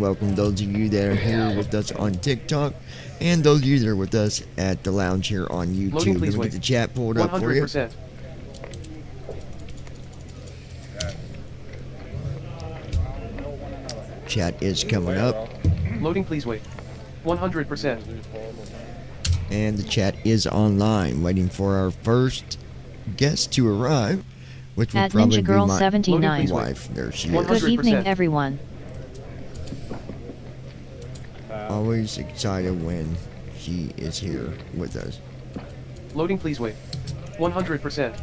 welcome those of you that are here with us on TikTok and those of you that are with us at the lounge here on YouTube. Loading, please Let me wait. get the chat pulled up for you. 100%. Chat is coming up, Loading, please wait. 100%. and the chat is online, waiting for our first guest to arrive, which will At probably Ninja be Girl my 79. wife. There she is. 100. Good evening, 100%. everyone. Always excited when she is here with us. Loading, please wait. 100%.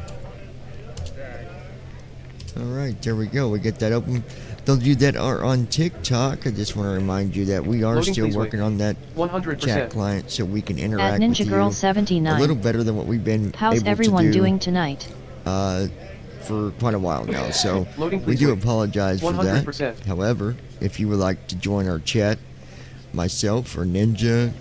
All right, there we go. We get that open. Those of you that are on TikTok, I just want to remind you that we are Loading, still please wait. working on that 100%. chat client so we can At interact with Ninja you Girl a 79. little better than what we've been How's able everyone to do doing tonight? for quite a while now. So Loading, we please do wait. apologize for that. 100%. However, if you would like to join our chat, myself or Ninja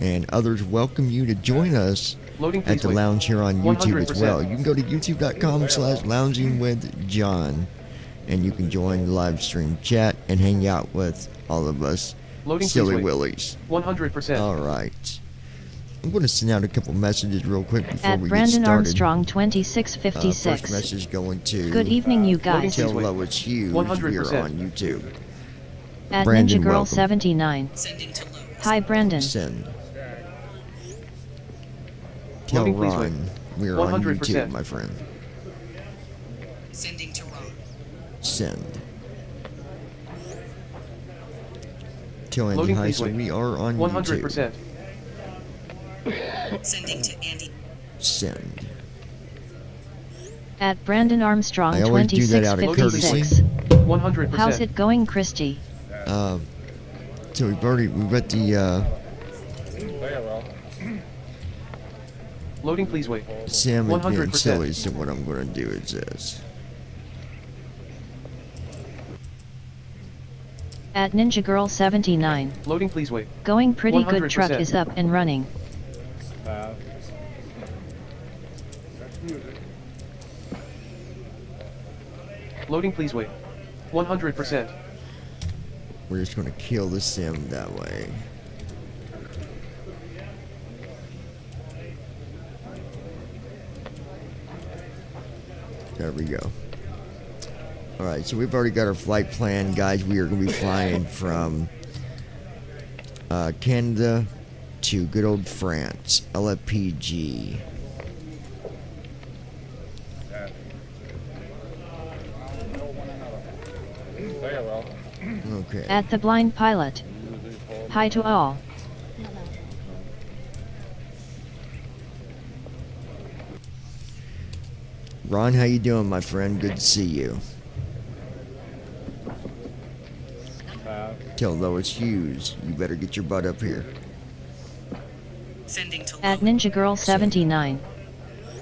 and others welcome you to join us Loading, at please the wait. lounge here on YouTube as 100%. well. You can go to youtube.com/loungingwithjohn and you can join the live stream chat and hang out with all of us Loading, silly please wait. willies. 100%. All right. I'm going to send out a couple messages real quick before At we Brandon get started. Armstrong First 2656. message going to Good evening, you Loading, guys. please Tell wait. Lois Hughes 100%. here on YouTube. At Brandon, Ninja Girl welcome. 79. Hi, Brandon. Send. Tell Loading, please wait. Ron we're on 100%. YouTube, my friend. Sending to Ron. Send. Tell Andy Loading, Hi, please so wait. we are on YouTube. 100%. Sending to Andy. Send. At Brandon Armstrong I always do that out of 2656. 100%. How's it going, Christy? So we've got the Loading, please wait. Sam and being 100%. silly, so what I'm going to do is this. At Ninja Girl 79. Loading, please wait. Going pretty good. 100%. Truck is up and running. Loading, please wait. 100%. We're just going to kill the sim that way. There we go. Alright, so we've already got our flight plan, guys. We are going to be flying from Canada to good old France, LFPG. Okay. At the Blind Pilot. Hi to all. Ron, how you doing, my friend? Good to see you. Tell Lois Hughes, you better get your butt up here. Sending to At Ninja Girl 79.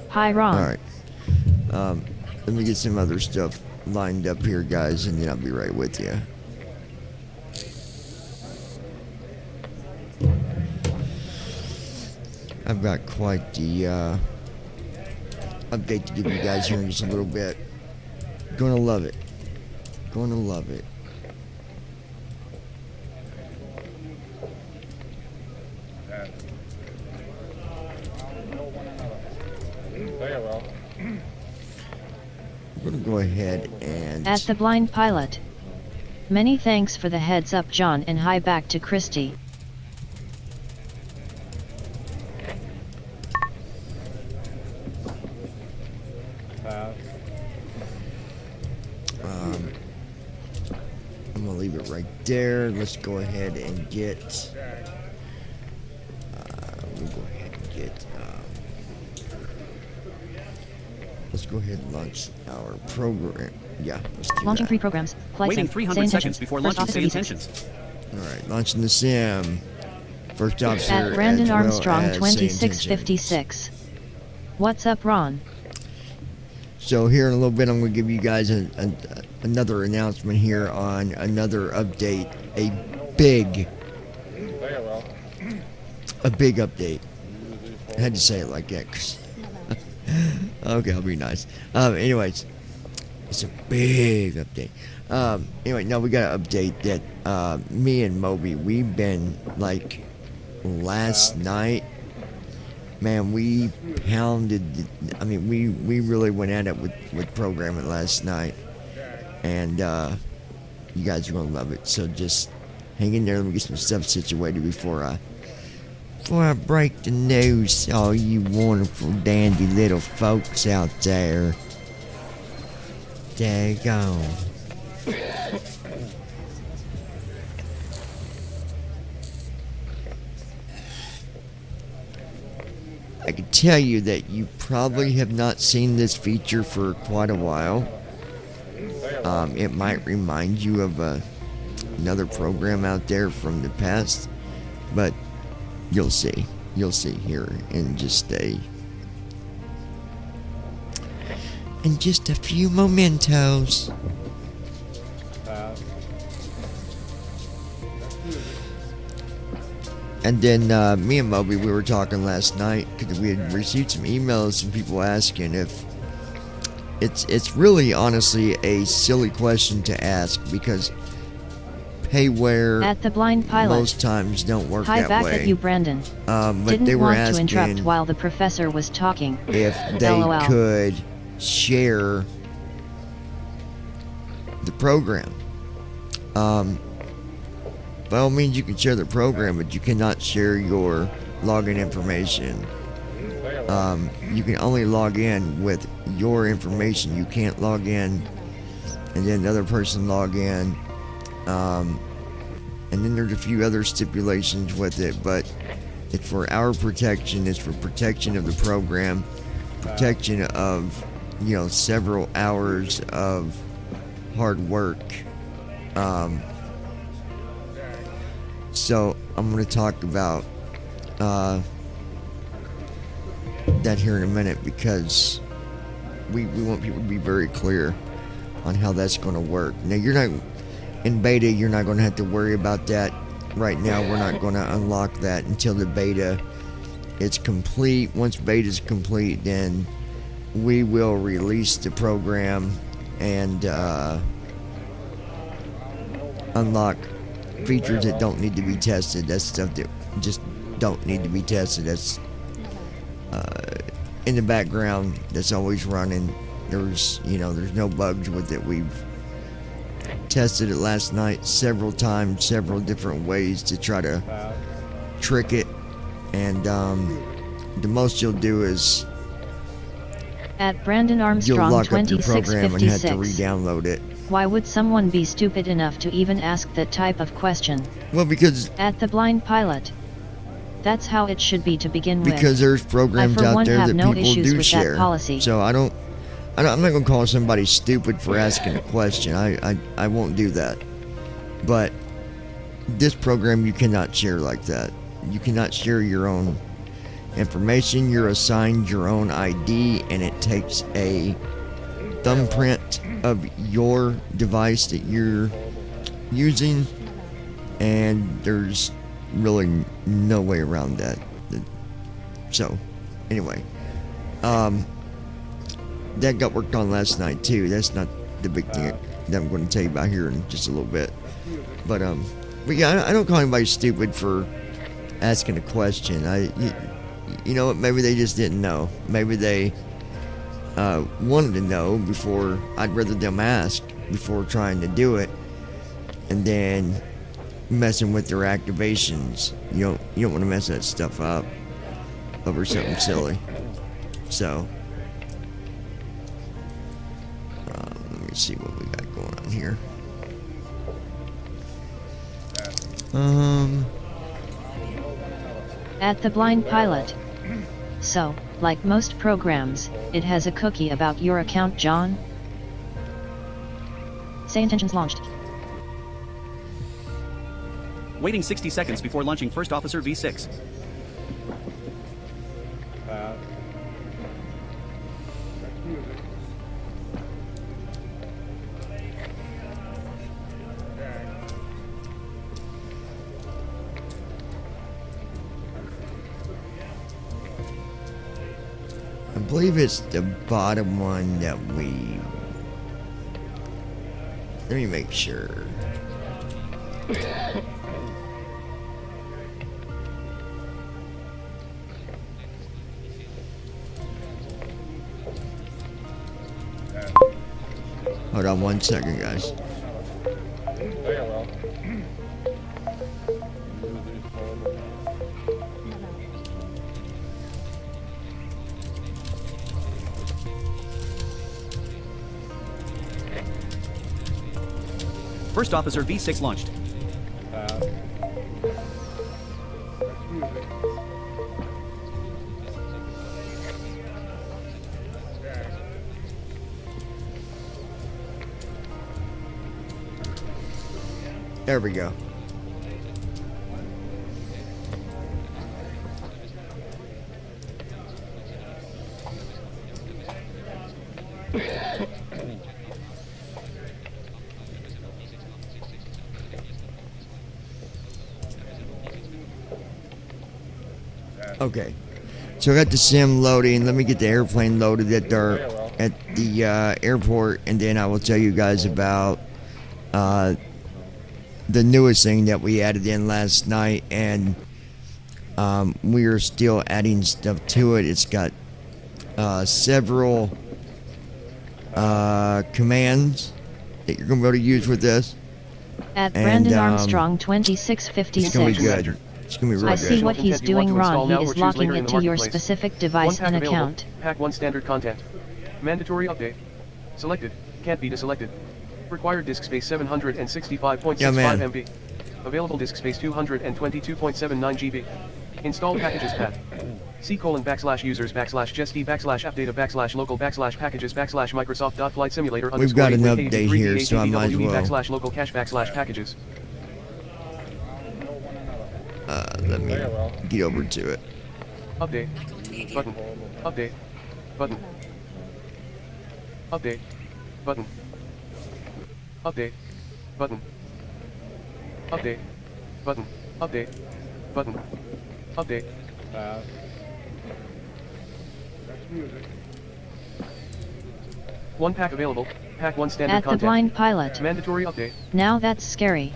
Hi, Ron. Alright. Let me get some other stuff lined up here, guys, and then I'll be right with you. I've got quite the update to give you guys here in just a little bit. Gonna love it. Gonna love it. I'm gonna go ahead and At the Blind Pilot. Many thanks for the heads up, John, and hi back to Christy. I'm gonna leave it right there. Let's go ahead and get. We'll go ahead and get. Let's go ahead and launch our program. Yeah, let's do Launching that. 3 programs. Flight Waiting sim. 300 Say seconds intentions. before First launching officer say V6. intentions. All right, launching the sim. First officer At Brandon as well Armstrong as say 2656. What's up, Ron? So here in a little bit, I'm going to give you guys another announcement here on another update. A big update. I had to say it like that. 'Cause okay, I'll be nice. Anyways, It's a big update. Anyway, no, we got to update that. Me and Moby, we've been like last night. Man, we pounded. I mean, we really went at it with programming last night, and you guys are gonna love it. So just hang in there. Let me get some stuff situated before I break the news to all you wonderful dandy little folks out there. Daggone. I can tell you that you probably have not seen this feature for quite a while. It might remind you of another program out there from the past, but you'll see. You'll see here in just a few mementos. And then me and Moby, we were talking last night because we had received some emails from people asking if it's really honestly a silly question to ask because payware At the Blind Pilot. most times don't work Hi that back way. at you, Brandon. But Didn't they were want to asking interrupt while the professor was talking. if they LOL. could share the program. By all means, you can share the program, but you cannot share your login information. You can only log in with your information. You can't log in and then another person log in. And then there's a few other stipulations with it, but it's for our protection. It's for protection of the program, protection of, several hours of hard work. So I'm going to talk about that here in a minute because we want people to be very clear on how that's going to work. Now, you're not in beta. You're not going to have to worry about that right now. We're not going to unlock that until the beta is complete. Once beta is complete, then we will release the program and unlock features that don't need to be tested. That's stuff that just don't need to be tested. That's in the background. That's always running. There's no bugs with it. We've tested it last night several times, several different ways to try to trick it. And the most you'll do is At Brandon you'll Armstrong lock up your program and have to 2656. re-download it. Why would someone be stupid enough to even ask that type of question? Well, because At the Blind Pilot. That's how it should be to begin with. there's programs I, for out one, there have that no people issues do with share. that policy. So I'm not going to call somebody stupid for asking a question. I won't do that. But this program you cannot share like that. You cannot share your own information. You're assigned your own ID, and it takes a thumbprint of your device that you're using, and there's really no way around that. So anyway, that got worked on last night too. That's not the big thing that I'm going to tell you about here in just a little bit. But yeah, I don't call anybody stupid for asking a question. You know what? Maybe they just didn't know. Maybe they wanted to know before. I'd rather them ask before trying to do it, and then messing with their activations. You don't want to mess that stuff up over something silly. So let me see what we got going on here. At the Blind Pilot. So, like most programs, it has a cookie about your account, John. Say intentions launched. Waiting 60 seconds before launching First Officer V6. I believe it's the bottom one that we Let me make sure. Hold on 1 second, guys. First Officer V6 launched. There we go. Okay, so I got the sim loading. Let me get the airplane loaded at the airport, and then I will tell you guys about the newest thing that we added in last night, and we are still adding stuff to it. It's got several commands that you're gonna be able to use with this. At And, Brandon It's gonna be Armstrong 2656. good. It's gonna be real I good. see what he's Content you want doing to install wrong. now He or is choose locking later in it the to your marketplace. specific device One and pack available. account. Pack 1 standard content. Mandatory update. Selected. Can't be deselected. Required disk space 765.65 Yeah, man. MB. Available disk space 222.79 GB. Installed packages path. C:\_users//gst/local/packages/Microsoft.flight-simulator. We've got an update here, so I might as well. /local cache/packages. Let me get over to it. Update. Button. Update. Button. Update. Button. Update. Button. Update. Button. Update. Button. Update. One pack available. Pack 1 standard At the content. Blind Pilot. Mandatory update. Now that's scary.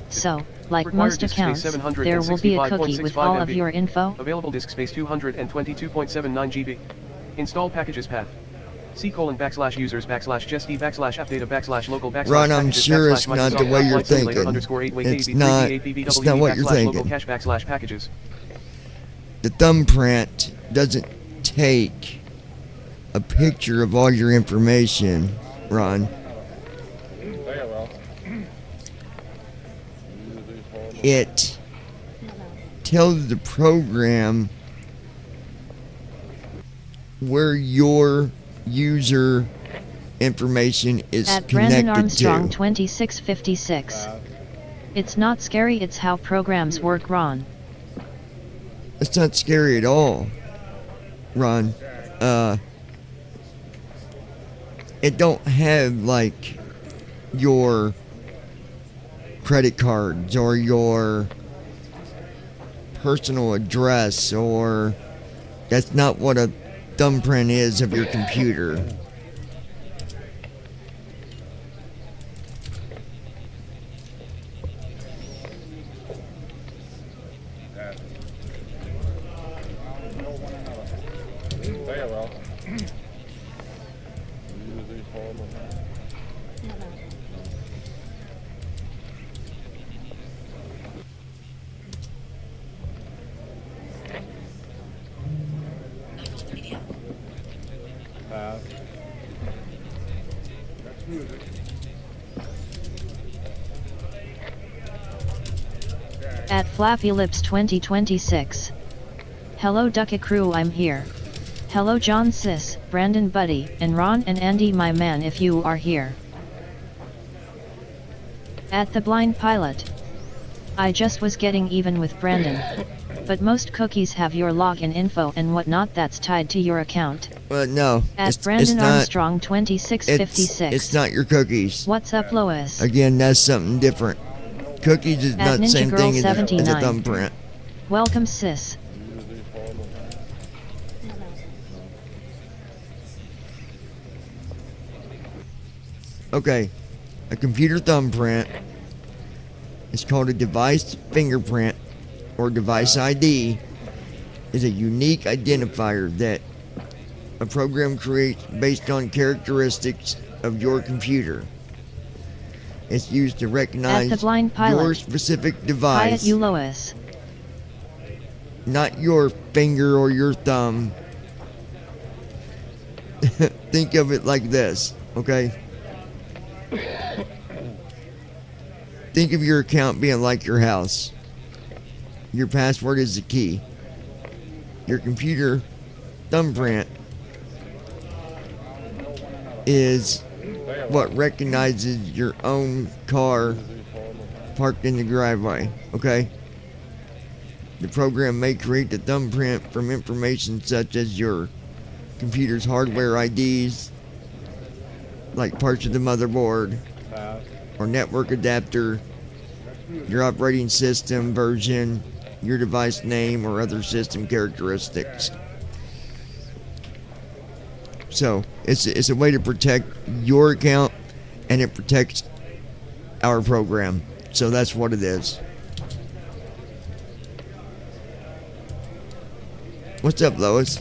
So, like Required most disk space accounts, there will be a cookie with all of 765.65 your info. Available disk space 222.79 GB. Install packages path. C:\_users//gst/updata/local Ron, I'm sure it's not the way you're thinking. It's not what you're thinking. /packages. The thumbprint doesn't take a picture of all your information, Ron. It tells the program where your user information is At Brandon connected Armstrong to. 2656. It's not scary, it's how programs work, Ron. It's not scary at all, Ron. It don't have like your credit cards or your personal address, or that's not what a thumbprint is of your computer. At Flappy Lips 2026. Hello Ducky Crew, I'm here. Hello John Sis, Brandon Buddy, and Ron and Andy my man if you are here. At the Blind Pilot. I just was getting even with Brandon. But most cookies have your login info and whatnot that's tied to your account. Well, no, At it's Brandon not. Armstrong 2656. It's not your cookies. What's up Lois? Again, that's something different. Cookies is At not the Ninja same Girl thing as a 79. thumbprint. Welcome sis. Okay, A computer thumbprint is called a device fingerprint or device ID, is a unique identifier that a program creates based on characteristics of your computer. It's used to At recognize the blind pilot. your specific Hi device, at you, Lois. not your finger or your thumb. Think of it like this, okay? Think of your account being like your house. Your password is the key. Your computer thumbprint is what recognizes your own car parked in the driveway, okay? The program may create the thumbprint from information such as your computer's hardware IDs, like parts of the motherboard or network adapter, your operating system version, your device name, or other system characteristics. So it's a way to protect your account, and it protects our program. So that's what it is. What's up, Lois?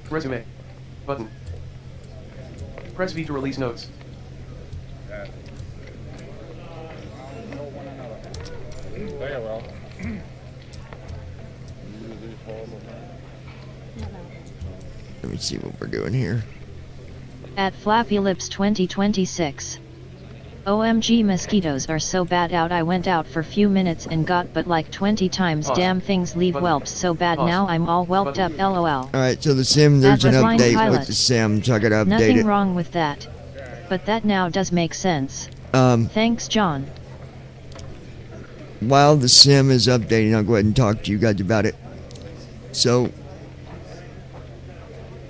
Resume. Button. Press V to release notes. Very well. Let me see what we're doing here. At Flappy Lips 2026. OMG, mosquitoes are so bad out. I went out for few minutes and got but like 20 times. Pause. Damn things leave Button. whelps so bad. Pause. Now I'm all whelped up. Button. LOL. Alright, so the sim, there's an At the blind update pilot. with the sim, so I gotta update Nothing it. wrong with that. But that now does make sense. Thanks, John. While the sim is updating, I'll go ahead and talk to you guys about it. So,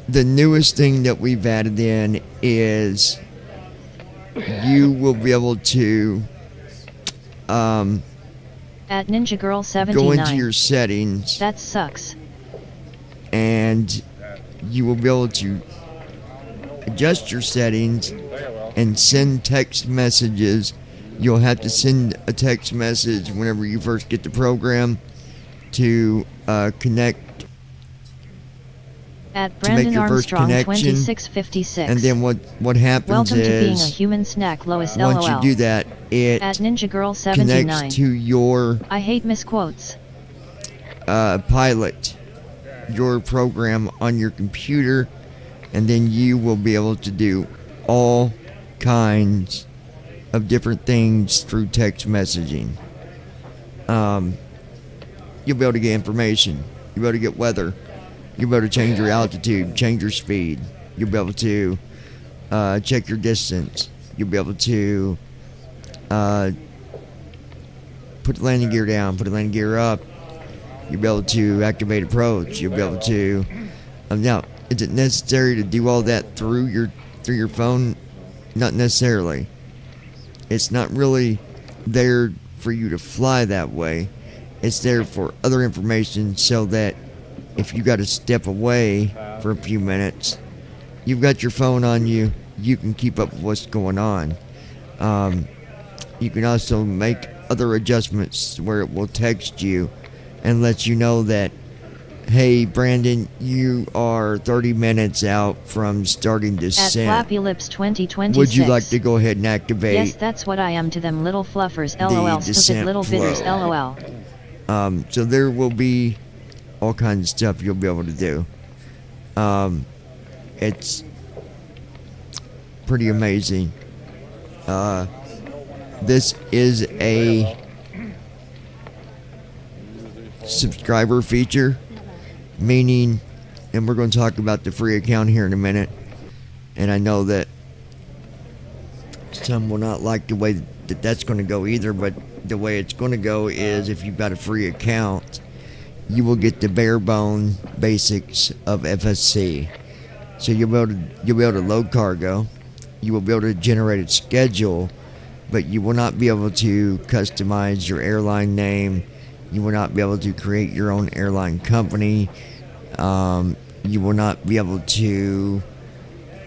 the newest thing that we've added in is you will be able to At Ninja Girl go 79. into your settings, That sucks. and you will be able to adjust your settings and send text messages. You'll have to send a text message whenever you first get the program to connect, At make Brandon your first Armstrong connection, 2656. and then what happens Welcome to being a is human snack, Lois. once LOL. you do that, it At Ninja Girl 79. connects to your I hate misquotes. pilot, your program on your computer, and then you will be able to do all kinds of different things through text messaging. You'll be able to get information. You'll be able to get weather. You'll be able to change your altitude, change your speed. You'll be able to check your distance. You'll be able to put the landing gear down, put the landing gear up. You'll be able to activate approach. You'll be able to. Now, is it necessary to do all that through your phone? Not necessarily. It's not really there for you to fly that way. It's there for other information, so that if you got to step away for a few minutes, you've got your phone on you. You can keep up with what's going on. You can also make other adjustments where it will text you and let you know that, hey, Brandon, you are 30 minutes out from starting to At send. Flappy Lips 2026. Would you like to go ahead and activate? Yes, that's what I am to them little fluffers. LOL. Stupid descent little bitters. flow. LOL. So there will be all kinds of stuff you'll be able to do. It's pretty amazing. This is a subscriber feature, meaning, and we're going to talk about the free account here in a minute, and I know that some will not like the way that that's going to go either, but the way it's going to go is, if you've got a free account, you will get the bare bone basics of FSC. So you'll be able to load cargo, you will be able to generate a schedule, but you will not be able to customize your airline name. You will not be able to create your own airline company. You will not be able to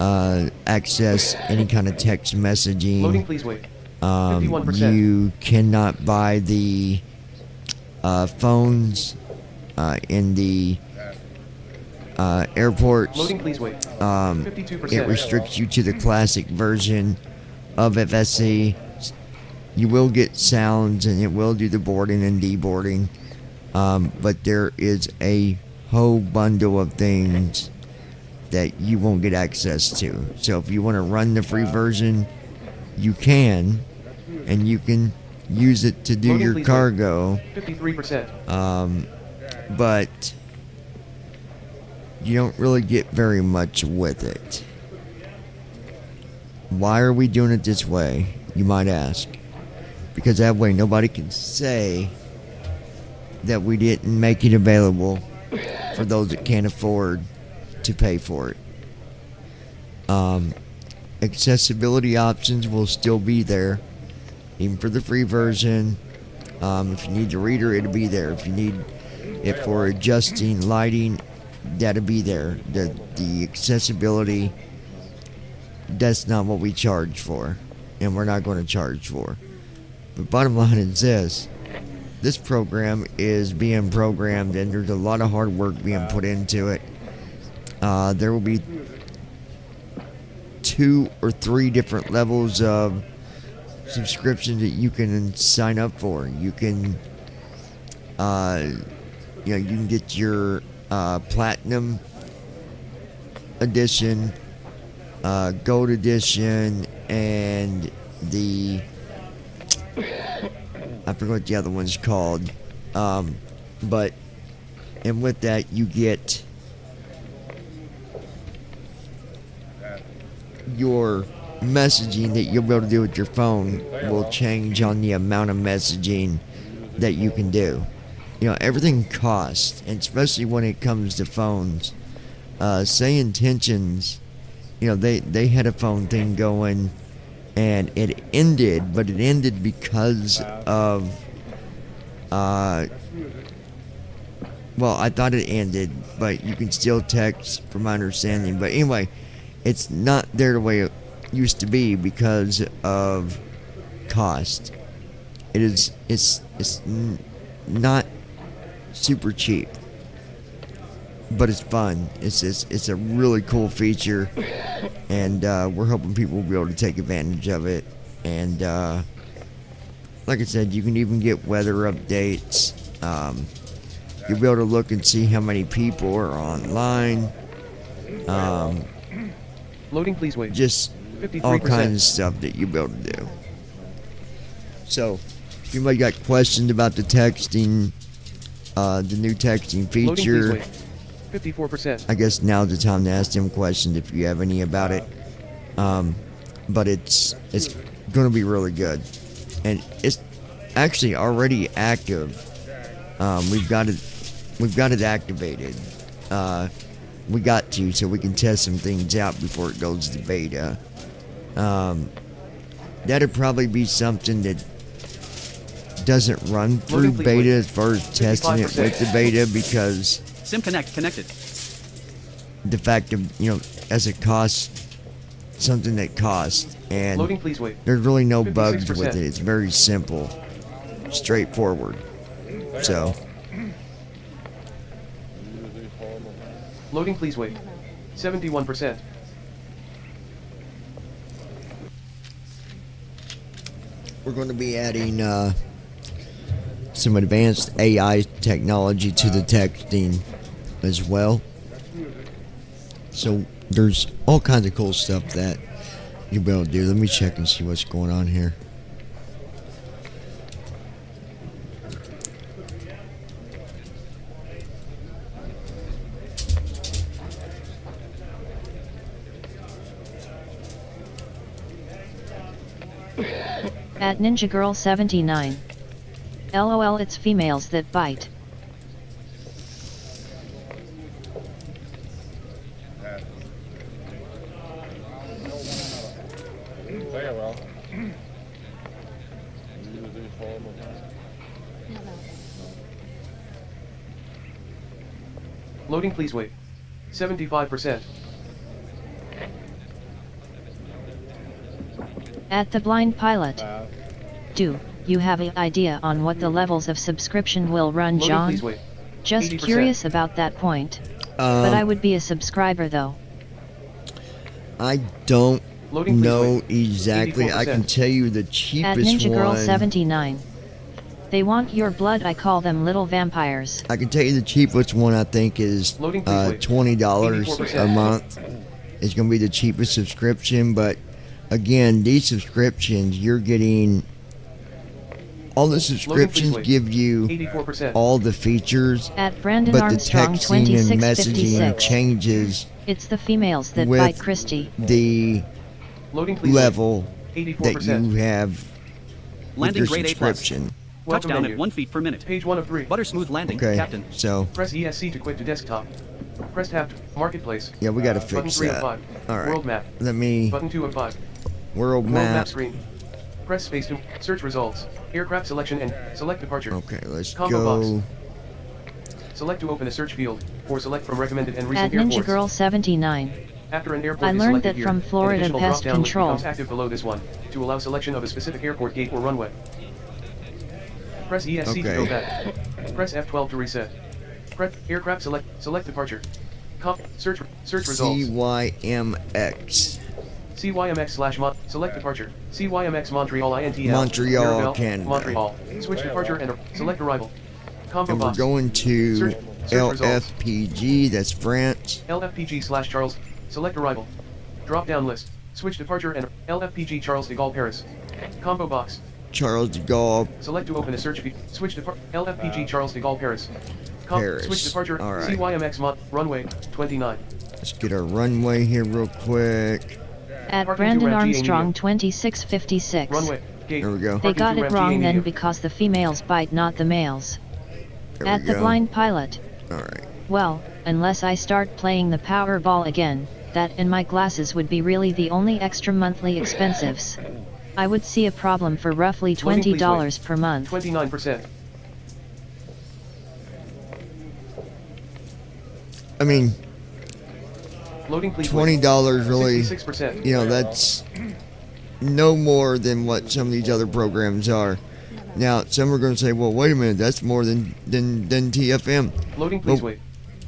access any kind of text messaging. Loading, please wait. 51%. You cannot buy the phones in the airports. Loading, please wait. 52%. It restricts you to the classic version of FSC. You will get sounds and it will do the boarding and deboarding, but there is a whole bundle of things that you won't get access to. So if you want to run the free version, you can, and you can use it to do Loading, your please wait. cargo. 53%. But you don't really get very much with it. Why are we doing it this way, you might ask? Because that way nobody can say that we didn't make it available for those that can't afford to pay for it. Accessibility options will still be there, even for the free version. If you need the reader, it'll be there. If you need it for adjusting lighting, that'll be there. The accessibility, that's not what we charge for, and we're not going to charge for. But bottom line is this program is being programmed, and there's a lot of hard work being put into it. There will be 2 or 3 different levels of subscription that you can sign up for. You can, you can get your platinum edition, gold edition, and the I forget what the other one's called. But and with that you get your messaging that you'll be able to do with your phone will change on the amount of messaging that you can do. Everything costs, and especially when it comes to phones. Say Intentions, they had a phone thing going, and it ended, but it ended because of, well, I thought it ended, but you can still text, from my understanding. But anyway, it's not there the way it used to be because of cost. It's not super cheap, but it's fun. It's a really cool feature, and we're hoping people will be able to take advantage of it. And like I said, you can even get weather updates. You'll be able to look and see how many people are online. Loading, please wait. Just 53%. all kinds of stuff that you'll be able to do. So, if anybody got questions about the texting, the new texting Loading, please feature, wait. 54%. I guess now's the time to ask them questions if you have any about it. But it's going to be really good, and it's actually already active. We've got it activated. We got to, so we can test some things out before it goes to beta. That'd probably be something that doesn't run through Loading, please beta wait. as far as testing it 55%. with the beta, because Sim Connect connected. the fact of, as it costs, something that costs, and Loading, please wait. there's really no bugs 56%. with it. It's very simple, straightforward. So, Loading, please wait. 71%. we're going to be adding some advanced AI technology to the texting as well. So there's all kinds of cool stuff that you'll be able to do. Let me check and see what's going on here. At Ninja Girl 79. LOL, it's females that bite. Very well. Loading, please wait. 75%. At the Blind Pilot. Do you have an idea on what the levels of subscription will run, Loading, John? please wait. Just 80%. curious about that point. But I would be a subscriber though. I don't Loading, please know wait. exactly. I can 84%. tell you the At cheapest Ninja Girl one. 79. They want your blood, I call them little vampires. I can tell you the cheapest one. I think is Loading, please wait. $20 a 84%. month. It's going to be the cheapest subscription. But again, these subscriptions, you're getting all the subscriptions wait. give you 84%. all the features, At Brandon but the Armstrong texting and messaging 2656. changes It's the females that with bite Christy. the Loading, please level wait. that 84%. you have with Landing your grade A+. subscription. Welcome Touchdown menu. at 1 feet per minute. Page 1 of 3. Butter smooth landing, Okay, Captain. so Press ESC to quit to desktop. Press tab to Marketplace. yeah, we got to Button fix 3 of that. 5. All right, World map. let me Button 2 of 5. world World map map. screen. Press space to search results. Aircraft selection and select departure. Okay, let's Combo go. Select to open a search field, or select from recommended and At recent Ninja airports. Girl 79. After an airport I is learned selected that here, from an Florida additional Pest drop-down list Control. becomes active below this one, to allow selection of a specific airport gate or runway. Press ESC to go Okay. back. Press F12 to reset. Press aircraft select departure. Search results. CYMX. CYMX select departure. CYMX Montreal INTL. Montreal, Mirabel, Canada. Montreal. Switch departure and select arrival. Combo And we're box. going to Search results. LFPG, that's France. LFPG/Charles. Select arrival. Drop down list. Switch departure and LFPG Charles de Gaulle Paris. Combo box. Charles de Gaulle, Select to open a search feed. Switch departure. LFPG Charles de Gaulle Paris. Paris. Switch departure. All right. CYMX runway 29. Let's get our runway here real quick. At Parking Brandon to Ramp GA Armstrong Medium. 2656. Runway gate. There we go. They Parking got to it Ramp wrong GA then medium. because the females bite, not the males. There At we the go. Blind Pilot. All right. Well, unless I start playing the Powerball again, that and my glasses would be really the only extra monthly expensives. I would see a problem for roughly Loading, please $20 per month. 29%. I mean, Loading please. $20 really, 66%. you know, that's no more than what some of these other programs are. Now, some are going to say, well, wait a minute, that's more than TFM. Loading please Well, wait.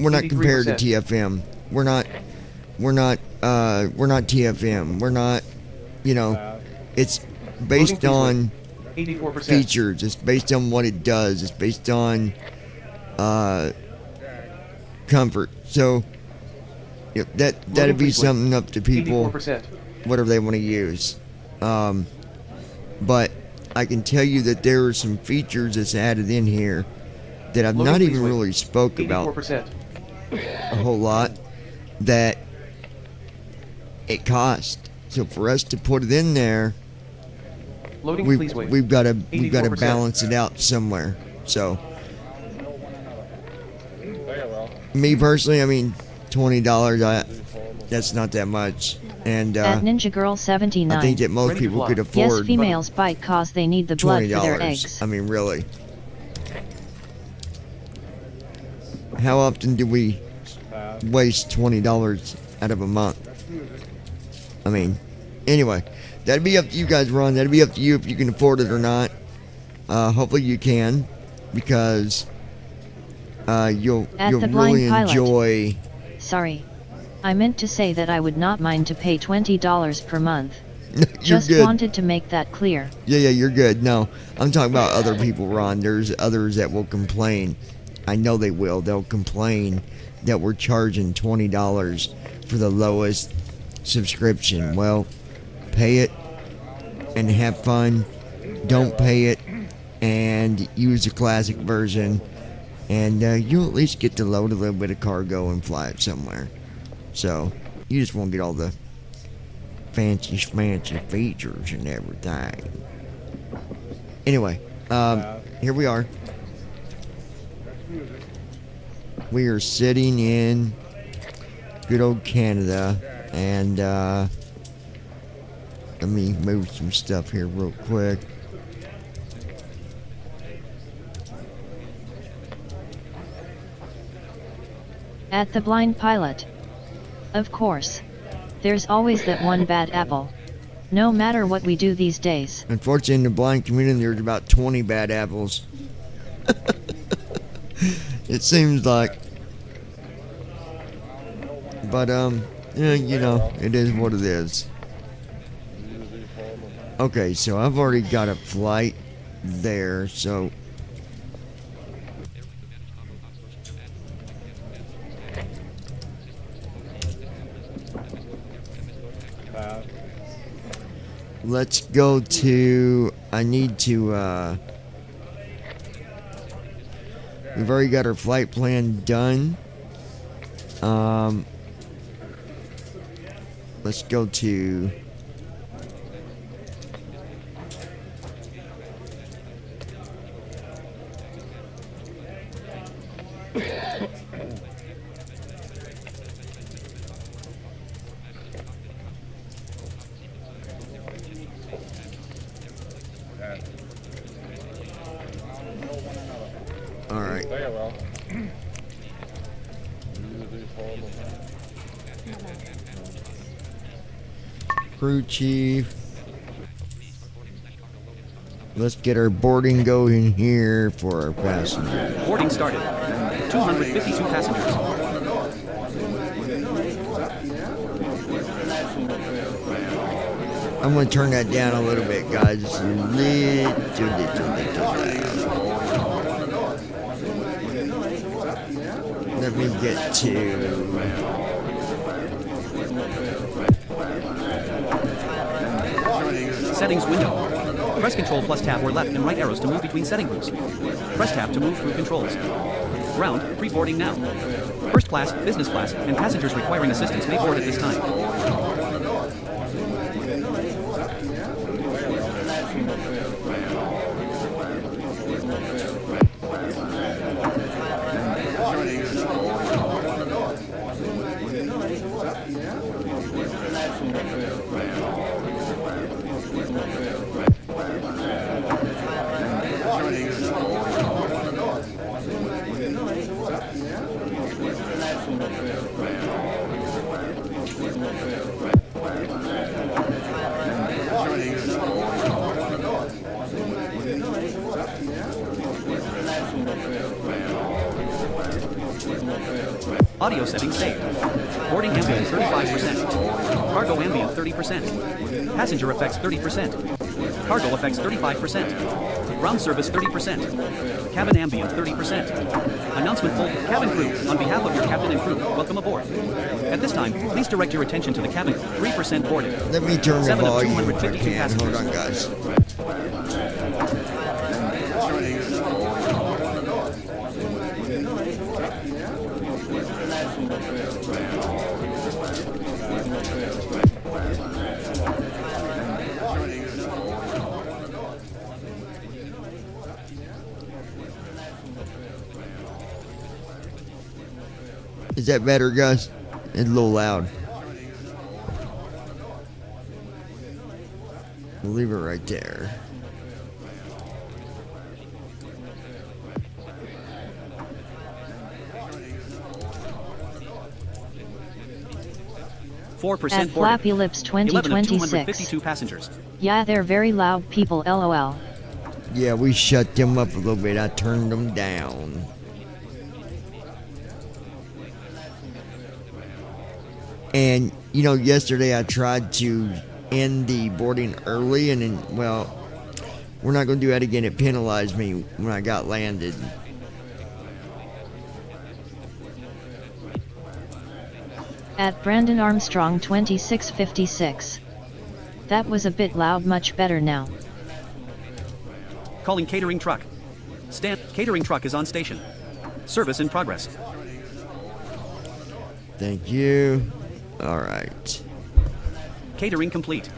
We're not compared to 83%. TFM. We're not TFM. We're not, you know, it's based Loading, on 84%. features. It's based on what it does. It's based on comfort. So that'd Loading, be please wait. something up to people, 84%. whatever they want to use. But I can tell you that there are some features that's added in here that I've Loading, not please even wait. really spoke about 84%. a whole lot, that it cost. So for us to put it in there, Loading please wait. we've got to 84%. balance it out somewhere. So Very well. me personally, I mean, $20, that's not that much, and At Ninja Girl 79. I think that most Ready to people fly. could Yes, afford females bite cause they need the blood for their $20. eggs. I mean, really. How often do we waste $20 out of a month? I mean, anyway, that'd be up to you guys, Ron. That'd be up to you if you can afford it or not. Hopefully you can, because you'll At the Blind really Pilot. enjoy. Sorry. I meant to say that I would not mind to pay $20 per month. You're Just good. wanted to make that clear. Yeah, you're good. No, I'm talking about other people, Ron. There's others that will complain. I know they will. They'll complain that we're charging $20 for the lowest subscription. Well, pay it and have fun. Don't pay it and use the classic version, and you'll at least get to load a little bit of cargo and fly it somewhere. So you just won't get all the fancy schmancy features and everything. Anyway, here we are. We are sitting in good old Canada, and let me move some stuff here real quick. At the Blind Pilot. Of course. There's always that one bad apple. No matter what we do these days. Unfortunately, in the blind community, there's about 20 bad apples. It seems like. But, yeah, you know, it is what it is. Okay, so I've already got a flight there, so. Let's go to, I need to, we've already got our flight plan done. Let's go to, all right. Very well. Crew chief. Let's get our boarding going here for our passengers. Boarding started. 252 passengers. I'm going to turn that down a little bit, guys. Just a little loud. Let me get to... Settings window. Press Control plus Tab or left and right arrows to move between setting groups. Press Tab to move through controls. Ground, pre-boarding now. First class, business class, and passengers requiring assistance may board at this time. Audio settings saved. Boarding ambient 35%. Cargo ambient 30%. Passenger effects 30%. Cargo effects 35%. Ground service 30%. Cabin ambient 30%. Announcement full. Cabin crew, on behalf of your captain and crew, welcome aboard. At this time, please direct your attention to the cabin. 3% boarded. Let me turn the 7 of volume if I 252 can. Hold passengers. on, guys. Is that better, guys? It's a little loud. We'll leave it right there. At 4% boarded. Flappy Lips 11 of 2026. 252 passengers. Yeah, they're very loud people, lol. Yeah, we shut them up a little bit. I turned them down. And, you know, yesterday I tried to end the boarding early, and then, well, we're not going to do that again. It penalized me when I got landed. At Brandon Armstrong 2656. That was a bit loud, much better now. Calling catering truck. Catering truck is on station. Service in progress. Thank you. All right. Catering complete.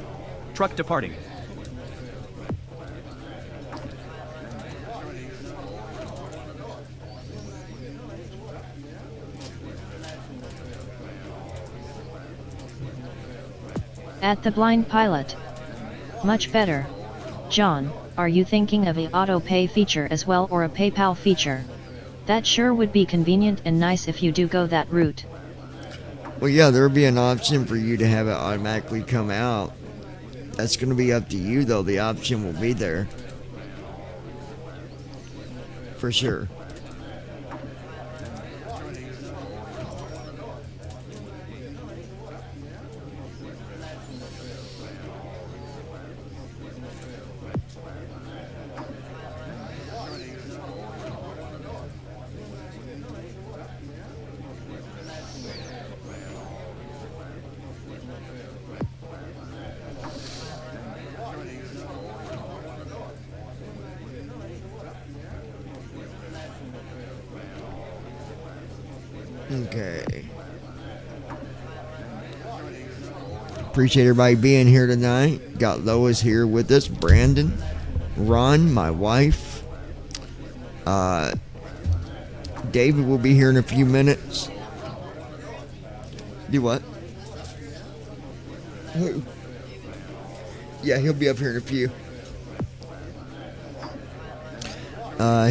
Truck departing. At the blind pilot. Much better. John, are you thinking of a auto pay feature as well, or a PayPal feature? That sure would be convenient and nice if you do go that route. Well, yeah, there'll be an option for you to have it automatically come out. That's going to be up to you, though. The option will be there. For sure. Okay. Appreciate everybody being here tonight. Got Lois here with us. Brandon, Ron, my wife. David will be here in a few minutes. Do what? Who? Yeah, he'll be up here in a few.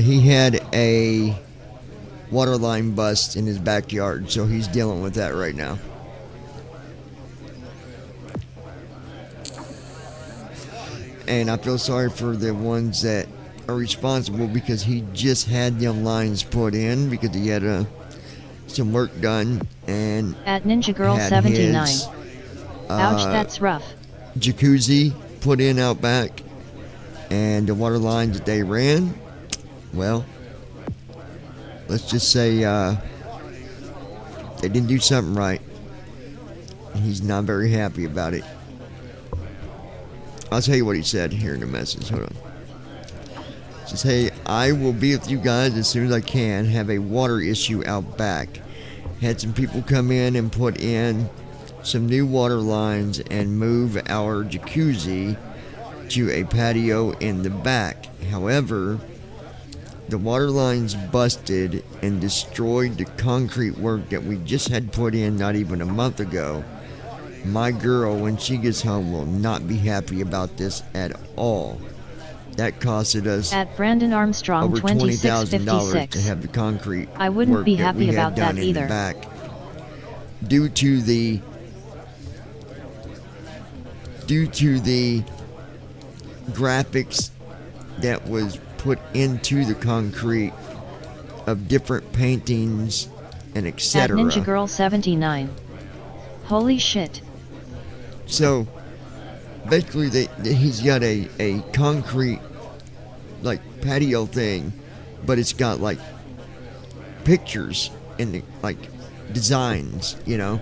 He had a water line bust in his backyard, so he's dealing with that right now. And I feel sorry for the ones that are responsible, because he just had them lines put in because he had some work done and At Ninja Girl had 79. his, Ouch, that's rough. jacuzzi put in out back, and the water lines that they ran, well, let's just say they didn't do something right. He's not very happy about it. I'll tell you what he said here in the message. Hold on. Says, hey, I will be with you guys as soon as I can. Have a water issue out back. Had some people come in and put in some new water lines and move our jacuzzi to a patio in the back. However, the water lines busted and destroyed the concrete work that we just had put in not even a month ago. My girl, when she gets home, will not be happy about this at all. That costed us At Brandon Armstrong over $20,000 to 2656. have the concrete I wouldn't work be that happy we had about done that in either. the back. Due to the graphics that was put into the concrete of different paintings and At etc. Ninja Girl 79. Holy shit. So basically he's got a concrete like patio thing, but it's got like pictures and like designs, you know,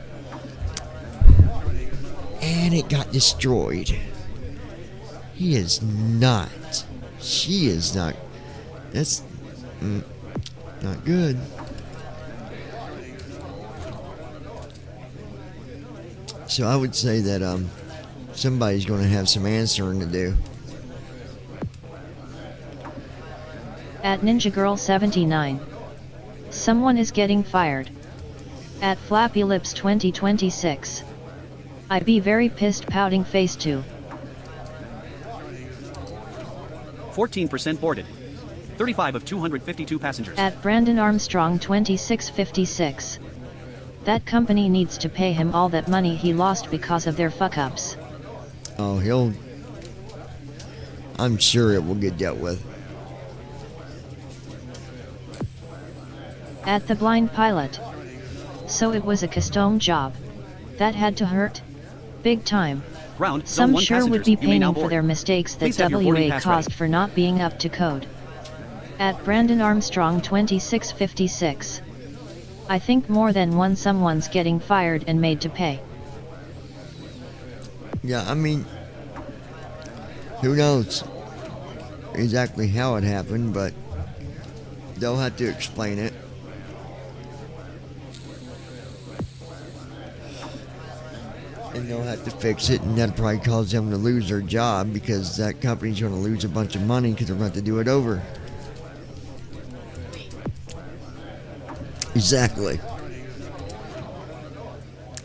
and it got destroyed. He is not. She is not. That's not good. So I would say that somebody's going to have some answering to do. At Ninja Girl 79. Someone is getting fired. At Flappy Lips 2026. I be very pissed, pouting face too. 14% boarded. 35 of 252 passengers. At Brandon Armstrong 2656. That company needs to pay him all that money he lost because of their fuck-ups. Oh, I'm sure it will get dealt with. At the Blind Pilot. So it was a custom job. That had to hurt? Big time. Ground, Some zone 1 sure would passengers. be You may now paying for board. their mistakes that Please have your boarding WA pass caused ready. for not being up to code. At Brandon Armstrong 2656. I think more than one someone's getting fired and made to pay. Yeah, I mean, who knows exactly how it happened, but they'll have to explain it. And they'll have to fix it, and that'll probably cause them to lose their job, because that company's going to lose a bunch of money because they're going to have to do it over. Exactly.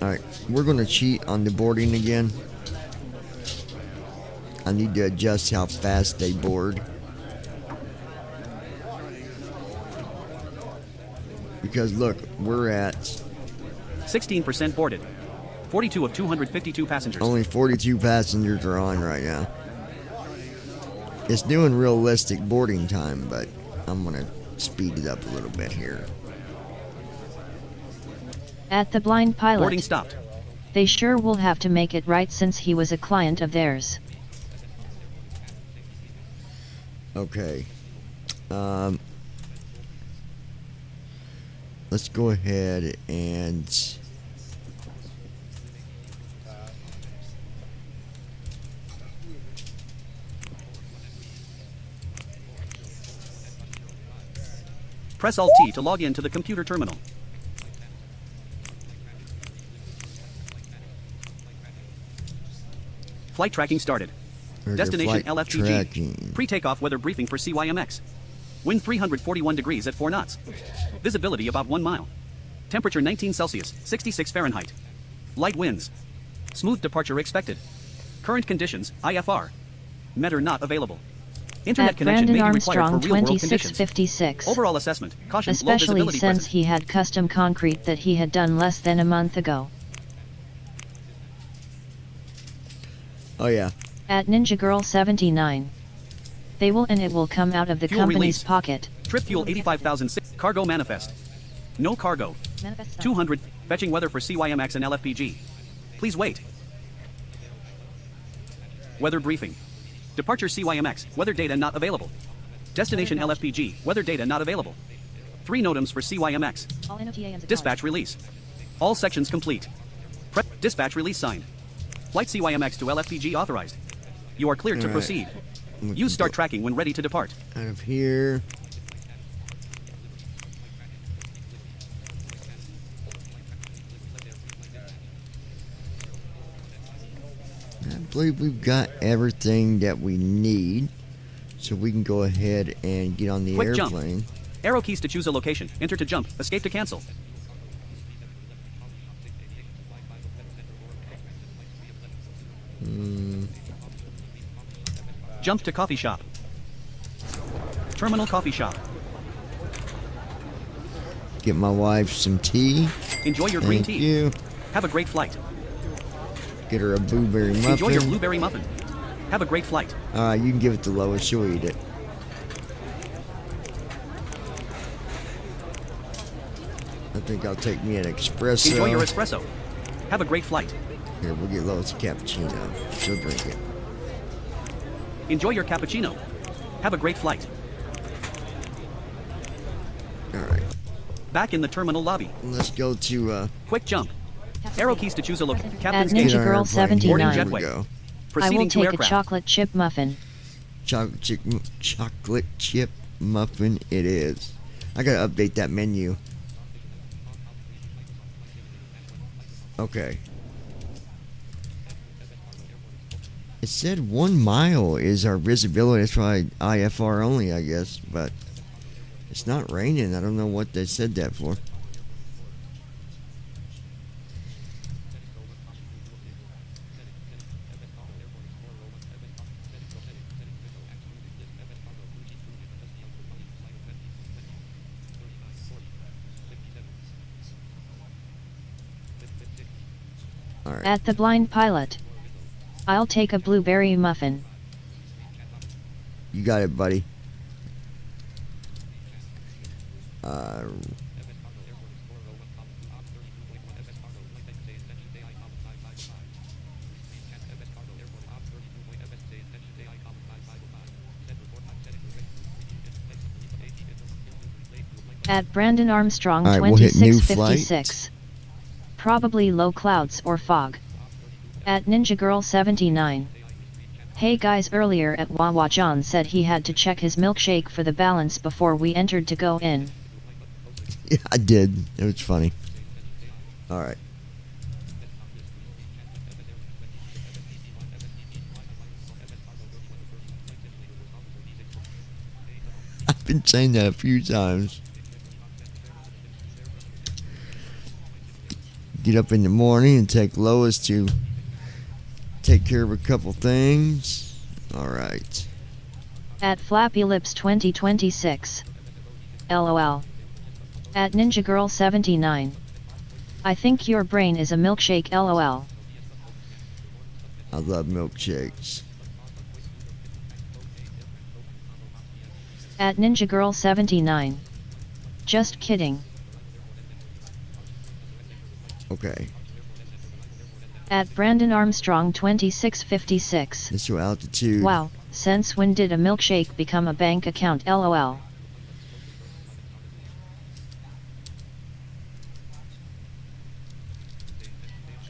Alright, we're going to cheat on the boarding again. I need to adjust how fast they board. Because look, we're at 16% boarded. 42 of 252 passengers. Only 42 passengers are on right now. It's doing realistic boarding time, but I'm gonna speed it up a little bit here. At the blind Boarding pilot, stopped. they sure will have to make it right since he was a client of theirs. Okay. Let's go ahead and Press Alt-T to log in to the computer terminal. Flight tracking started. Or the Destination flight LFTG. tracking. Pre-takeoff weather briefing for CYMX. Wind 341 degrees at 4 knots. Visibility about 1 mile. Temperature 19 Celsius, 66 Fahrenheit. Light winds. Smooth departure expected. Current conditions, IFR. Meter not available. Internet At connection Brandon may be required Armstrong for real-world conditions. 2656. Overall assessment, caution, low Especially visibility since present. he had custom concrete that he had done less than a month ago. oh yeah, At Ninja Girl 79. They will and it will come out of the Fuel company's release. pocket. Trip fuel 85,006. Cargo manifest. No cargo. 200. Fetching weather for CYMX and LFPG. Please wait. Weather briefing. Departure CYMX. Weather data not available. Destination LFPG. Weather data not available. 3 NOTAMs for CYMX. Dispatch release. All sections complete. Dispatch release signed. Flight CYMX to LFPG authorized. You are cleared to Alright. proceed. We can Use start get tracking when ready to depart. out of here. I believe we've got everything that we need, so we can go ahead and get on the Quick jump. airplane. Arrow keys to choose a location. Enter to jump. Escape to cancel. Jump to coffee shop. Terminal coffee shop. Get my wife some tea. Enjoy your green Thank tea. you. Have a great flight. Get her a blueberry muffin. Enjoy your blueberry muffin. Have a great flight. Alright, you can give it to Lois. She'll eat it. I think I'll take me an espresso. Enjoy your espresso. Have a great flight. Here, we'll get Lois a cappuccino. She'll drink it. Enjoy your cappuccino. Have a great flight. Alright, Back in the terminal lobby. let's go to, Quick jump. Arrow keys to choose a location. At Captain's Ninja get gate. our Girl airplane. Here 79. we Jetway. go. I will Proceeding to take a aircraft. chocolate chip muffin. Chocolate chip muffin it is. I gotta update that menu. Okay. It said 1 mile is our visibility. That's why IFR only, I guess. But it's not raining. I don't know what they said that for. All right. At the blind pilot. I'll take a blueberry muffin. You got it, buddy. Uh, At Brandon Armstrong All right, we'll hit new 2656. Probably low clouds or fog. At Ninja Girl 79. Hey guys, earlier at Wawa John said he had to check his milkshake for the balance before we entered to go in. yeah, I did. It was funny. All right. I've been saying that a few times. Get up in the morning and take Lois to take care of a couple things. All right. At Flappy Lips 2026. LOL. At Ninja Girl 79. I think your brain is a milkshake lol. I love milkshakes. At Ninja Girl 79. Just kidding. Okay. At Brandon Armstrong 2656. Mr. Altitude. Wow, since when did a milkshake become a bank account lol?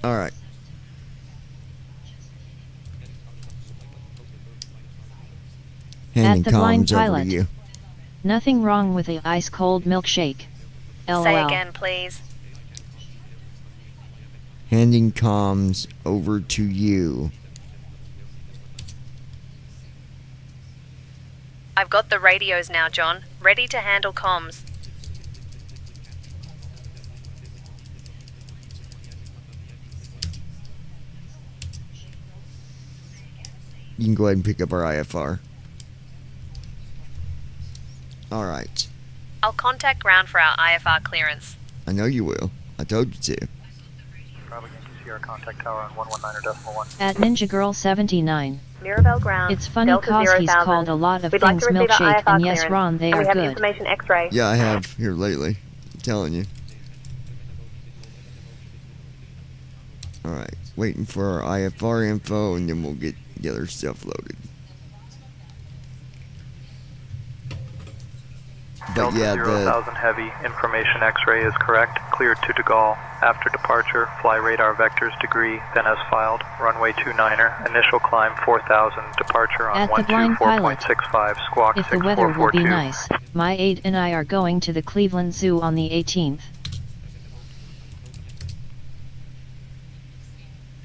Alright. Handing the blind comms over pilot. to you. Nothing wrong with a ice cold milkshake. LOL. Say again, please. Handing comms over to you. I've got the radios now, John. Ready to handle comms. You can go ahead and pick up our IFR. Alright. I'll contact ground for our IFR clearance. I know you will. I told you to. Bravo Yankee Sierra contact tower on 119.1. At Ninja Girl 79. Mirabel ground. It's funny Delta cause he's 0,000. called a lot of We'd like things to receive our milkshake IFR and yes clearance. Ron they And are we have good. information X-ray. Yeah, I have here lately. I'm telling you. Alright. Waiting for our IFR info and then we'll get the other stuff loaded. But Delta yeah, 0,000 heavy, information X-ray is correct. Cleared to De Gaulle. After departure, fly radar vectors degree, then as filed. Runway 29er, initial climb 4,000, departure on At the blind pilot. 124.65, squawk If the weather will be 6442. nice, my aide and I are going to the Cleveland Zoo on the 18th.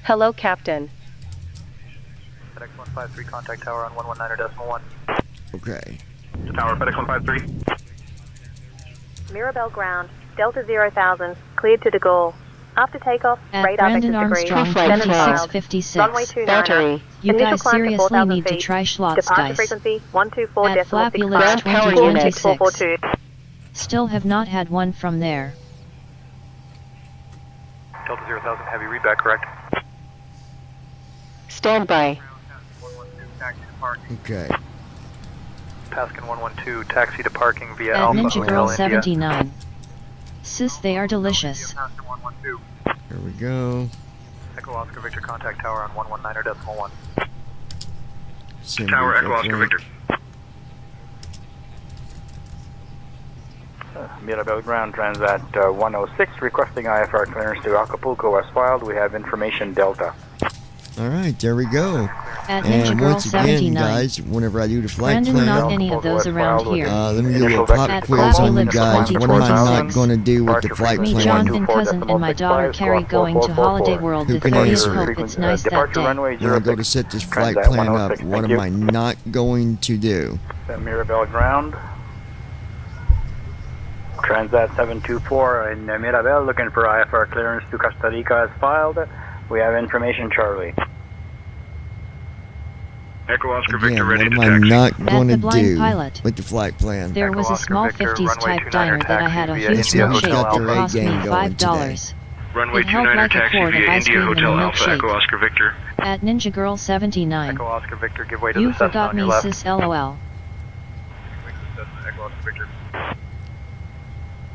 Hello, Captain. FedEx 153 contact tower on 119.1. okay. Tower FedEx 153. Mirabel ground. Delta 0,000. Cleared to De Gaulle. After takeoff, At radar Brandon vectors degree. Armstrong then as filed. 2656. Runway 29er. You Initial guys climb to seriously 4,000 need to feet. try Schlots, Departure guys. frequency 124 At decimal Flappy 65. Lips Coordinate 2026. 442. Still have not had one from there. Delta 0,000 heavy, read back correct. Standby. Okay. Paskin 112, taxi to parking via At Alpha Ninja Hotel Girl India. 79. Sis, they are delicious. Here we go. Echo Oscar Victor contact tower on 119.1. Send Tower brief Echo Oscar update. Victor. Mirabel ground Transat 106 requesting IFR clearance to Acapulco as filed. We have information Delta. Alright, there we go. At Ninja And Girl once again, 79. guys, whenever I do the flight Brandon, plan, not any of those around here. let me do a little Initial pop vector quiz Flappy on you Lips guys. What am I 2026. not going to do with the flight Me, plan? John, and cousin, and my daughter Carrie going to Holiday World Who the can 30th. answer Hope it? it's nice that day. When I go to set this flight plan up, what am I not going to do? Mirabel ground. Transat 724 in Mirabel looking for IFR clearance to Costa Rica as filed. We have information Charlie. Echo Oscar Again, what am I not going the to blind do pilot. with the flight plan? There was a small 50s type diner that I had a huge India milkshake Hotel that Alpha. cost me A-gang going $5. Runway It held 29er like a taxi quart of via ice India cream and a Hotel Alpha milkshake. Echo Oscar Victor. At Ninja Girl 79. Echo Oscar Victor, give way to You the Cessna forgot on me, your left. sis, lol. Echo Oscar Victor.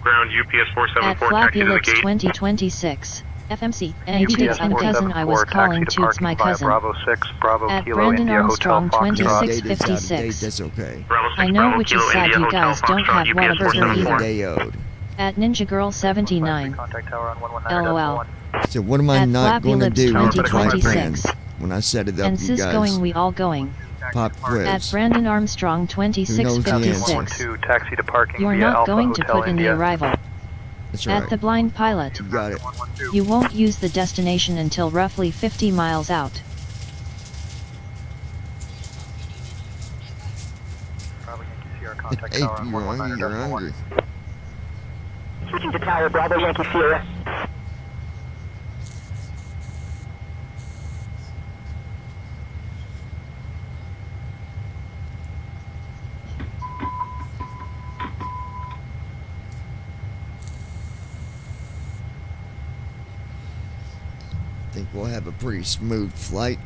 Ground UPS At 474 Flappy taxi to the Lips gate. 2026. FMC. And UPS Toots and cousin, I was 474 calling taxi to Toots my parking via cousin. Bravo 6, Bravo At Kilo Brandon India Armstrong Hotel This Foxtrot. date is out of date, 2656. that's okay. Bravo 6, I know, Bravo which is Kilo sad India you Hotel guys don't Foxtrot, have UPS Whataburger It's only a either. day owed. At Ninja Girl 79. Contact tower on 119.1. LOL. So what am I At not Flappy going to Lips do with the flight plan 2026. when I set it up, And you sis going, guys? we all going. Pop quiz. At Brandon Armstrong Who knows the 2656. answer? 112 taxi to parking You're via not Alpha going to Hotel put in the India. arrival. That's At right. the blind pilot. You got it. You won't use the destination until roughly 50 miles out. Bravo Yankee Sierra contact Hey, tower on you're hungry, you're 119.1. hungry. Switching to tower, Bravo Yankee Sierra. we'll have a pretty smooth flight.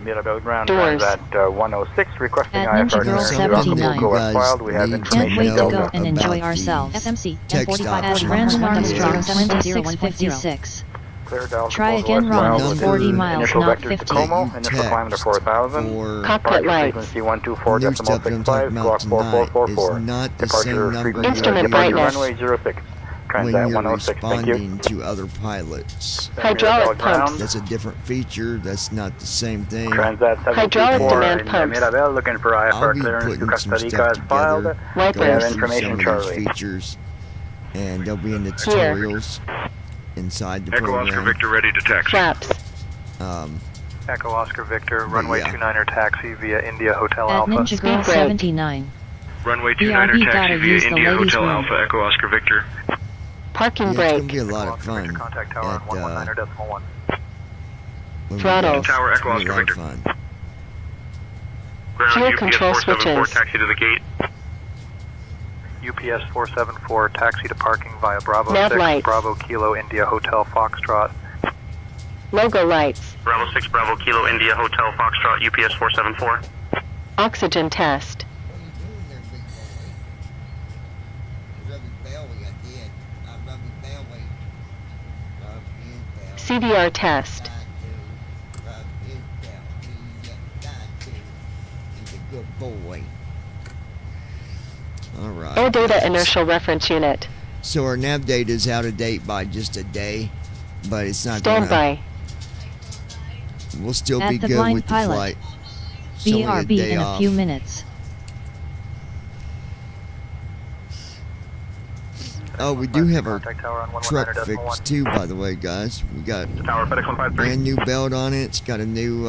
Mirabel Ground Doors. Transat 106 requesting At IFR Ninja Girl clearance to 79. Acapulco as You filed. guys We have need information Can't wait to know go and enjoy about the ourselves. FMC text 1045 options Brandon Armstrong there. 2656. Clear to Try Acapulco again, as Ron. filed. Number 40 miles, Initial not vectors 50. to Como, You initial climb to text 4000. for Departure lights. frequency 124 new decimal stuff that I'm talking 65, about squawk tonight 4444. is not the Departure same number frequency Instrument departure brightness. runway 06. when Transat you're 106, thank you. responding to other pilots. Hydraulic pumps. That's a different feature. That's not the same thing. Transat Hydraulic 724 demand in pumps. Mirabel looking for I'll IFR be clearance to putting Costa some Rica stuff as filed. together. Wipers. We have going through information, some of Charlie. these features, and they'll be in the Here. tutorials inside the Echo Oscar program. Victor ready to taxi. Flaps. Echo Oscar Victor, runway yeah. 29er taxi via India Hotel At Alpha. Ninja Girl Speed break. 79. Runway BRB 29er gotta taxi via use the India ladies' Hotel room. Alpha Echo Oscar Victor. Parking Yeah, it's gonna brake. be a lot Echo of Oscar Victor, fun. contact tower on At, 119er decimal 1. when we Throttles. go. Tower It's Echo gonna be a Oscar lot of Victor. fun. Ground Fuel UPS control 474 switches. taxi to the gate. UPS 474, taxi to parking via Bravo Nav 6, lights. Bravo Kilo India Hotel Foxtrot. Logo lights. Bravo 6 Bravo Kilo India Hotel Foxtrot UPS 474. Oxygen test. CDR test. He's a good boy. All right. Air data guys. inertial reference unit. So our nav data is out of date by just a day, but it's not gonna. Standby. We'll still At be the good blind with the pilot. flight. It's only a BRB day in a off. few minutes. Oh, we do have our Contact tower on 119er truck decimal 1. fixed too, by the way, guys. We got Tower FedEx 153. brand new belt on it. It's got a new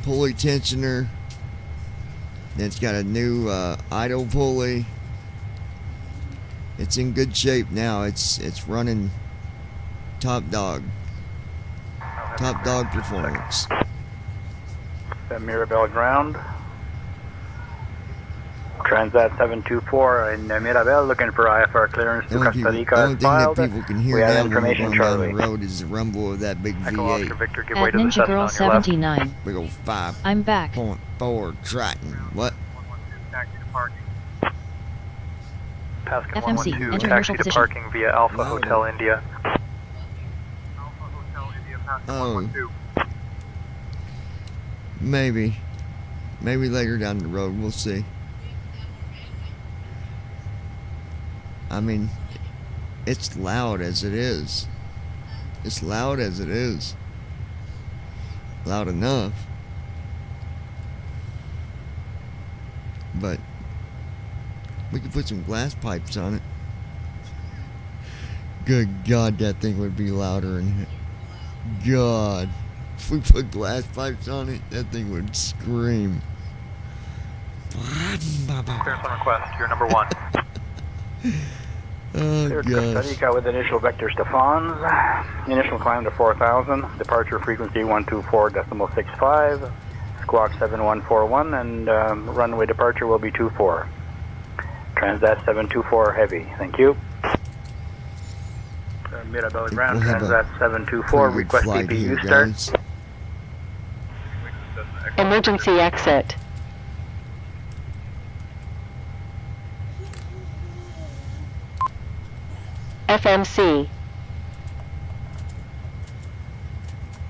pulley tensioner. Then it's got a new idle pulley. It's in good shape now. It's running top dog performance. Mirabel Ground. Transat 724 in Mirabel looking for IFR clearance The to only, Costa the Rica only as thing that filed. people can hear We have now when we're information, going down Charlie. the road is the rumble of that big Echo Oscar V8. Victor, give way At to the Ninja Cessna Girl on your left. 79. Big old 5.4 I'm back. Triton. What? Taxi to parking. Paskin FMC, 112, enter taxi inertial to position. parking via Alpha Louder. Hotel India. Oh. Maybe later down the road. We'll see. I mean, it's loud as it is. It's loud as it is. Loud enough. But we could put some glass pipes on it. Good God, that thing would be louder in here. God. If we put glass pipes on it, that thing would scream. Clearance on request, you're number 1. Oh, Cleared Costa gosh. Rica with initial vectors to Fons. Initial climb to 4000. Departure frequency 124.65. Squawk 7141 and runway departure will be 24. Transat 724 heavy. Thank you. Mirabel Think Ground, we'll have a Transat 724, Pretty good request flight here, PPU start. guys. Emergency exit. FMC.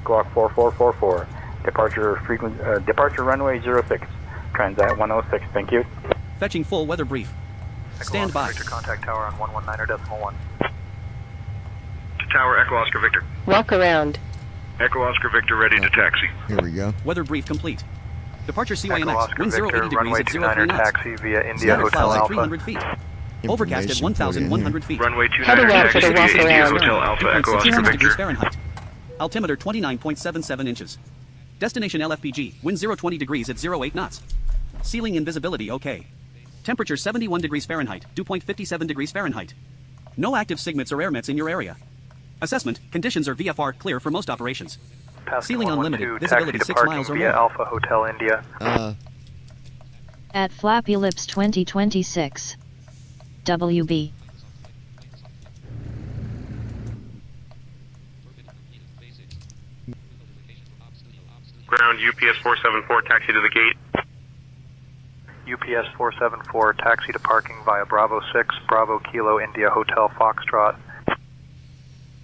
Squawk 4444. Departure runway 06. Transat 106. Thank you. Fetching full weather brief. Stand by. Victor, contact tower on 119er decimal 1. Tower Echo Oscar Victor. Walk around. Echo Oscar Victor ready to taxi. Here we go. Weather brief complete. Departure Echo CYMX. Oscar Wind Victor, 080 runway degrees at 03 29er knots. taxi via India Standard Hotel clouds at Alpha. 300 feet. Overcast at Information put in here. 1,100 feet. Runway Heading 29er out for taxi the via walk India around. Hotel Alpha Echo Oscar 2.66 degrees Victor. Fahrenheit. Altimeter 29.77 inches. Destination LFPG. Wind 020 degrees at 08 knots. Ceiling and visibility okay. Temperature 71 degrees Fahrenheit. Dew point 57 degrees Fahrenheit. No active SIGMETs or airmets in your area. Assessment. Conditions are VFR clear for most operations. Paskin Ceiling 112, unlimited. taxi Visibility to 6 parking miles or via more. Alpha Hotel India. At Flappy Lips 2026. WB. Ground UPS 474, taxi to the gate. UPS 474, taxi to parking via Bravo 6, Bravo Kilo India Hotel Foxtrot.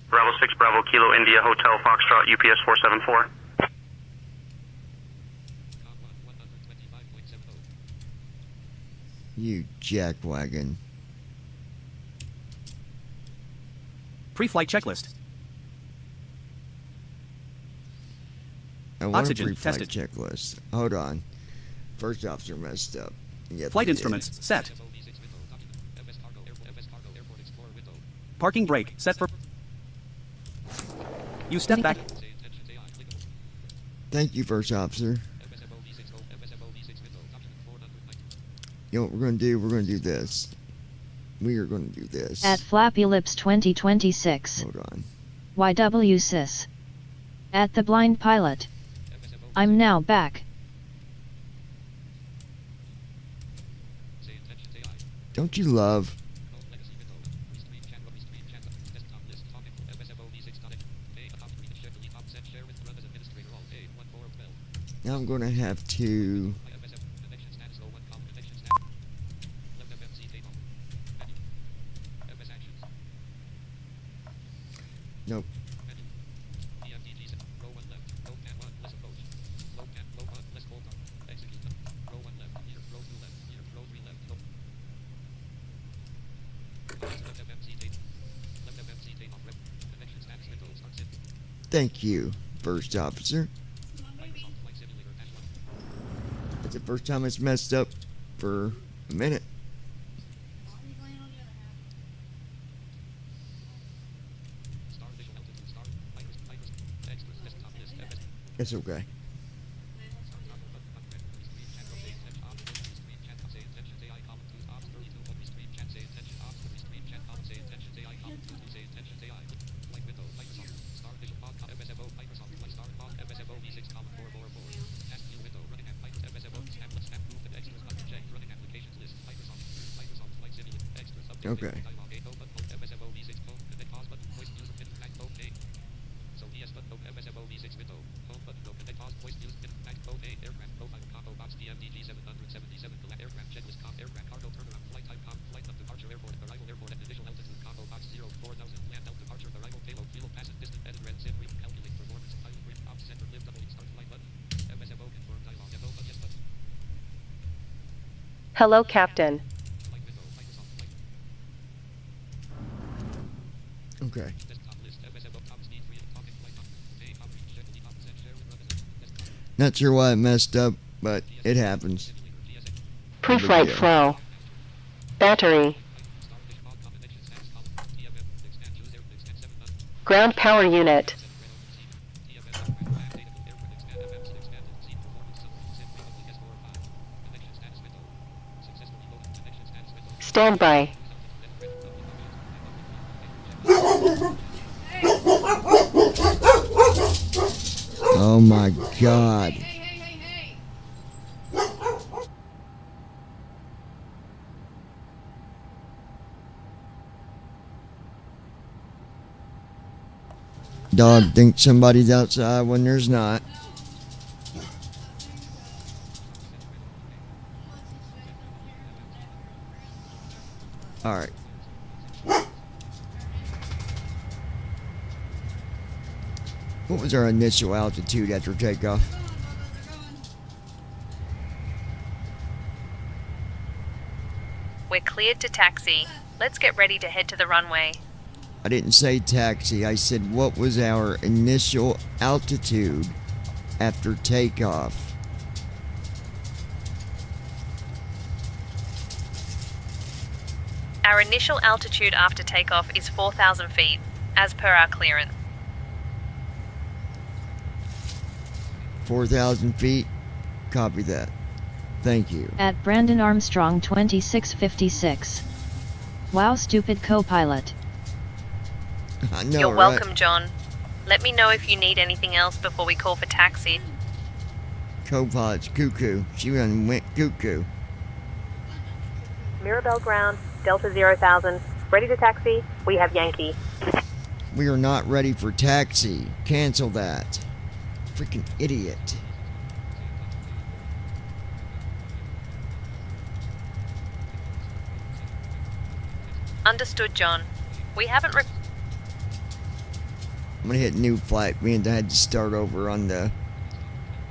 Bravo 6, Bravo Kilo India Hotel Foxtrot, UPS 474. You jackwagon. Pre-flight checklist. I want Oxygen a pre-flight tested. checklist. Hold on. First officer messed up. Yep, Flight he did. instruments set. Parking brake set for. You step back. Thank you, first officer. You know what we're gonna do? We're gonna do this. We are gonna do this. At Flappy Lips 2026. Hold on. YW Sis. At the Blind Pilot. I'm now back. Don't you love? Now I'm gonna have to. Nope. Thank you, first officer. It's the first time it's messed up for a minute. It's okay. Okay. Hello, Captain. Okay. Not sure why it messed up, but it happens. Pre-flight deal. flow. Battery. Ground power unit. Standby. Oh my God. Dog thinks somebody's outside when there's not. All right. What was our initial altitude after takeoff? We're cleared to taxi. Let's get ready to head to the runway. I didn't say taxi. I said what was our initial altitude after takeoff? Our initial altitude after takeoff is 4,000 feet, as per our clearance. 4,000 feet. Copy that. Thank you. At Brandon Armstrong 2656. Wow, stupid co-pilot. I know, You're right? welcome, John. Let me know if you need anything else before we call for taxi. Co-pilot's cuckoo. She went cuckoo. Mirabel Ground, Delta 0,000. Ready to taxi? We have Yankee. We are not ready for taxi. Cancel that. Freaking idiot. Understood, John. We haven't I'm gonna hit new flight. Me and I had to start over on the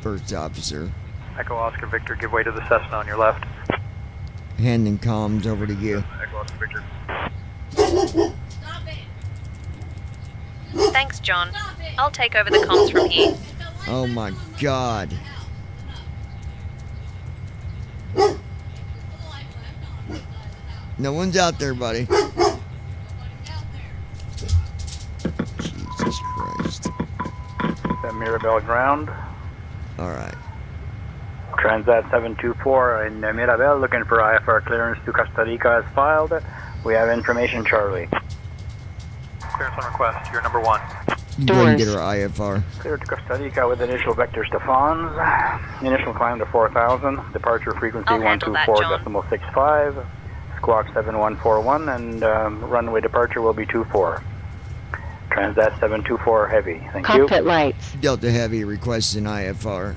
first officer. Echo Oscar Victor, give way to the Cessna on your left. Handing comms over to you. Echo Oscar Victor. Thanks, John. I'll take over the comms from here. Oh my god. No one's out there, buddy. Jesus Christ. At Mirabel ground. Alright. Transat 724 in Mirabel, looking for IFR clearance to Costa Rica as filed. We have information, Charlie. Clearance on request, you're number 1. You go and get our IFR. Clear to Costa Rica with initial vectors to Fons. Initial climb to 4,000. Departure frequency I'll handle that, 124.65. Squawk 7141 and runway departure will be 24. Transat 724 heavy. Thank you. Cockpit lights. Delta Heavy requests an IFR.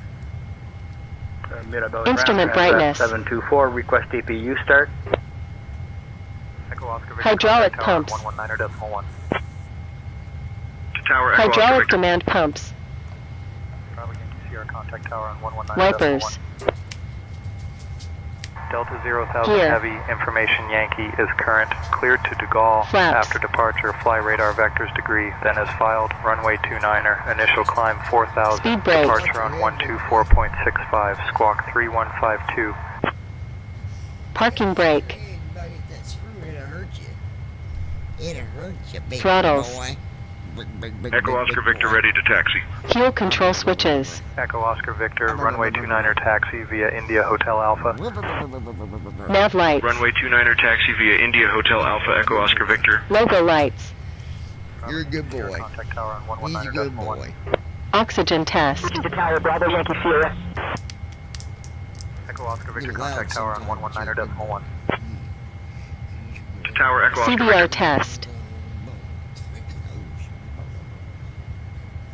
Mirabel Instrument ground, brightness. 724 request APU start. Echo Oscar Victor, Hydraulic contact pumps. tower 119.1. Tower Echo Oscar Hydraulic Victor. demand pumps. Bravo Yankee Sierra, contact tower on 119.1. Wipers. Delta 0,000 Here. Heavy, information Yankee is current. Cleared to De Gaulle. Flaps. After departure, fly radar vectors degree, then as filed. Runway 29er, initial climb 4,000. Speed brake. Departure on 124.65, squawk 3152. Parking brake. Hey, buddy, that screw it'll hurt you. It'll hurt you, big Throttles. boy. Echo Oscar Victor ready to taxi. Fuel control switches. Echo Oscar Victor, runway 29er taxi via India Hotel Alpha. Nav lights. Runway 29er taxi via India Hotel Alpha Echo Oscar Victor. Logo lights. You're a good Sierra, boy. contact tower on He's a good 119.1. boy. Oxygen test. To Tower Bravo Yankee Sierra. Echo Oscar Victor, You're loud contact tower on sometimes, 119.1. To Tower Echo Oscar CBR Victor. test.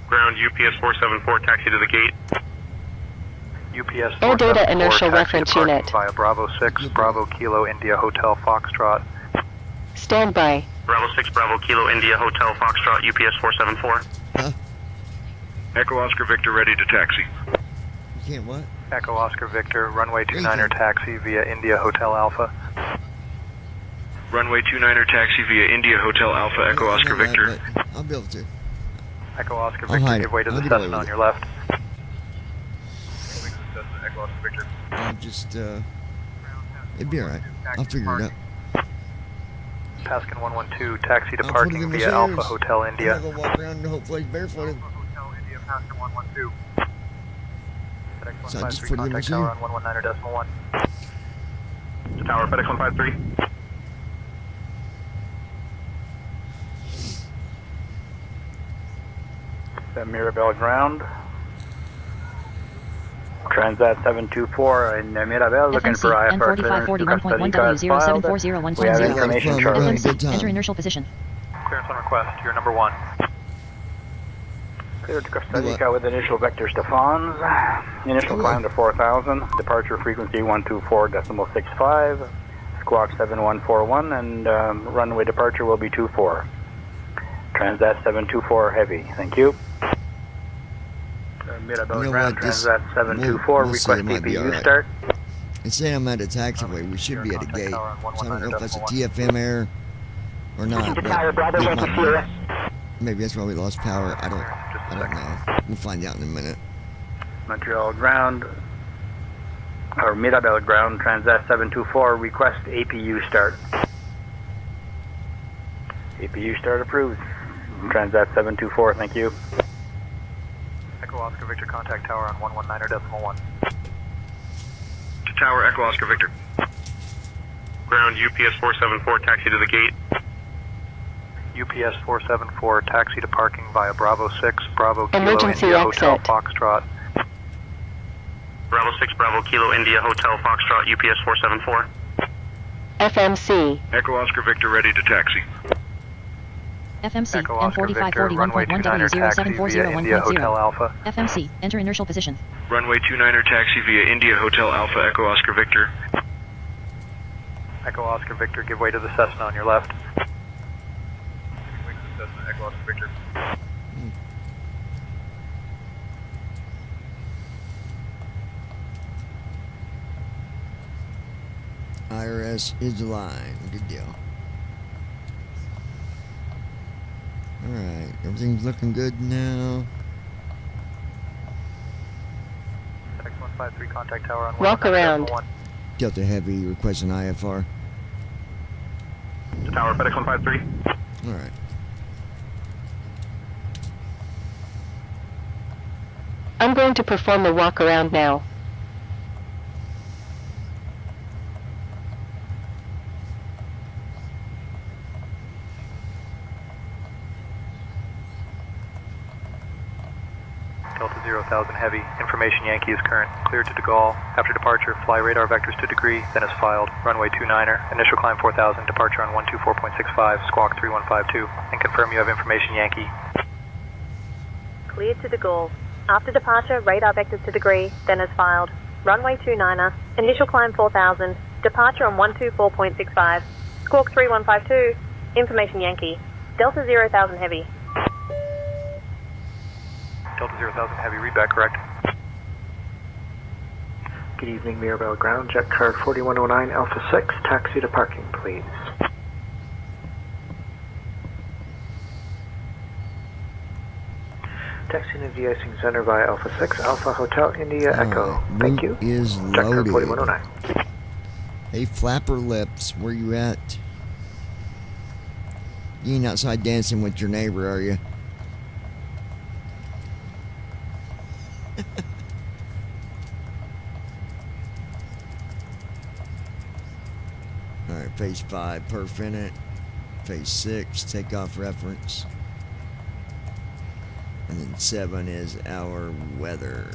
Ground UPS 474 taxi to the gate. UPS Air data 474, inertial taxi reference departing unit. via Bravo 6, Bravo Kilo India Hotel Foxtrot. Standby. Bravo 6 Bravo Kilo India Hotel Foxtrot UPS 474. Huh? Echo Oscar Victor ready to taxi. You can't what? Echo Oscar Victor, runway Thank 29er you. taxi via India Hotel Alpha. Runway 29er taxi via India Hotel Alpha Echo I Oscar know that, Victor. but I'll be able to. Echo Oscar I'll Victor, hide give it. way to I'll the get away Cessna with on it. your left. I'll just, it'd be alright. I'll figure it out. Paskin 112, taxi I'll put it departing in the via Alpha shares. Hotel India. I'm gonna go walk around and hopefully barefooted. Hotel India, Paskin 112. So I just put it in the contact tower machine. on 119.1. To Tower FedEx 153. At Mirabel ground. Transat 724 in Mirabel, looking for FMC, IFR clearance to Costa Rica as filed. We have information, We're having a Charlie. good time. Enter inertial position. Clearance on request, you're number 1. Clear to Costa Do what? Rica with initial vectors to Fons. Initial Do climb what? to 4,000. Departure frequency 124.65. Squawk 7141 and runway departure will be 24. Transat 724 heavy. Thank you. Mirabel You know ground, what, this- Transat 724 we'll see, request it might be APU alright. start. It's saying I'm at a taxiway. We should be at a gate. So I don't know if that's a TFM error or not. To But Tower Bravo it Yankee might be. Sierra. Maybe that's why we lost power. I don't know. We'll find out in a minute. Montreal ground, or Mirabel ground, Transat 724, request APU start. APU start approved. Transat 724, thank you. Echo Oscar Victor, contact tower on 119.1. To Tower Echo Oscar Victor. Ground UPS 474 taxi to the gate. UPS 474, taxi to parking via Bravo 6, Bravo Kilo Emergency India Hotel exit. Foxtrot. Bravo 6 Bravo Kilo India Hotel Foxtrot UPS 474. FMC. Echo Oscar Victor ready to taxi. FMC, Echo Oscar Victor, N4541.1 runway 29er taxi via India Hotel Alpha. FMC, enter inertial position. Runway 29er taxi via India Hotel Alpha Echo Oscar Victor. Echo Oscar Victor, give way to the Cessna on your left. Cessna Echo Oscar Victor. IRS is the line. Good deal. Alright, everything's looking good now. X153 contact tower on Walk around. Delta Heavy requesting IFR. To tower, FedEx 153. Alright. I'm going to perform a walk around now. Delta 0,000 Heavy. Information Yankee is current. Cleared to de Gaulle. After departure, fly radar vectors to degree, then as filed. Runway 29er. Initial climb 4000. Departure on 124.65. Squawk 3152. And confirm you have information Yankee. Cleared to de Gaulle. After departure, radar vectors to degree, then as filed. Runway 29er. Initial climb 4000. Departure on 124.65. Squawk 3152. Information Yankee. Delta 0,000 Heavy. Delta 0,000 Heavy. Read back correct. Good evening, Mirabel Ground. Jet card 4109 Alpha 6. Taxi to parking, please. Taxiing to de-icing center via Alpha 6, Alpha Hotel India Echo. Thank you. Is Jet card loaded. 4109. Hey, Flapper Lips, where you at? You ain't outside dancing with your neighbor, are you? Alright, phase 5, perf in it. Phase 6, takeoff reference. And then 7 is our weather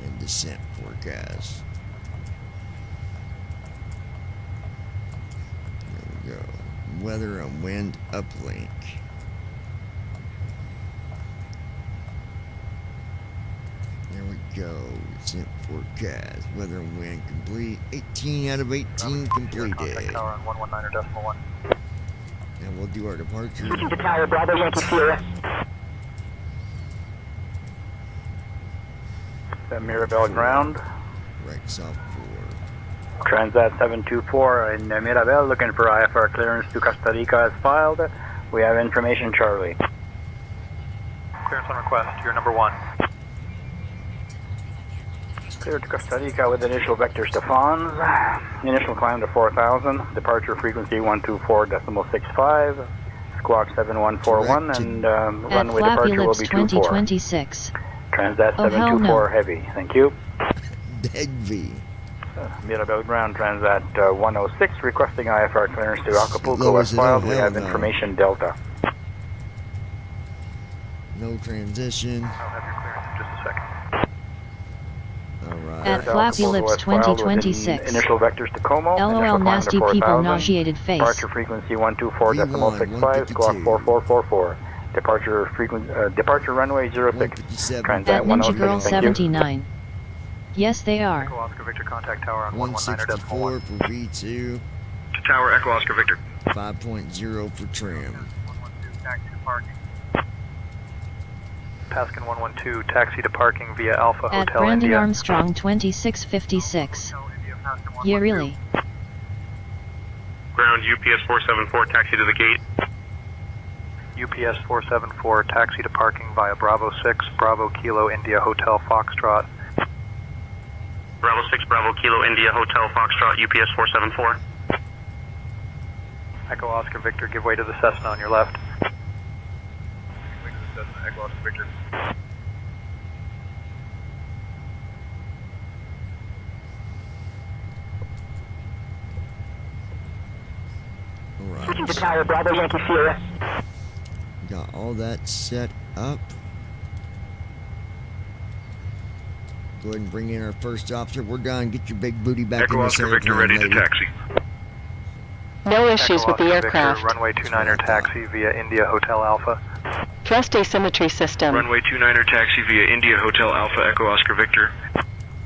and descent forecast. There we go. Weather and wind uplink. There we go. Descent forecast. Weather and wind complete. 18 out of 18 completed. Contact tower on 119.1. And we'll do our departure. Switching to tower, Bravo Yankee Sierra. Mirabel Ground. Right, South 4. Transat 724 in Mirabel, looking for IFR clearance to Costa Rica as filed. We have information, Charlie. Clearance on request. You're number 1. Cleared to Costa Rica with initial vector Stephans. Initial climb to 4000. Departure frequency 124.65. Squawk 7141 and At runway Flappy departure will Lips be 24. 2026. Transat Oh, hell 724 no. Heavy. Thank you. Dead V. Mirabel Ground Transat 106 requesting IFR clearance to Acapulco Lower as zero, filed. We hell have no. information Delta. No transition. I'll have your clearance in just a second. Alright. At Flappy Lips as filed with 2026. Initial vectors to Como. LOL initial climb to nasty people 4000. nauseated face. Departure frequency 124.65. Squawk 152. 4444. Departure departure runway 06. 157. Transat At Ninja 106. Girl Thank you. 79. Yes, they are. Echo Oscar Victor contact tower on 164 119.1. for V2. To tower, Echo Oscar Victor. 5.0 for trim. 112 taxi to parking. Paskin 112 taxi to parking via Alpha At Hotel Brandon India. Armstrong 2656. Yeah, really. Ground UPS 474, taxi to the gate. UPS 474 taxi to parking via Bravo 6 Bravo Kilo India Hotel Foxtrot. Bravo 6, Bravo Kilo India Hotel Foxtrot, UPS 474. Echo Oscar Victor, give way to the Cessna on your left. Give way to the Cessna, Echo Oscar Victor. Switching to Alright. tower, Bravo Yankee Sierra. Got all that set up. Go ahead and bring in our first officer. We're done. Get your big booty back Echo in this Oscar Victor, airplane, ready to lady. taxi. No issues Echo with the Oscar aircraft. Victor, runway 29er taxi via India Hotel Alpha. Thrust asymmetry system. Runway 29er taxi via India Hotel Alpha, Echo Oscar Victor.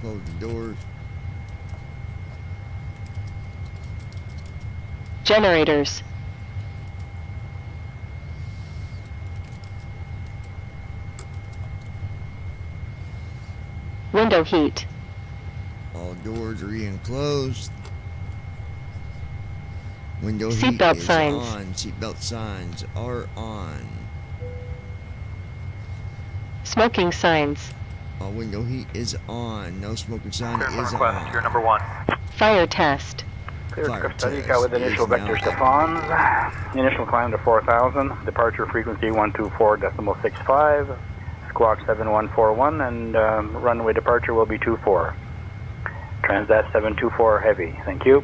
Close the doors. Generators. Window heat. All doors are enclosed. Window heat Seatbelt is signs. on. Seatbelt signs are on. Smoking signs. All window heat is on. No smoking sign Clear is for request. on. You're number 1. Fire test. Clear Fire Costa Rica test with initial is now vector active. Stephans. Initial climb to 4,000. Departure frequency 124.65. Squawk 7141 and runway departure will be 24. Transat 724 heavy. Thank you.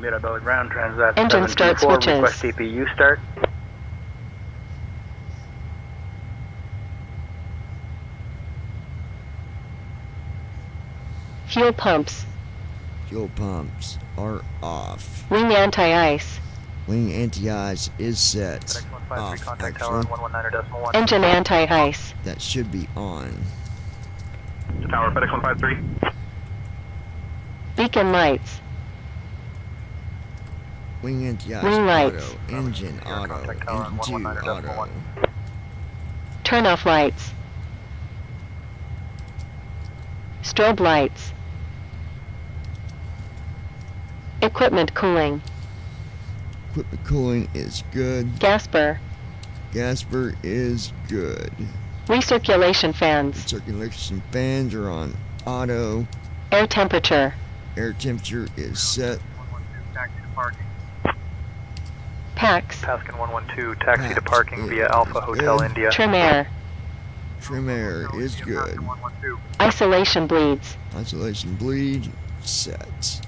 Mirabel ground Transat Engine start 724. switches. Request CPU start. Fuel pumps. Fuel pumps are off. Wing anti-ice. Wing anti-ice is set. FedEx 153, Off, contact tower actually. on 119.1. Engine anti-ice. That should be on. To tower, FedEx 153. Beacon lights. Wing anti-ice Wing lights. auto. Engine auto. Contact tower on Engine 2 auto. 119.1. Turn off lights. Strobe lights. Equipment cooling. Equipment cooling is good. Gasper. Gasper is good. Recirculation fans. Circulation fans are on auto. Air temperature. Air temperature is set. 112, taxi to parking. Packs. Paskin 112, taxi to Pax parking is via Alpha Hotel good. India. Trim air. Trim air is good. 112. Isolation bleeds. Isolation bleed set.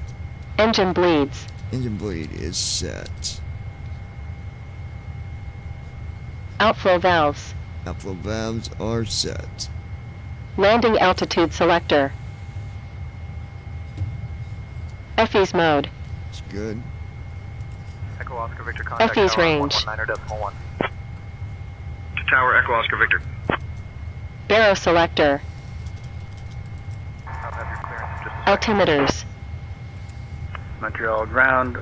Engine bleeds. Engine bleed is set. Outflow valves. Outflow valves are set. Landing altitude selector. FE's mode. It's good. Echo Oscar Victor, contact FE's tower on range. 119.1. To tower, Echo Oscar Victor. Barrow selector. I'll have your clearance in just a second. Altimeters. Montreal ground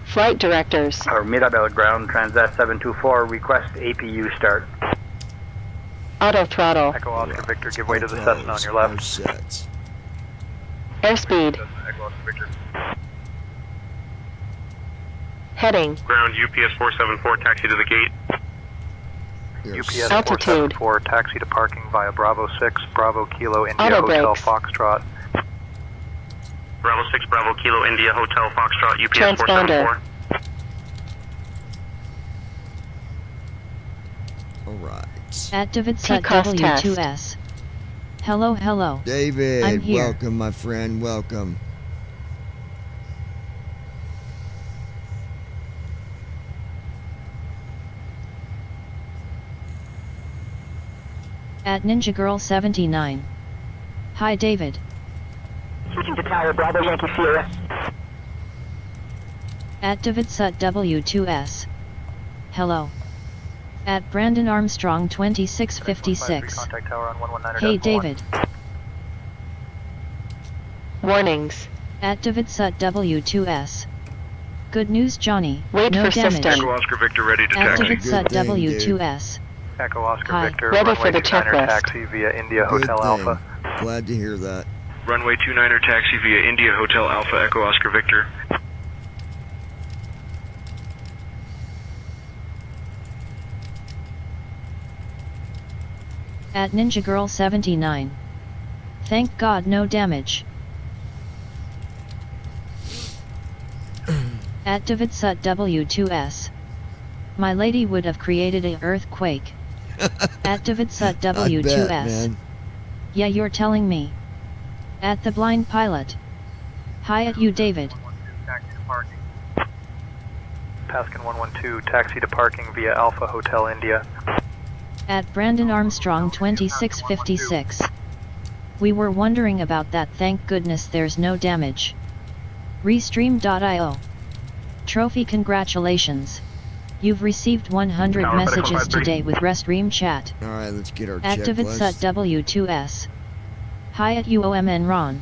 Flight directors. or Mirabel ground Transat 724. Request APU start. Auto throttle. Echo Oscar Victor, give way to the Throttles Cessna on your are left. set. Airspeed. Cessna, Echo Oscar Victor. Heading. Ground UPS 474, taxi to the gate. You're UPS set. Altitude. 474, taxi to parking via Bravo 6, Bravo Kilo India Auto Hotel brakes. Foxtrot. Bravo 6, Bravo Kilo India Hotel Foxtrot, UPS Transponder. 474. Alright. At Davidsat TCOS test. W2S. Hello, hello. David, I'm here. welcome, my friend. Welcome. At Ninja Girl 79. Hi David. Switching to tower, Bravo Yankee Sierra. At Davidsat W2S. Hello. At Brandon Armstrong 2656. Contact tower on 119.1. Hey David. Warnings. At Davidsat W2S. Good news Johnny. Wait no for damage. system. Echo Oscar Victor, ready to At taxi. Davidsat Good thing, dude. W2S. Echo Oscar Hi. Victor, Ready runway for the 29er checklist. taxi via India Good Hotel thing. Alpha. Glad to hear that. Runway 29er, taxi via India Hotel Alpha, Echo Oscar Victor. At Ninja Girl 79. Thank God no damage. At Davidsat W2S. My lady would have created a earthquake. At Davidsat I W2S. bet, man. Yeah, you're telling me. At the blind pilot. Hi at you David. 112, taxi to parking. Paskin 112, taxi to parking via Alpha Hotel India. At Brandon Armstrong 2656. We were wondering about that, thank goodness there's no damage. Restream.io. Trophy, congratulations. You've received 100 Tower, messages 153. today with Restream chat. Alright, let's get our At Davidsat checklist. W2S. Hi at UOMN Ron.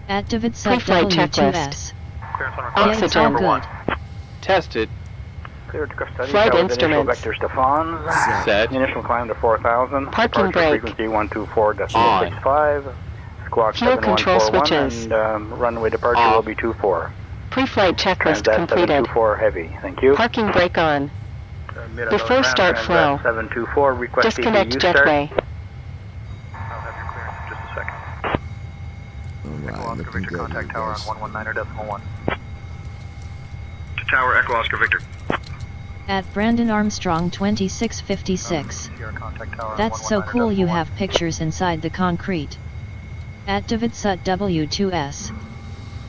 At Davidsat Pre-flight W2S. checklist. Clearance on request. Yeah, it's all Oxygen. Number one. good. Tested. Clear to custody. Flight That was initial instruments. vector Stephans. Set. Initial climb to 4,000. Parking Departure brake. frequency 124.65. Squawk Fuel control 7141 switches. and runway departure Off. will be 24. Pre-flight checklist Transat completed. 724 heavy. Thank you. Parking brake on. Before start flow. 724 request Disconnect EPU start. jetway. I'll have your clearance in just a second. All Echo right, Oscar looking Victor, good. contact here, tower guys. on 119.1. To tower, Echo Oscar Victor. At Brandon Armstrong 2656. Sierra contact tower on That's so cool you 119.1. have pictures inside the concrete. At David Sut W2S.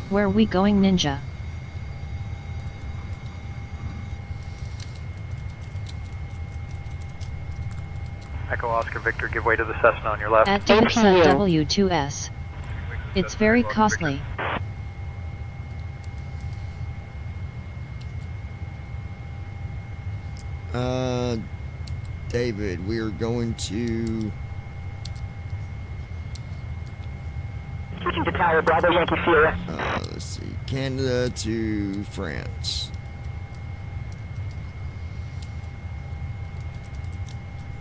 Where we going, ninja? Echo Oscar Victor, give way to the Cessna on your left. At David Sut APU. W2S. It's very costly. David, we are going to. Switching to Tower Bravo Yankee Sierra. Let's see, Canada to France.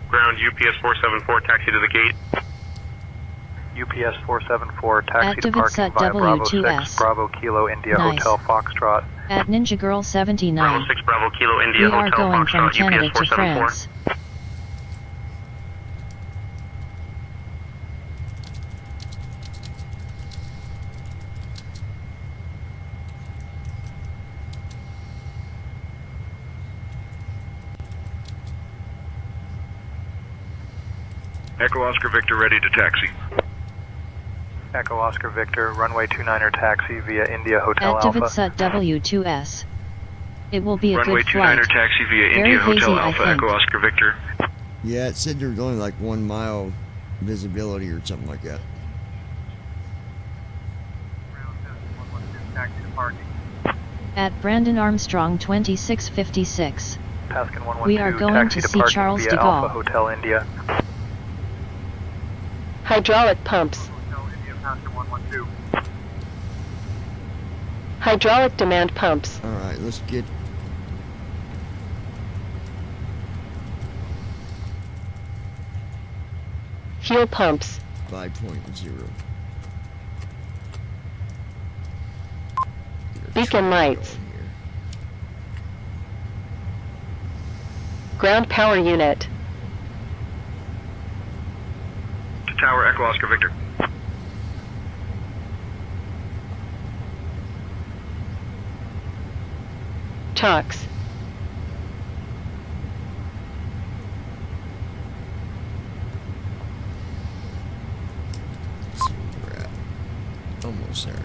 Ground UPS 474, taxi to the gate. UPS 474, taxi At to David parking Sut via Bravo 6, W2S. Bravo Kilo India Nice. Hotel Foxtrot. At Ninja Girl 79. Bravo 6, Bravo Kilo India We are Hotel going from Foxtrot, Canada UPS to 474. France. Echo Oscar Victor, ready to taxi. Echo Oscar Victor, runway 29er taxi via India Hotel At David Alpha. Sut W2S. It will be a Runway good flight. 29er taxi via Very India hazy, Hotel I Alpha, think. Echo Oscar Victor. Yeah, it said there's only like 1 mile visibility or something like that. Taxi to parking. At Brandon Armstrong 2656. Paskin 112, We are going taxi to to see parking Charles via de Alpha Gaulle. Hotel India. Hydraulic pumps. Hotel India, Paskin 112. Hydraulic demand pumps. All right, let's get. Fuel pumps. 5.0. Beacon lights. Ground power unit. To tower, Echo Oscar Victor. Chocks. Let's see where we're at. Almost there.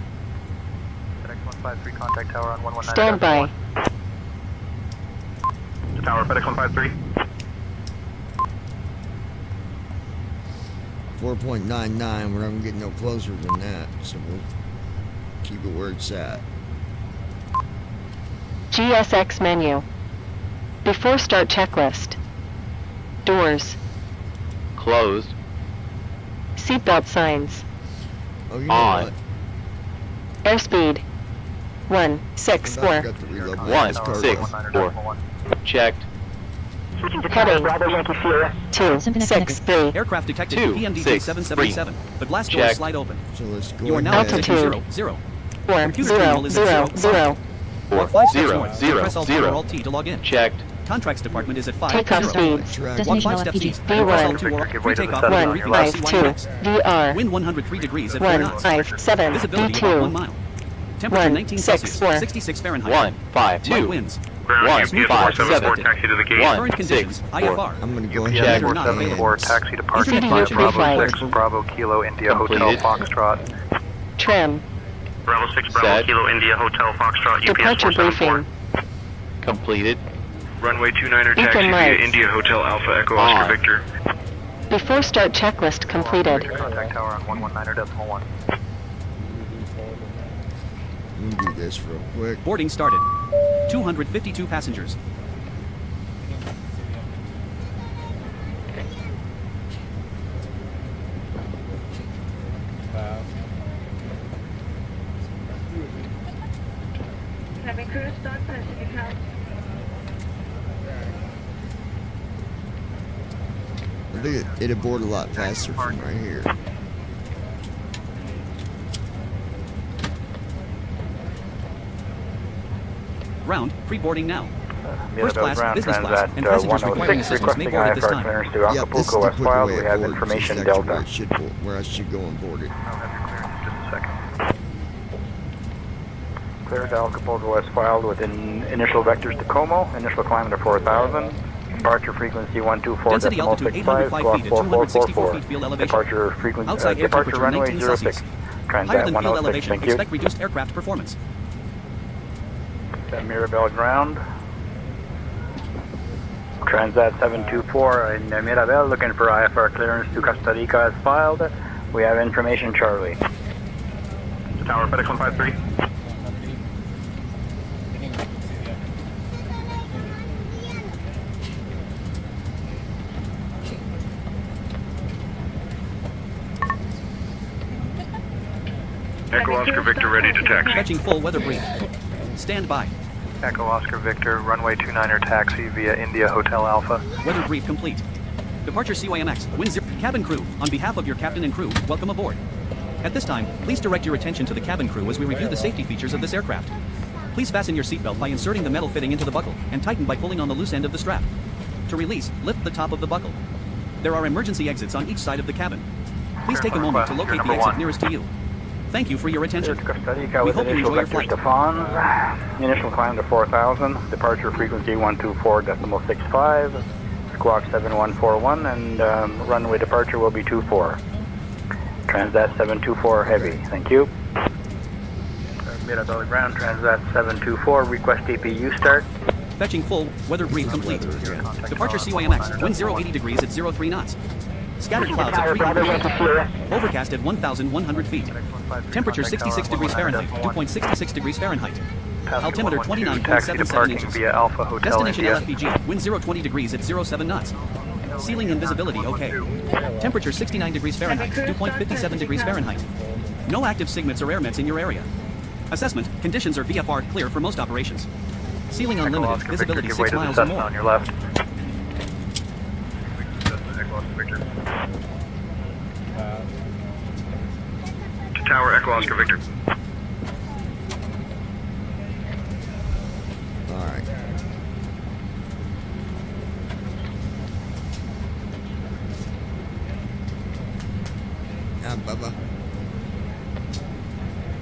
FedEx 153, contact tower on 119. Standby. To tower, FedEx 153. 4.99. We're not gonna get no closer than that, so we'll keep it where it's at. GSX menu. Before start checklist. Doors. Closed. Seatbelt signs. Oh, you know On. what? Airspeed. I 164. forgot to reload my 164. Checked. Switching to Tower Heading. Bravo Yankee Sierra. 263. Aircraft detected 2, PMDG 6, 777. The blast doors Check. slide open. So let's go You are now ahead. at position Altitude. 0, 0. 4 Computer 0 terminal is at 0 0. 0. Walk 5 steps 0, north. 0, Press Alt 0. or Alt T to log in. Checked. Contracts department is at 5 Takeoff 0. speeds. Track. Walk Destination 5 steps LFPD. east. Press Alt V1. or Give way to the pre-takeoff Cessna and on your reflex left. 152. 1 VR. Wind 103 degrees at 4 knots. 157. Visibility about 1 V2. mile. Temperature 19 Celsius, 164. 66 Fahrenheit. 152. Light winds. Ground 1, UPS 5, 474, 7. taxi to the gate. 1, Current conditions. 6, IFR. I'm gonna go UPS ahead and 474, taxi to parking Internet via connection Bravo required. 6, Bravo Kilo India Hotel Completed. Foxtrot. Trim. Bravo 6, Bravo Set. Kilo India Hotel Foxtrot, UPS Departure 474. briefing. Completed. Runway 29er Beacon taxi via lights. India Hotel Alpha, Echo Oscar On. Victor. Before start checklist completed. Contact tower on 119.1. Let me do this real quick. Boarding started. 252 passengers. Cabin crew, start passing account. it'll board a lot faster from right here. Ground, pre-boarding now. First Mirabel class, ground business class, Transat and passengers 106 requiring assistance may requesting board at this IFR time. clearance to Yep, this is Acapulco the as quicker filed. way We I have board. information This is actually Delta. where I should go and board it. I'll have your clearance in just a second. Clear to Acapulco as filed within initial vectors to Como, initial climb to 4,000, departure frequency 124.65, Density altitude 805 squawk feet at 264 feet 4444, field elevation. departure frequency, Outside air departure temperature runway 19 Celsius. 06, Higher Transat than field 106, elevation. thank you. Expect reduced aircraft performance. Mirabel ground. Transat 724 in Mirabel, looking for IFR clearance to Costa Rica as filed. We have information, Charlie. Tower, FedEx 153. Echo Oscar Victor ready to taxi. Fetching full weather brief. Stand by. Echo Oscar Victor, runway 29er taxi via India Hotel Alpha. Weather brief complete. Departure CYMX, wind 0. Cabin crew, on behalf of your captain and crew, welcome aboard. At this time, please direct your attention to the cabin crew as we review the safety features of this aircraft. Please fasten your seatbelt by inserting the metal fitting into the buckle and tighten by pulling on the loose end of the strap. To release, lift the top of the buckle. There are emergency exits on each side of the cabin. Please take a moment to locate the exit nearest to you. Thank you for your attention. Costa Rica We with hope you initial enjoy your vectors flight. to Fons, initial climb to 4,000, departure frequency 124.65, squawk 7141, and runway departure will be 24. Transat 724 heavy, thank you. Mirabel ground, Transat 724, request APU start. Fetching full, weather brief complete. Departure CYMX, wind 080 degrees at 03 knots. Scattered clouds at 300 feet. Overcast at 1,100 feet. Temperature 66 degrees Fahrenheit, 2.66 degrees Fahrenheit. Altimeter 29.77 inches. Via Alpha Hotel Destination India. LFBG, wind 020 degrees at 07 knots. Ceiling and visibility okay. Temperature 69 degrees Fahrenheit, 2.57 degrees Fahrenheit. No active SIGMETs or airmets in your area. Assessment, conditions are VFR clear for most operations. Ceiling Echo unlimited, Oscar visibility Victor, give way 6 to the miles or Cessna more. on your left. To Tower, Echo Oscar Victor. Alright. Yeah, Bubba.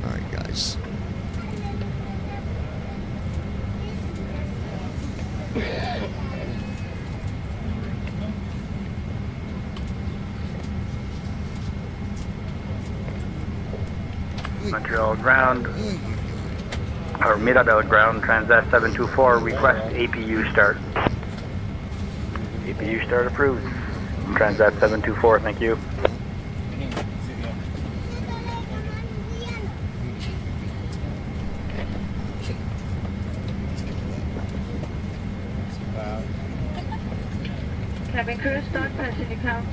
Alright, guys. Montreal ground, or Mirabel ground, Transat 724, request APU start. APU start approved. Transat 724, thank you. Cabin crew, start passenger count.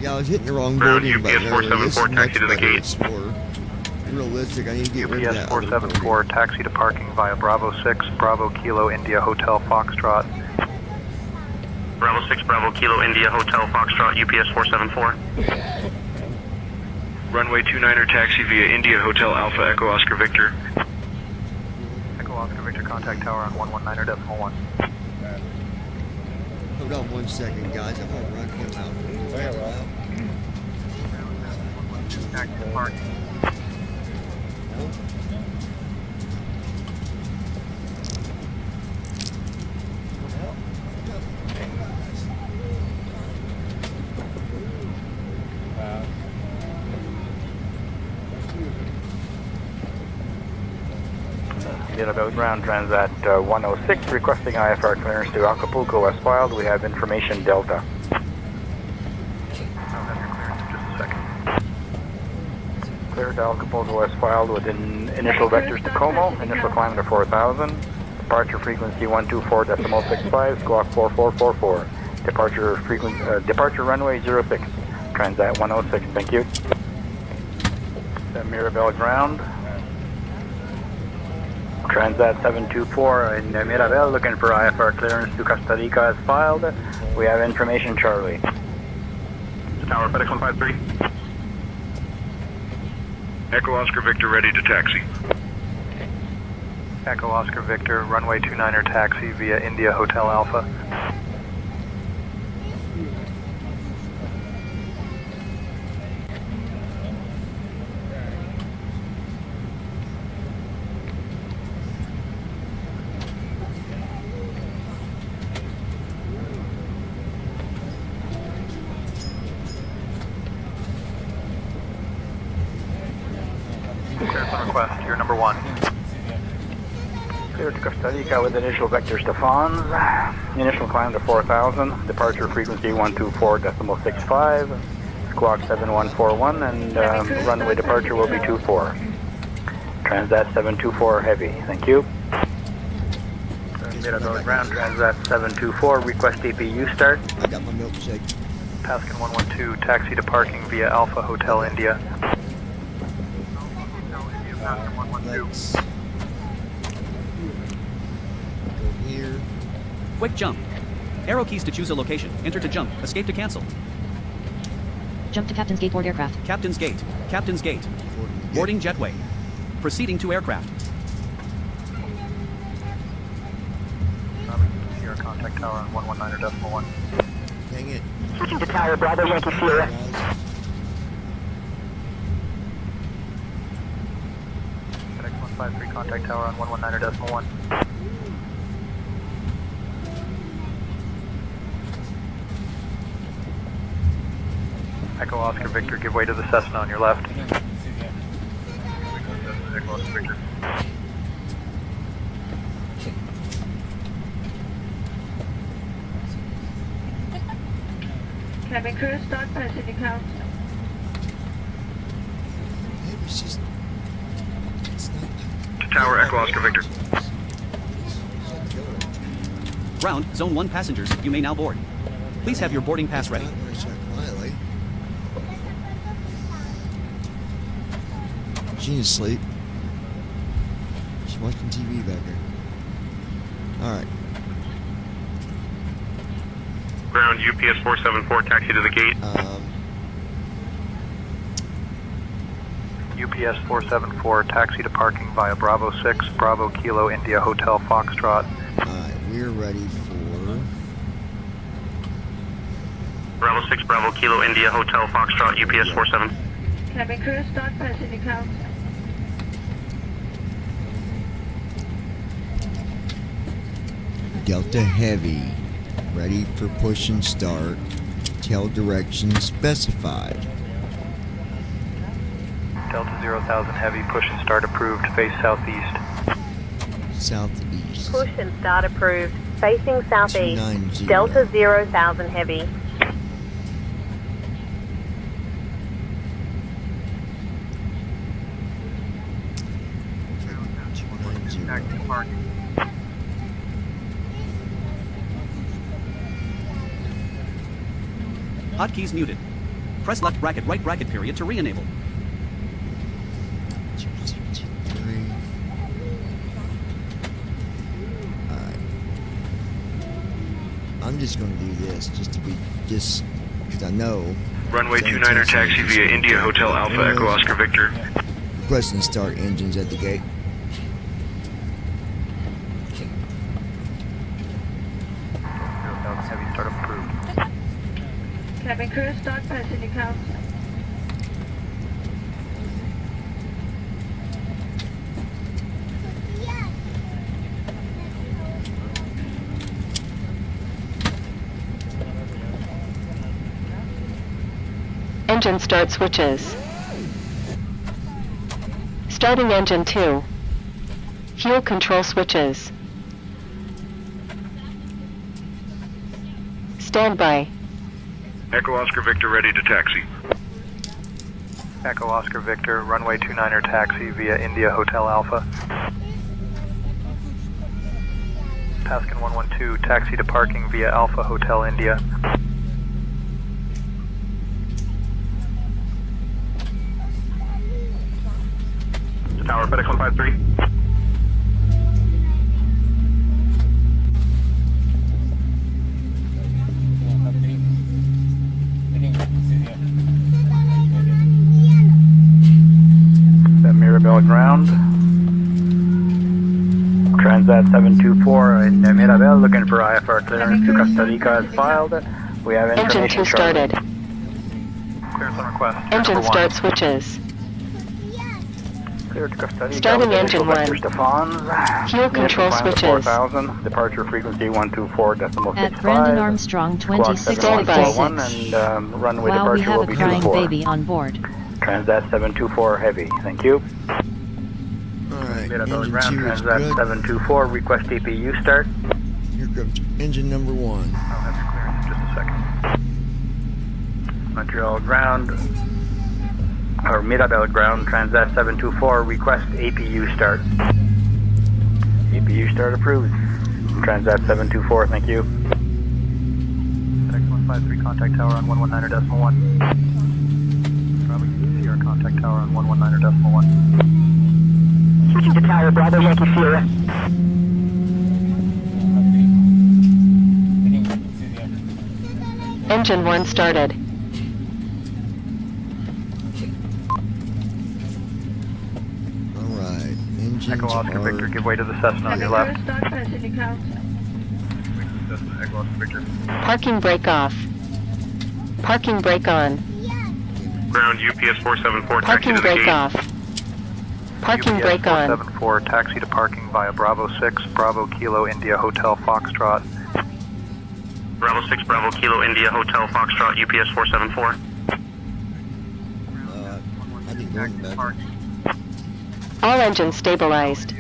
Yeah, I was hitting the wrong Ground boarding button UPS earlier. This is 474, much taxi to the better. gate. It's more realistic. I need to get rid of UPS that other 474, taxi to parking via Bravo 6, Bravo Kilo India Hotel Foxtrot. Bravo 6, Bravo Kilo India Hotel Foxtrot, UPS 474. Runway 29er taxi via India Hotel Alpha Echo Oscar Victor. Echo Oscar Victor, contact tower on 119.1. Hold on 1 second, guys. I'm gonna run him out. Very well. Taxi to parking. Mirabel ground, Transat 106, requesting IFR clearance to Acapulco as filed. We have information Delta. I'll have your clearance in just a second. Clear to Acapulco as filed within initial vectors to Como, initial climb to 4,000, departure frequency 124.65, squawk 4444, departure runway 06, Transat 106, thank you. Mirabel ground, Transat 724 in Mirabel, looking for IFR clearance to Costa Rica as filed. We have information, Charlie. Tower, FedEx 153. Echo Oscar Victor ready to taxi. Echo Oscar Victor, runway 29er taxi via India Hotel Alpha. Clearance on request, you're number 1. Clear to Costa Rica with initial vector Stephans. Initial climb to 4,000. Departure frequency 124.65. Squawk 7141 and runway departure will be 24. Transat 724 heavy. Thank you. Mirabel ground, Transat 724. Request APU start. I got my milkshake. Paskin 112, taxi to parking via Alpha Hotel India. Let's go here. Quick jump. Arrow keys to choose a location. Enter to jump. Escape to cancel. Jump to Captain's Gate board aircraft. Captain's Gate. Captain's Gate. Boarding jetway. Proceeding to aircraft. Sierra contact tower on 119.1. Dang it. Switching to Tower Bravo Yankee Sierra. FedEx 153 contact tower on 119.1. Echo Oscar Victor, give way to the Cessna on your left. Echo Oscar Victor. Cabin crew, start passenger count. It was just. It's not. To Tower, Echo Oscar Victor. Ground, Zone 1 passengers, you may now board. Please have your boarding pass ready. She's asleep. She's watching TV back there. Alright. Ground, UPS 474, taxi to the gate. UPS 474, taxi to parking via Bravo 6, Bravo Kilo India Hotel Foxtrot. Alright, we're ready for. Bravo 6, Bravo Kilo India Hotel Foxtrot, UPS 47. Cabin crew, start passenger count. Delta Heavy. Ready for push and start. Tail direction specified. Delta 0,000 heavy, push and start approved, face southeast. Southeast. Push and start approved. Facing southeast. 290. Delta 0,000 heavy. Hotkeys muted. Press left bracket, right bracket period to re-enable. Alright. I'm just gonna do this just because I know. Runway 29er taxi via India Hotel Alpha, Echo Oscar Victor. Requesting start engines at the gate. Heavy start approved. Cabin crew, start passenger count. Engine start switches. Starting engine 2. Fuel control switches. Standby. Echo Oscar Victor ready to taxi. Echo Oscar Victor, runway 29er taxi via India Hotel Alpha. Paskin 112, taxi to parking via Alpha Hotel India. Tower, FedEx 153. Transat 724 in Mirabel, looking for IFR clearance to Costa Rica as filed. We have Engine information 2 started. Clearance on request. Engine Number start one. switches. Clear to Costa Rica. Starting with engine initial vector 1. Stephans. Fuel control Initial climb to switches. 4000. Departure frequency 124.65. At Brandon Armstrong Squawk 7141 2656. and runway Wow, we departure have will a be crying 24. baby on board. Transat 724 heavy. Thank you. Alright, Mirabel engine ground, 2 is Transat good. 724, request APU start. Here comes engine number 1. Oh, that's clearance. Just a second. Montreal ground, or Mirabel ground, Transat 724, request APU start. APU start approved. Transat 724, thank you. FedEx 153, contact tower on 119.1. Bravo Sierra, contact tower on 119.1. Switching to tower Bravo Yankee Sierra. Engine 1 started. Alright, engines Echo Oscar are... Victor, give way to the Cessna on your left. Echo Oscar Victor. Parking brake off. Parking brake on. Ground UPS 474, taxi Parking to the brake gate. off. Parking UPS brake on. 474, taxi to parking via Bravo 6, Bravo Kilo India Hotel Foxtrot. Bravo 6, Bravo Kilo India Hotel Foxtrot, UPS 474. I think going back. All engines stabilized.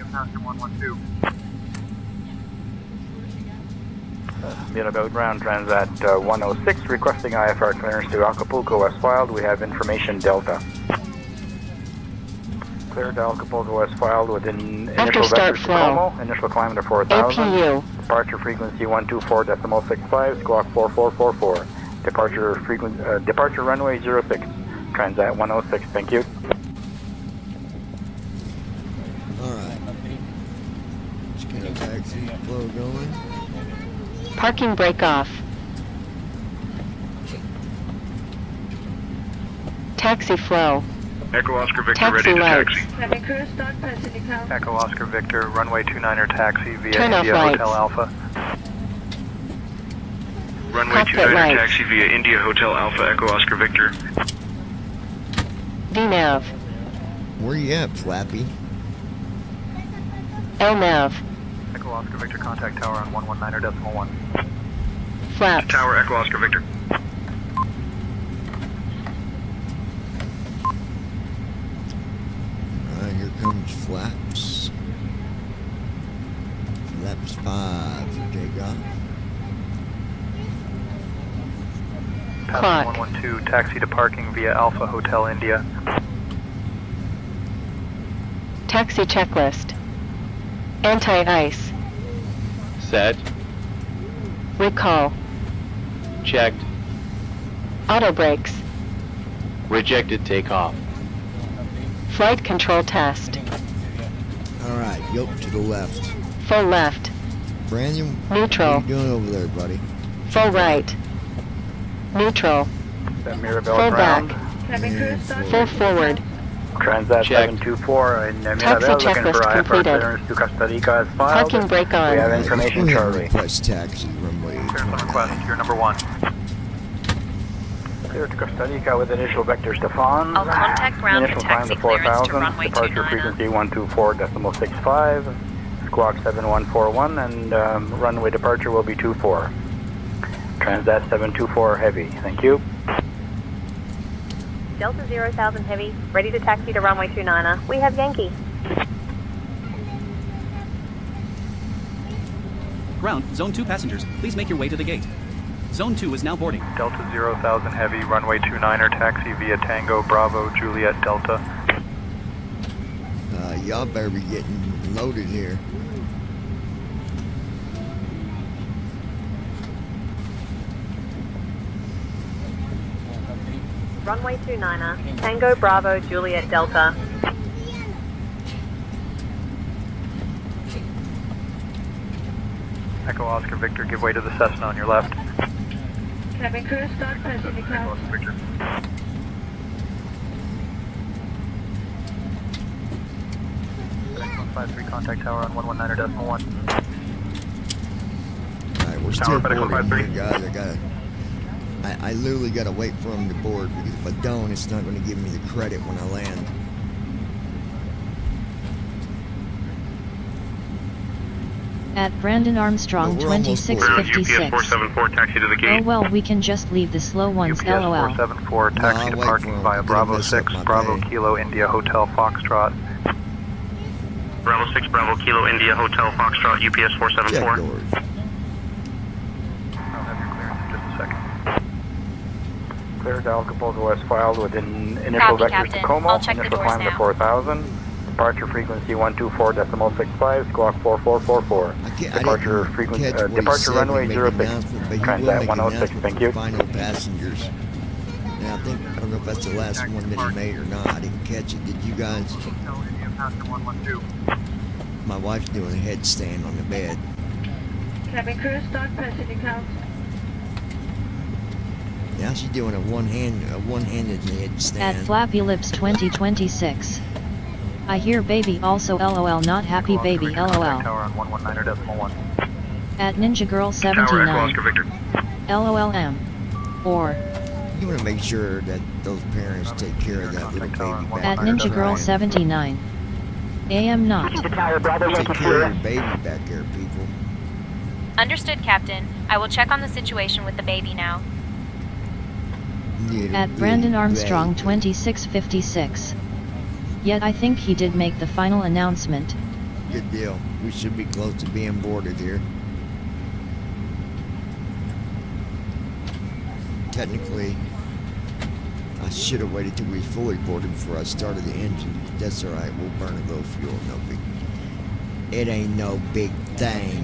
Mirabel ground, Transat 106, requesting IFR clearance to Acapulco as filed. We have information Delta. Clear to Acapulco as filed within After initial start vectors to flow. Como, initial climb to 4000. APU. Departure frequency 124.65, squawk 4444. Departure runway 06, Transat 106, thank you. Alright. Just get a taxi flow going. Parking brake off. Taxi flow. Echo Oscar Victor, Taxi ready to lights. taxi. Echo Oscar Victor, runway 29er taxi via Turn off India lights. Hotel Alpha. Runway Cockpit 29er lights. taxi via India Hotel Alpha, Echo Oscar Victor. VNAV. Where you at, Flappy? LNAV. Echo Oscar Victor, contact tower on 119.1. Flaps. Tower Echo Oscar Victor. Alright, here comes flaps. Flaps 5 for takeoff. Clock. 112, taxi to parking via Alpha Hotel India. Taxi checklist. Anti-ice. Set. Recall. Checked. Auto brakes. Rejected takeoff. Flight control test. Alright, yoke to the left. Full left. Brandon, Neutral. what are you doing over there, buddy? Full right. Neutral. That Mirabel Full ground. back. And Full forward. Transat Check. 724 in Taxi Mirabel, looking checklist for IFR completed. clearance to Costa Rica as filed. Parking brake We have on. information Go ahead and Charlie. request taxi, runway Clearance on 29. request, you're number 1. Clear to Costa Rica with initial vector Stephans. I'll contact ground Initial for climb taxi to clearance to 4000. runway Departure 29er. frequency 124.65. Squawk 7141 and runway departure will be 24. Transat 724 heavy. Thank you. Delta 0,000 Heavy, ready to taxi to runway 29er. We have Yankee. Ground, Zone 2 passengers, please make your way to the gate. Zone 2 is now boarding. Delta 0,000 Heavy, runway 29er, taxi via Tango Bravo Juliet Delta. Y'all better be getting loaded here. Runway 29er, Tango Bravo Juliet Delta. Echo Oscar Victor, give way to the Cessna on your left. Cabin crew, start passenger Echo count. Oscar Victor. 153, contact tower on 119.1. Alright, we're still boarding here, guys. I literally gotta wait for him to board, because if I don't, it's not gonna give me the credit when I land. At Brandon Armstrong Well, we're almost boarded. Ground UPS 2656. 474, taxi to the gate. Oh well, we can just leave the slow ones, UPS lol. 474, taxi No, to I'll wait for parking him. via I'm gonna Bravo mess up 6, my Bravo pay. Kilo India Hotel Foxtrot. Bravo 6, Bravo Kilo India Hotel Foxtrot, UPS Check 474. doors. I'll have your clearance in just a second. Clear Dial Proposal as filed within initial Copy, vectors Captain. Tacoma. I'll check the Initial doors climb to now. 4,000. Departure frequency 124.65. Squawk 4444. I Departure didn't frequency. catch what he Departure said runway when he made the 06. announcement, but he will Transat make 106. announcement Thank for you. final passengers. And I don't know if that's the last one that he made or not. I didn't catch it. Did you guys? My wife's doing a headstand on the bed. Cabin crew, start passenger count. Now she's doing a one-handed headstand. At Flappy Lips 2026. I hear baby also lol, not happy baby lol. Tower on 119.1. At Ninja Girl Tower Echo 79. Oscar Victor. LOLM. Or You want to make sure that those parents take care of that little baby back at there Ninja Girl crying. 79. AM not. To Tower Bravo Take Yankee care of your Sierra. baby back there, people. Understood, Captain. I will check on the situation with the baby now. Little At Brandon bitty Armstrong baby. 2656. Yet I think he did make the final announcement. Good deal. We should be close to being boarded here. Technically, I should have waited till we was fully boarded before I started the engine. That's alright, we'll burn a little fuel, no big. It ain't no big thing.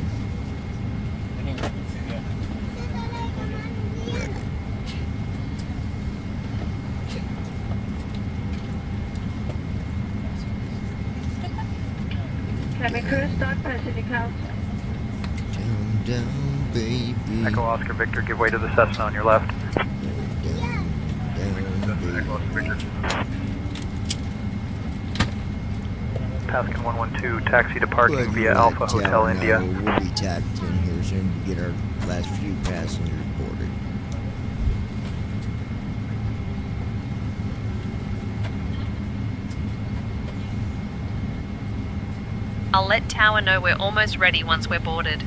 Cabin crew, start passenger count. Down, down, baby. Echo Oscar Victor, give way to the Cessna on your left. Down, Echo Oscar Victor. Paskin 112, taxi to parking via Alpha Hotel India. We'll be tacked in here soon to get our last few passengers boarded. I'll let Tower know we're almost ready once we're boarded.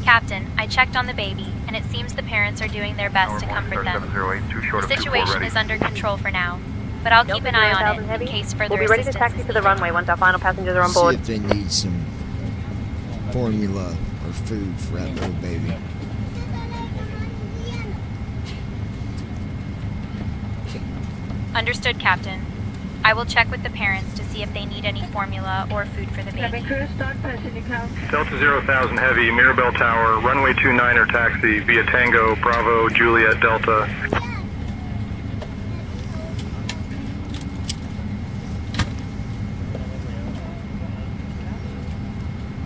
Captain, I checked on the baby, and it seems the parents are doing their best to comfort them. The situation is under control for now, but I'll keep an eye on it in case further We'll be ready to assistance taxi is to the needed. runway once our final passengers are on board. See if they need some formula or food for that little baby. Understood, Captain. I will check with the parents to see if they need any formula or food for the Cabin baby. crew, start passenger count. Delta 0,000 Heavy, Mirabel Tower, runway 29er taxi via Tango, Bravo, Juliet, Delta.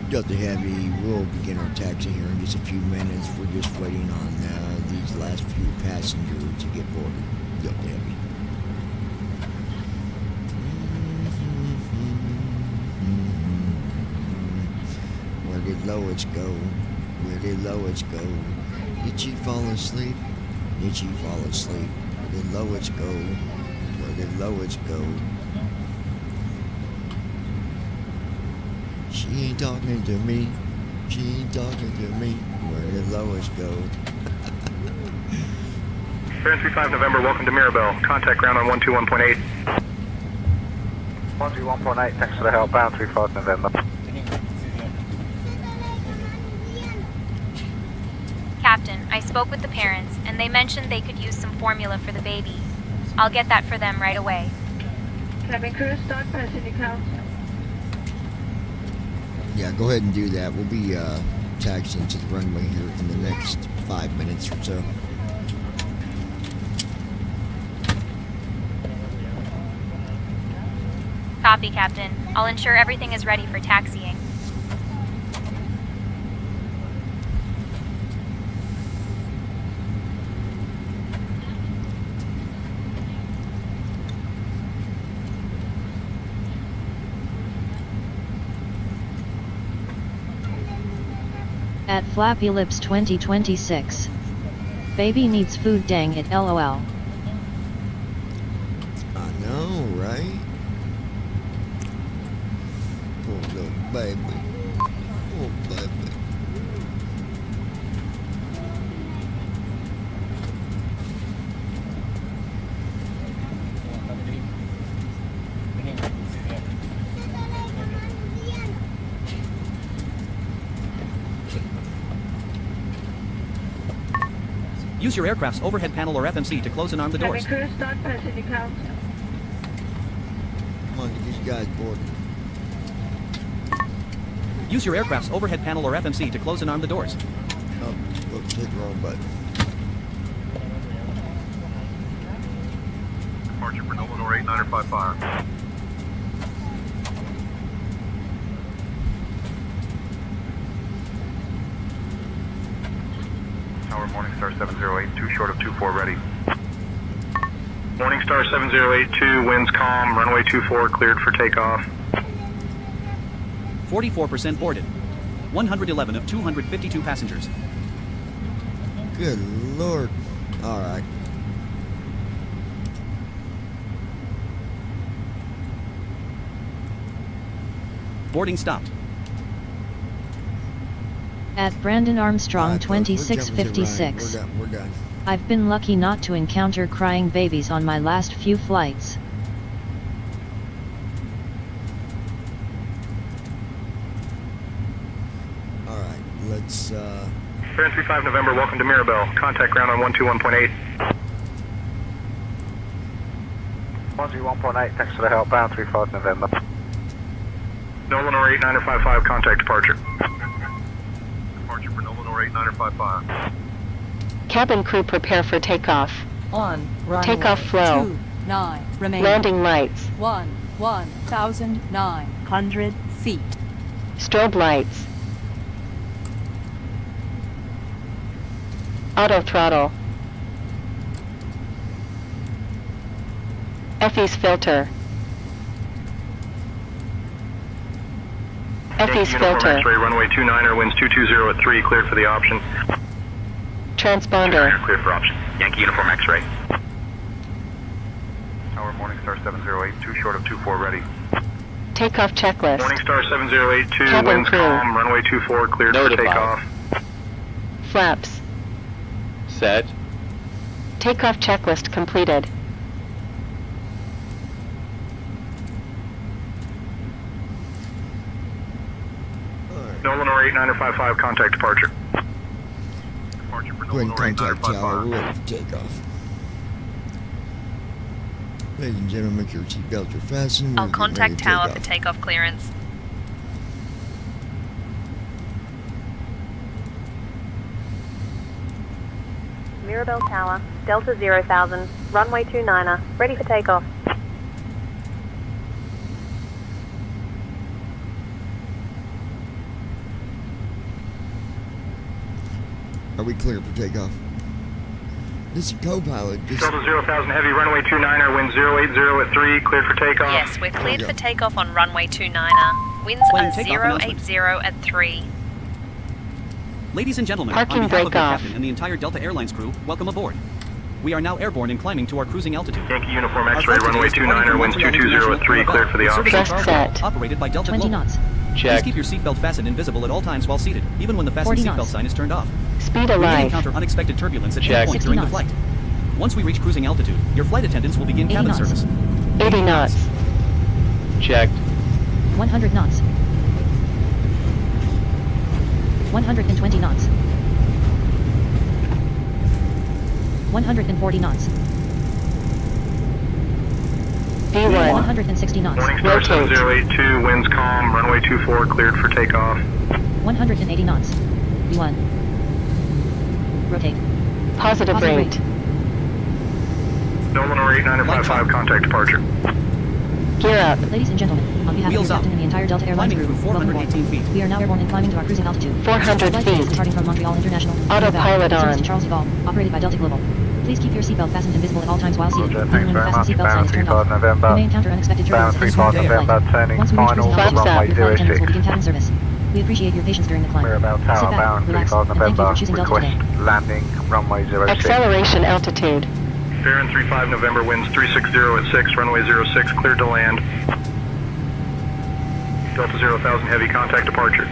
Delta Heavy, we'll begin our taxi here in just a few minutes. We're just waiting on these last few passengers to get boarded. Delta Heavy. Where did Lois go? Where did Lois go? Did she fall asleep? Did she fall asleep? Where did Lois go? Where did Lois go? She ain't talking to me. She ain't talking to me. Where did Lois go? Baron 35 November, welcome to Mirabel. Contact ground on 121.8. 131.8, thanks for the help. Bound 35 November. Captain, I spoke with the parents, and they mentioned they could use some formula for the baby. I'll get that for them right away. Cabin crew, start passenger count. Yeah, go ahead and do that. We'll be taxiing to the runway here in the next 5 minutes or so. Copy, Captain. I'll ensure everything is ready for taxiing. At Flappy Lips 2026. Baby needs food, dang it, lol. I know, right? Poor little baby. Poor baby. Use your aircraft's overhead panel or FMC to close and arm the doors. Cabin crew, start passenger count. Come on, get these guys boarded. Use your aircraft's overhead panel or FMC to close and arm the doors. Oh, whoops, hit the wrong button. Departure for Illinois 8955. Tower Morningstar 7082, short of 24, ready. Morningstar 7082, winds calm, runway 24, cleared for takeoff. 44% boarded. 111 of 252 passengers. Good lord. Alright. Boarding stopped. At Brandon Armstrong Alright, folks, we're jumping to 2656. Ryan. We're done. I've been lucky not to encounter crying babies on my last few flights. Alright, let's, Baron 35 November, welcome to Mirabel. Contact ground on 121.8. 121.8, thanks for the help. Bound 35 November. Nolan or 8955, contact departure. Departure for Nolan or 8955. Cabin crew prepare for takeoff. On runway Takeoff flow. 29 remaining. Landing lights. 1,900 feet. Strobe lights. Auto throttle. FE's filter. FE's Uniform filter. X-ray, runway 29er, winds 220 at 3, cleared for the option. Transponder. Cleared for option. Yankee Uniform X-ray. Tower Morningstar 7082, short of 24, ready. Takeoff checklist. Morningstar 7082, Cabin winds crew. calm, runway 24, cleared for Notified. takeoff. Flaps. Set. Takeoff checklist completed. Nolan or 8955, contact departure. Departure for go ahead and Nolan or contact tower. 8955. We're ready for takeoff. Ladies and gentlemen, make your seatbelts are fastened. I'll We're getting ready contact to tower take for off. takeoff clearance. Mirabel Tower, Delta 0000, runway 29er, ready for takeoff. Are we clear for takeoff? This is co-pilot. Delta 0000 heavy, runway 29er, winds 080 at 3, cleared for takeoff. Yes, we're cleared go. for takeoff on runway 29er. Winds Plane are takeoff 080 at 3. Ladies and gentlemen, Parking on behalf of brake the off. captain and the entire Delta Airlines crew, welcome aboard. We are now airborne and climbing to our cruising altitude. Yankee Uniform Our X-ray, flight today runway is departing 29er, from winds Montreal 220 at 3, International cleared for the Service option. Just cargo, set. operated by Delta 20 Global. knots. Please Check. keep your seatbelt fastened and visible at all times while seated, even when the fasten 40 seatbelt knots. sign is turned off. Speed We of may light. encounter unexpected turbulence at Check. any point 60 during the knots. flight. Once we reach cruising altitude, your flight attendants will begin 80 cabin knots. service. 80 knots. Checked. 100 knots. 120 knots. 140 knots. V1. 160 knots. Morningstar Rotate. 7082, winds calm, runway 24, cleared for takeoff. 180 knots. V1. Rotate. Positive rate. Nolan or 8955, contact departure. Gear up. Ladies and gentlemen, on behalf Wheels of up. your captain and the entire Delta Airlines Climbing crew, through welcome aboard. 418 feet. We are now airborne and climbing to our cruising altitude. 400 Flight today is feet. departing from Montreal International. Autopilot Service on. to Charles de Gaulle, operated by Delta Global. Please keep your seatbelt fastened and visible at all times while seated, Roger, even thanks when the very fasten much. seatbelt sign is turned off. November. You may encounter unexpected Bound turbulence. 35 November, turning Once we reach final, cruising altitude, runway your flight attendants 06. will begin cabin service. We appreciate your patience during the climb. We're about Sit tower back, bound, relax, 3000 and thank you November. for choosing Delta Request today. landing, runway 06. Acceleration altitude. Farron 35 November, winds 360 at 6, runway 06, cleared to land. Delta 0,000 heavy, contact departure.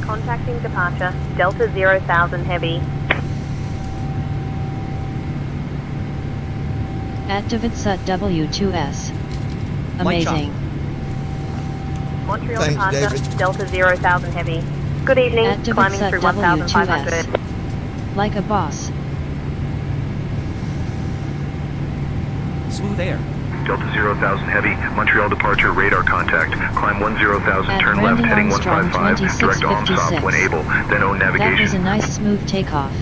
Contacting departure, Delta 0,000 heavy. At Davidsut W2S. Light chop. Amazing. Montreal Thanks, departure, David. Delta 0,000 heavy. Good evening, At climbing Davidsut through 1,500. W2S. Like a boss. Smooth air. Delta 0,000 heavy, Montreal departure, radar contact. Climb 10,000, At turn left, Brandon heading Armstrong 155. Direct to OMSOP when 2656. able, then own That was navigation. a nice smooth takeoff.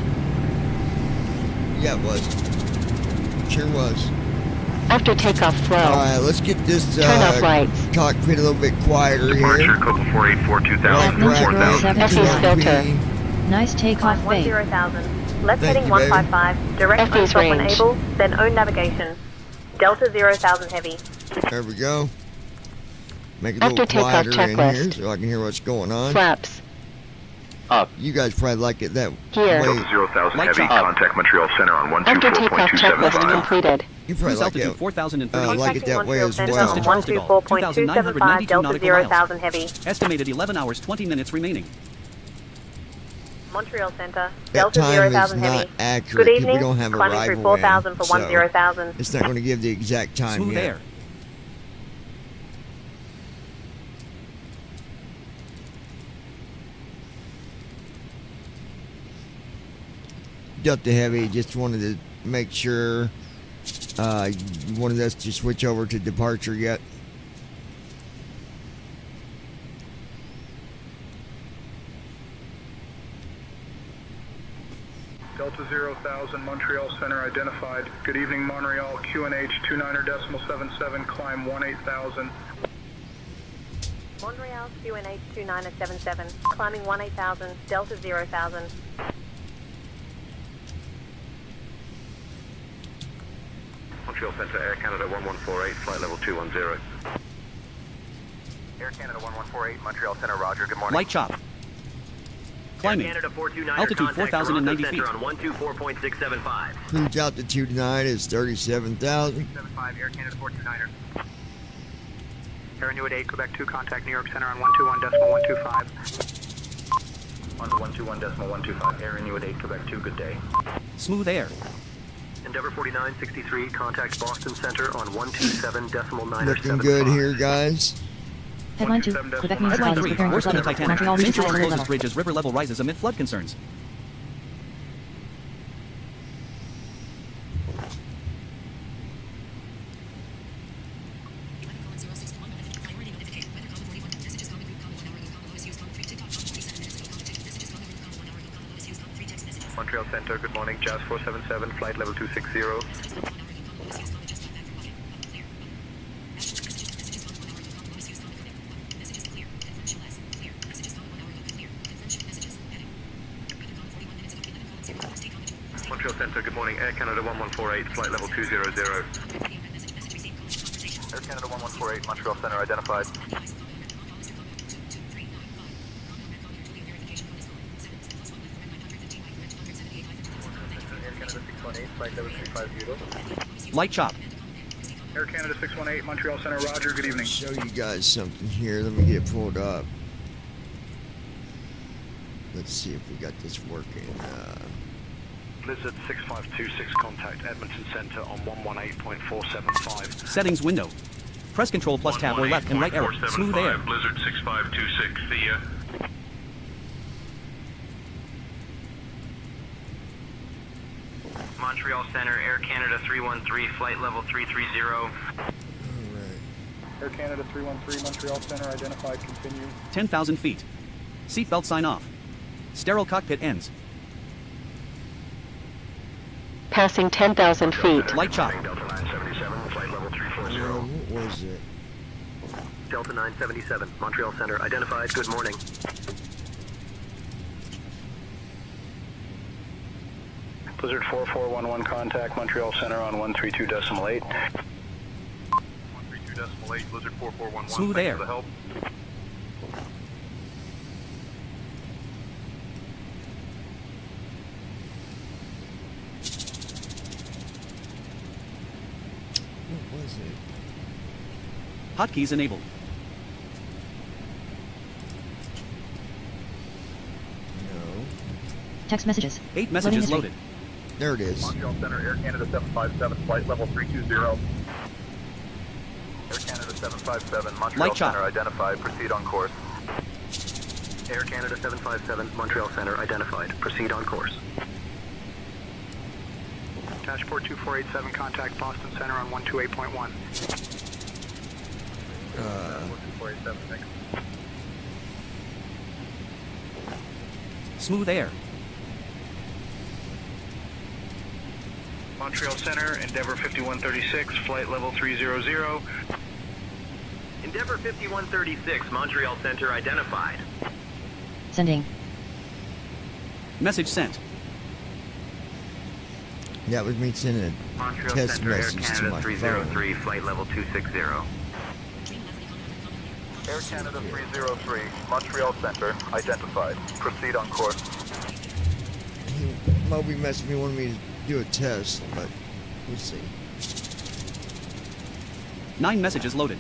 Yeah, it was. Sure was. After takeoff, flow. Alright, let's get this Turn off lights. cockpit a little bit quieter Departure, here. code 484 2000, Right, 4000. FE's filter. Nice takeoff, Climb babe. 10,000. Left Thank heading you, babe. 155. Direct FE's OMSOP when range. able, then own navigation. Delta 0,000 heavy. There we go. Make it a After little takeoff quieter in here checklist. so I can hear what's going on. Flaps. Up. You guys probably like it that Here. way. Delta 0,000 Light heavy, chop. contact Montreal Center on After takeoff checklist 124.275. completed. You probably Cruise like altitude it. 4,030. like it that way as Center well. on Charles de Gaulle, 124.275, 2,992 Delta nautical miles. 0,000 heavy. Estimated 11 hours 20 minutes remaining. Montreal Center, That Delta time is 0,000 not heavy. accurate Good 'cause we evening, don't have a climbing through rival 4,000 for in, so 10,000. it's not going to give the exact time Smooth yet. air. Delta Heavy just wanted to make sure you wanted us to switch over to departure yet. Delta 0,000, Montreal Center identified. Good evening, Montreal, QNH 29.77, climb 18,000. Montreal, QNH 2977, climbing 18,000, Delta 0,000. Montreal Center, Air Canada 1148, flight level 210. Air Canada 1148, Montreal Center, roger, good morning. Light chop. Climbing. Canada 429, Altitude 4,090 feet. on 124.675. Cruise altitude tonight is 37,000. 75, Air Canada 429er. Air Inuit 8, Quebec 2, contact New York Center on 121.125. On 121.125, Air Inuit 8, Quebec 2, good day. Smooth air. Endeavour 4963, contact Boston Center on 127.975. Looking good here, guys. Headline 2, Quebec Municipality Headline is 3. preparing for Worse than the flooding. Titanic. Montreal Major reaches road alert closes level. bridge as river level rises amid flood concerns. Montreal Center, good morning, Jazz 477, flight level 260. Montreal Center, good morning, Air Canada 1148, flight level 200. Air Canada 1148, Montreal Center identified. Air Canada 618, flight level 350. Light chop. Air Canada 618, Montreal Center, roger, good evening. Show you guys something here. Let me get it pulled up. Let's see if we got this working. Blizzard 6526, contact Edmonton Center on 118.475. Settings window. Press Control plus tab or left and right arrow. Smooth air. Blizzard 6526, see ya. Montreal Center, Air Canada 313, flight level 330. Air Canada 313, Montreal Center identified, continue. 10,000 feet. Seatbelt sign off. Sterile cockpit ends. Passing 10,000 feet. Light chop. Delta 977, flight level 340. What was it? Delta 977, Montreal Center identified, good morning. Blizzard 4411, contact Montreal Center on 132.8. 132.8, Blizzard 4411. Smooth thanks air. for the help. Was it? Hotkeys enabled. No. Text messages. 8 messages Loading loaded. There it is. Montreal Center, Air Canada 757, flight level 320. Air Canada 757, Montreal Light shot. Center identified. Proceed on course. Air Canada 757, Montreal Center identified. Proceed on course. Dashport 2487, contact Boston Center on 128.1. 2487, thanks. Smooth air. Montreal Center, Endeavour 5136, flight level 300. Endeavour 5136, Montreal Center identified. Sending. Message sent. That was me sending a Montreal test Center, Air message to Canada my 303, phone. flight level 260. Air Canada 303, Montreal Center identified. Proceed on course. Moby messaged me, wanted me to do a test, but we'll see. 9 messages loaded.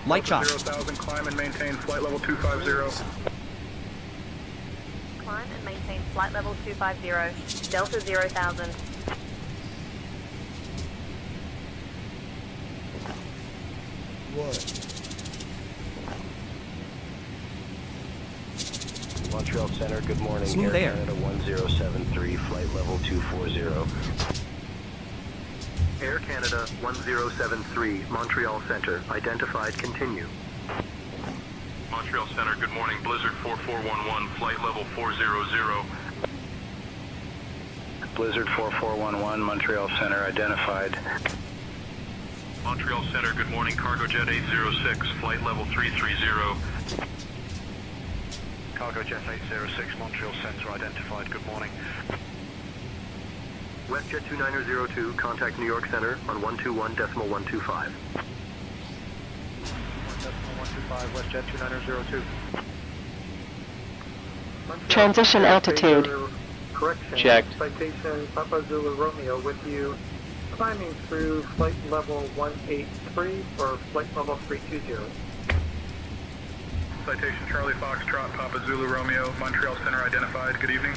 Light shot. 0,000, climb and maintain flight level 250. Climb and maintain flight level 250, Delta 0,000. What? Montreal Center, good morning. Smooth air. Canada 1073, flight level 240. Air Canada 1073, Montreal Center, identified, continue. Montreal Center, good morning. Blizzard 4411, flight level 400. Blizzard 4411, Montreal Center identified. Montreal Center, good morning. Cargo Jet 806, flight level 330. Cargo Jet 806, Montreal Center identified. Good morning. WestJet 2902, contact New York Center on 121.125. 1.125, WestJet 2902. Transition altitude. Correction. Checked. Citation Papa Zulu Romeo with you. Climbing through flight level 183 or flight level 320. Citation Charlie Foxtrot, Papa Zulu Romeo, Montreal Center identified. Good evening.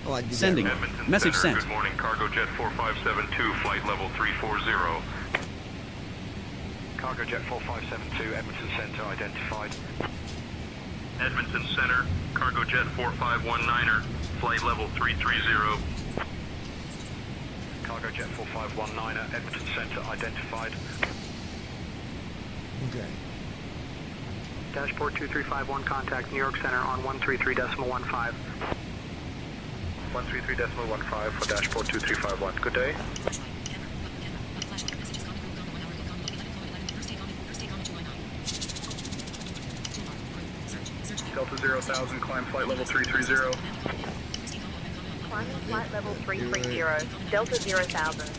Oh, I did Sending. that. Edmonton Message Center, sent. good morning. Cargo Jet 4572, flight level 340. Cargo Jet 4572, Edmonton Center identified. Edmonton Center, Cargo Jet 4519er, flight level 330. Cargo Jet 4519, Edmonton Center identified. Okay. Dashport 2351, contact New York Center on 133.15. 133.15 for Dashport 2351. Good day. Delta 0,000, climb flight level 330. Climbing flight level 330, Delta 0,000.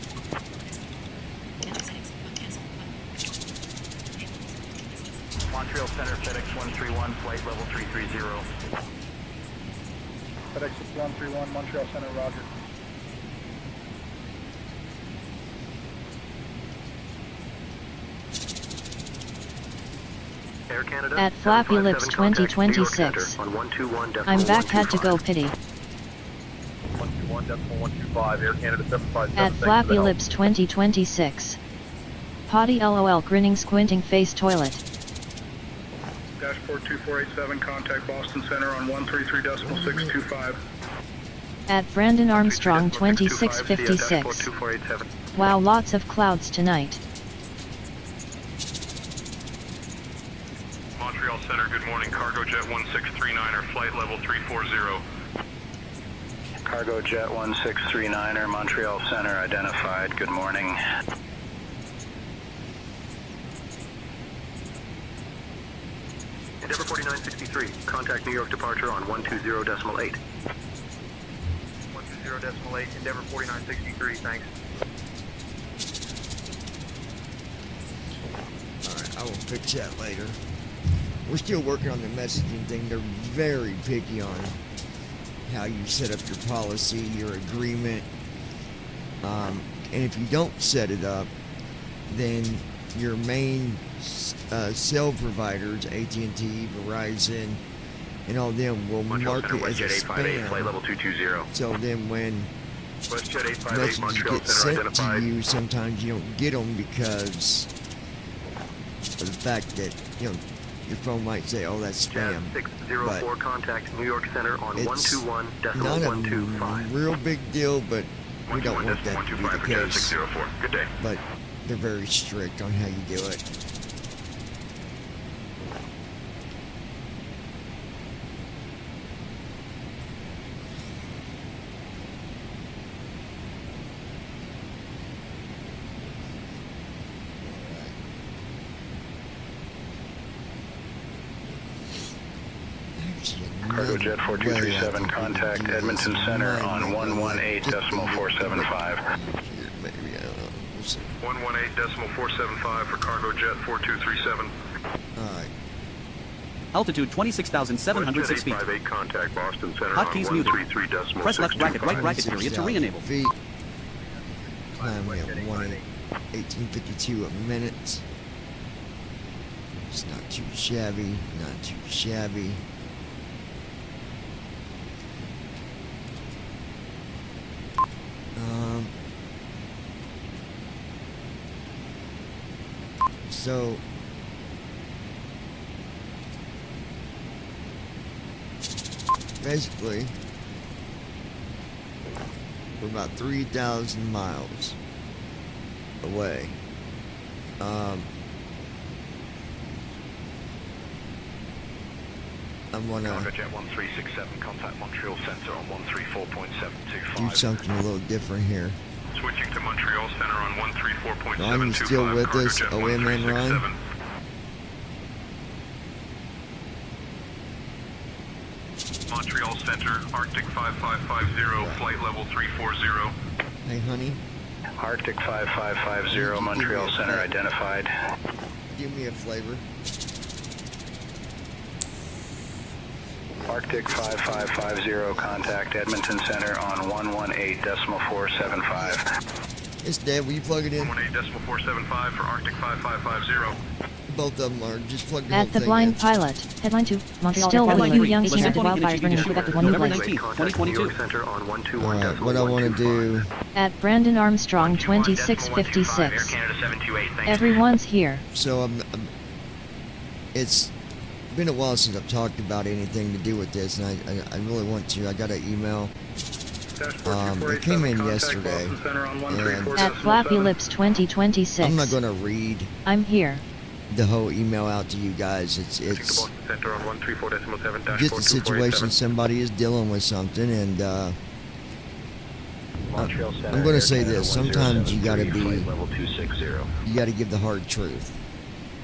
Montreal Center, FedEx 131, flight level 330. FedEx 131, Montreal Center, roger. Air Canada At Flappy Lips 757, contact New York Center 2026. on 121.125. I'm back, had to go pity. 121.125, Air Canada 757. At Flappy Lips 2026. Potty LOL grinning squinting face toilet. Dashport 2487, contact Boston Center on 133.625. At Brandon Armstrong 2656. Dashport 2487. Wow, lots of clouds tonight. Montreal Center, good morning. Cargo Jet 1639er, flight level 340. Cargo Jet 1639er, Montreal Center identified. Good morning. Endeavour 4963, contact New York departure on 120.8. 120.8, Endeavour 4963, thanks. I will fix that later. We're still working on the messaging thing. They're very picky on how you set up your policy, your agreement. And if you don't set it up, then your main cell providers, AT&T, Verizon, and all them will mark it as a spam. Flight level 220. So then when WestJet 858, messages Montreal get Center sent identified. to you, sometimes you don't get them because of the fact that, your phone might say, oh, that's spam. Jet 604, contact New York Center on It's 121.125. not a real big deal, but we don't want that to be the case. 604. Good day. But they're very strict on how you do it. Cargo Jet 4237, contact Edmonton Center on 118.475. 118.475 for Cargo Jet 4237. Alright. Altitude 26,706 feet. 858, contact Boston Center Hotkeys on muted. 133.625. Press left bracket, right bracket period to re-enable. Feet. Climb at 1852 a minute. It's not too shabby, not too shabby. So basically we're about 3,000 miles away. I'm gonna Cargo Jet 1367, contact Montreal Center on 134.725. do something a little different here. Switching to Montreal Center on 134.725. Ron, you still with Cargo us? Jet OM and Ron? 1367. Montreal Center, Arctic 5550, flight level 340. Hey, honey, Arctic 5550, Montreal Center identified. give me a flavor. Arctic 5550, contact Edmonton Center on 118.475. It's Dad, will you plug it in? 118.475 for Arctic 5550. Both of them are just plug the whole At the thing blind in. pilot, headline 2, Montreal Still Airport, headline new young 3, senior listen, wildfires burning Contact Quebec, one new November place. 19th, 2022. Center on Alright, what I want to do, At Brandon Armstrong 2656. Everyone's here. so it's been a while since I've talked about anything to do with this, and I really want to. I got an email. It came in yesterday, and At Flappy Lips 2026. I'm not going to read I'm here. the whole email out to you guys. It's Boston Center on 134.7 just a situation. Somebody is dealing with something, and Montreal Center, I'm going to say Air Canada this. Sometimes you got to 107.3, be, flight level 260. you got to give the hard truth.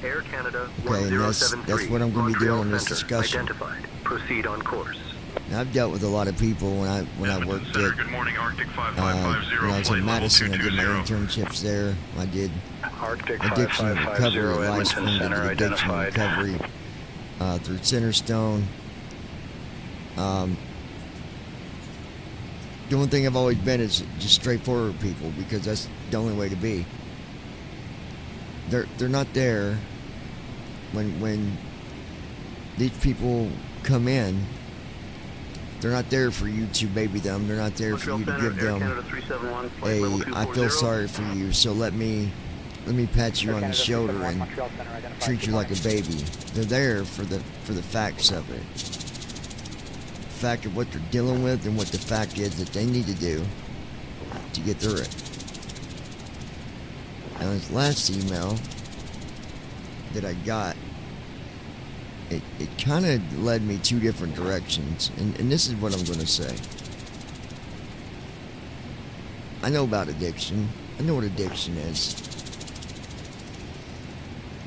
Air Canada Okay, and that's 1073, what I'm going to be doing in this Montreal discussion. Center identified. Proceed on course. Now, I've dealt with a lot of people when I worked Center, at good morning, Arctic when 5550, I was flight in level Madison. I did my 220. internships there. I did Arctic addiction recovery 5550, at Life Edmonton Spring, Center did addiction identified. recovery through Centerstone. The one thing I've always been is just straightforward with people, because that's the only way to be. They're not there when these people come in. They're not there for you to baby them. They're not there for you to give them I feel sorry for you, so let me pat you on the shoulder and treat you like a baby. They're there for the facts of it. The fact of what they're dealing with, and what the fact is that they need to do to get through it. Now, this last email that I got, it kind of led me two different directions, and this is what I'm going to say. I know about addiction. I know what addiction is.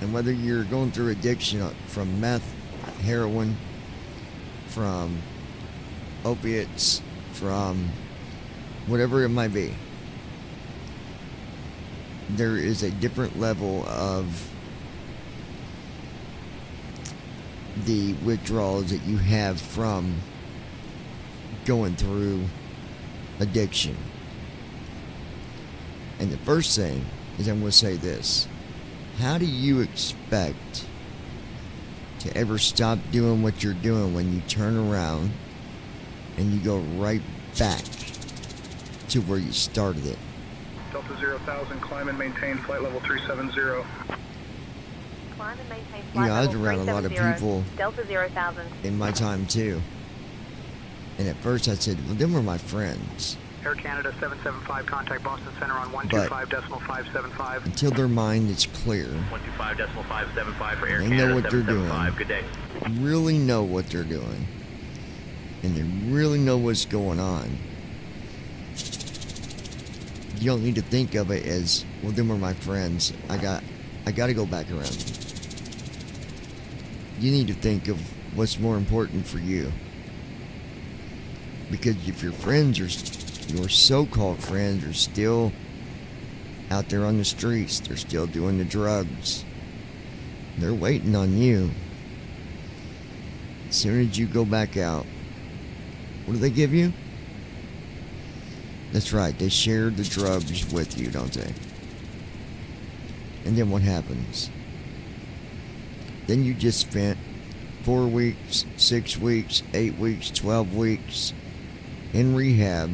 And whether you're going through addiction from meth, heroin, from opiates, from whatever it might be, there is a different level of the withdrawals that you have from going through addiction. And the first thing is, I'm going to say this. How do you expect to ever stop doing what you're doing when you turn around and you go right back to where you started it? Delta 0,000, climb and maintain flight level 370. Climb and maintain You flight know, I was level around a lot of 370, people Delta 0,000. in my time too. And at first I said, well, them were my friends. Air Canada 775, contact Boston Center on 125.575. Until their mind is clear, 125.575 for Air they Canada know what they're doing, 775. Good day. really know what they're doing, and they really know what's going on. You don't need to think of it as, well, them were my friends. I got to go back around. You need to think of what's more important for you. Because if your friends are, your so-called friends are still out there on the streets, they're still doing the drugs, they're waiting on you. As soon as you go back out, what do they give you? That's right, they share the drugs with you, don't they? And then what happens? Then you just spent 4 weeks, 6 weeks, 8 weeks, 12 weeks in rehab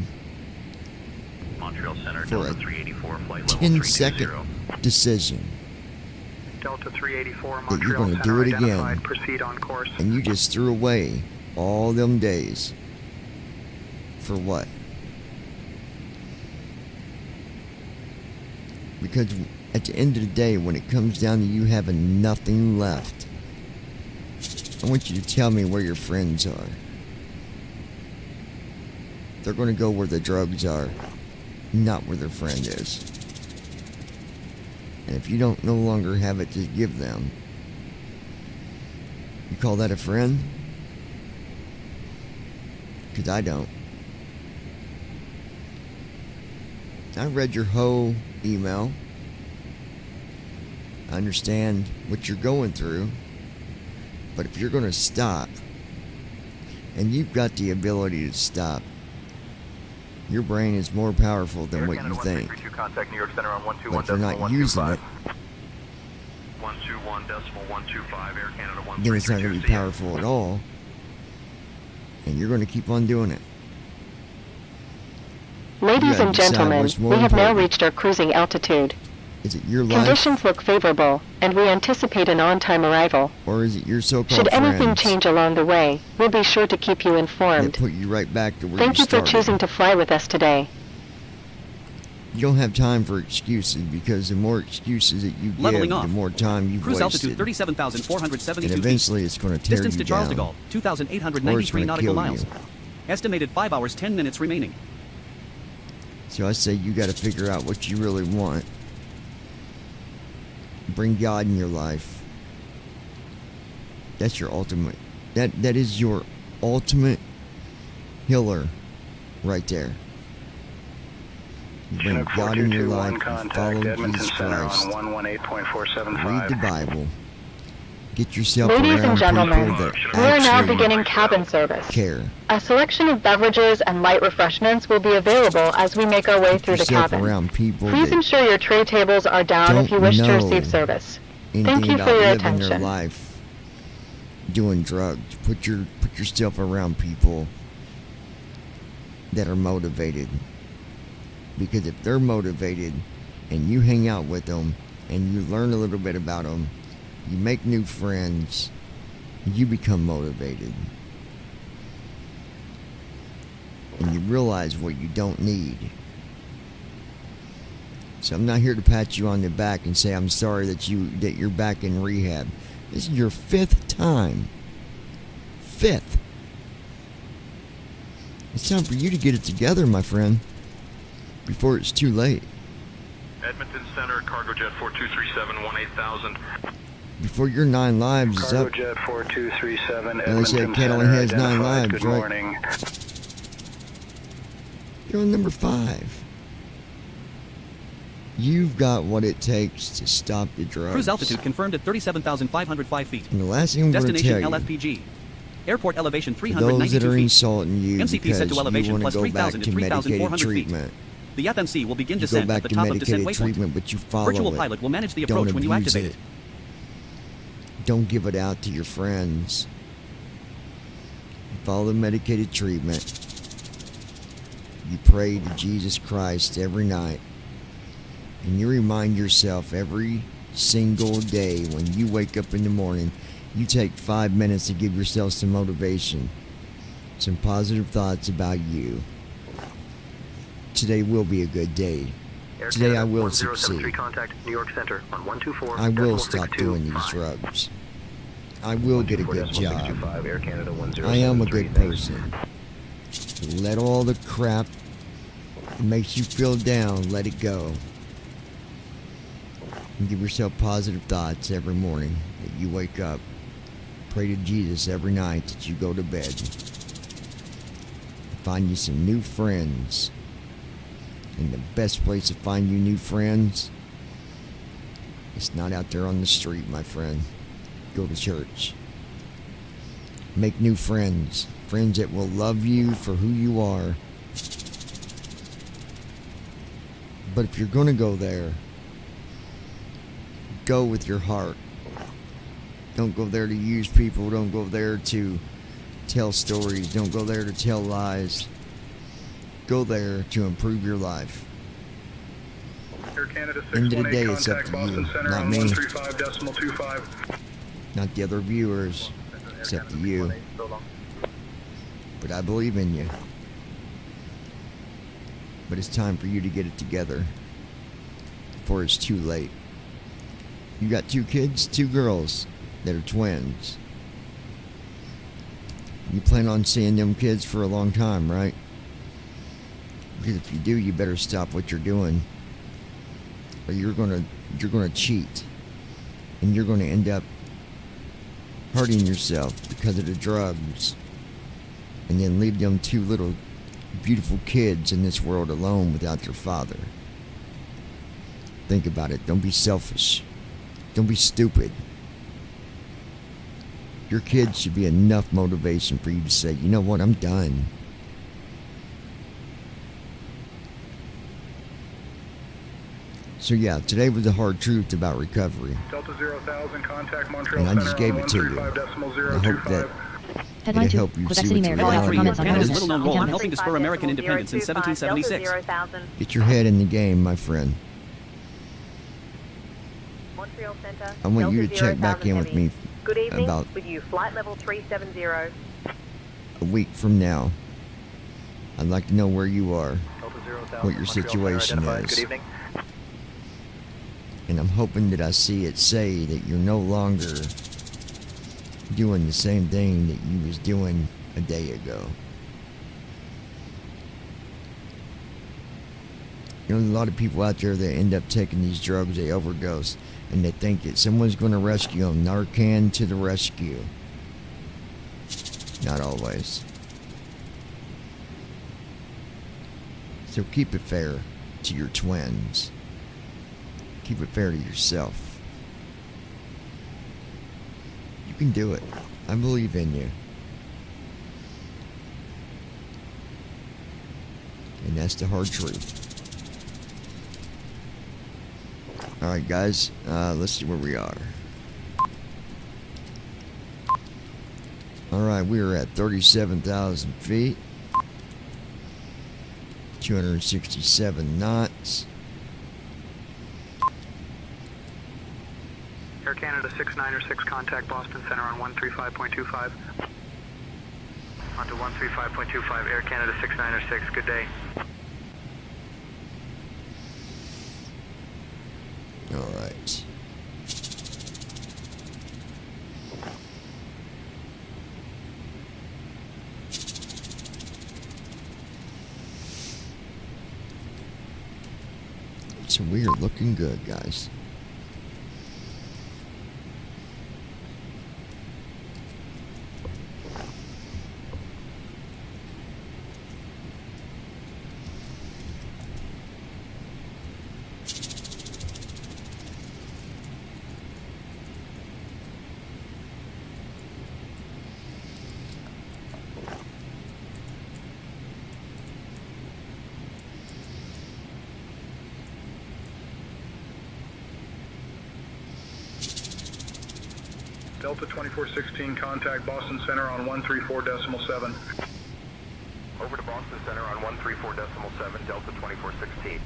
Montreal Center, for Delta a 384, flight level 10-second 320. decision Delta 384, that you're Montreal going to do Center it identified. again, Proceed on course. and you just threw away all them days. For what? Because at the end of the day, when it comes down to you having nothing left, I want you to tell me where your friends are. They're going to go where the drugs are, not where their friend is. And if you don't no longer have it to give them, you call that a friend? Because I don't. I read your whole email. I understand what you're going through. But if you're going to stop, and you've got the ability to stop, your brain is more powerful than what you think. Contact New York Center on But if you're not using it, 121.125, Air Canada 133. then it's not going to be powerful at all. And you're going to keep on doing it. Ladies gotta and decide gentlemen, what's more we have now important. reached our cruising altitude. Is it your life, Conditions look favorable, and we anticipate an on-time arrival. or is it your so-called Should anything friends change along the way, we'll be sure to keep you that informed. put you right back to where Thank you for started? choosing to fly with us today. You don't have time for excuses, because the more excuses that you give, Leveling the off. more time you've Cruise altitude wasted. 37,472 And feet. eventually it's going to tear Distance you to Charles de down. Gaulle, Or it's 2,893 gonna nautical kill miles. you. Estimated 5 hours, 10 minutes remaining. So I say you got to figure out what you really want. Bring God in your life. That's your ultimate. That is your ultimate healer, right there. You bring Chinook God in your 4221, life. You contact follow Edmonton Jesus Center Christ. on 118.475. Read the Bible. Get yourself Ladies around and gentlemen, people that we are now actually beginning cabin service. care. A selection of beverages and light refreshments will be available as we make our way through the Yourself cabin. around people Please that ensure your tray tables are down if you wish to know receive service. anything Thank you about for your living attention. their life doing drugs. Put yourself around people that are motivated. Because if they're motivated and you hang out with them and you learn a little bit about them, you make new friends, you become motivated. And you realize what you don't need. So I'm not here to pat you on the back and say I'm sorry that you're back in rehab. This is your 5th time. 5th. It's time for you to get it together, my friend, before it's too late. Edmonton Center, Cargo Jet 4237, 18000. Before your 9 lives is Cargo up. Jet 4237, Well, they said Edmonton Cat only Center has 9 identified. lives, Good right? morning. You're on number 5. You've got what it takes to stop the drugs. Cruise altitude confirmed at 37,505 feet. And the last thing I'm going to Destination tell you, LFPG. Airport elevation for those that 392 are feet. insulting you MCP because set to elevation you want plus to go back 3,000 to to medicated 3,400 feet. treatment, The FMC will begin you go descent back at the to top of descent medicated waypoint. treatment, but you follow Virtual it. pilot will manage the Don't approach when you abuse activate it. Don't give it out to your friends. Follow the medicated treatment. You pray to Jesus Christ every night. And you remind yourself every single day when you wake up in the morning, you take 5 minutes to give yourself some motivation, some positive thoughts about you. Today will be a good day. Today I will succeed. Contact New York Center on 124. I will stop doing these drugs. I will get a good job. I am a good person. Let all the crap that makes you feel down, let it go. And give yourself positive thoughts every morning that you wake up. Pray to Jesus every night that you go to bed. Find you some new friends. And the best place to find you new friends is not out there on the street, my friend. Go to church. Make new friends. Friends that will love you for who you are. But if you're going to go there, go with your heart. Don't go there to use people. Don't go there to tell stories. Don't go there to tell lies. Go there to improve your life. Air Canada End of the 618, day, it's up contact to Boston you, Center not on me. 135.25. Not the other viewers. It's up to you. But I believe in you. But it's time for you to get it together before it's too late. You got 2 kids, 2 girls that are twins. You plan on seeing them kids for a long time, right? Because if you do, you better stop what you're doing, or you're gonna cheat, and you're gonna end up hurting yourself because of the drugs, and then leave them 2 little beautiful kids in this world alone without their father. Think about it. Don't be selfish. Don't be stupid. Your kids should be enough motivation for you to say, you know what, I'm done. So yeah, today was the hard truth about recovery. Delta 0,000, contact Montreal And I just Center gave on it to you. 135.025. I hope that Headline it'll 2. help you Quebec see City what Mayor the calls for reality comments of on it Canada's homelessness. little known role in Canada. helping to spur American independence in 1776. Get your head in the game, my friend. Montreal Center. I want you to Delta check back 0,000 in with heavy. me Good evening. about With you, flight level 370. a week from now. I'd like to know where you are, what your situation Good is. evening. And I'm hoping that I see it say that you're no longer doing the same thing that you was doing a day ago. You know, there's a lot of people out there that end up taking these drugs, they overdose, and they think that someone's going to rescue them. Narcan to the rescue. Not always. So keep it fair to your twins. Keep it fair to yourself. You can do it. I believe in you. And that's the hard truth. Alright guys, let's see where we are. Alright, we are at 37,000 feet. 267 knots. Air Canada 696, contact Boston Center on 135.25. Onto 135.25, Air Canada 696, good day. Alright. So we are looking good, guys. Delta 2416, contact Boston Center on 134.7. Over to Boston Center on 134.7, Delta 2416.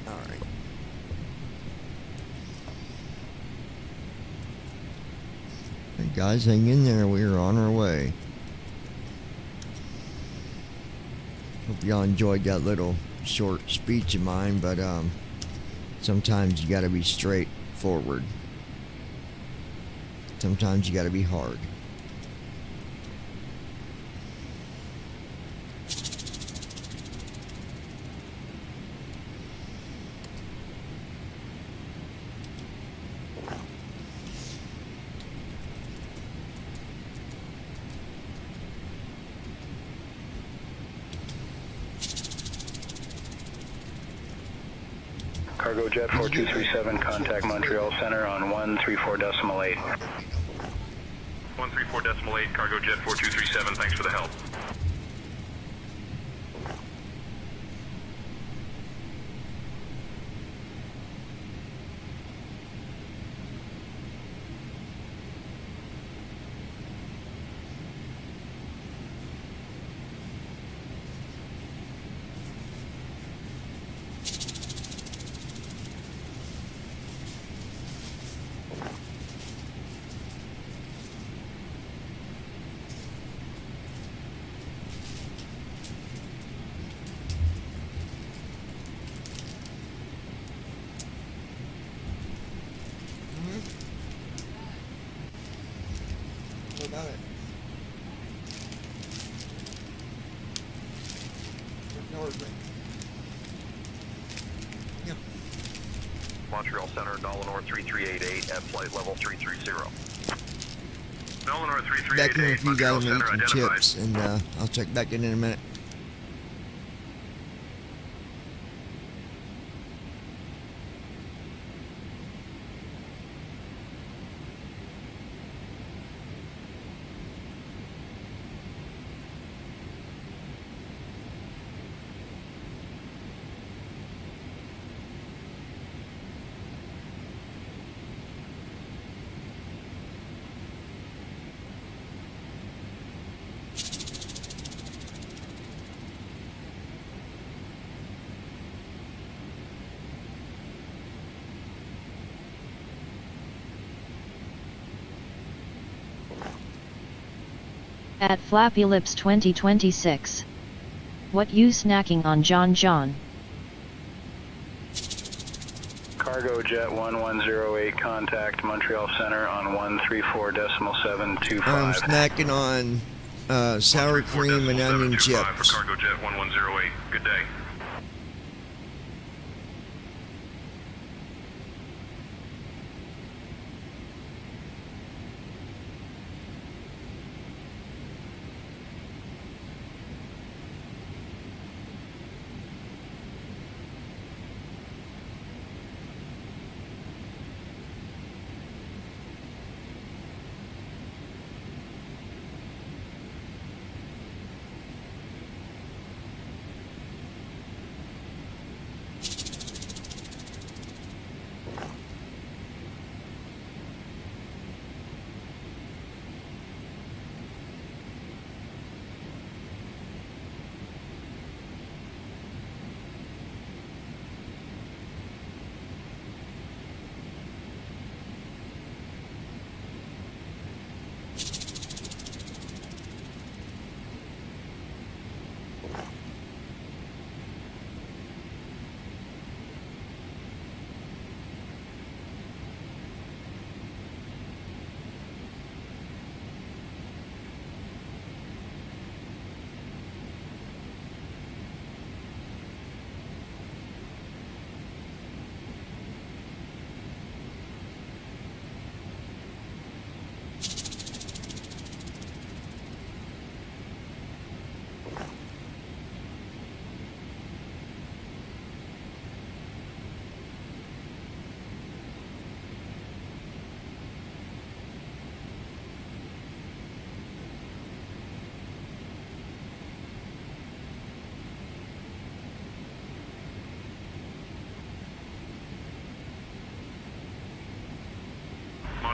All right. Hey guys, hang in there. We are on our way. Hope y'all enjoyed that little short speech of mine, but sometimes you gotta be straightforward. Sometimes you gotta be hard. Cargo Jet 4237, contact Montreal Center on 134.8. 134.8, Cargo Jet 4237, thanks for the help. What about it? Yeah. Montreal Center, Dollar 3388 at flight level 330. Dollar 3388, Back in with you guys, I'm Montreal gonna eat Center some identified. chips, and I'll check back in a minute. At Flappy Lips 2026. What you snacking on, John John? Cargo Jet 1108, contact Montreal Center on 134.725. I'm snacking on sour cream and onion For chips. Cargo Jet 1108, good day.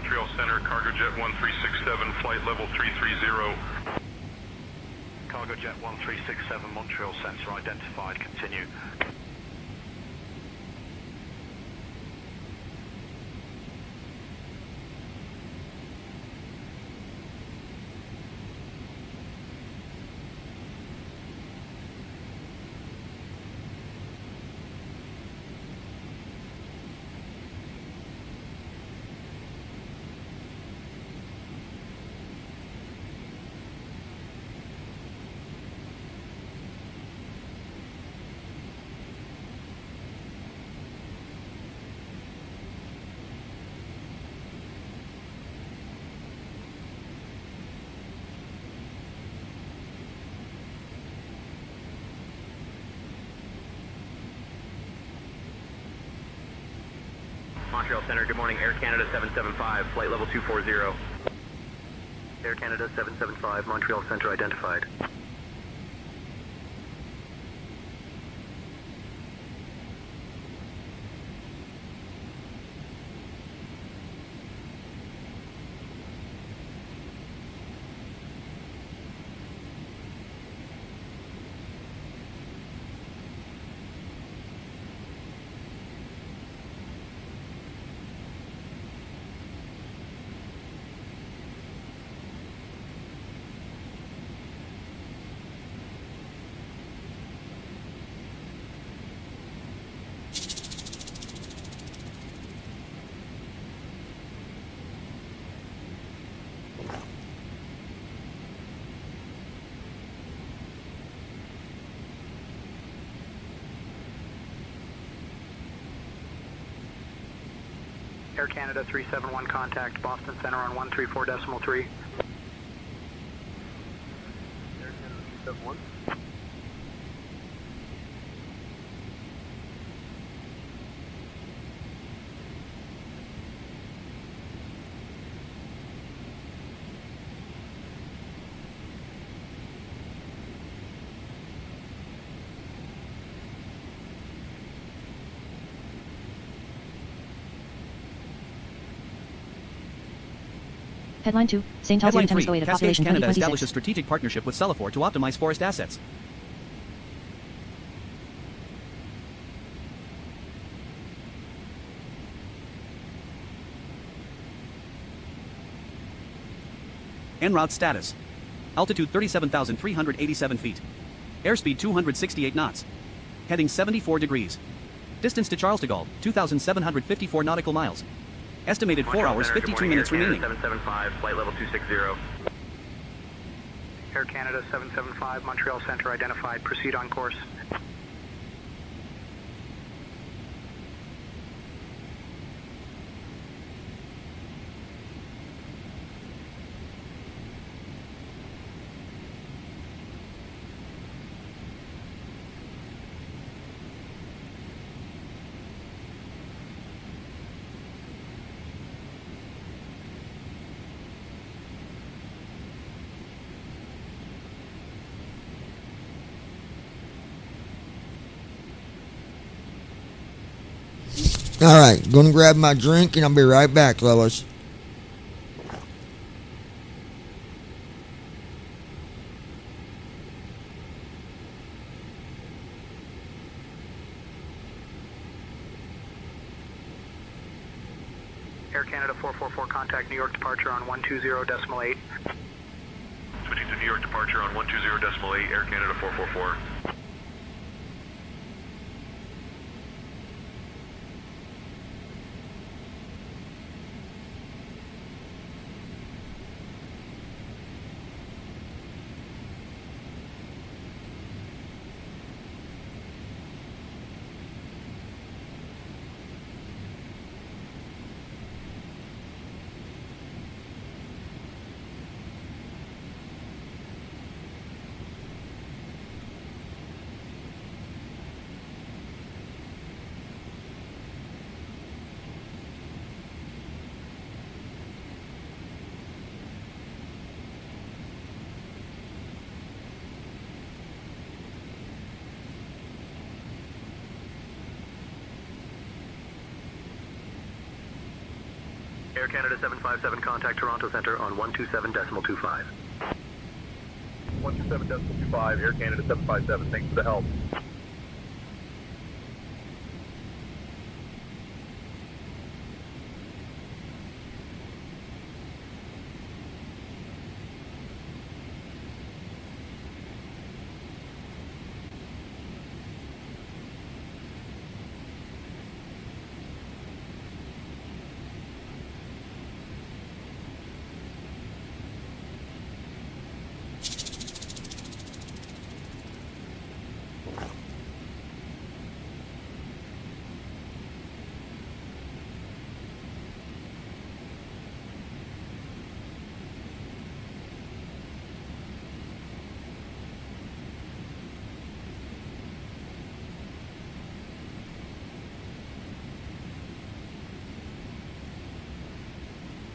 Montreal Center, Cargo Jet 1367, flight level 330. Cargo Jet 1367, Montreal sensor identified. Continue. Montreal Center, good morning. Air Canada 775, flight level 240. Air Canada 775, Montreal Center identified. Air Canada 371, contact Boston Center on 134.3. Air Canada 371. Headline 2, St. Tal's Headline Times 3, Awaited Cascades Population Canada 2026. establishes strategic partnership with Semaphore to optimize forest assets. En route status. Altitude 37,387 feet. Airspeed 268 knots. Heading 74 degrees. Distance to Charles de Gaulle, 2,754 nautical miles. Estimated 4 hours, 52 minutes remaining. 775, flight level 260. Air Canada 775, Montreal Center identified. Proceed on course. All right, gonna grab my drink and I'll be right back, Lois. Air Canada 444, contact New York departure on 120.8. Switching to New York departure on 120.8, Air Canada 444. Air Canada 757, contact Toronto Center on 127.25. 127.25, Air Canada 757, thanks for the help.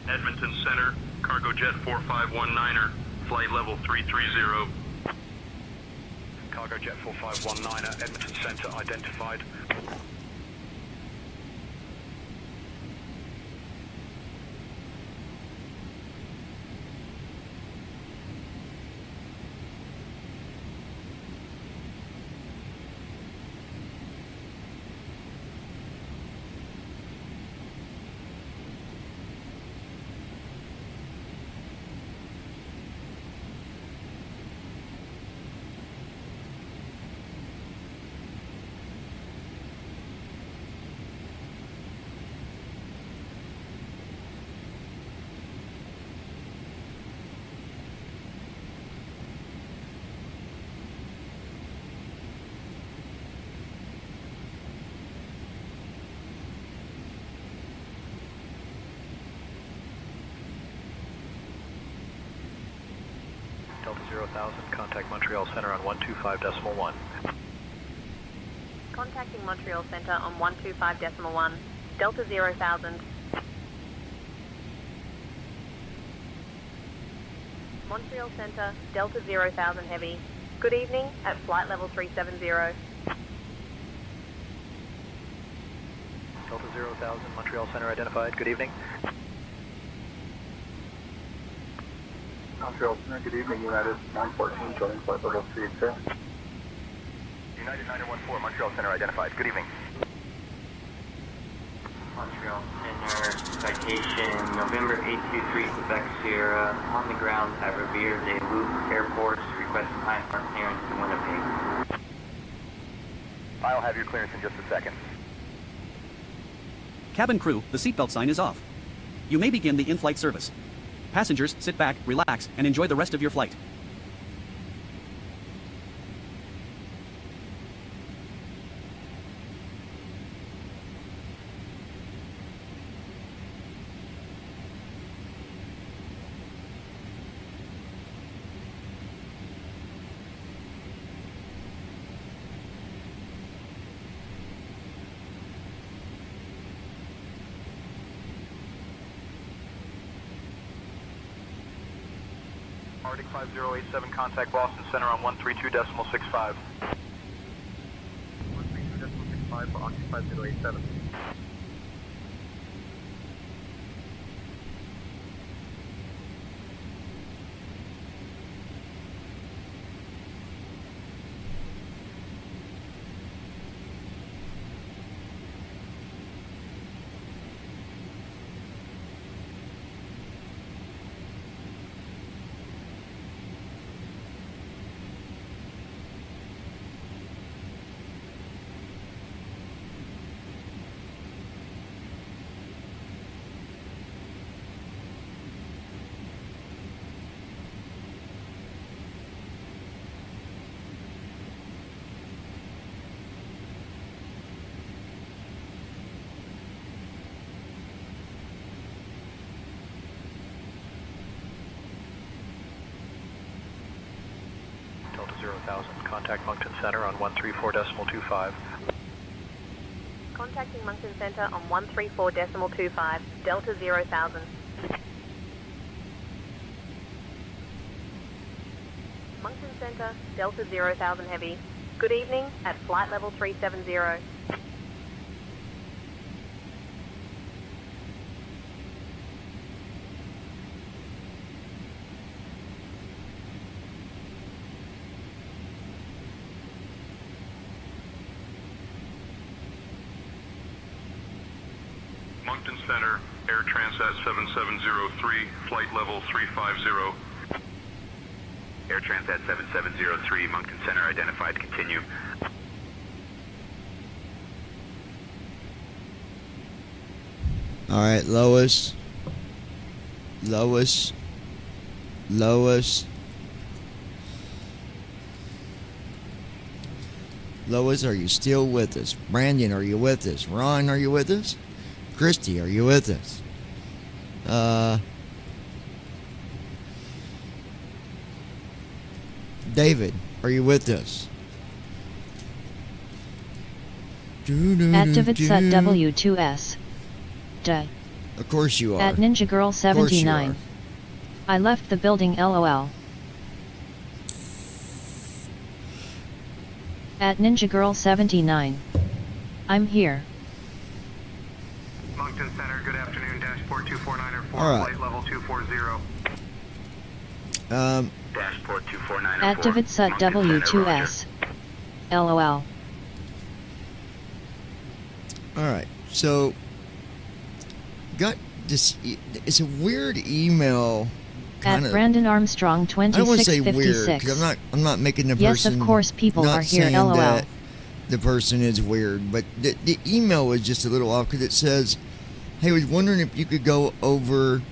Edmonton Center, Cargo Jet 4519er, flight level 330. Cargo Jet 4519er, Edmonton Center identified. Delta 0,000, contact Montreal Center on 125.1. Contacting Montreal Center on 125.1. Delta 0,000. Montreal Center, Delta 0,000 Heavy. Good evening at flight level 370. Delta 0,000, Montreal Center identified. Good evening. Montreal Center, good evening. United 914, joining flight level 380. United 914, Montreal Center identified. Good evening. Montreal Center, citation November 823 Quebec Sierra, on the ground at Revere de Loup Airport, requesting IFR clearance to Winnipeg. I'll have your clearance in just a second. Cabin crew, the seatbelt sign is off. You may begin the in-flight service. Passengers, sit back, relax, and enjoy the rest of your flight. Arctic 5087, contact Boston Center on 132.65. 132.65 for Arctic 5087. Delta 0,000, contact Moncton Center on 134.25. Contacting Moncton Center on 134.25. Delta 0,000. Moncton Center, Delta 0,000 Heavy. Good evening at flight level 370. Moncton Center, Air Transat 7703, flight level 350. Air Transat 7703, Moncton Center identified. Continue. All right, Lois. Lois. Lois. Lois, are you still with us? Brandon, are you with us? Ron, are you with us? Christy, are you with us? David, are you with us? At Davidsut W2S. Duh. Of course you are. At Ninja Girl 79. I left the building LOL. At Ninja Girl 79. I'm here. Moncton Center, good afternoon, dashport 24904, All right. flight level 240. Dashport 24904. At Davidsut W2S. LOL. Alright, so got this. It's a weird email. At Brandon Armstrong I don't want to say 2656. weird because I'm not making the Yes, person. of course, people not are here. saying LOL. that the person is weird, but the email was just a little off because it says, "Hey, I was wondering if you could go over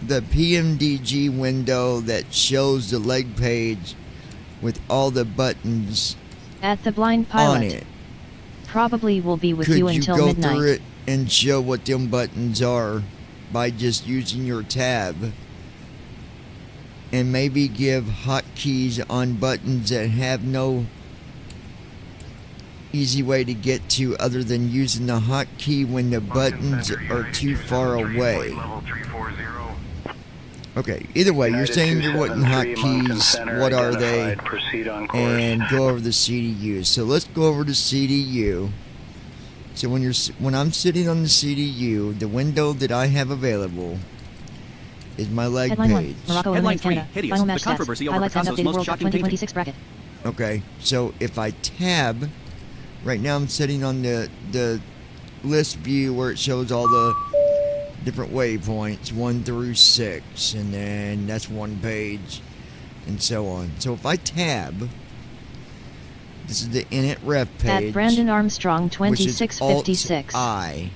the PMDG window that shows the leg page with all the buttons At the Blind Pilot. on it. Probably will be with Could you until go midnight. through it and show what them buttons are by just using your tab, and maybe give hotkeys on buttons that have no easy way to get to other than using the hotkey when the buttons are too far away." Okay, either way, you're saying you're wanting hotkeys. What are they? And go over the CDU. So let's go over to CDU. So when I'm sitting on the CDU, the window that I have available is my leg Headline page. 1. Morocco Headline eliminates 3. Canada. Hideous. Final The match controversy stats. over Highlights and Picasso's updated most World Cup shocking painting. 2026 bracket. Okay, so if I tab, right now I'm sitting on the list view where it shows all the different waypoints, 1 through 6, and then that's one page, and so on. So if I tab, this is the init ref page. At Brandon Armstrong which is 2656. Alt-I.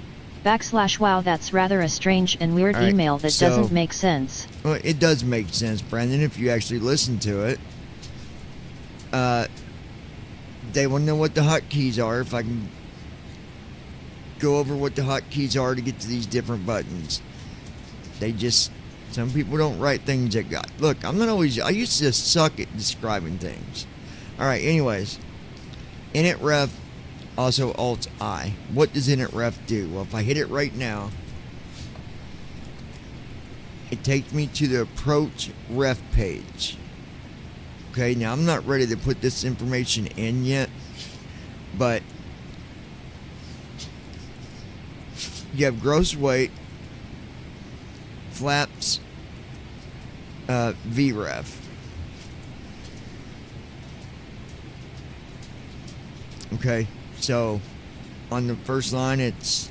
/ wow, that's rather a strange and weird All right, email that so- doesn't make sense. Well, it does make sense, Brandon, if you actually listen to it. They want to know what the hotkeys are. If I can go over what the hotkeys are to get to these different buttons. Some people don't write things that got. Look, I used to suck at describing things. Alright, anyways. Init-ref, also Alt-I. What does init-ref do? Well, if I hit it right now, it takes me to the approach ref page. Okay, now I'm not ready to put this information in yet, but you have gross weight, flaps, VREF. Okay, so on the first line it's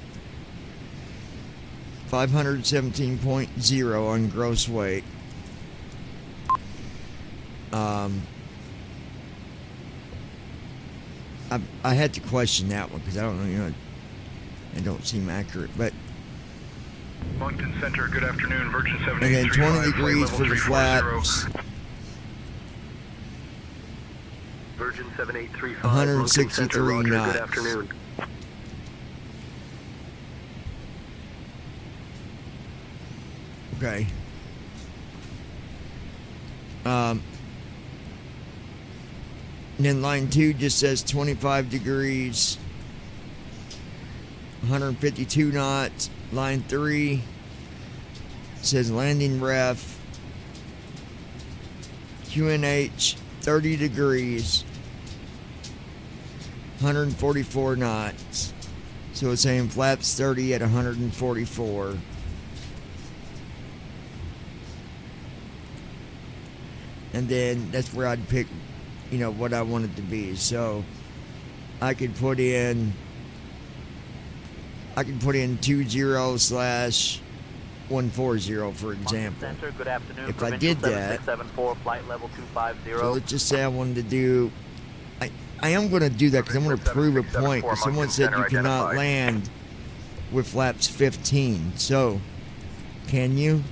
517.0 on gross weight. I had to question that one because I don't know, it don't seem accurate, but Moncton Center, good afternoon, Virgin and then 20 degrees for the flaps, Virgin 7835, 163 Moncton Center, Roger, knots. good afternoon. Okay. And then line 2 just says 25 degrees, 152 knots. Line 3 says landing ref, QNH 30 degrees, 144 knots. So it's saying flaps 30 at 144. And then that's where I'd pick, what I want it to be. So I could put in I can put in 20/140, for example. Center, good afternoon. If I did that, 7674, flight level 250. so let's just say I wanted to do, I am going to do that because I'm going to prove a point, because someone said you cannot land with flaps 15. So, can you?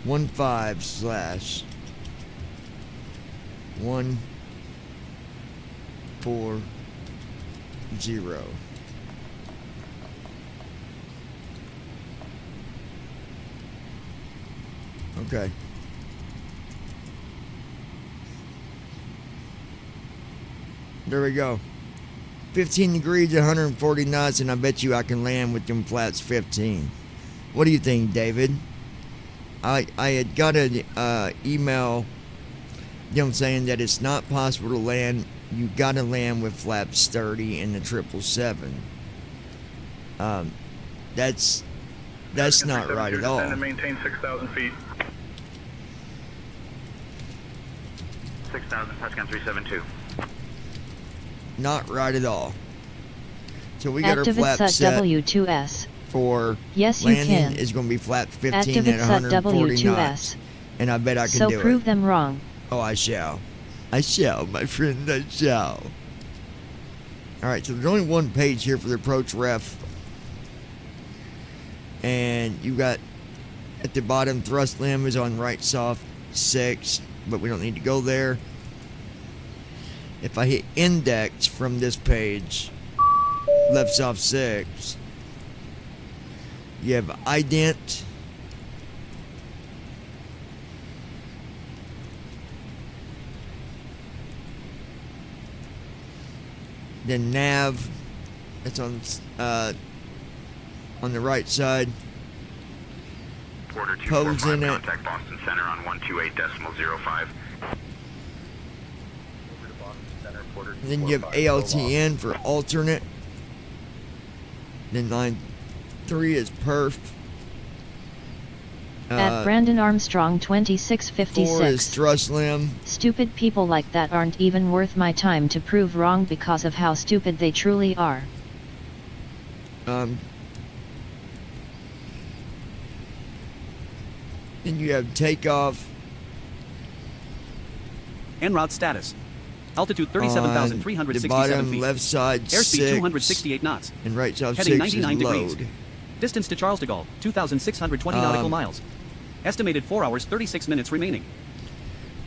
15/140. Okay. There we go. 15 degrees, 140 knots, and I bet you I can land with them flaps 15. What do you think, David? I had got an email, them saying that it's not possible to land. You got to land with flaps 30 and the 777. That's not right at all. And maintain 6,000 feet. 6,000, touchdown 372. Not right at all. So we got our Activate flap set set W2S. for Yes, you landing can. is going to be flap 15 Activate at set 140 W2S. knots. And I bet I can So do prove it. them wrong. Oh, I shall. I shall, my friend, I shall. Alright, so there's only one page here for the approach ref. And you got at the bottom, thrust limb is on right soft 6, but we don't need to go there. If I hit index from this page, left soft 6, you have ident. Then nav, that's on the right side. Order Codes in 245, it. contact Boston Center on 128.05. And then you have ALTN for alternate. Then line 3 is perf. At Brandon Armstrong 4 is 2656. thrust limb. Stupid people like that aren't even worth my time to prove wrong because of how stupid they truly are. Then you have takeoff. En route status. Altitude On 37,367 the bottom feet. left side, Airspeed 6. 268 knots. And right side Heading 6 is 99 load. degrees. Distance to Charles de Gaulle, 2,620 nautical miles. Estimated 4 hours 36 minutes remaining.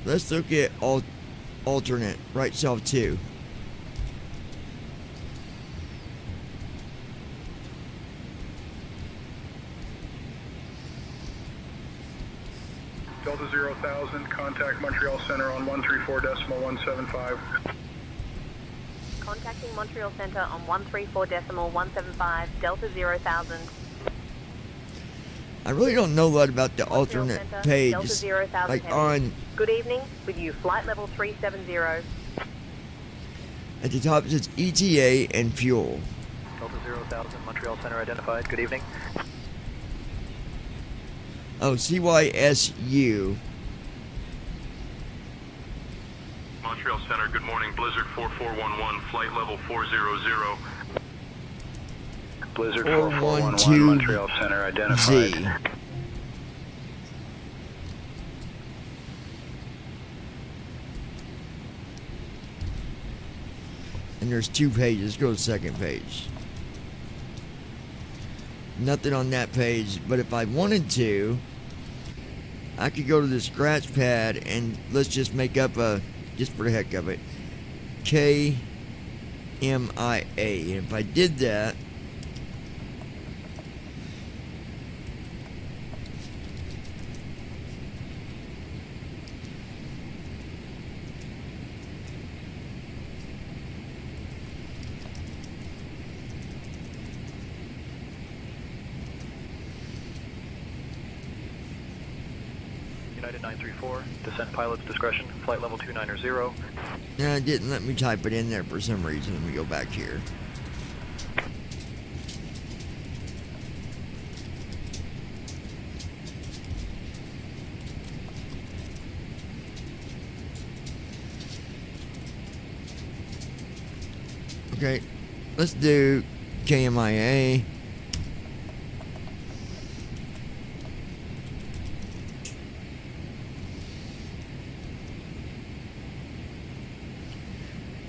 Let's look at alternate, right self 2. Delta 0,000, contact Montreal Center on 134.175. Contacting Montreal Center on 134.175, Delta 0,000. I really don't know a lot about the alternate Center, page. Delta 0,000 Like heading. on Good evening, with you flight level 370. at the top it says ETA and fuel. Delta 0,000, Montreal Center identified. Good evening. Oh, CYSU. Montreal Center, good morning. Blizzard 4411, flight level 400. Blizzard 412 4411, Montreal Center identified. Z. And there's 2 pages. Go to the second page. Nothing on that page, but if I wanted to, I could go to the scratch pad and let's just make up a, just for the heck of it, KMIA. And if I did that, United 934, descent pilot's discretion, flight level 290. no, it didn't let me type it in there for some reason. Let me go back here. Okay, let's do KMIA.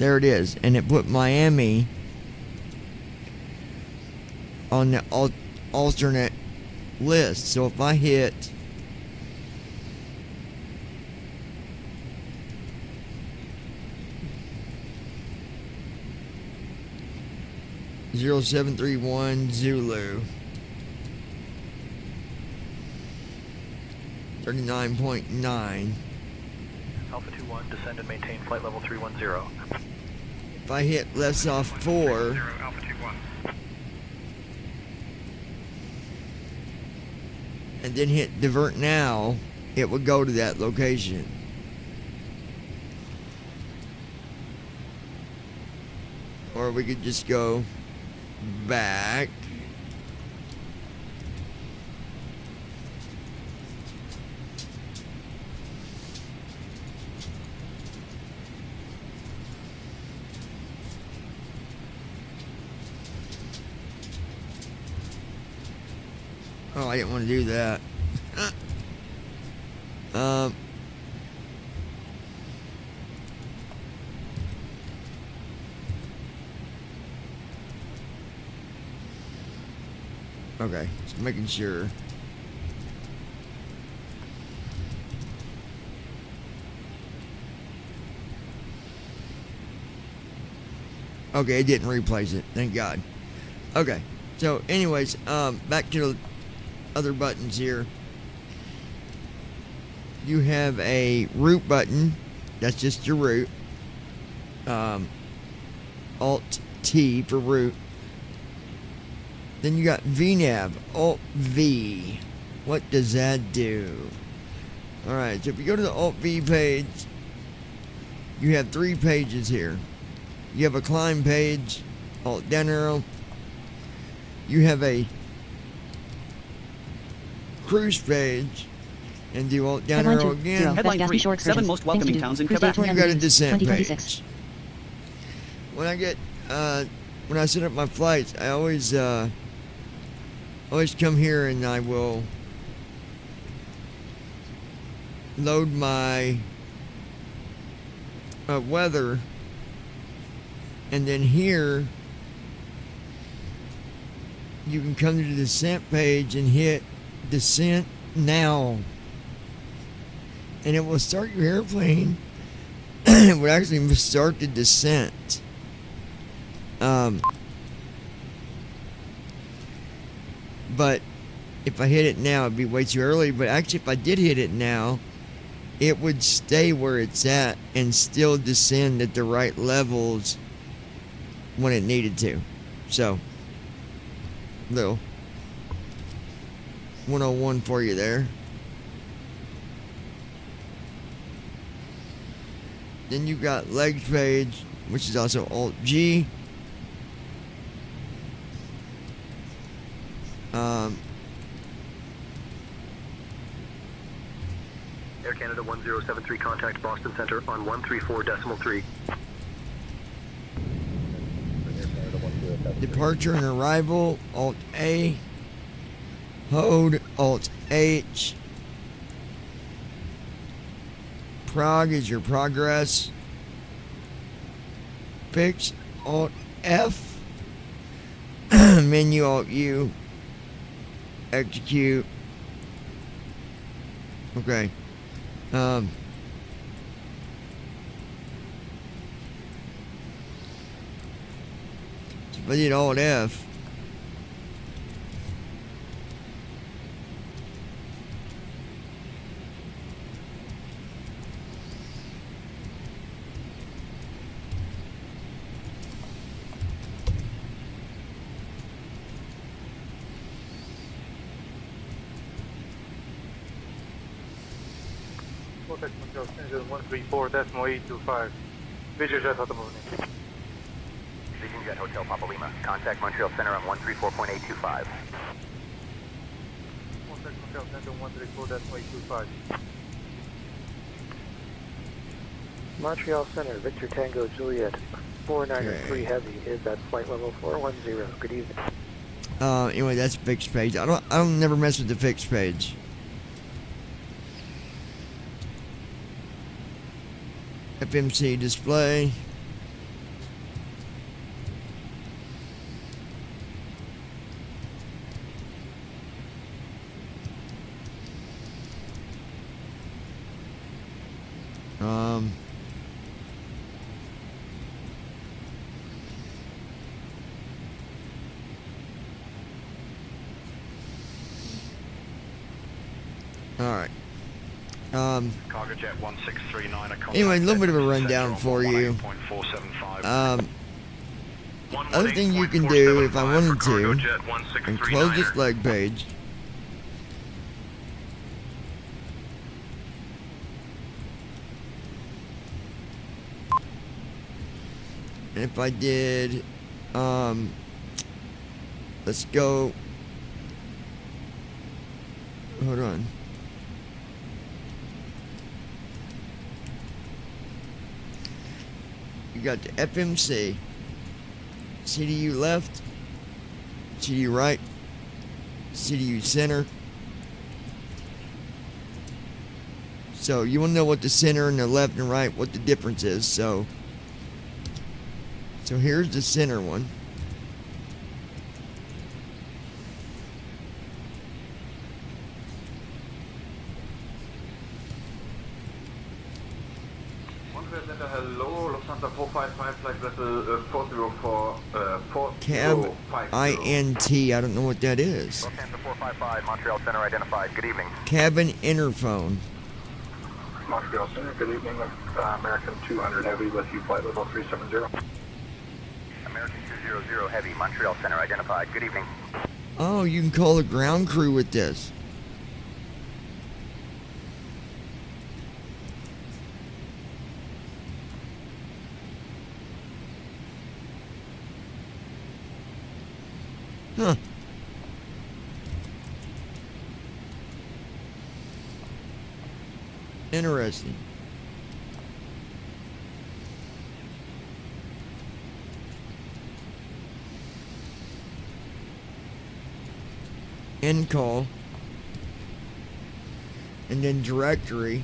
There it is. And it put Miami on the alternate list. So if I hit 0731 Zulu 39.9. Alpha 21, descend and maintain flight level 310. If I hit less off 4, Alpha 21. and then hit divert now, it would go to that location. Or we could just go back. Oh, I didn't want to do that. Okay, just making sure. Okay, it didn't replace it. Thank God. Okay, so anyways, back to the other buttons here. You have a route button. That's just your route. Alt T for route. Then you got VNAV, Alt V. What does that do? Alright, so if you go to the Alt V page, you have 3 pages here. You have a climb page, Alt down arrow. You have a cruise page, and do Alt down arrow again. Headline 3, 7 most welcoming towns in Quebec. You got a descent page. When I get, when I set up my flights, I always come here and I will load my weather, and then here you can come to the descent page and hit descent now, and it will start your airplane. It would actually start the descent. But if I hit it now, it'd be way too early. But actually, if I did hit it now, it would stay where it's at and still descend at the right levels when it needed to. So, little 101 for you there. Then you got legs page, which is also Alt G. Air Canada 1073, contact Boston Center on 134.3. Departure and arrival, Alt A. Hold, Alt H. Prog is your progress. Fix, Alt F. Menu, Alt U. Execute. Okay. If I did Alt F, Vortex Montreal Center 134.825. Visual Jet Automotive. Vision Jet Hotel Papa Lima. Contact Montreal Center on 134.825. Vortex Montreal Center 134.825. Montreal Center, Victor Tango Juliet, 493 Heavy is at flight level 410. Good evening. Anyway, that's fixed page. I don't never mess with the fixed page. FMC display. Alright. Cargo jet 1639. Anyway, a little bit of a rundown for you. Other thing you can do, if I wanted to, and close this leg page. And if I did, let's go, hold on. You got the FMC, CDU left, CDU right, CDU center. So you want to know what the center and the left and right, what the difference is. So here's the center one. Hello, Lufthansa 455, flight vessel 404, Cab INT, I don't know what that is. Lufthansa 455, Montreal Center identified. Good evening. Cabin interphone. Montreal Center, good evening. American 200 Heavy with you, flight level 370. American 200 Heavy, Montreal Center identified. Good evening. Oh, you can call the ground crew with this. Huh. Interesting. End call. And then directory.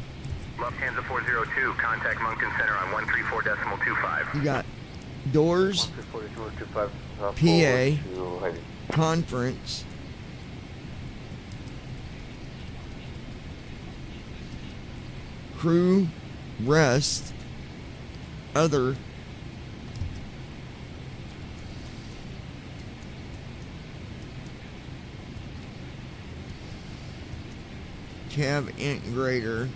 Lufthansa 402, contact Moncton Center on 134.25. You got doors, PA, conference, crew, rest, other, cab integrator,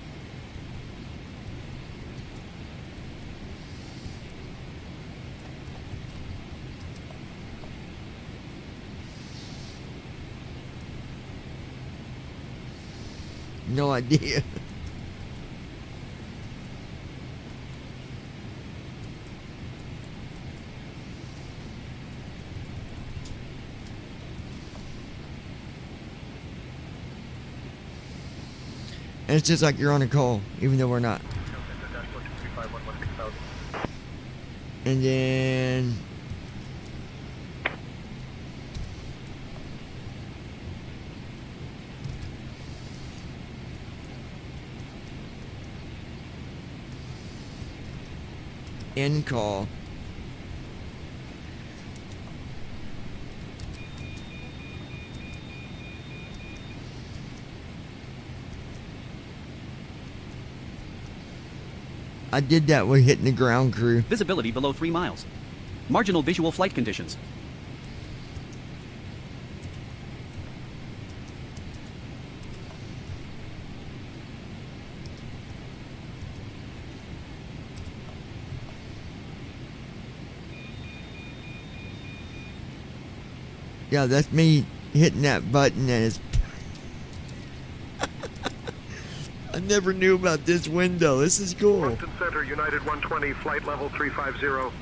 no idea. And it's just like you're on a call, even though we're not. And then end call. I did that with hitting the ground crew. Visibility below 3 miles. Marginal visual flight conditions. Yeah, that's me hitting that button and it's... I never knew about this window. This is cool. Moncton Center, United 120, flight level 350.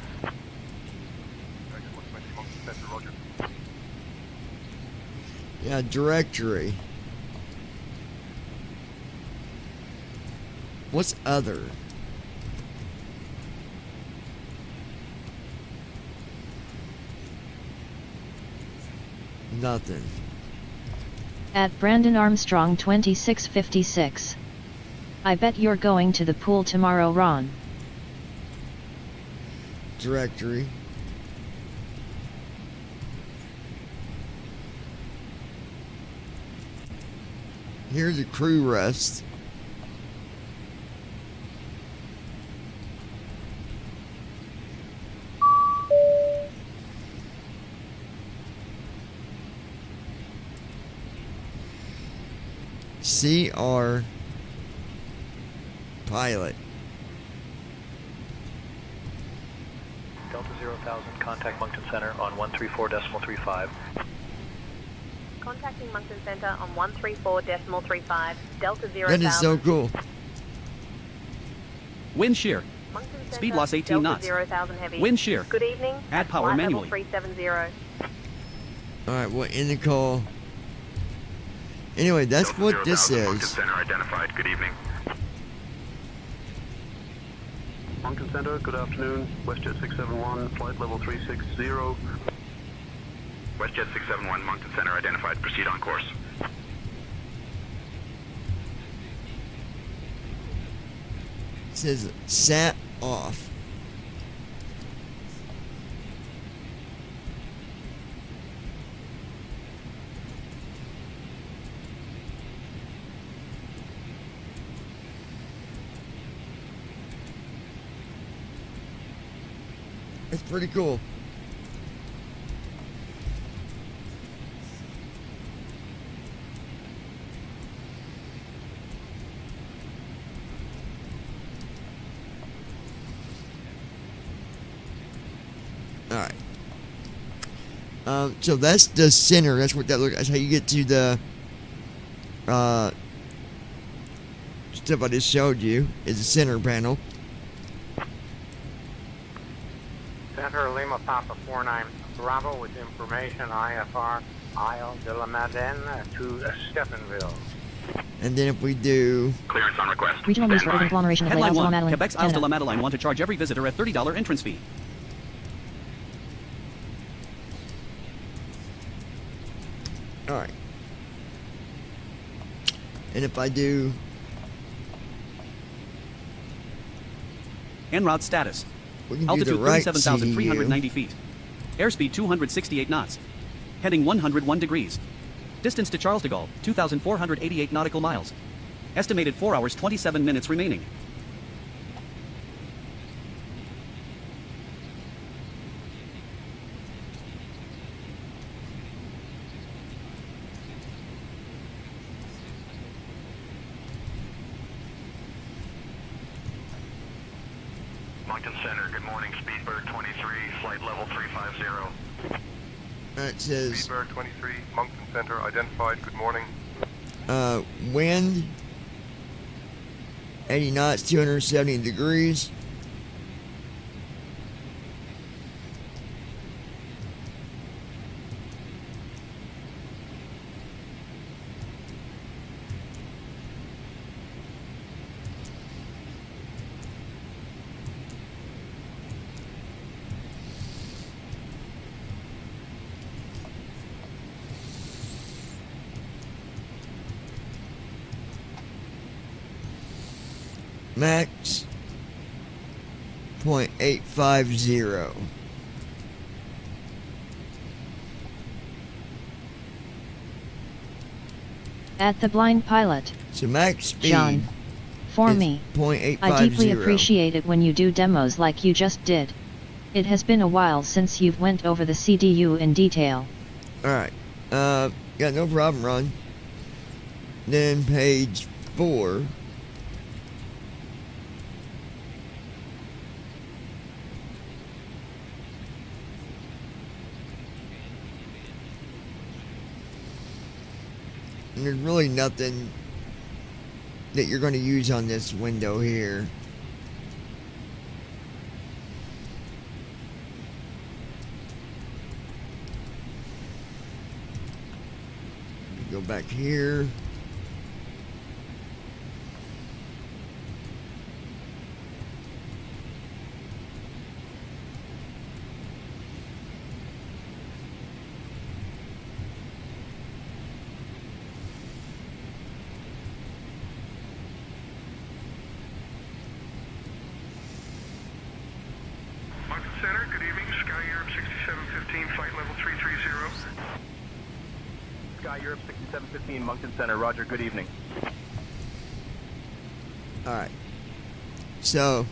Yeah, directory. What's other? Nothing. At Brandon Armstrong 2656. I bet you're going to the pool tomorrow, Ron. Directory. Here's a crew rest. CR Pilot. Delta 0,000, contact Moncton Center on 134.35. Contacting Moncton Center on 134.35. Delta 0,000. That is so cool. Wind shear. Moncton Center, Speed loss 18 Delta knots. 0,000 heavy. Wind shear. Good evening. Add power Flight manually. Level 370. Alright, we'll end the call. Anyway, that's Delta what this 0,000, Moncton is. Center identified. Good evening. Moncton Center, good afternoon. WestJet 671, flight level 360. WestJet 671, Moncton Center identified. Proceed on course. It says sat off. It's pretty cool. Alright. So that's the center. That's what that looks. That's how you get to the stuff I just showed you. Is the center panel. Center Lima Papa 49 Bravo with information IFR Isle de la Madeleine to Stephenville. And then if we do Clearance on request. Regional news for urban agglomeration of Headline Isles de la 1. Madeleine, Quebec's Isles de la Canada. Madeleine want to charge every visitor a $30 entrance fee. Alright. And if I do En route status. we can do Altitude the right 37,390 feet. Airspeed 268 knots. Heading 101 degrees. Distance to Charles de Gaulle, 2,488 nautical miles. Estimated 4 hours 27 minutes remaining. Moncton Center, good morning. Speedbird 23, flight level 350. It says Speedbird 23, Moncton Center identified. Good morning. wind 80 knots, 270 degrees. Max 0.850. At the blind pilot. So max speed. John. For is me. 0.850. I deeply appreciate it when you do demos like you just did. It has been a while since you've went over the CDU in detail. Alright. Yeah, no problem, Ron. Then page 4. And there's really nothing that you're going to use on this window here. Go back here. Moncton Center, good evening. Sky Europe 6715, flight level 330. Sky Europe 6715, Moncton Center. Roger, good evening. Alright. So.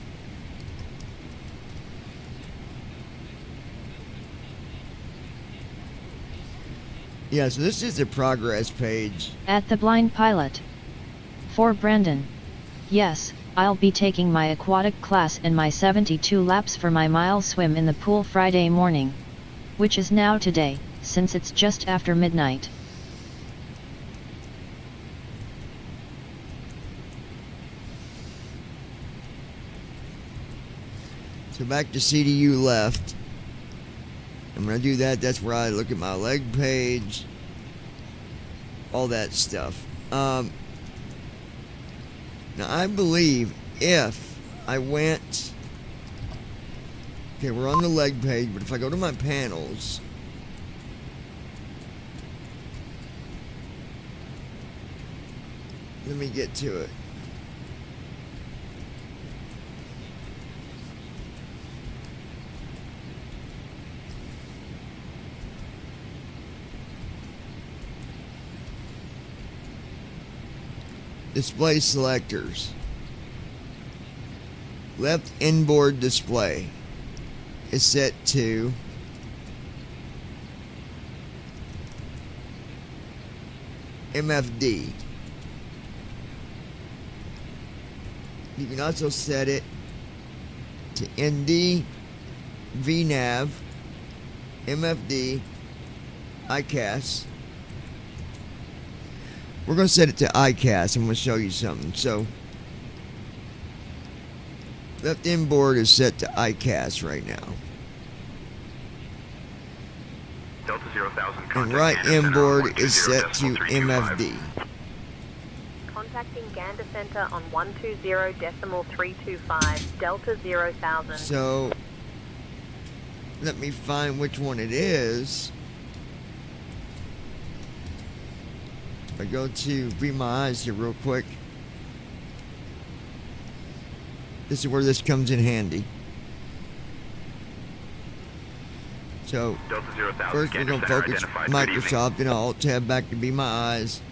Yeah, so this is the progress page. At the blind pilot. For Brandon. Yes, I'll be taking my aquatic class and my 72 laps for my mile swim in the pool Friday morning. Which is now today, since it's just after midnight. So back to CDU left. I'm going to do that. That's where I look at my leg page. All that stuff. Now I believe if I went... Okay, we're on the leg page, but if I go to my panels... Let me get to it. Display selectors. Left inboard display is set to MFD. You can also set it to ND, VNAV, MFD, ICAS. We're going to set it to ICAS. I'm going to show you something. So, left inboard is set to ICAS right now. Delta 0,000. And right inboard is set to MFD. Contacting Gander Center on 120.325, Delta 0,000. So, let me find which one it is. I go to Be My Eyes here real quick. This is where this comes in handy. So, first we're going to focus Microsoft, and I'll Alt-Tab back to Be My Eyes.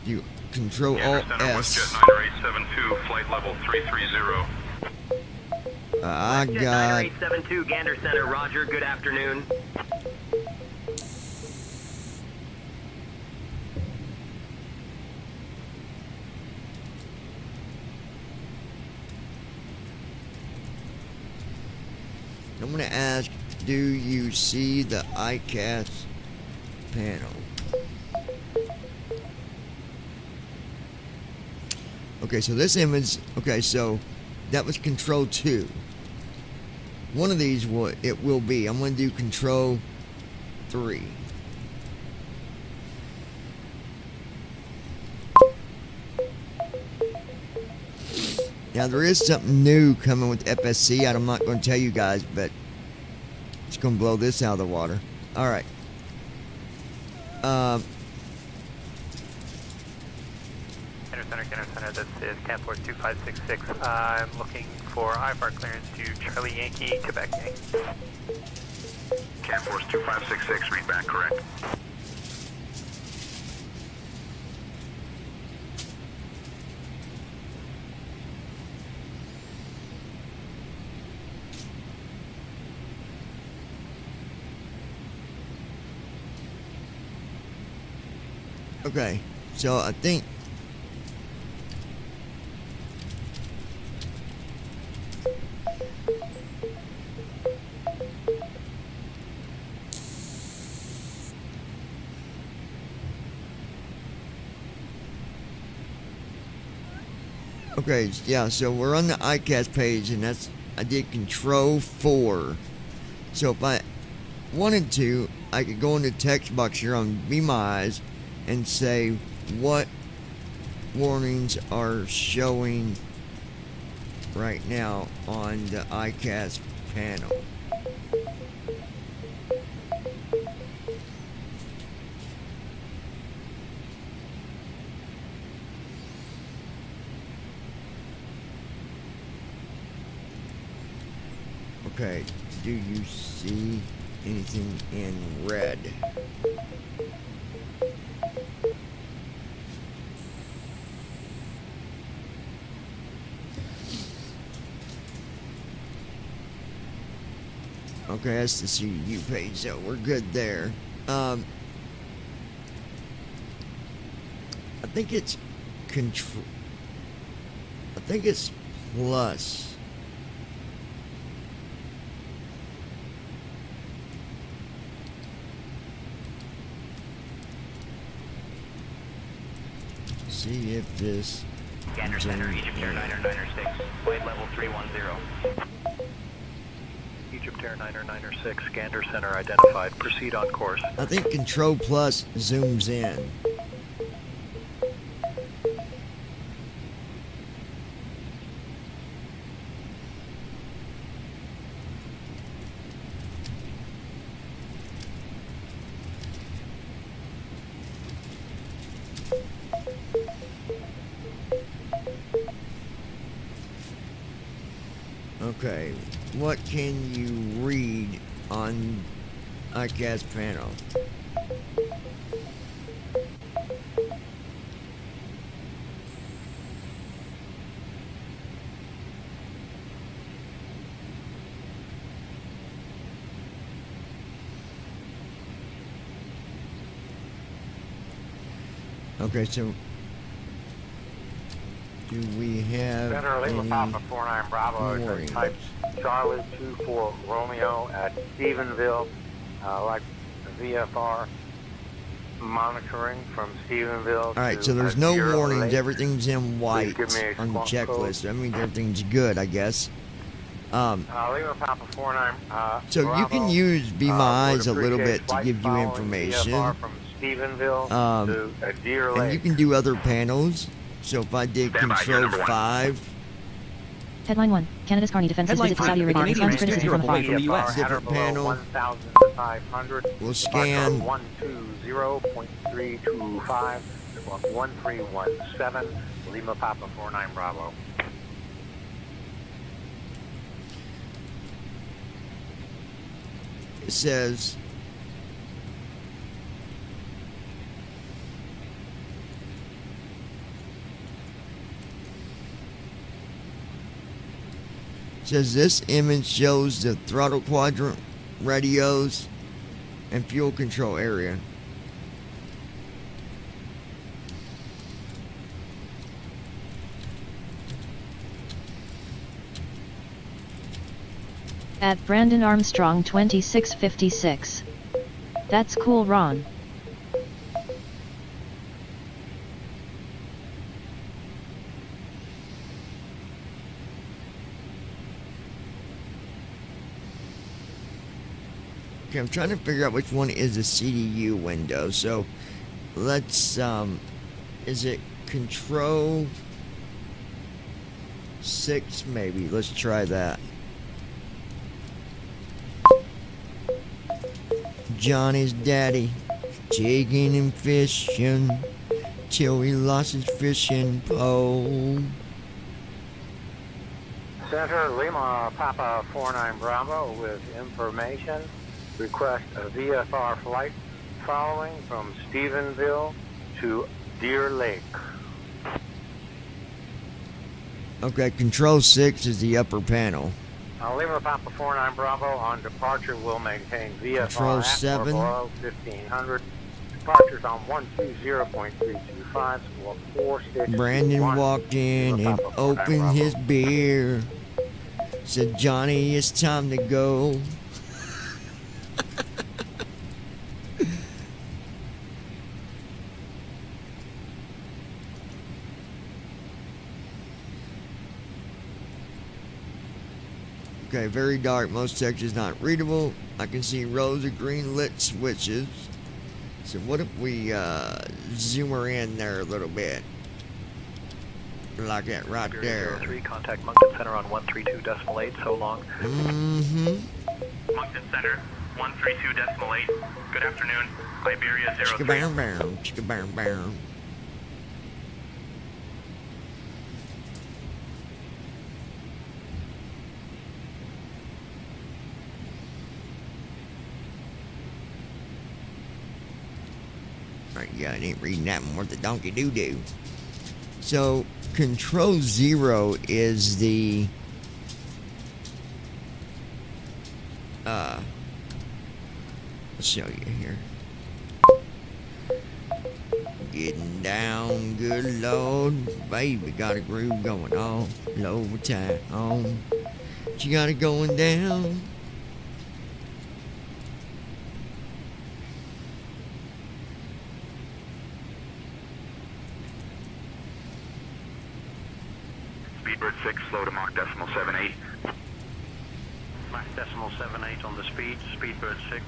You Control Alt-S. Flight level 330. I got... 9872, Gander Center, roger, good afternoon. I'm going to ask, do you see the ICAS panel? Okay, so this image, okay, so that was Control 2. One of these it will be. I'm going to do Control 3. Now, there is something new coming with FSC. I'm not going to tell you guys, but it's going to blow this out of the water. All right. Center, this is Camforce 2566. I'm looking for IFR clearance to Charlie Yankee, Quebec Yankee. Camforce 2566, read back correct. Okay, so I think okay, yeah, so we're on the ICAS page, and I did Control 4. So if I wanted to, I could go in the text box here on Be My Eyes and say what warnings are showing right now on the ICAS panel. Okay, do you see anything in red? Okay, that's the CDU page, so we're good there. I think it's control. think it's plus. See if this. Gander Center, Egypt Air 996, flight level 310. Egypt Air 996, Gander Center identified. Proceed on course. I think Control Plus zooms in. Okay, what can you read on ICAS panel? Okay, so do we have Center Lima any Papa 49 Bravo, warnings? type Charlie 24 Romeo at Stephenville, like VFR monitoring from Stephenville. All right, to, so there's no Deer warnings. Lake. Everything's in white give me a on the squawk code. checklist. That means everything's good, I guess. Lima Papa 49 So Bravo, you can use Be My would Eyes a little appreciate bit to flight give you following information. VFR from Stephenville to Deer Lake. And you can do other panels. So if I did Control 5, Headline 1. Canada's Carney defenses Headline visit to 5. Saudi Arabia Canadian responds criticism from away afar. from the U.S. different panel, 1,500. we'll scan. 120.325, 1317, Lima Papa 49 Bravo. It says this image shows the throttle quadrant, radios, and fuel control area. At Brandon Armstrong 2656. That's cool, Ron. Okay, I'm trying to figure out which one is the CDU window. So let's is it Control 6 maybe? Let's try that. Johnny's daddy jigging and fishing till he lost his fishing pole. Center Lima Papa 49 Bravo with information. Request a VFR flight following from Stephenville to Deer Lake. Okay, Control 6 is the upper panel. Lima Papa 49 Bravo on departure will maintain VFR Control at 7. or below 1500. Departures on 120.325, squawk 46. Brandon walked in and opened his beer. Said, Johnny, it's time to go. Okay, very dark. Most text is not readable. I can see rows of green lit switches. So what if we zoom her in there a little bit? Like that right there. 03, contact Moncton Center on 132.8, so long. Mm-hmm. Moncton Center, 132.8. Good afternoon. Iberia 03. Chicka-bam-bam, chicka-bam-bam. Right, yeah, I ain't reading that one worth the donkey doo-doo. So, Control 0 is the let's show you here. getting down, good Lord. Baby got a groove going all over town. She got it going down. Speedbird 6, slow to Mach decimal 78. Mach decimal 78 on the speed, Speedbird 6.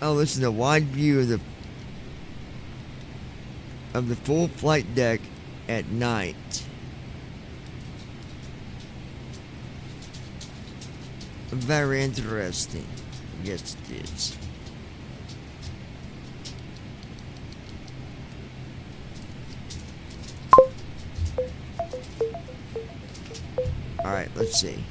Oh, this is a wide view of the full flight deck at night. Very interesting. Yes, it is. All right, let's see.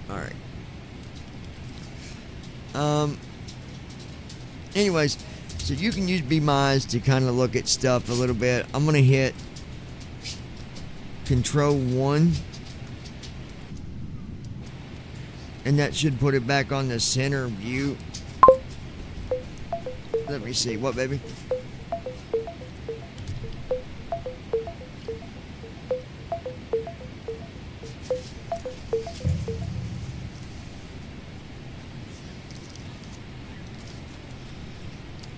Alright. Anyways, so you can use Be My Eyes to kind of look at stuff a little bit. I'm going to hit Control 1. And that should put it back on the center view. Let me see. What, baby?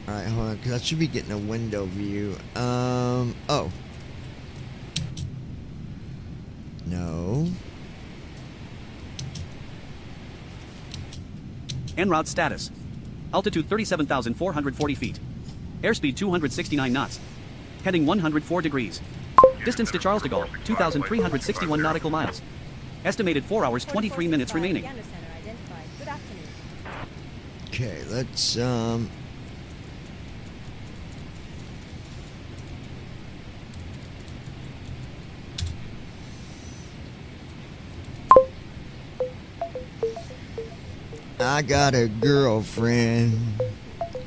Alright, hold on, because I should be getting a window view. Oh. No. En route status. Altitude 37,440 feet. Airspeed 269 knots. Heading 104 degrees. Distance to Charles de Gaulle, 2,361 nautical miles. Estimated 4 hours, 23 minutes remaining. Okay, let's, I got a girlfriend,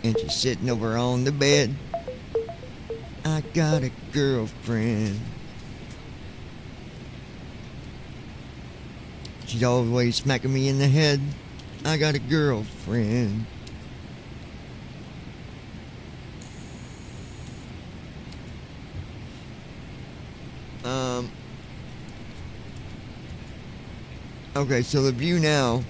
and she's sitting over on the bed. I got a girlfriend. She's always smacking me in the head. I got a girlfriend. Okay, so the view now.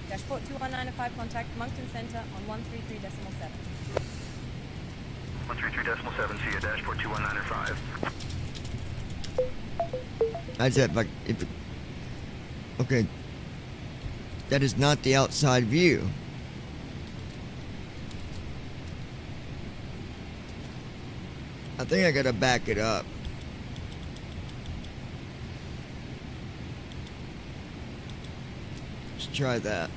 Dashport 2195, contact Moncton Center on 133.7. 133.7, see you, dashport 2195. How's that like if it, okay. That is not the outside view. I think I gotta back it up. Let's try that.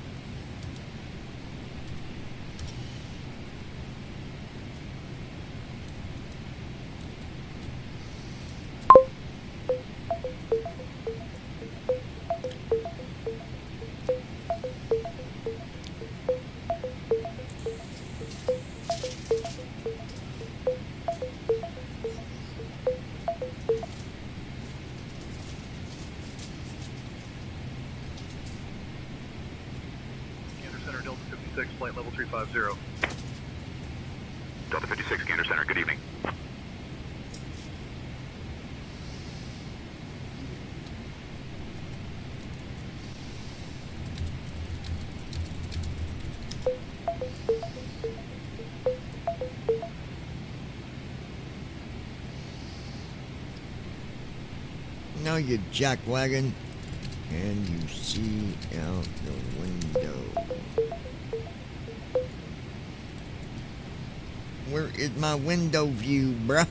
Center Delta 56, flight level 350. Delta 56, Gander Center, good evening. Now you jackwagon, and you see out the window. Where is my window view, bruh?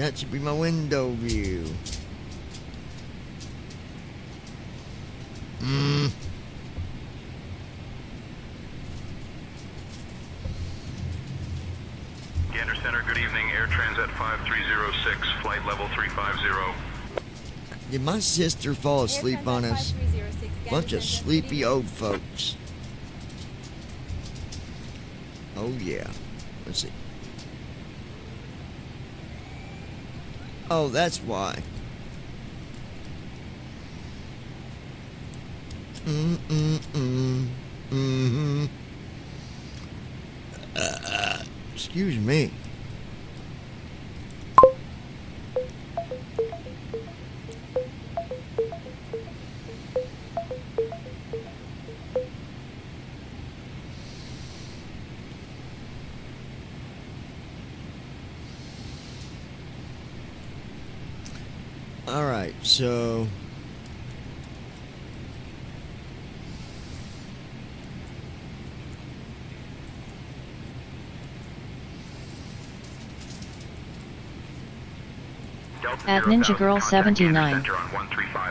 That should be my window view. Gander Center, good evening. Air Transat 5306, flight level 350. Did my sister fall asleep on us? Bunch of sleepy old folks. Oh yeah. Let's see. Oh, that's why. Excuse me. All right, so At Ninja Girl 79.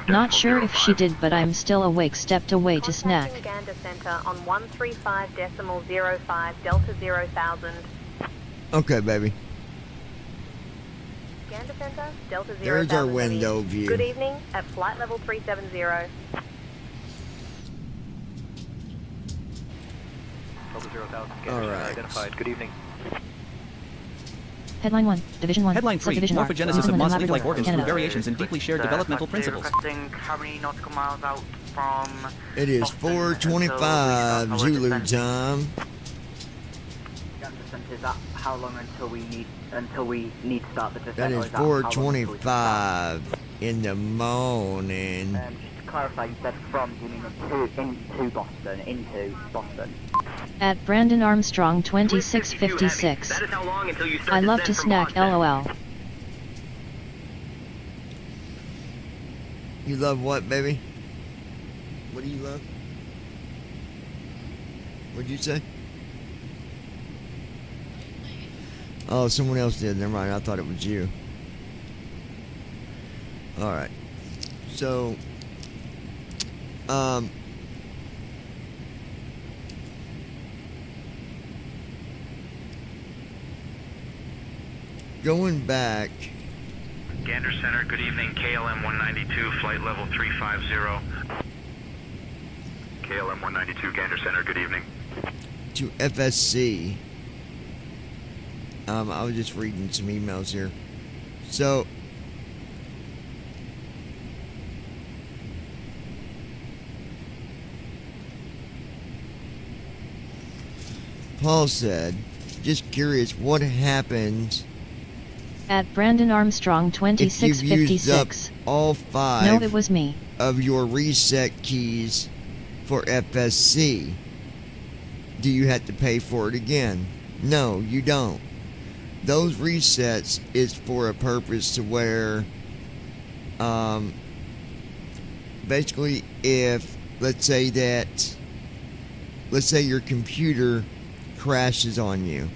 Not sure if she did, but I'm still awake. Stepped away to snack. Gander Center on 135.05 Delta 0,000. okay, baby. Gander Center, Delta 0,000. There's our window view. Good evening at flight level 370. Delta 0,000. All right. Identified. Good evening. Headline 1, Division 1, Headline 3, Subdivision R, morphogenesis of Newfoundland, moss leaf-like Labrador, organs through Canada. variations in deeply shared developmental principles. Requesting how many nautical miles out from It is Boston 4:25 until we Zulu start our descent? time. Gander Center, is that how long until we need to start the descent? That or is is that how long until we start? 4:25 in the morning. Just to clarify, you said from, you mean into Boston. At Brandon Armstrong 2656. That is how long until you start I love to descent from snack, Boston. lol. You love what, baby? What do you love? What'd you say? Oh, someone else did. Never mind. I thought it was you. All right. So, going back. Gander Center, good evening. KLM 192, flight level 350. KLM 192, Gander Center, good evening. To FSC. I was just reading some emails here. So, Paul said, just curious, what happens At Brandon Armstrong if you've used up 2656. all 5 No, it was me. of your reset keys for FSC? Do you have to pay for it again? No, you don't. Those resets is for a purpose to where, basically, if let's say your computer crashes on you,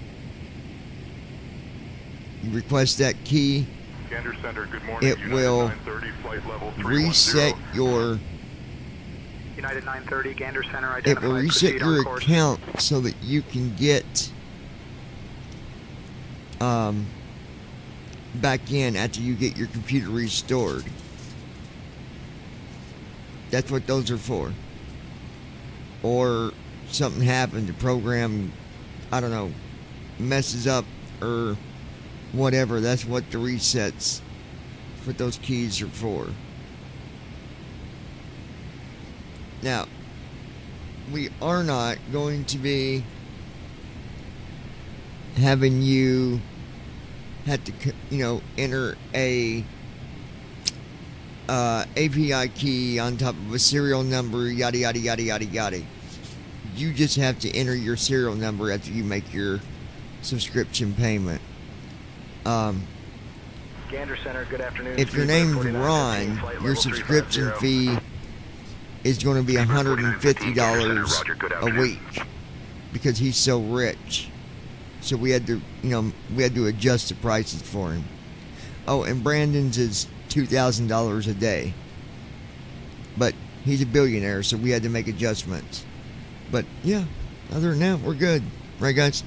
you request that key. Gander Center, good morning. It United will 930, flight level 310. reset your. United 930, Gander Center It identified. will reset Proceed on your course. account so that you can get back in after you get your computer restored. That's what those are for. Or something happened, the program, I don't know, messes up or whatever. That's what the resets, what those keys are for. Now, we are not going to be having you have to, enter a API key on top of a serial number, yada yada yada yada yada. You just have to enter your serial number after you make your subscription payment. Gander Center, good afternoon. If your name's Ron, your subscription fee is going to be $150 a week because he's so rich. So we had to adjust the prices for him. Oh, and Brandon's is $2,000 a day. But he's a billionaire, so we had to make adjustments. But yeah, other than that, we're good. Right, guys?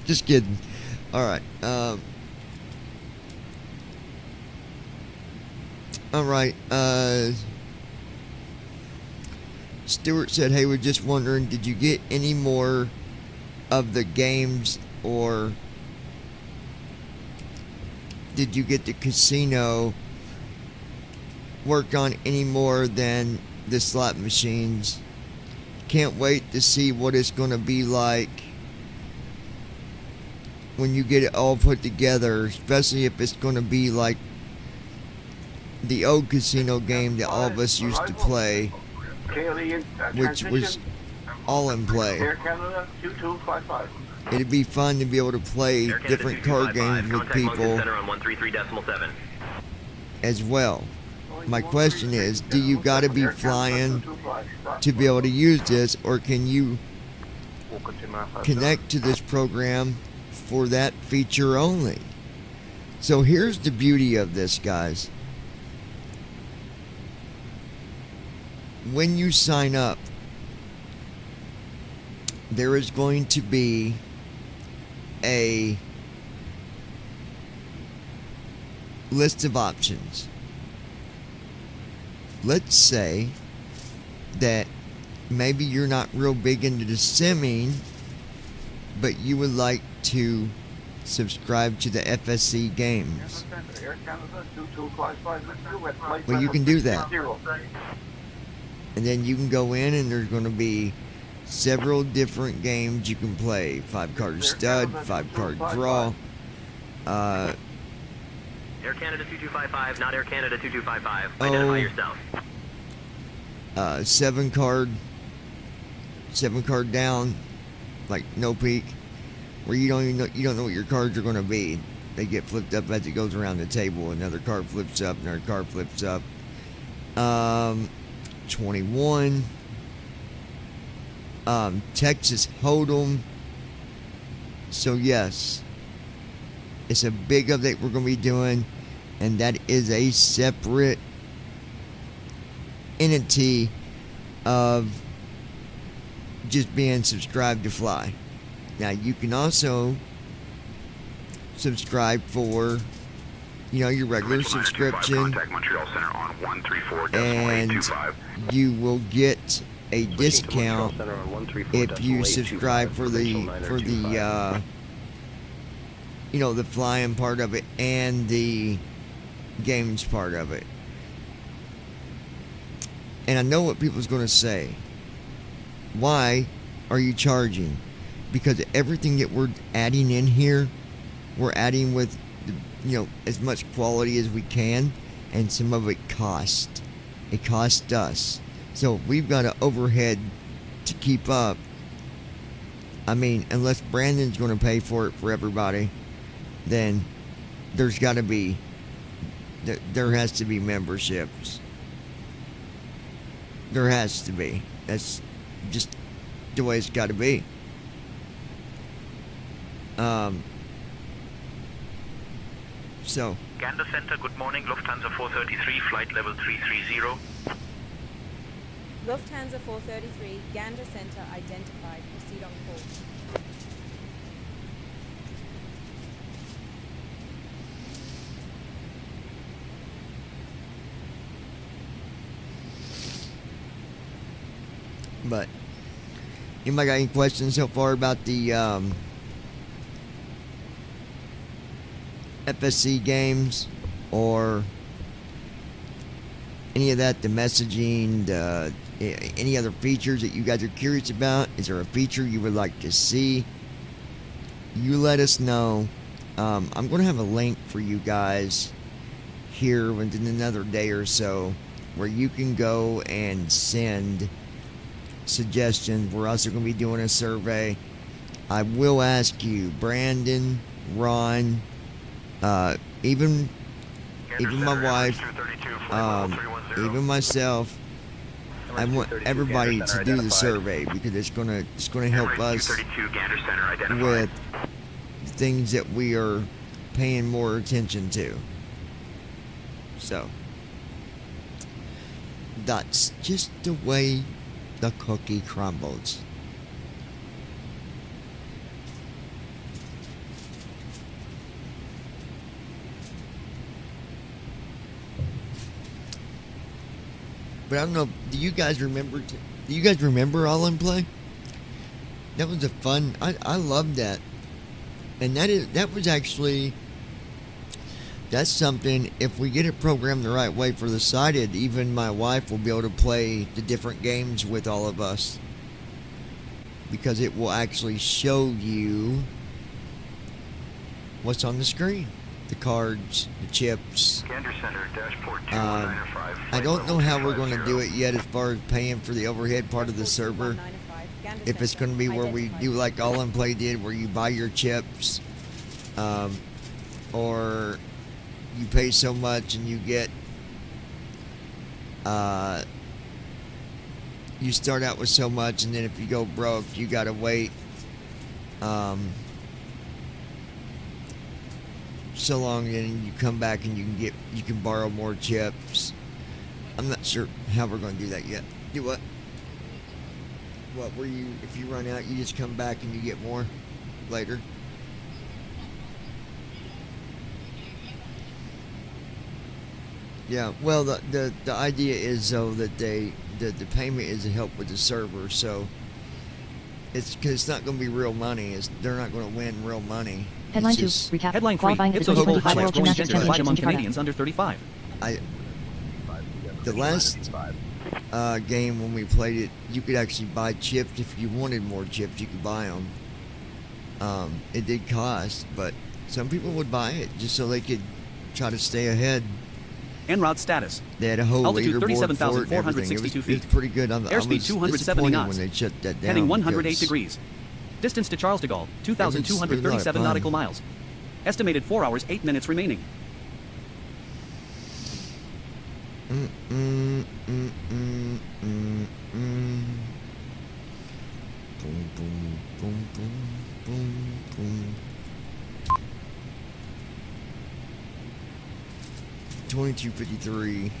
Just kidding. All right. All right. Stuart said, hey, we're just wondering, did you get any more of the games, or did you get the casino work on any more than the slot machines? Can't wait to see what it's going to be like when you get it all put together, especially if it's going to be like the old casino game that all of us used to play, which was all in play. Air Canada 2255. It'd be fun to be able to play different card games with people Center on 133.7. as well. My question is, do you got to be flying to be able to use this, or can you connect to this program for that feature only? So here's the beauty of this, guys. When you sign up, there is going to be a list of options. Let's say that maybe you're not real big into the simming, but you would like to subscribe to the FSC games. Well, you can do that. And then you can go in and there's going to be several different games you can play. 5-card stud, 5-card draw. Air Canada 2255, not Air Canada 2255. Identify yourself. 7-card down, like no peak, where you don't know what your cards are going to be. They get flipped up as it goes around the table. Another card flips up, another card flips up. 21. Texas Hold'em. So yes, it's a big update we're going to be doing, and that is a separate entity of just being subscribed to Fly. Now you can also subscribe for, your regular subscription, and you will get a discount if you subscribe for the the flying part of it and the games part of it. And I know what people's going to say. Why are you charging? Because everything that we're adding in here, we're adding with as much quality as we can, and some of it costs. It costs us. So if we've got an overhead to keep up, I mean, unless Brandon's going to pay for it for everybody, then there has to be memberships. There has to be. That's just the way it's got to be. So. Gander Center, good morning. Lufthansa 433, flight level 330. Lufthansa 433, Gander Center identified. Proceed on call. But anybody got any questions so far about the FSC games, or any of that, the messaging, any other features that you guys are curious about? Is there a feature you would like to see? You let us know. I'm going to have a link for you guys here within another day or so where you can go and send suggestions. We're also going to be doing a survey. I will ask you, Brandon, Ron, even my wife, even myself, I want everybody to do the survey, because it's gonna help us with the things that we are paying more attention to. So that's just the way the cookie crumbles. But I don't know. Do you guys remember? Do you guys remember All in Play? That was a fun. I loved that, and that was actually. That's something. If we get it programmed the right way for the sighted, even my wife will be able to play the different games with all of us, because it will actually show you what's on the screen. The cards, the chips. Gander Center, dashport 2195. I don't know how we're going to do it yet as far as paying for the overhead part of the server. If it's going to be where we do like All in Play did, where you buy your chips, or you pay so much and you get, you start out with so much, and then if you go broke, you got to wait so long, and you come back and you can borrow more chips. I'm not sure how we're going to do that yet. Do what? What, where you, if you run out, you just come back and you get more later? Yeah, well, the idea is, though, that the payment is to help with the server, so it's because it's not going to be real money. They're not going to win real money. Headline 2, recap. Headline 3, Qualifying Ipsos for the poll 2025 highlights World growing Gymnastics gender divide Championships among in Jakarta. Canadians under 35. The last game when we played it, you could actually buy chips. If you wanted more chips, you could buy them. It did cost, but some people would buy it just so they could try to stay ahead. En route status. They had a whole Altitude leaderboard for it and 37,462 everything. feet. It was pretty good. I Airspeed was 270 disappointed knots. when they shut that down. Heading 108 because degrees. Distance to Charles de Gaulle, It was a lot of 2,237 fun. nautical miles. Estimated 4 hours, 8 minutes remaining. Boom, boom, boom, boom, boom, boom. 2253.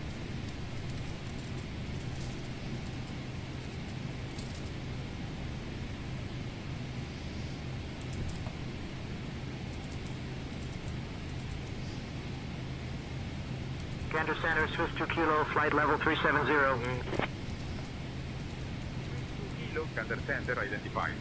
Gander Center, Swiss 2 Kilo, flight level 370. Kilo, Gander Center identified.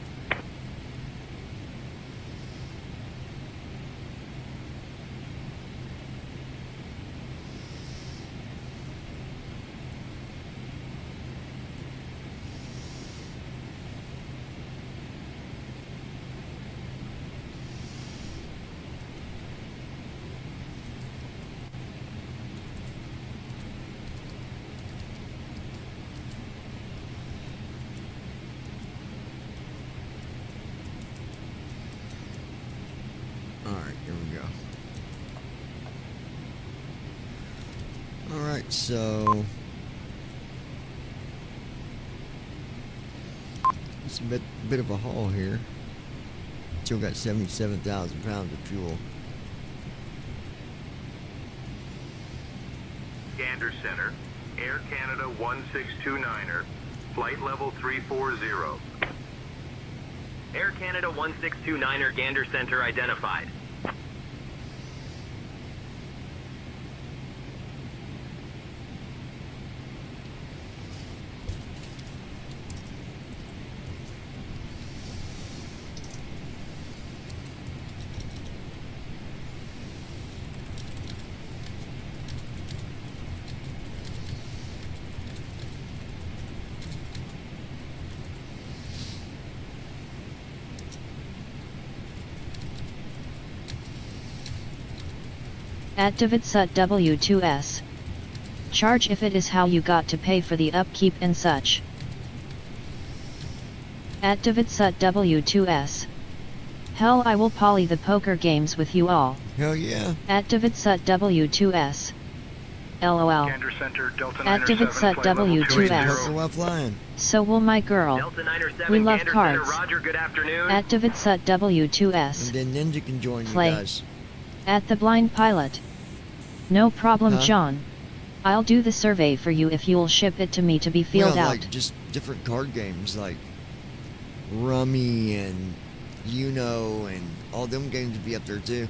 Alright, here we go. Alright, so it's a bit of a haul here. Still got 77,000 pounds of fuel. Gander Center, Air Canada 1629er, flight level 340. Air Canada 1629er, Gander Center identified. At DavidSut W2S. Charge if it is how you got to pay for the upkeep and such. At DavidSut W2S. Hell, I will poly the poker games with you all. Hell yeah. At DavidSut W2S. LOL. Gander Center, Delta At 97, DavidSut flight level W2S. While flying. So will my girl. Delta 97, We love Gander cards. Center, Roger, good afternoon. At DavidSut W2S. And then Ninja can join Play. you guys. At the Blind Pilot. No problem, Huh? John. I'll do the survey for you if you'll ship it to me to be filled well, out. like just different card games like Rummy and Uno and all them games would be up there too.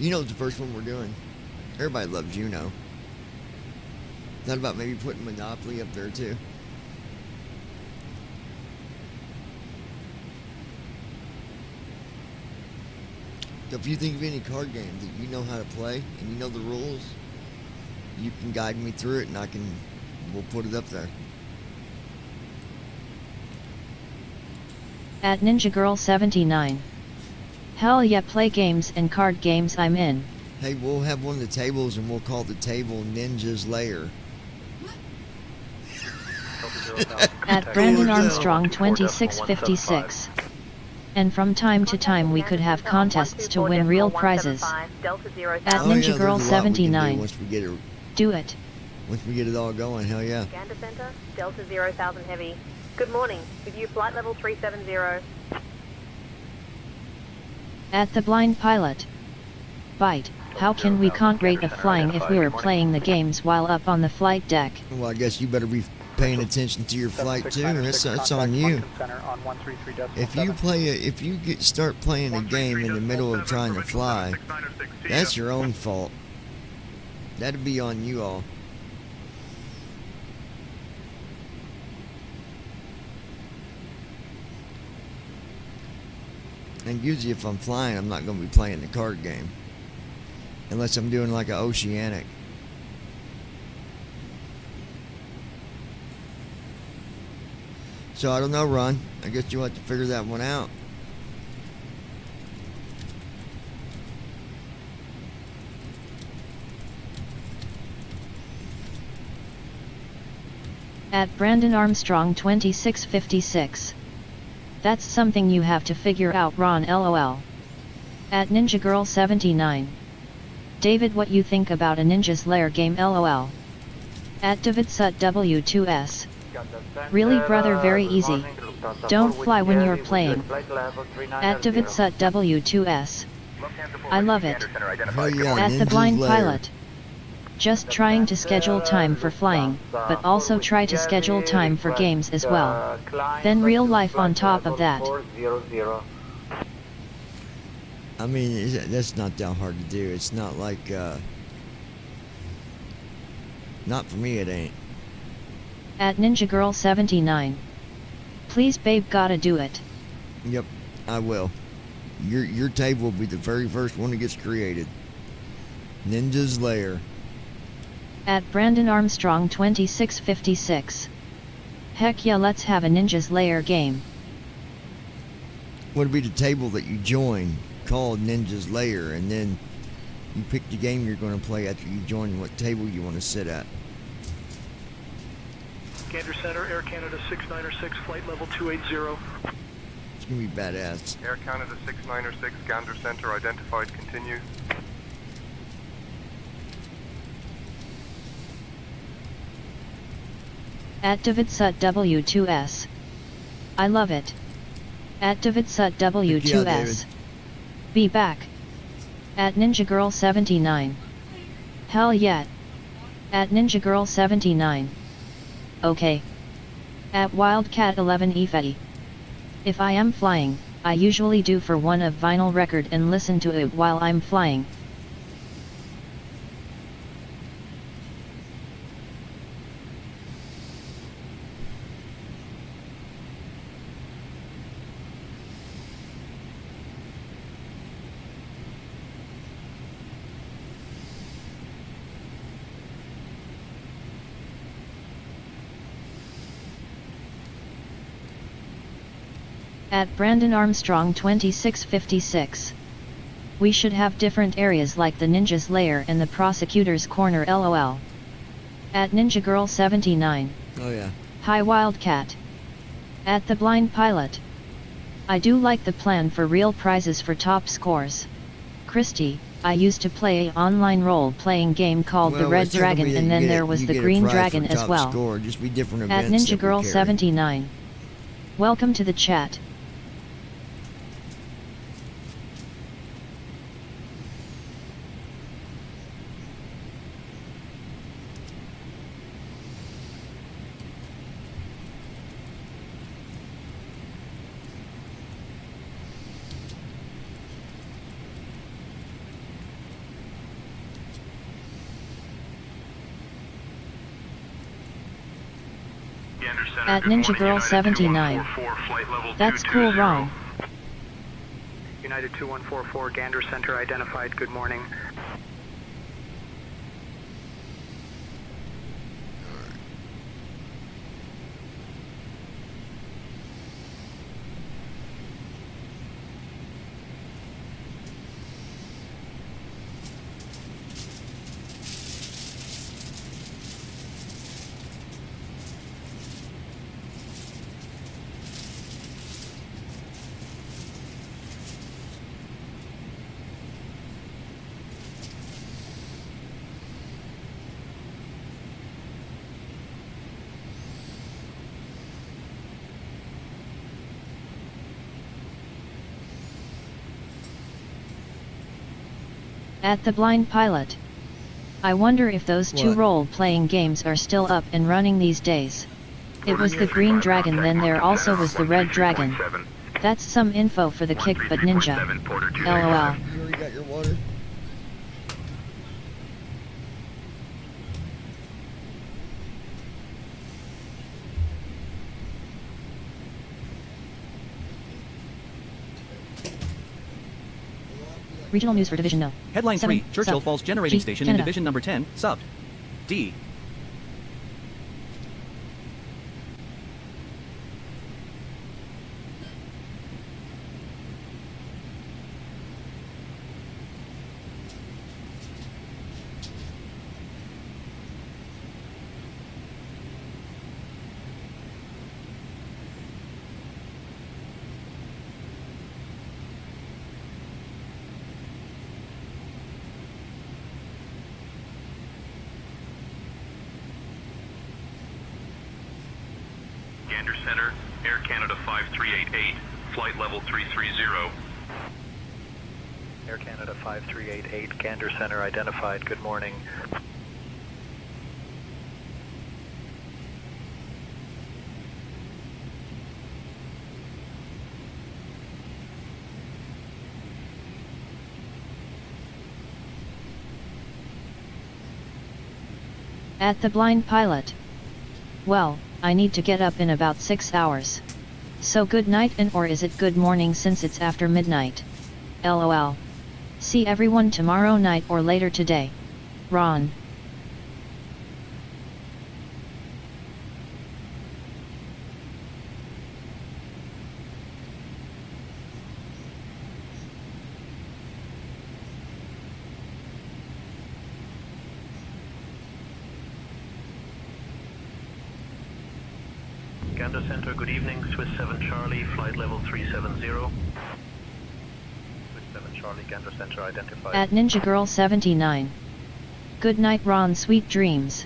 Uno's the first one we're doing. Everybody loves Uno. Thought about maybe putting Monopoly up there too. So if you think of any card game that you know how to play and you know the rules, you can guide me through it and we'll put it up there. At Ninja Girl 79. Hell yeah, play games and card games, I'm in. Hey, we'll have one of the tables and we'll call the table Ninja's Lair. At Brandon Armstrong 2656. And from time to time we could have contests to win real prizes. At Ninja Girl 79. Once we get it, Do it. once we get it all going, hell yeah. Gander Center, Delta 0,000 Heavy. Good morning. With you, flight level 370. At the Blind Pilot. Bite. How can we can't rate of flying if we were playing the games while up on the flight deck? Well, I guess you better be paying attention to your flight too. That's on you. If you start playing a game in the middle of trying to fly, that's your own fault. That'd be on you all. And usually if I'm flying, I'm not going to be playing the card game. Unless I'm doing like an oceanic. So I don't know, Ron. I guess you'll have to figure that one out. At Brandon Armstrong 2656. That's something you have to figure out, Ron, lol. At Ninja Girl 79. David, what you think about a Ninja's Lair game, lol. At David Sut W2S. Really, brother, very easy. Don't fly when you're playing. At David Sut W2S. I love it. At the Blind Pilot. Just trying to schedule time for flying, but also try to schedule time for games as well. Then real life on top of that. I mean, that's not that hard to do. It's not like, not for me, it ain't. At Ninja Girl 79. Please, babe, gotta do it. Yep, I will. Your table will be the very first one that gets created. Ninja's Lair. At Brandon Armstrong 2656. Heck yeah, let's have a Ninja's Lair game. Would be the table that you join called Ninja's Lair, and then you pick the game you're going to play after you join what table you want to sit at. Gander Center, Air Canada 696, flight level 280. It's going to be badass. Air Canada 696, Gander Center identified, continue. At David Sut W2S. I love it. At David Sut W2S. Be back. At Ninja Girl 79. Hell yeah. At Ninja Girl 79. Okay. At Wildcat 11 Efetti. If I am flying, I usually do for one of vinyl record and listen to it while I'm flying. At Brandon Armstrong 2656. We should have different areas like the Ninja's Lair and the Prosecutor's Corner, lol. At Ninja Girl 79. Oh yeah. Hi Wildcat. At the Blind Pilot. I do like the plan for real prizes for top scores. Christy, I used to play an online role-playing game called the Red Dragon, and then there was the Green Dragon as well. Just be different at Ninja Girl 79. Welcome to the chat. Center. At Good Ninja morning, Girl United 79. 2144, flight level That's cool 220. wrong. United 2144, Gander Center identified. Good morning. At the Blind Pilot. I wonder if those two What? role-playing games are still up and running these days. It was the Green Dragon, then there also was the Red Dragon. That's some info for the Kick Butt Ninja. LOL. You already got your water? Regional news for Division No. Headline 7, 3, Churchill Sub. Falls Generating G, Station Canada. in Division Number 10, Sub. D. Gander Center, Air Canada 5388, flight level 330. Air Canada 5388, Gander Center identified. Good morning. At the Blind Pilot. Well, I need to get up in about 6 hours. So good night, and or is it good morning since it's after midnight? LOL. See everyone tomorrow night or later today. Ron. Gander Center, good evening. Swiss 7 Charlie, flight level 370. Swiss 7 Charlie, Gander Center identified. At Ninja Girl 79. Good night, Ron. Sweet dreams.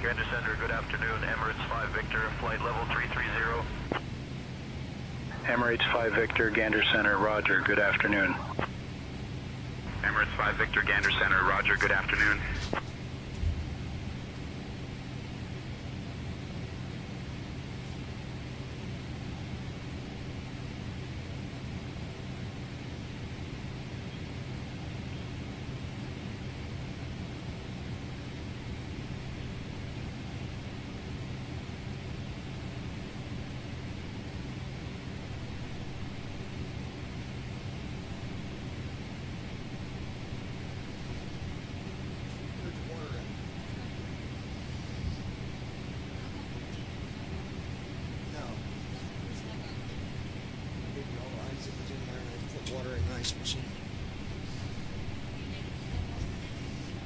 Gander Center, good afternoon. Emirates 5 Victor, flight level 330. Emirates 5 Victor, Gander Center, Roger. Good afternoon. Emirates 5 Victor, Gander Center, Roger, good afternoon.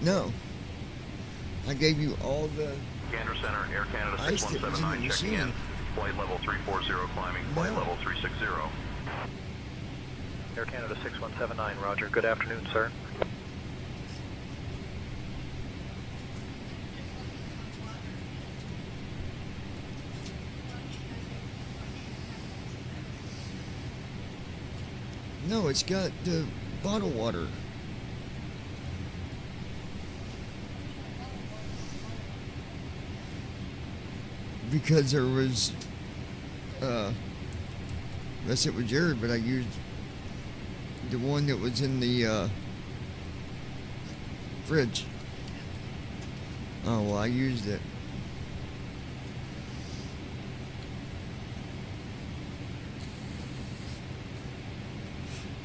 No. I gave you all the Gander Center, Air Canada ice that was in the 6179 checking in. machine. Flight level 340 climbing, flight level 360. Air Canada 6179, roger. Good afternoon, sir. No, it's got the bottled water. Because there was, unless it was Jared, but I used the one that was in the fridge. Oh, well, I used it.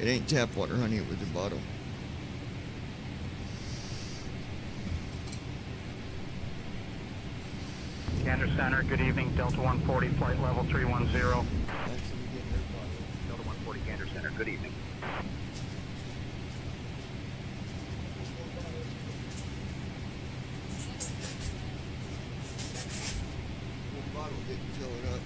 It ain't tap water, honey, it was a bottle. Gander Center, good evening. Delta 140, flight level 310. Delta 140, Gander Center, good evening. The bottle didn't fill it up.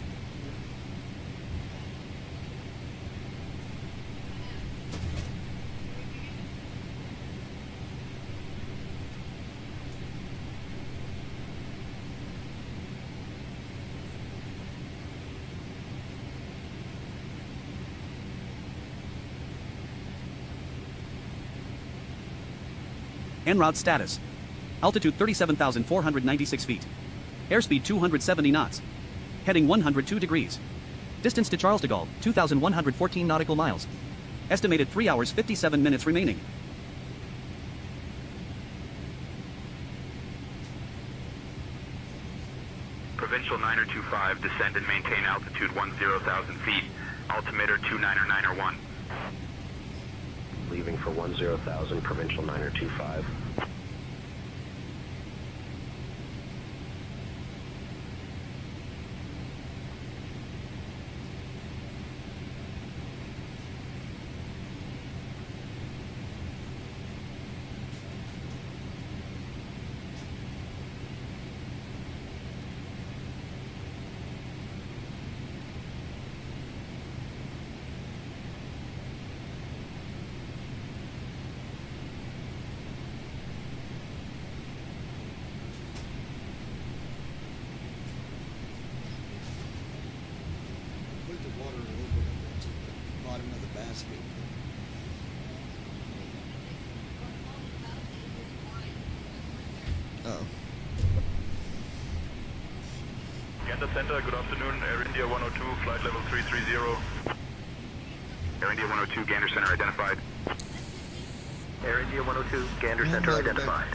En route status. Altitude 37,496 feet. Airspeed 270 knots. Heading 102 degrees. Distance to Charles de Gaulle, 2,114 nautical miles. Estimated 3 hours 57 minutes remaining. Provincial 9025, descend and maintain altitude 10,000 feet. Altimeter 29901. Leaving for 10,000, Provincial 9025. Put the water a little bit into the bottom of the basket. Oh. Gander Center, good afternoon. Air India 102, flight level 330. Air India 102, Gander Center identified. Air India 102, Gander Center identified.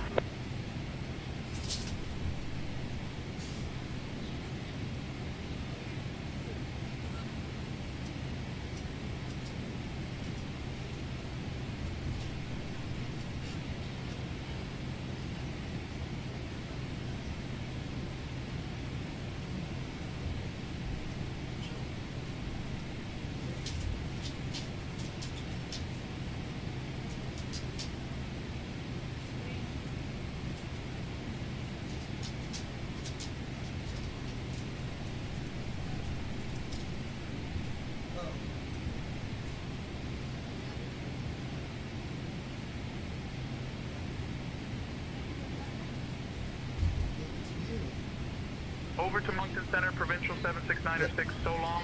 Over to Moncton Center, Provincial 76906, so long.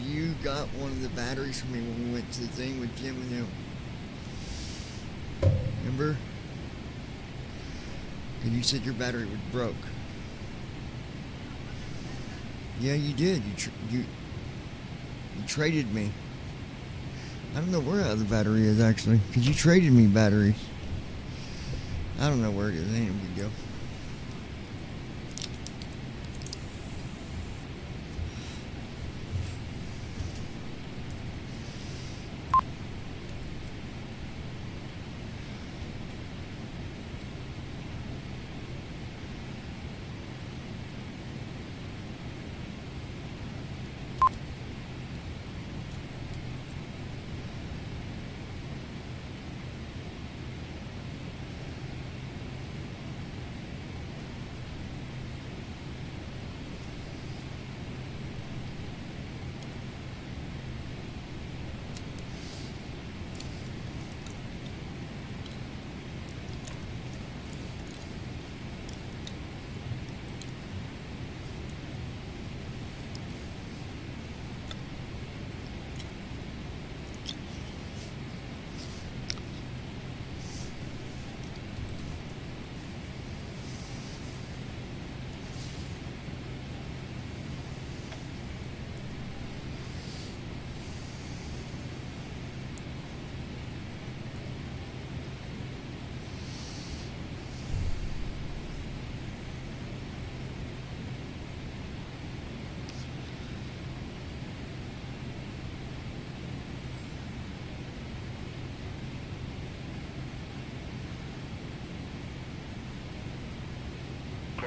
You got one of the batteries from me when we went to the thing with Jim and them. Remember? And you said your battery was broke. Yeah, you did. You traded me. I don't know where the other battery is actually, because you traded me batteries. I don't know where it is. Ain't no big deal.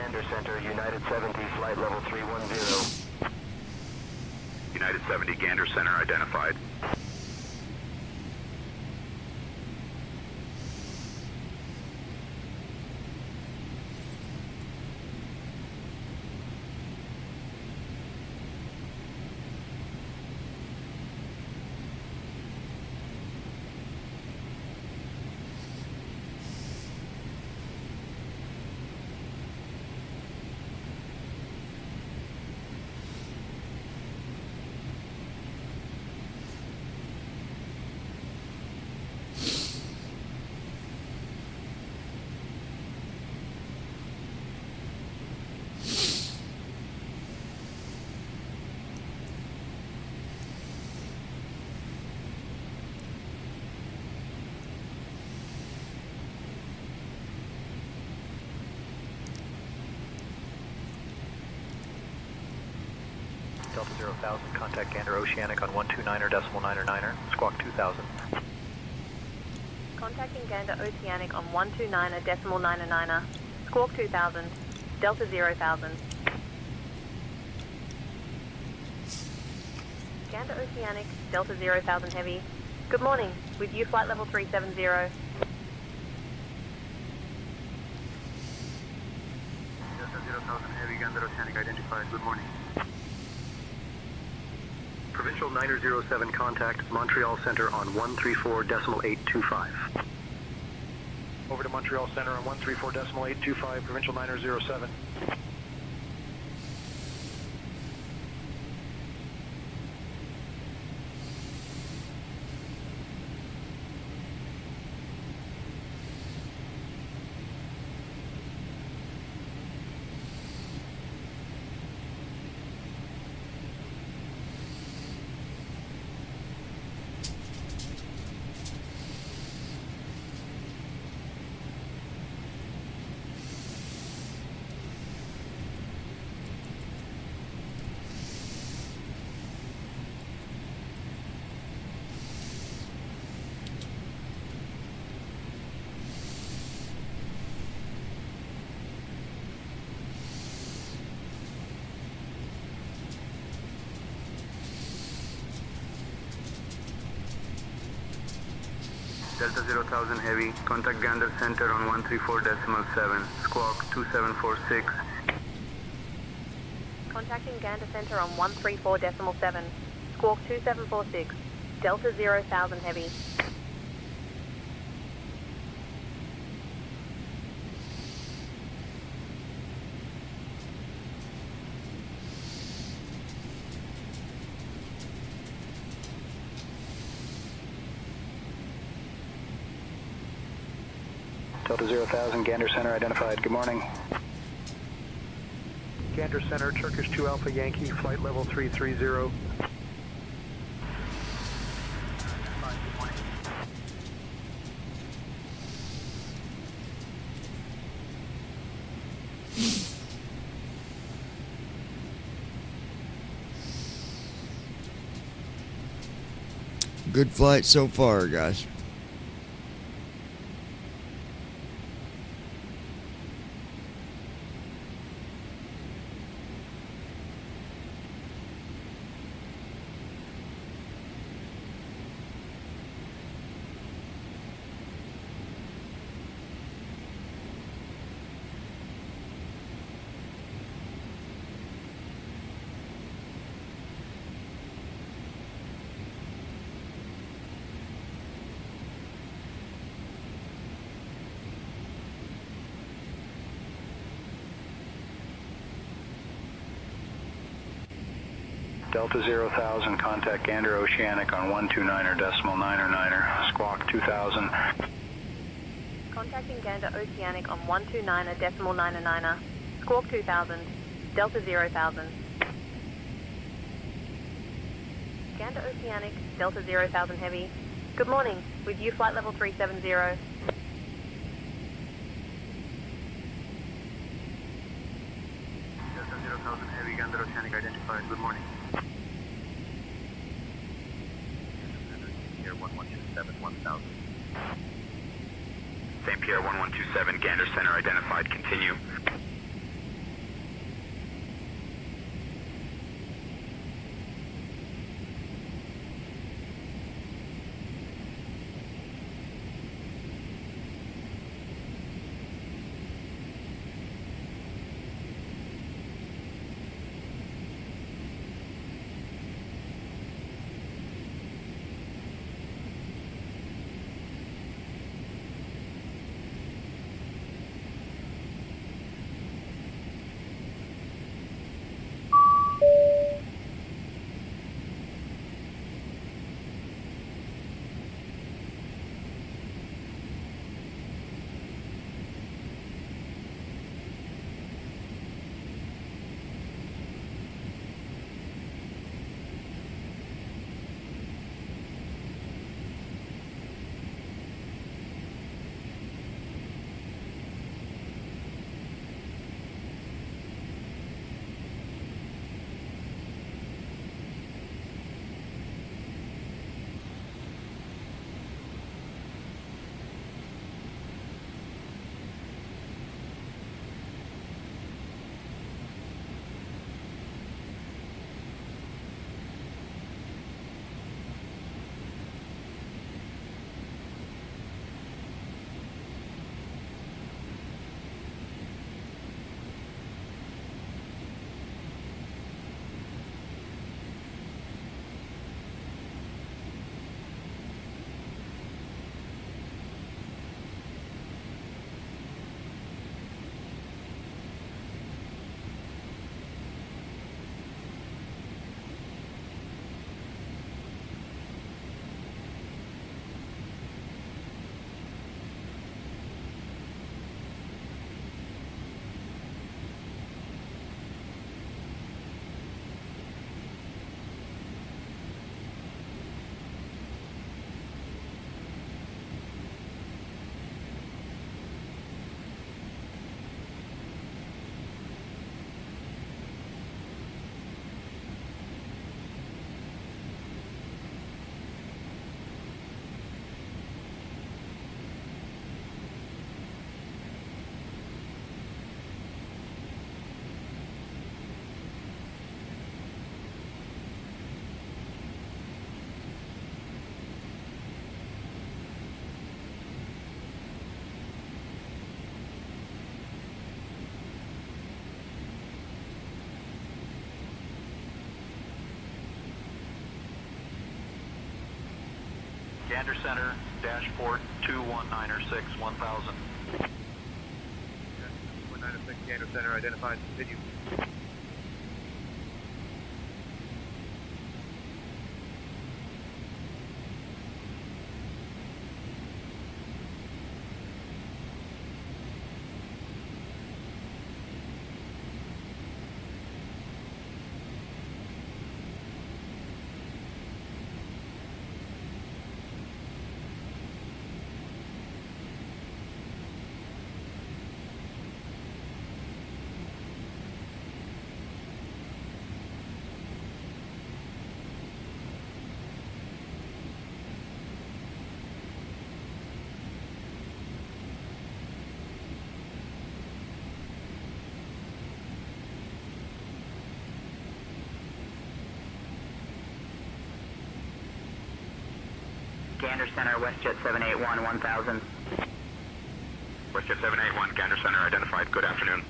Gander Center, United 70, flight level 310. United 70, Gander Center identified. Delta 0,000, contact Gander Oceanic on 129er.9er, squawk 2000. Contacting Gander Oceanic on 129er.9er, squawk 2000, Delta 0,000. Gander Oceanic, Delta 0,000 Heavy. Good morning, with you flight level 370. Delta 0,000 Heavy, Gander Oceanic identified. Good morning. Provincial 907, contact Montreal Center on 134.825. Over to Montreal Center on 134.825, Provincial 907. Delta 0,000 Heavy, contact Gander Center on 134.7, squawk 2746. Contacting Gander Center on 134.7, squawk 2746, Delta 0,000 Heavy. Delta 0,000, Gander Center identified. Good morning. Gander Center, Turkish 2 Alpha Yankee, flight level 330. Good flight so far, guys. Delta 0,000, contact Gander Oceanic on 129er.9er, squawk 2000. Contacting Gander Oceanic on 129er.9er, squawk 2000, Delta 0,000. Gander Oceanic, Delta 0,000 Heavy. Good morning, with you flight level 370. Delta 0,000 Heavy, Gander Oceanic identified. Good morning. Pierre 1127, 1000. St. Pierre 1127, Gander Center identified. Continue. Gander Center, dashport 21906, 1000. 1906, Gander Center identified. Continue. Gander Center, WestJet 781, 1000. WestJet 781, Gander Center identified. Good afternoon.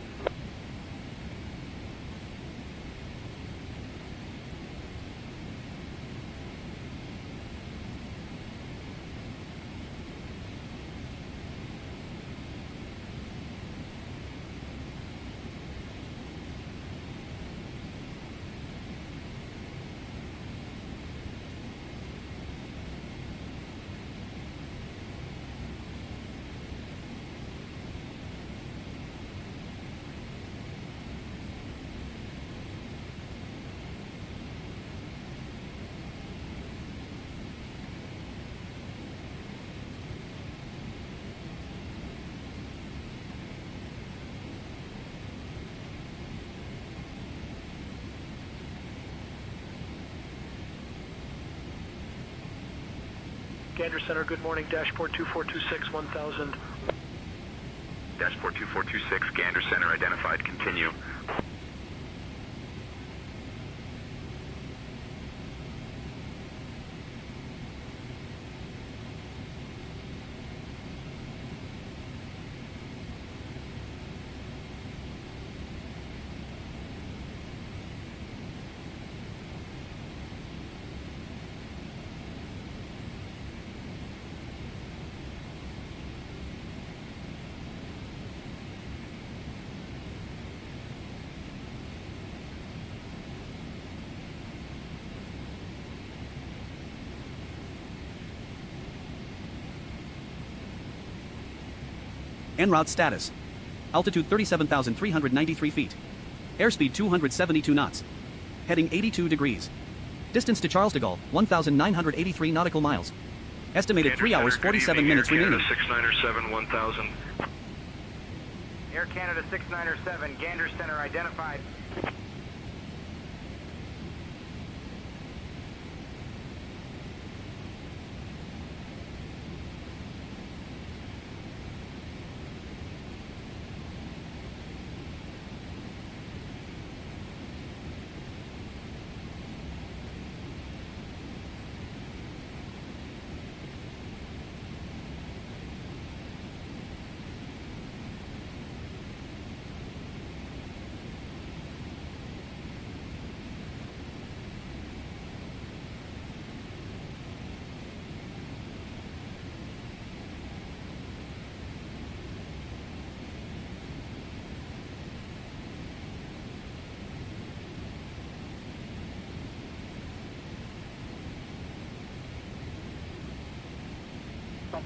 Gander Center, good morning. Dashport 2426, 1000. Dashport 2426, Gander Center identified. Continue. En route status. Altitude 37,393 feet. Airspeed 272 knots. Heading 82 degrees. Distance to Charles de Gaulle, 1,983 nautical miles. Estimated Gander 3 hours, Center, good 47 evening, minutes Air remaining. Canada 6907, 1000. Air Canada 6907, Gander Center identified.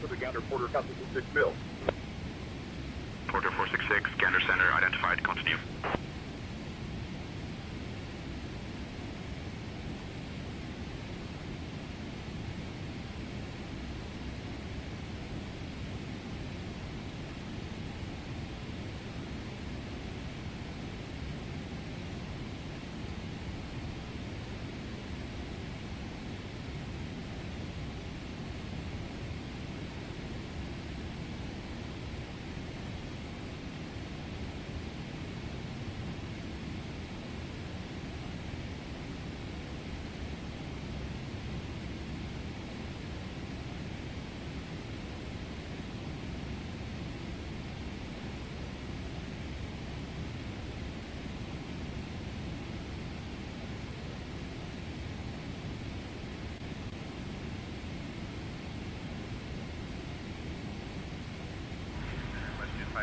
To the Gander Porter, Custom 6 mil. Porter 466, Gander Center identified. Continue.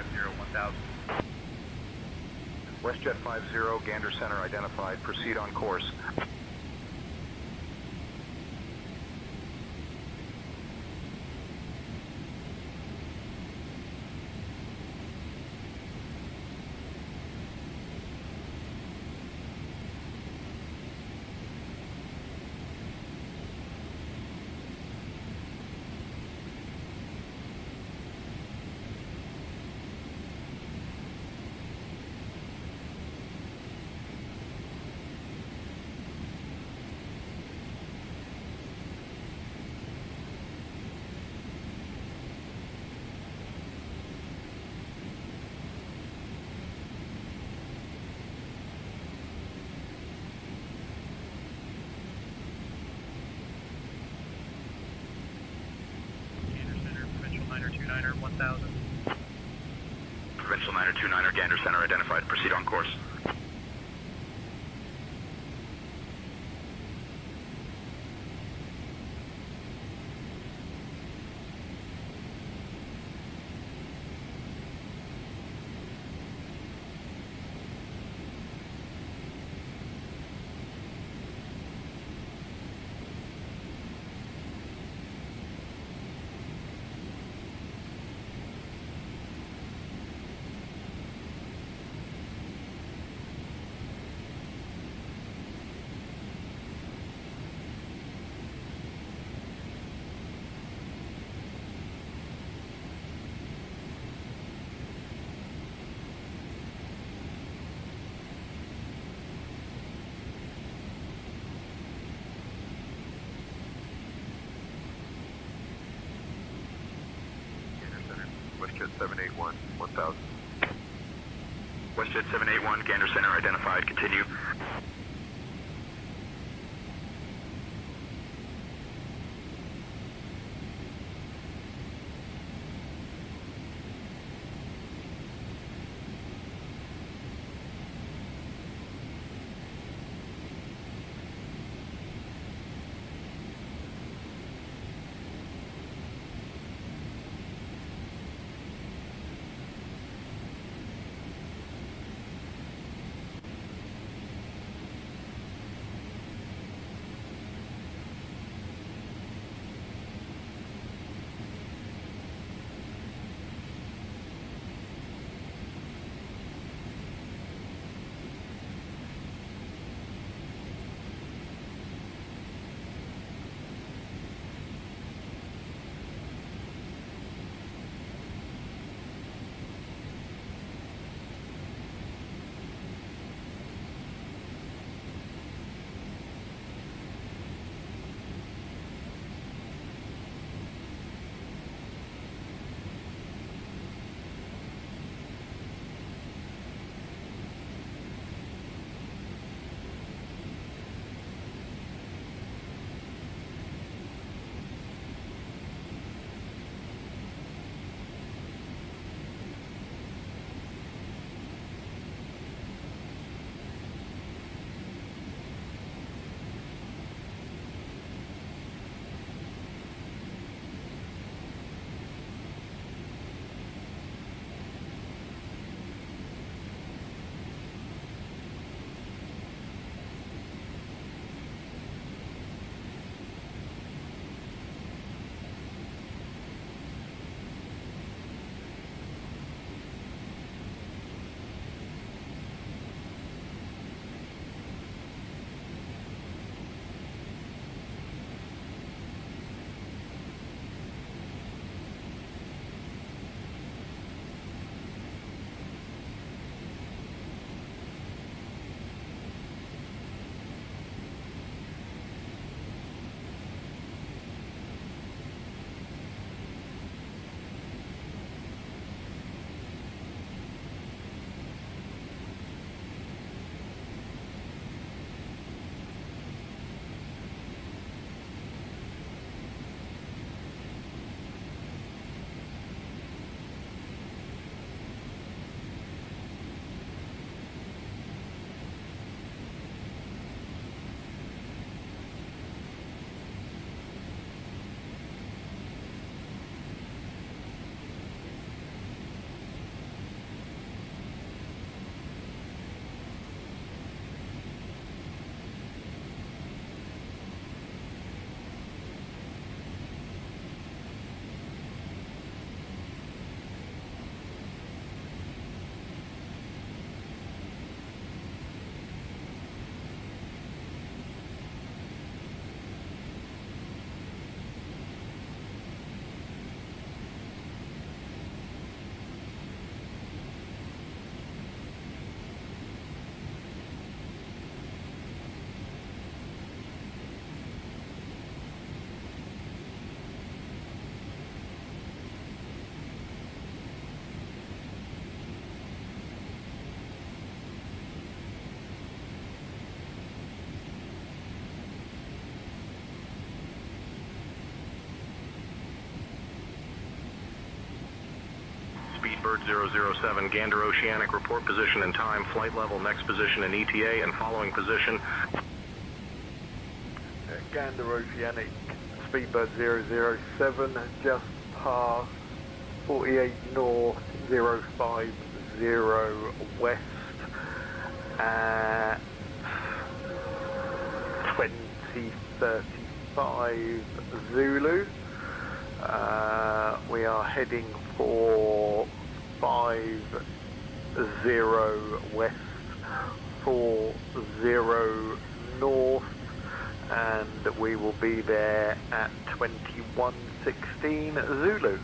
1000. WestJet 50, Gander Center identified. Proceed on course. Niner 1000. Provincial 929er, Gander Center identified. Proceed on course. WestJet 781, 1000. WestJet 781, Gander Center identified. Continue. Bird 007, Gander Oceanic, report position and time, flight level, next position in ETA, and following position. Gander Oceanic, Speedbird 007, just past 48 north, 050 west at 2035 Zulu. We are heading for 50 west, 40 north, and we will be there at 2116 Zulu.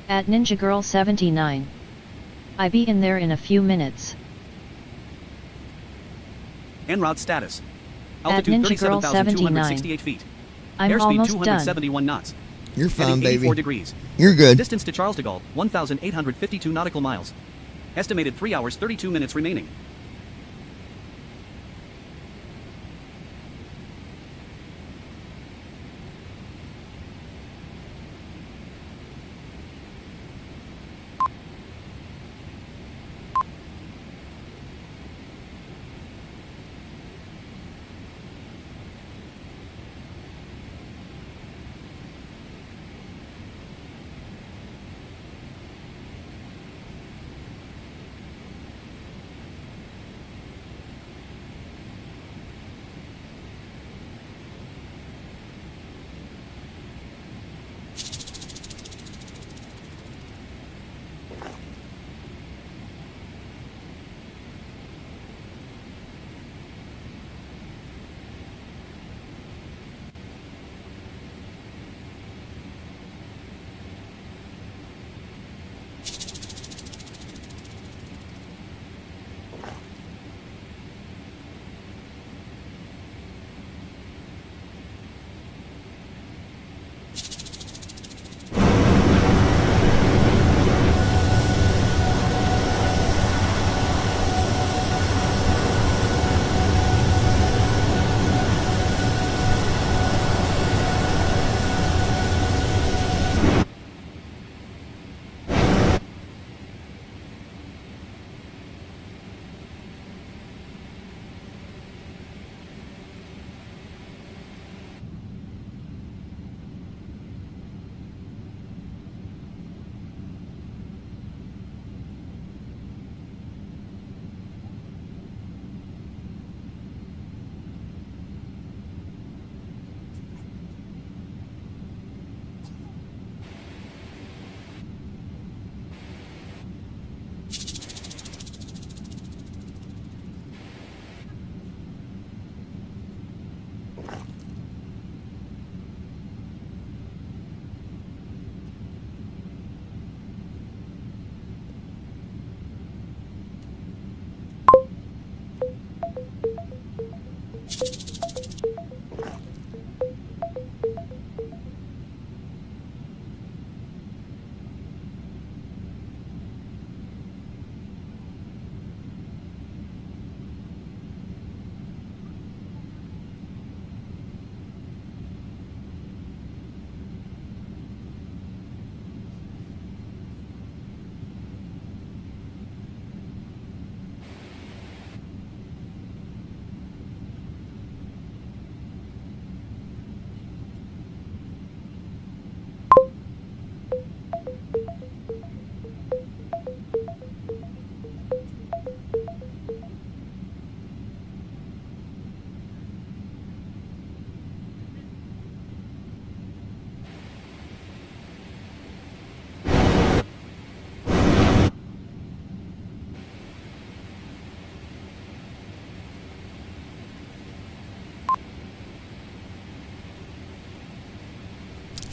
At Ninja Girl 79. I be in there in a few minutes. En route status. At Altitude Ninja Girl 37,268 feet. I'm Airspeed almost 271 knots. You're fine, Heading 84 baby. degrees. You're good. Distance to Charles de Gaulle, 1,852 nautical miles. Estimated 3 hours 32 minutes remaining.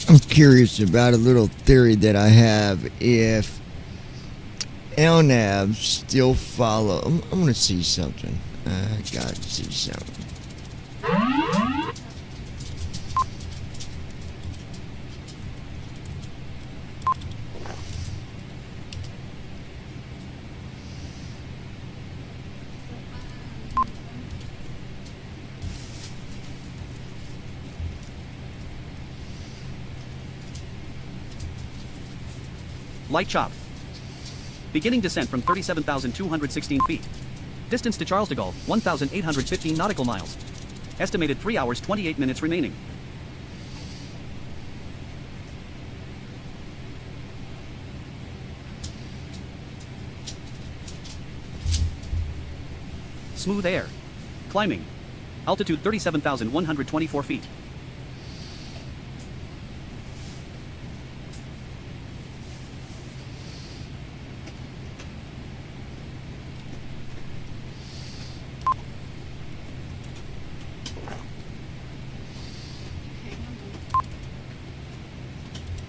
I'm curious about a little theory that I have. If LNAV still follow, I'm gonna see something. I gotta see something. Light chop. Beginning descent from 37,216 feet. Distance to Charles de Gaulle, 1,815 nautical miles. Estimated 3 hours 28 minutes remaining. Smooth air. Climbing. Altitude 37,124 feet.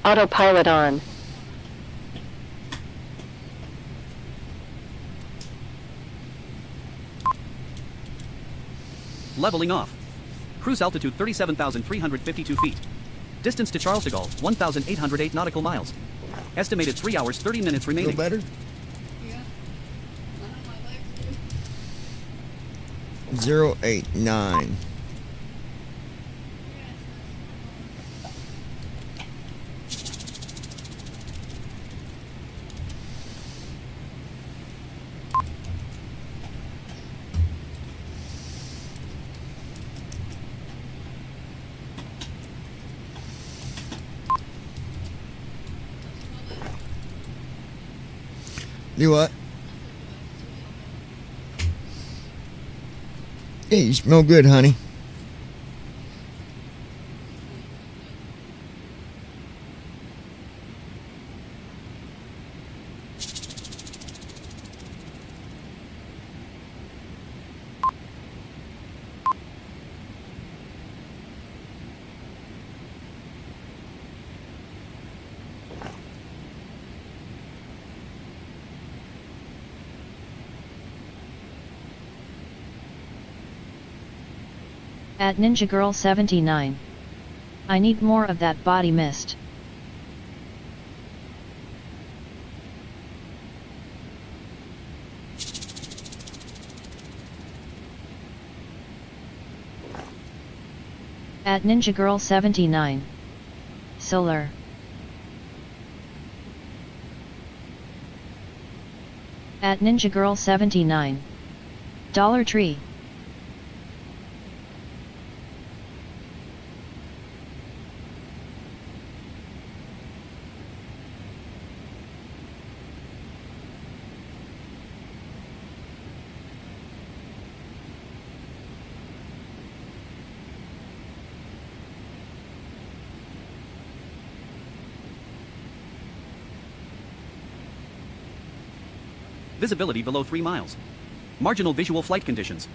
Autopilot on. Leveling off. Cruise altitude 37,352 feet. Distance to Charles de Gaulle, 1,808 nautical miles. Estimated 3 hours, 30 minutes remaining. Feel better? 089. Do what? Hey, you smell good, honey. At Ninja Girl 79. I need more of that body mist. At Ninja Girl 79. Solar. At Ninja Girl 79. Dollar Tree. Visibility below 3 miles. Marginal visual flight conditions.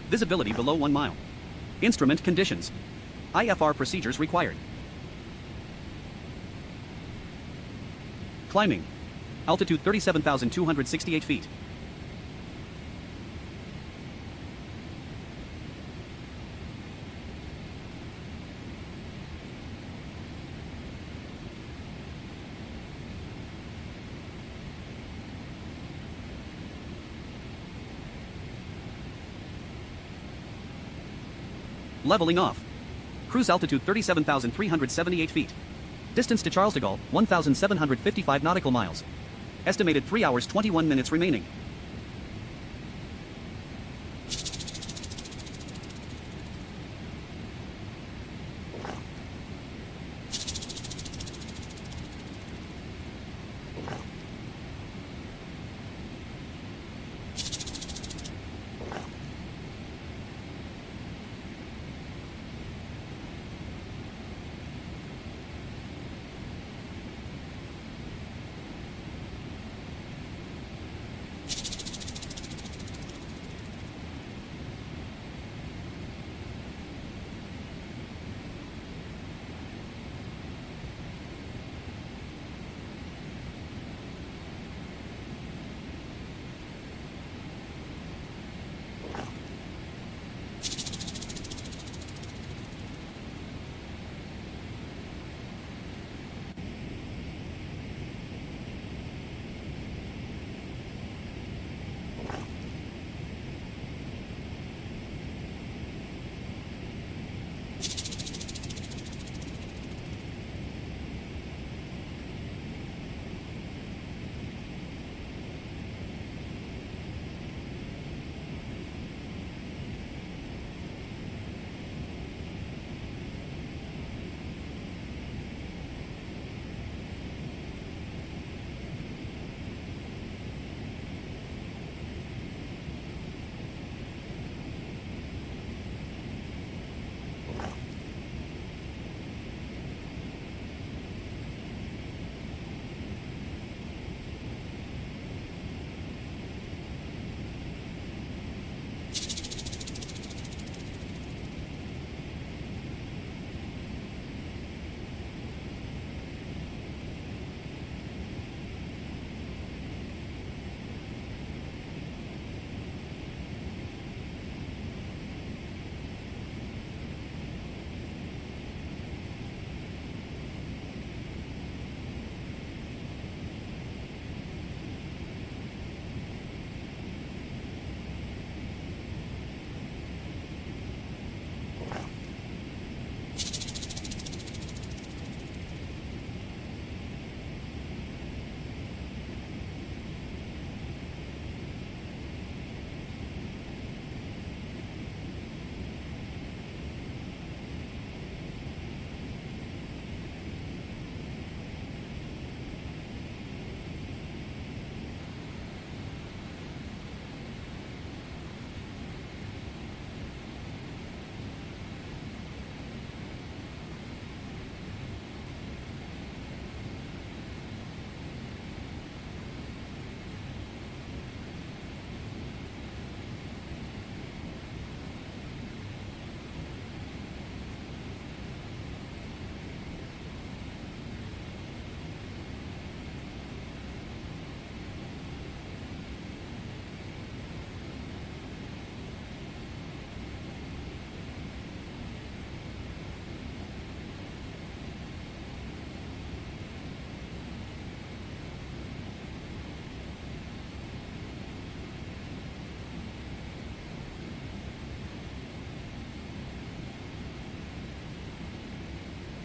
Visibility below 1 mile. Instrument conditions. IFR procedures required. Climbing. Altitude 37,268 feet. Leveling off. Cruise altitude 37,378 feet. Distance to Charles de Gaulle, 1,755 nautical miles. Estimated 3 hours 21 minutes remaining.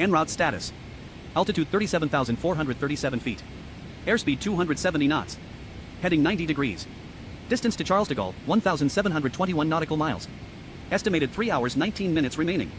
En route status. Altitude 37,437 feet. Airspeed 270 knots. Heading 90 degrees. Distance to Charles de Gaulle, 1,721 nautical miles. Estimated 3 hours 19 minutes remaining.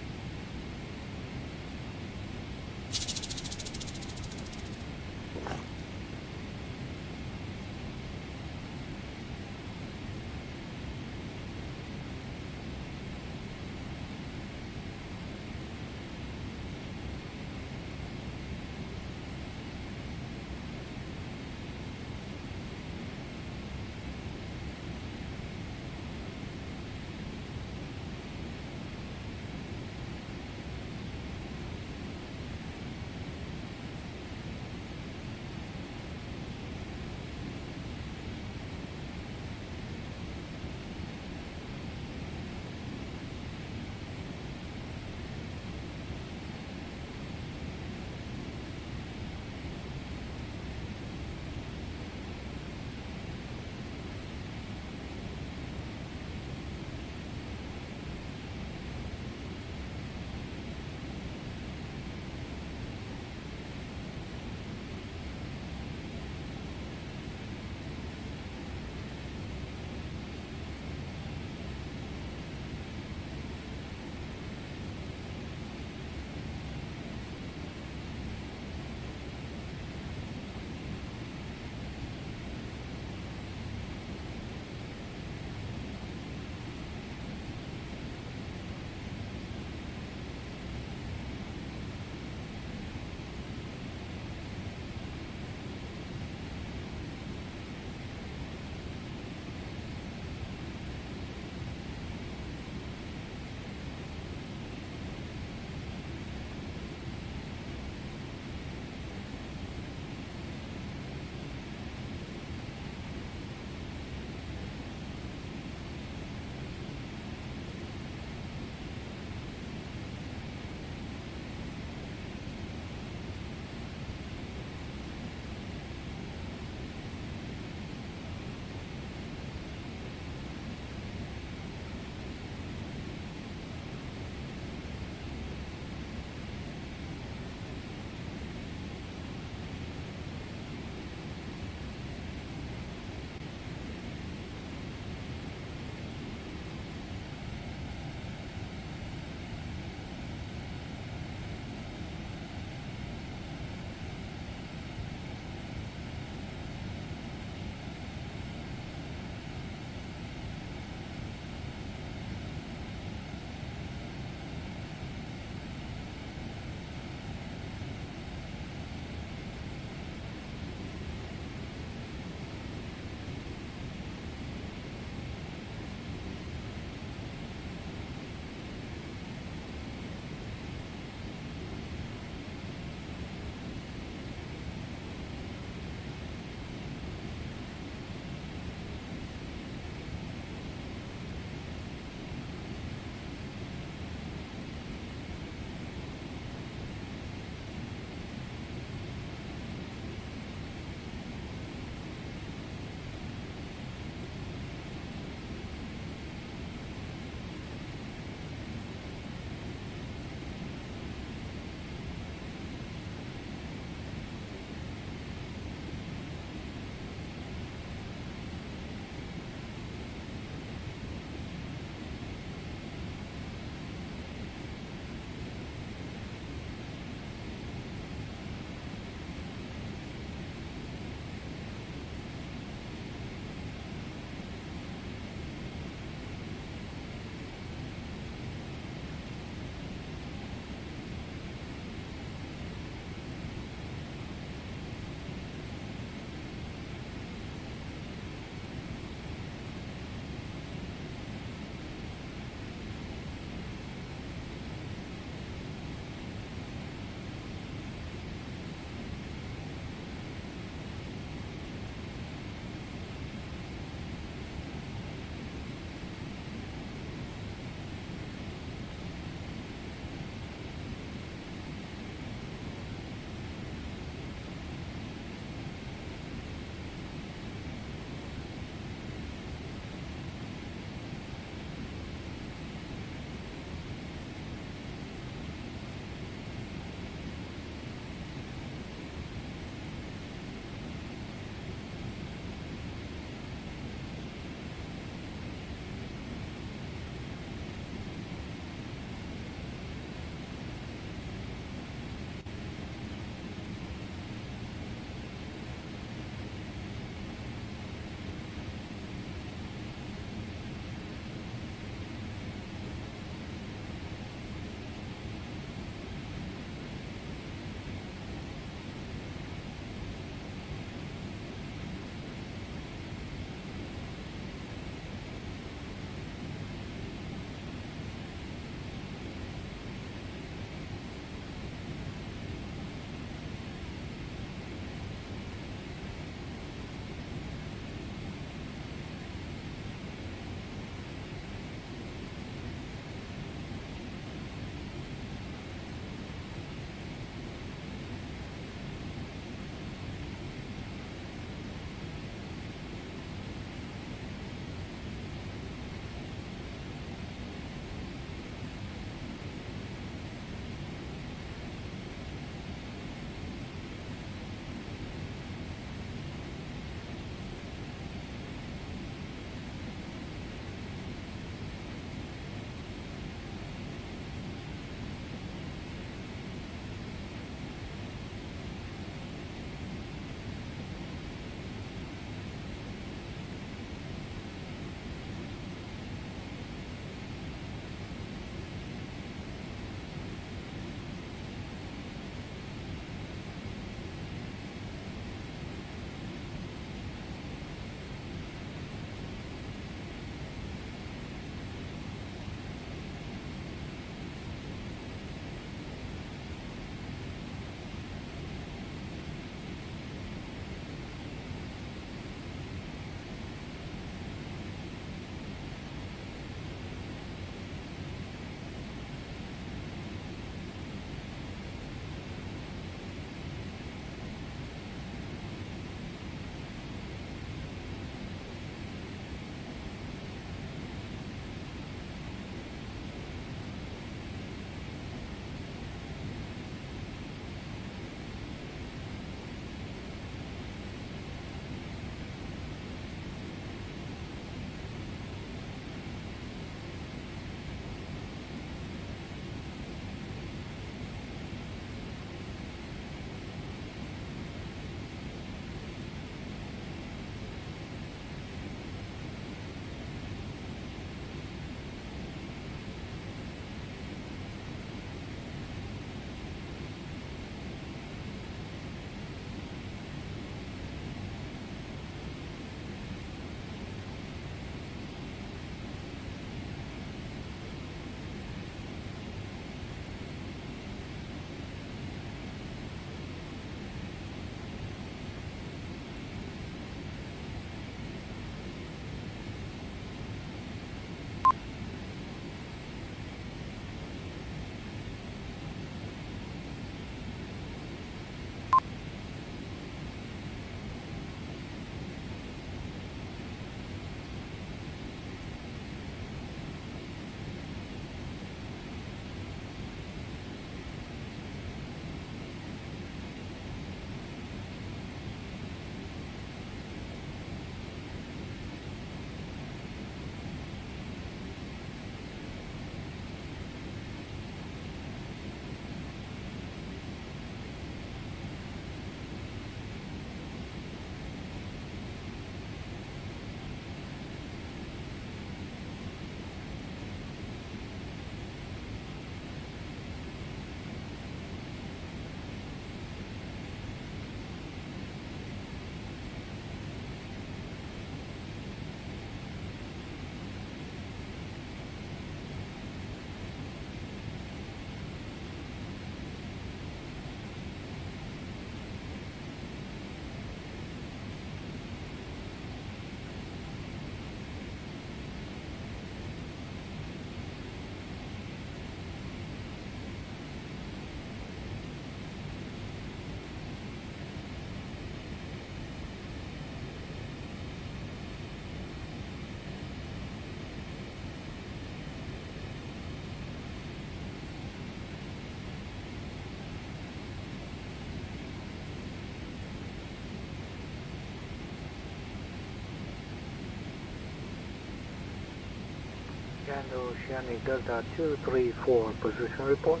Gander Oceanic Delta 234, position report.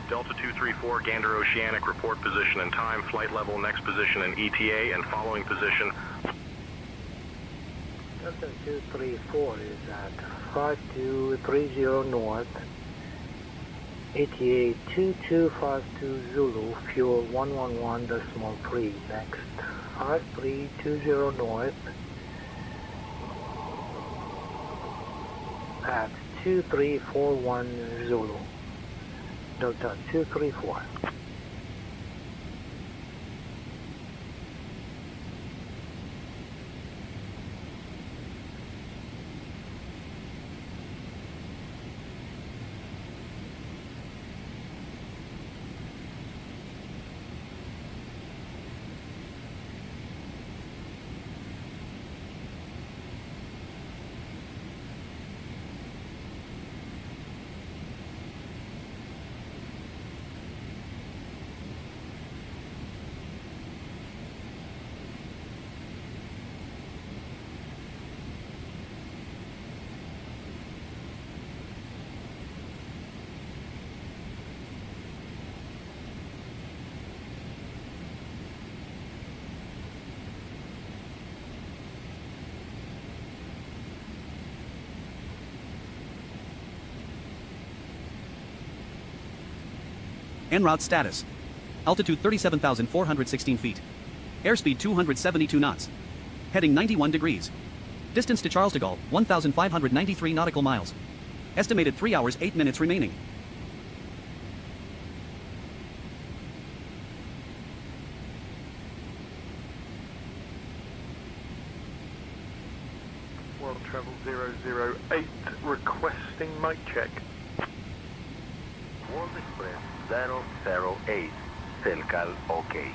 Delta 234, Gander Oceanic, report position and time, flight level, next position in ETA, and following position. Delta 234 is at 5230 north, ETA 2252 Zulu, fuel 111.3, next 5320 north, at 2341 Zulu, Delta 234. En route status. Altitude 37,416 feet. Airspeed 272 knots. Heading 91 degrees. Distance to Charles de Gaulle, 1,593 nautical miles. Estimated 3 hours 8 minutes remaining. World Travel 008, requesting mic check. World Express 008, Celcal OK.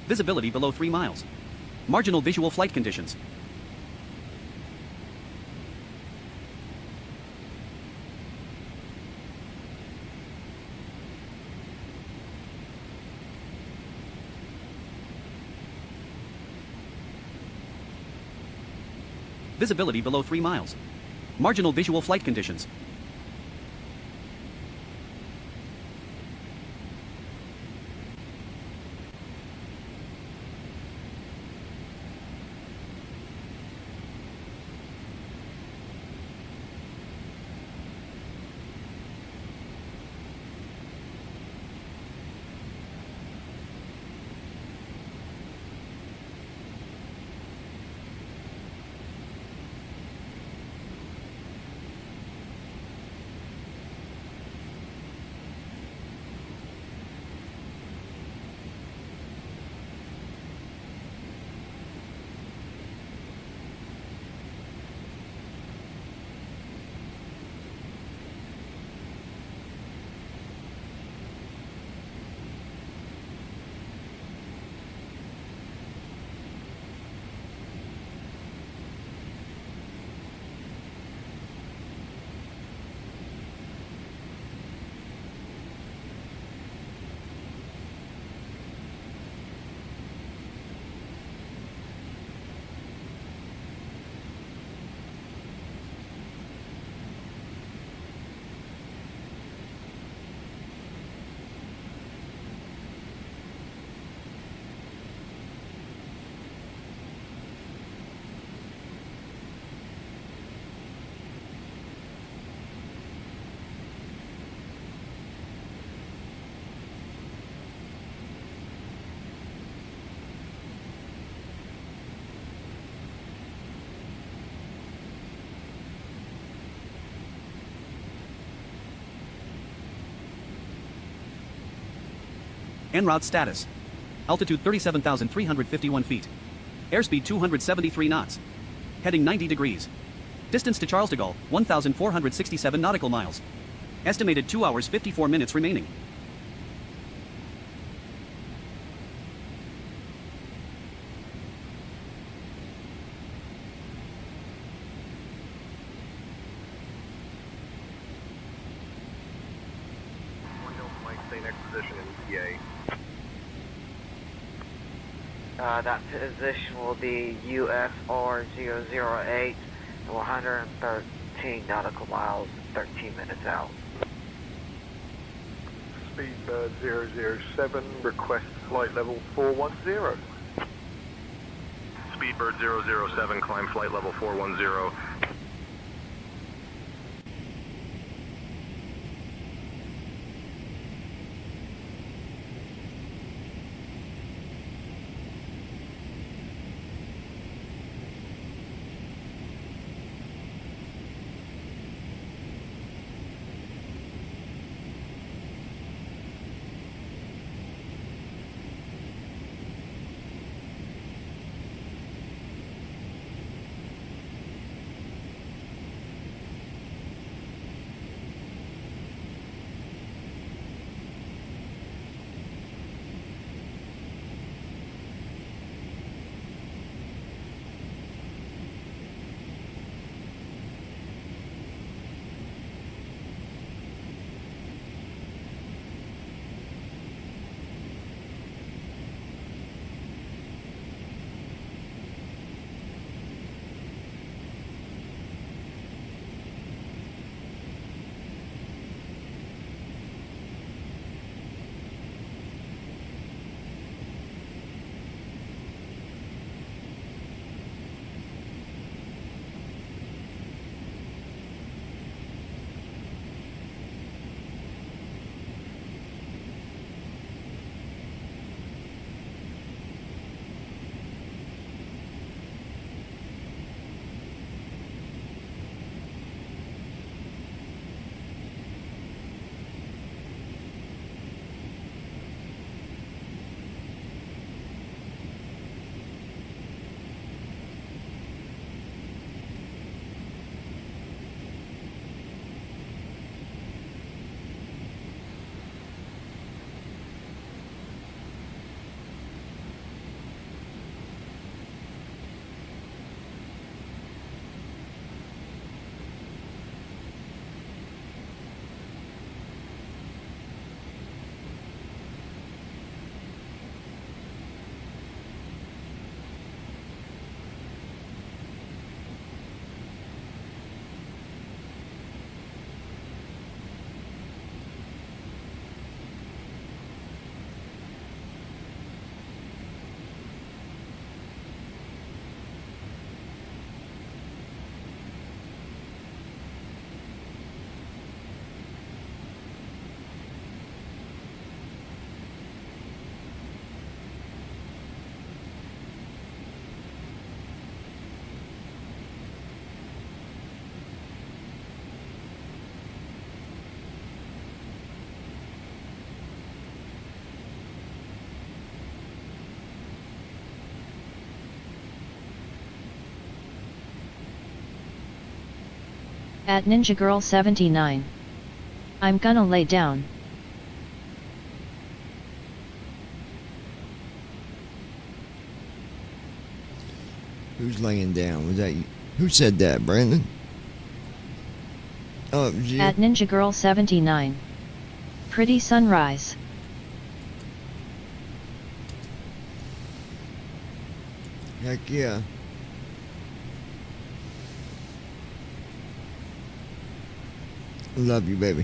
Visibility below 3 miles. Marginal visual flight conditions. Visibility below 3 miles. Marginal visual flight conditions. En route status. Altitude 37,351 feet. Airspeed 273 knots. Heading 90 degrees. Distance to Charles de Gaulle, 1,467 nautical miles. Estimated 2 hours 54 minutes remaining. Stay next position in ETA. That position will be USR 008, 113 nautical miles, 13 minutes out. Speedbird 007, request flight level 410. Speedbird 007, climb flight level 410. At Ninja Girl 79. I'm gonna lay down. Who's laying down? Was that you? Who said that, Brandon? Oh, it was you? At Ninja Girl 79. Pretty sunrise. Heck yeah. Love you, baby.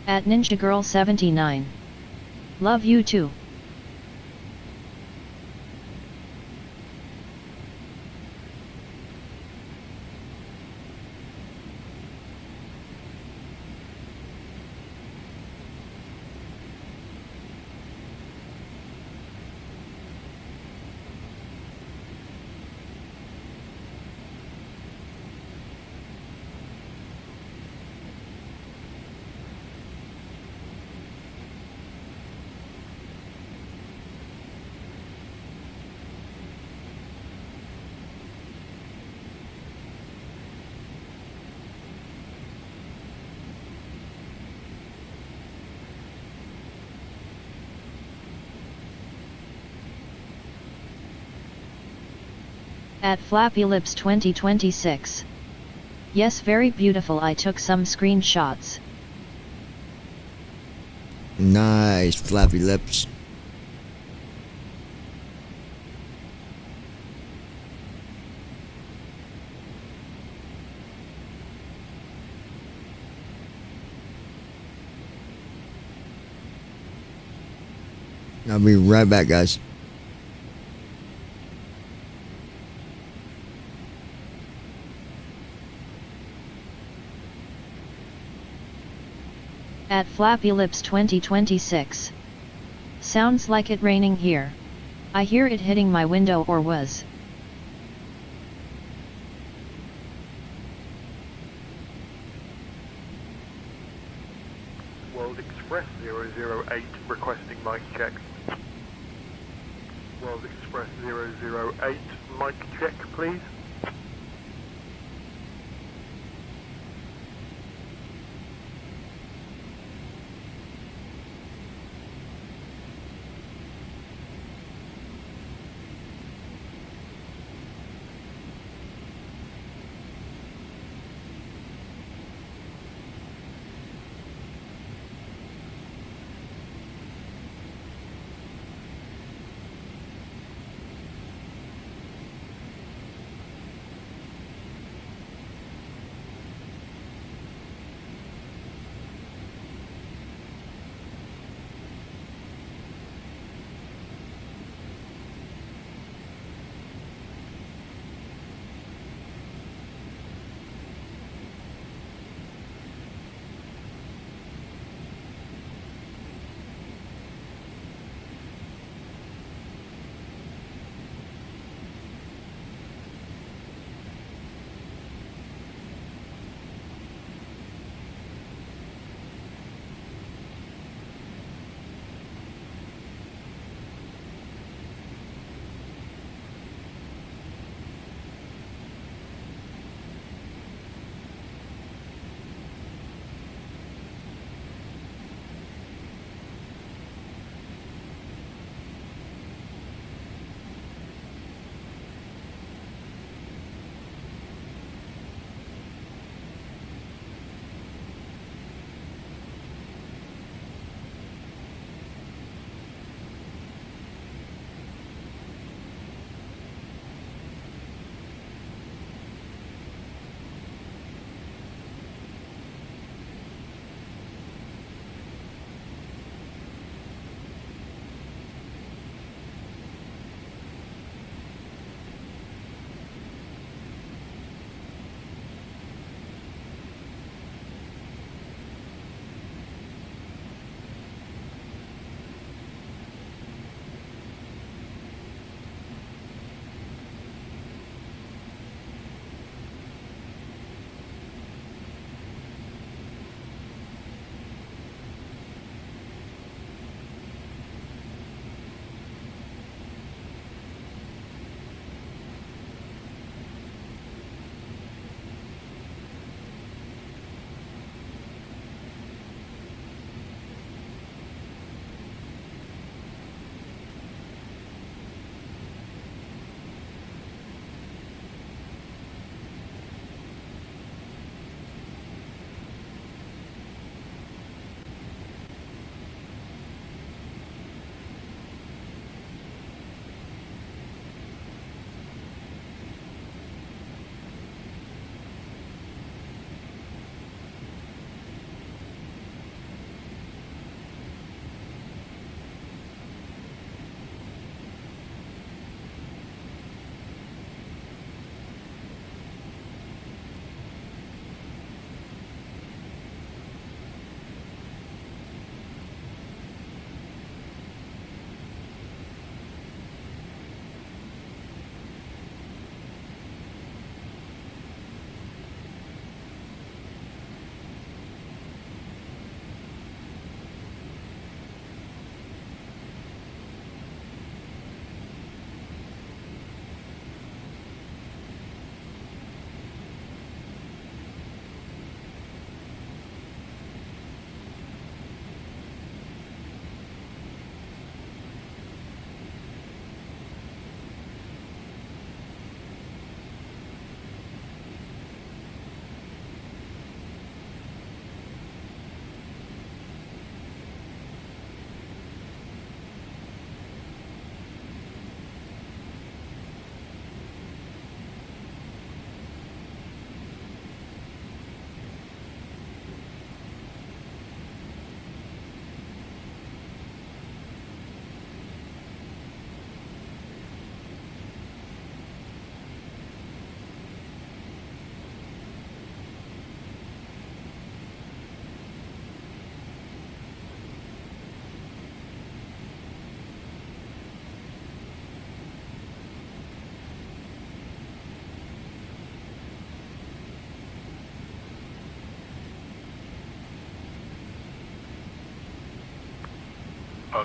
At Ninja Girl 79. Love you too. At Flappy Lips 2026. Yes, very beautiful. I took some screenshots. Nice, Flappy Lips. I'll be right back, guys. At Flappy Lips 2026. Sounds like it raining here. I hear it hitting my window or was. World Express 008 requesting mic check. World Express 008 mic check, please.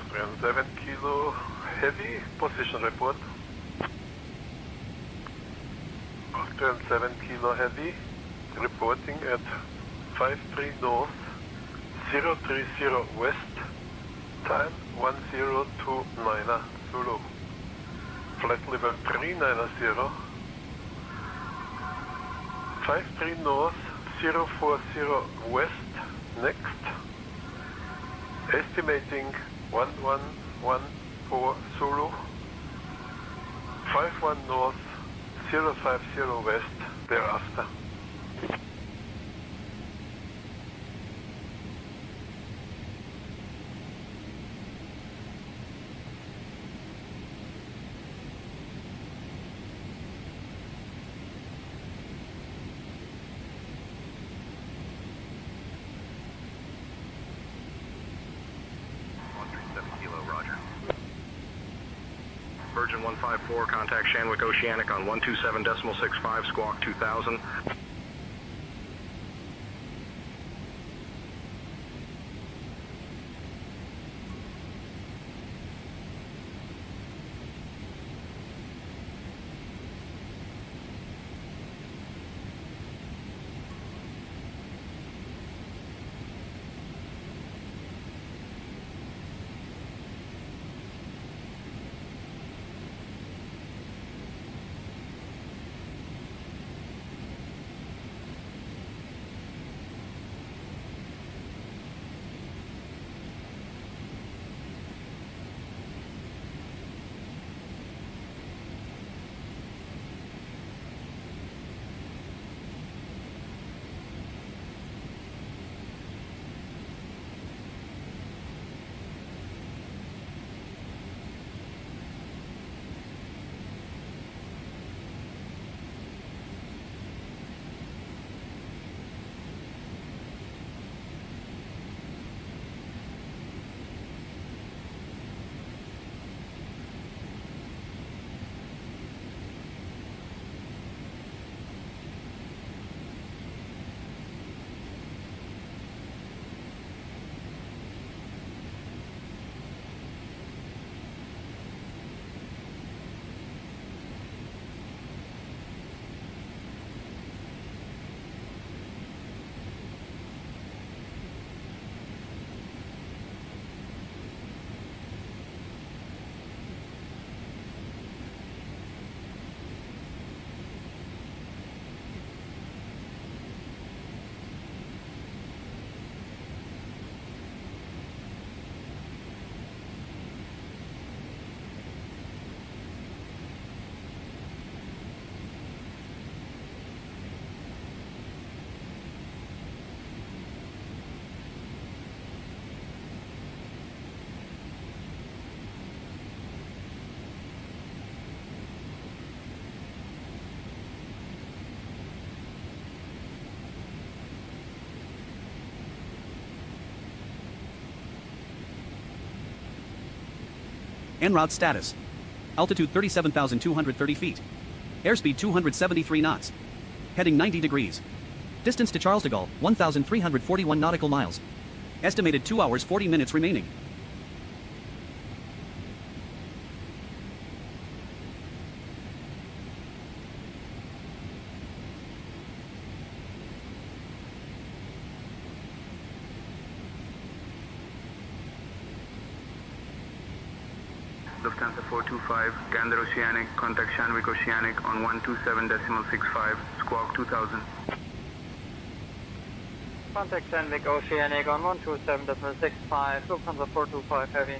Austrian 7 Kilo Heavy, position report. Austrian 7 Kilo Heavy, reporting at 53 North, 030 West, time 1029 Zulu. Flight level 390, 53 North, 040 West, next. Estimating 1114 Zulu, 51 North, 050 West, thereafter. Virgin 154, contact Shanwick Oceanic on 127.65, squawk 2000. En route status. Altitude 37,230 feet. Airspeed 273 knots. Heading 90 degrees. Distance to Charles de Gaulle, 1,341 nautical miles. Estimated 2 hours 40 minutes remaining. Lufthansa 425, Gander Oceanic, contact Shanwick Oceanic on 127.65, squawk 2000. Contact Shanwick Oceanic on 127.65, Lufthansa 425 Heavy.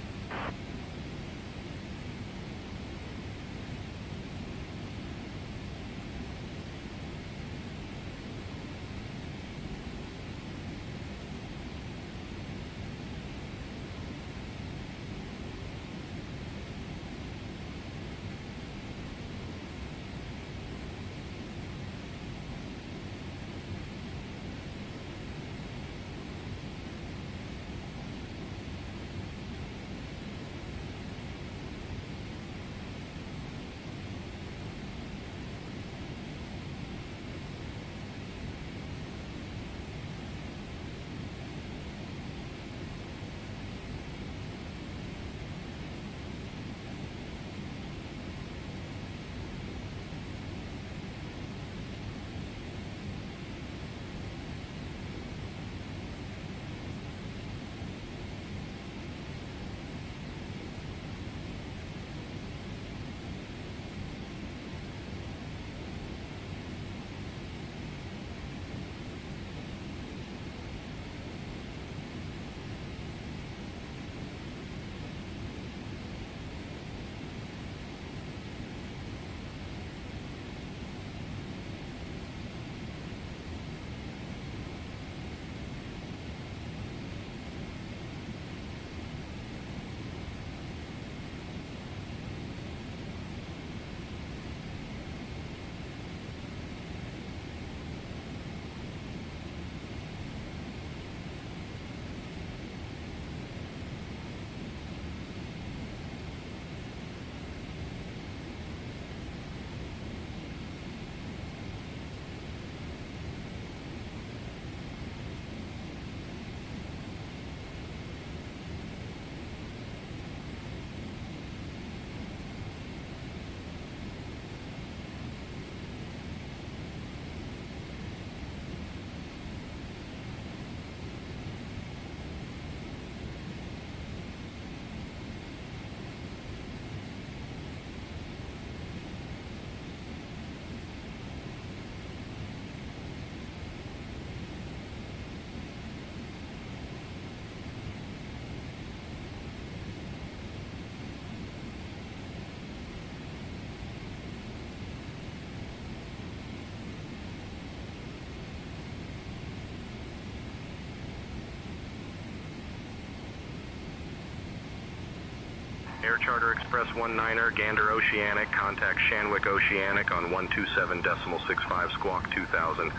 Air Charter Express 19er, Gander Oceanic, contact Shanwick Oceanic on 127.65, squawk 2000.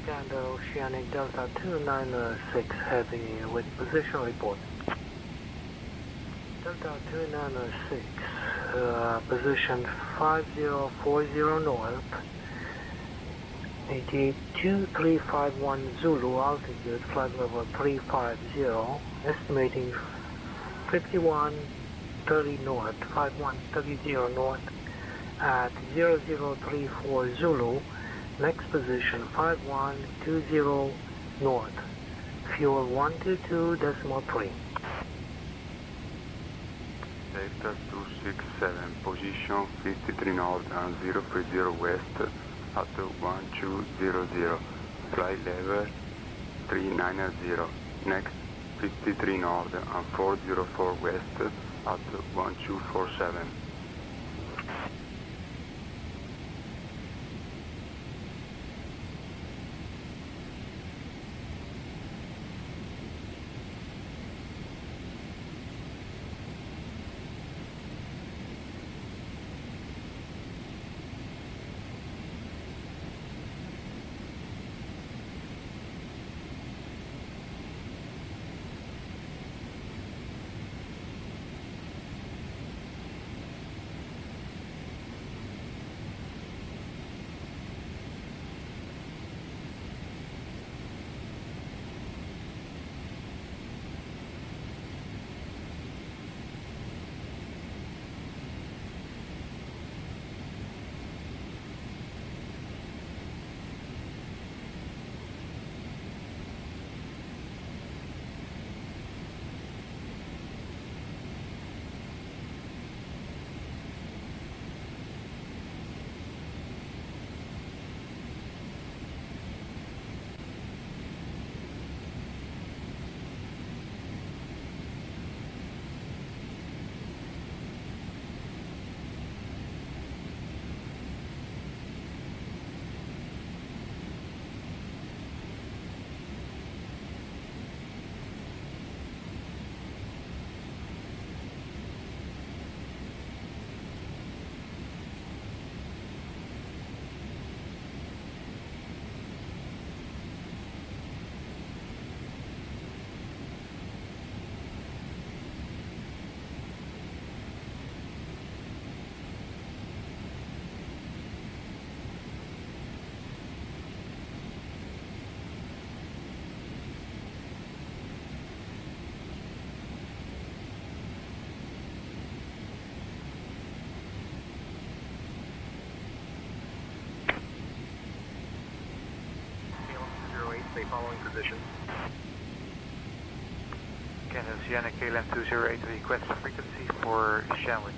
Gander Oceanic Delta 296 Heavy with position report. Delta 296, position 5040 north, 882351 Zulu, altitude flight level 350, estimating 5130 north, 5130 north at 0034 Zulu, next position 5120 north, fuel 122.3. Delta 267, position 53 north and 030 west at 1200, flight level 390, next 53 north and 404 west at 1247. Stay following position. Gander Oceanic KLM 208, request frequency for Shanwick.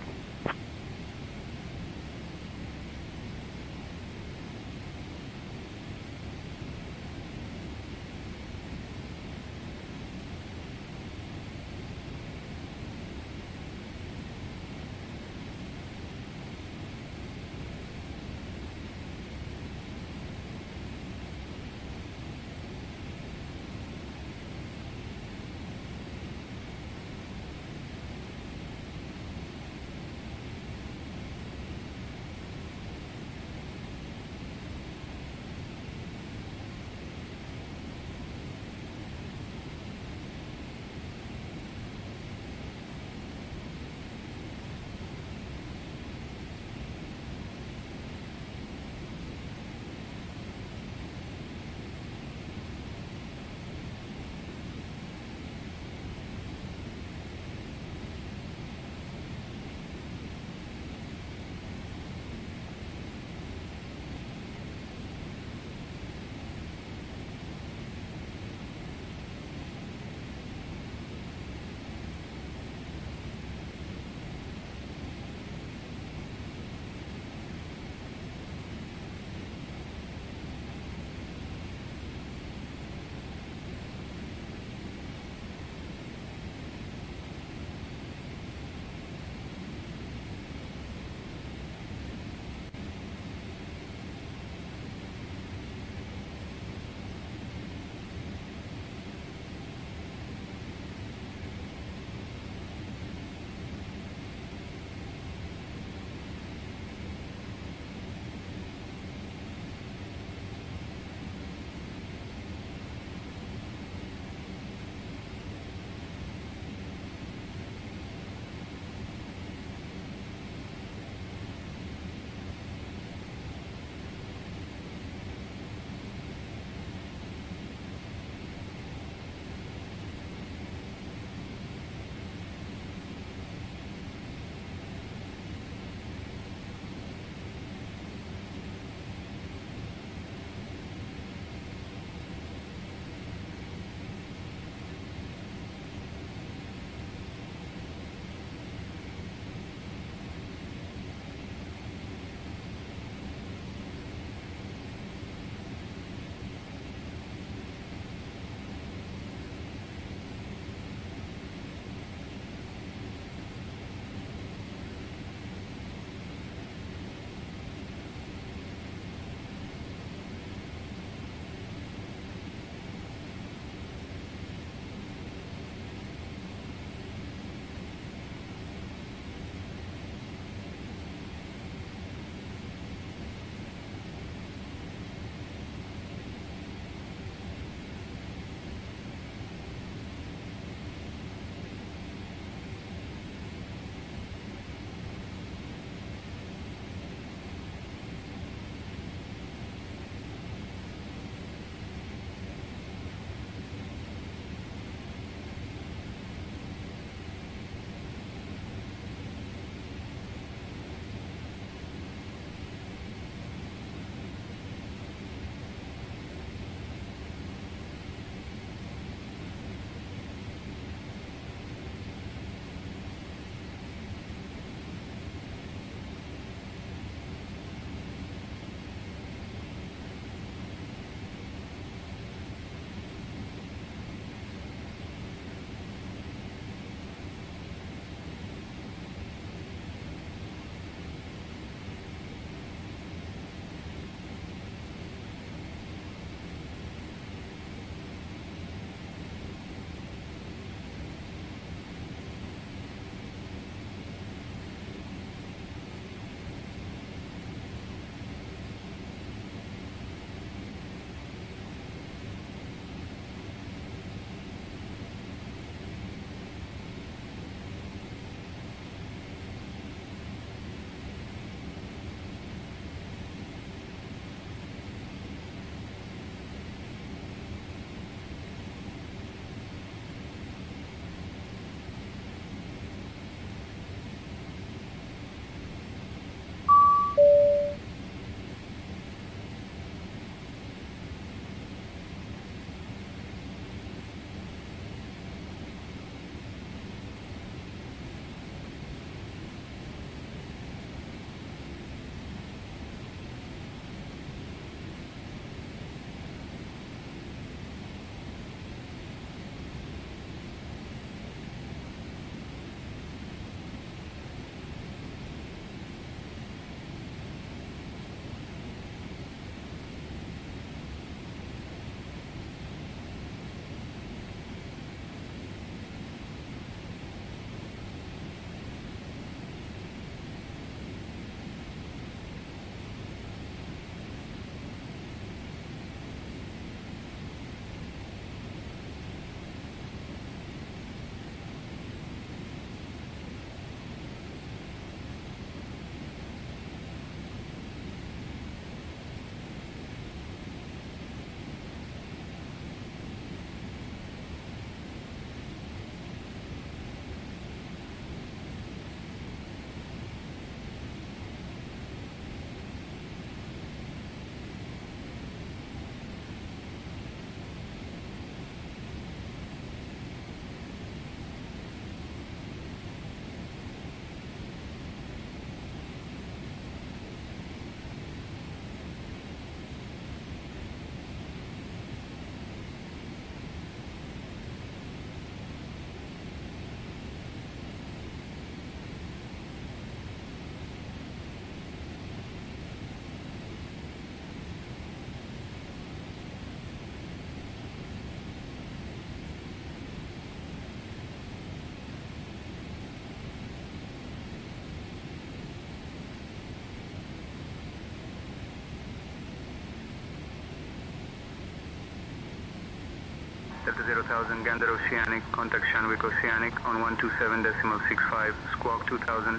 Delta 0000, Gander Oceanic, contact Shanwick Oceanic on 127.65, squawk 2000.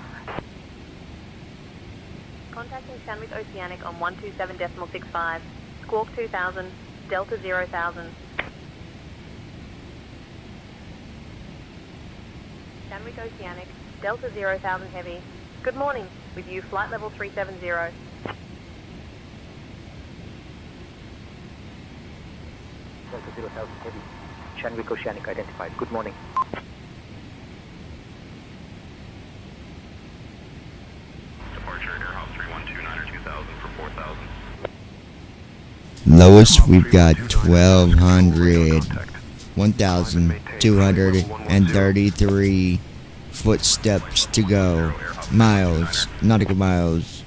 Contacting Shanwick Oceanic on 127.65, squawk 2000, Delta 0000. Shanwick Oceanic, Delta 0000 Heavy. Good morning, with you flight level 370. Delta 0000 Heavy. Shanwick Oceanic identified. Good morning. Departure Airhouse 3129 or 2000 for 4000. Lowest, we've got 1,200, 1,233 footsteps to go. Miles, nautical miles.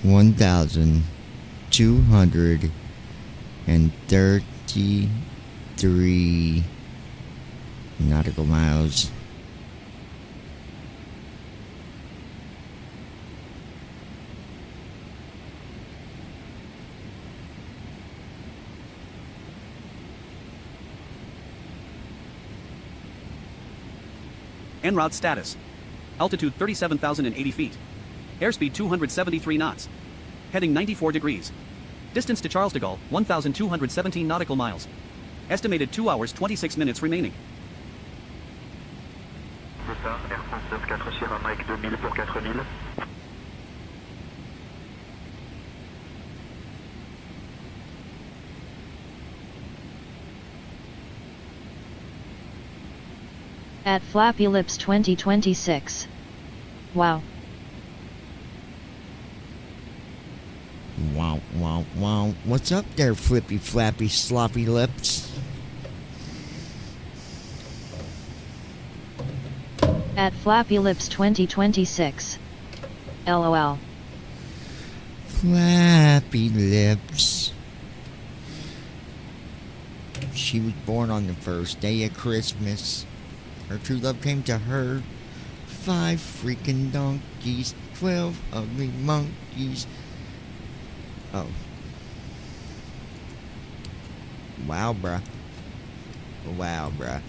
1,233 nautical miles. En route status. Altitude 37,080 feet. Airspeed 273 knots. Heading 94 degrees. Distance to Charles de Gaulle, 1,217 nautical miles. Estimated 2 hours 26 minutes remaining. Départ Air France 94 Sierra Mike 2000 pour 4000. At Flappy Lips 2026. Wow. Wow, wow, wow. What's up there, flippy, flappy, sloppy lips? At Flappy Lips 2026. LOL. Flappy lips. She was born on the first day of Christmas. Her true love came to her. 5 freaking donkeys, 12 ugly monkeys. Oh. Wow, bruh. Wow, bruh.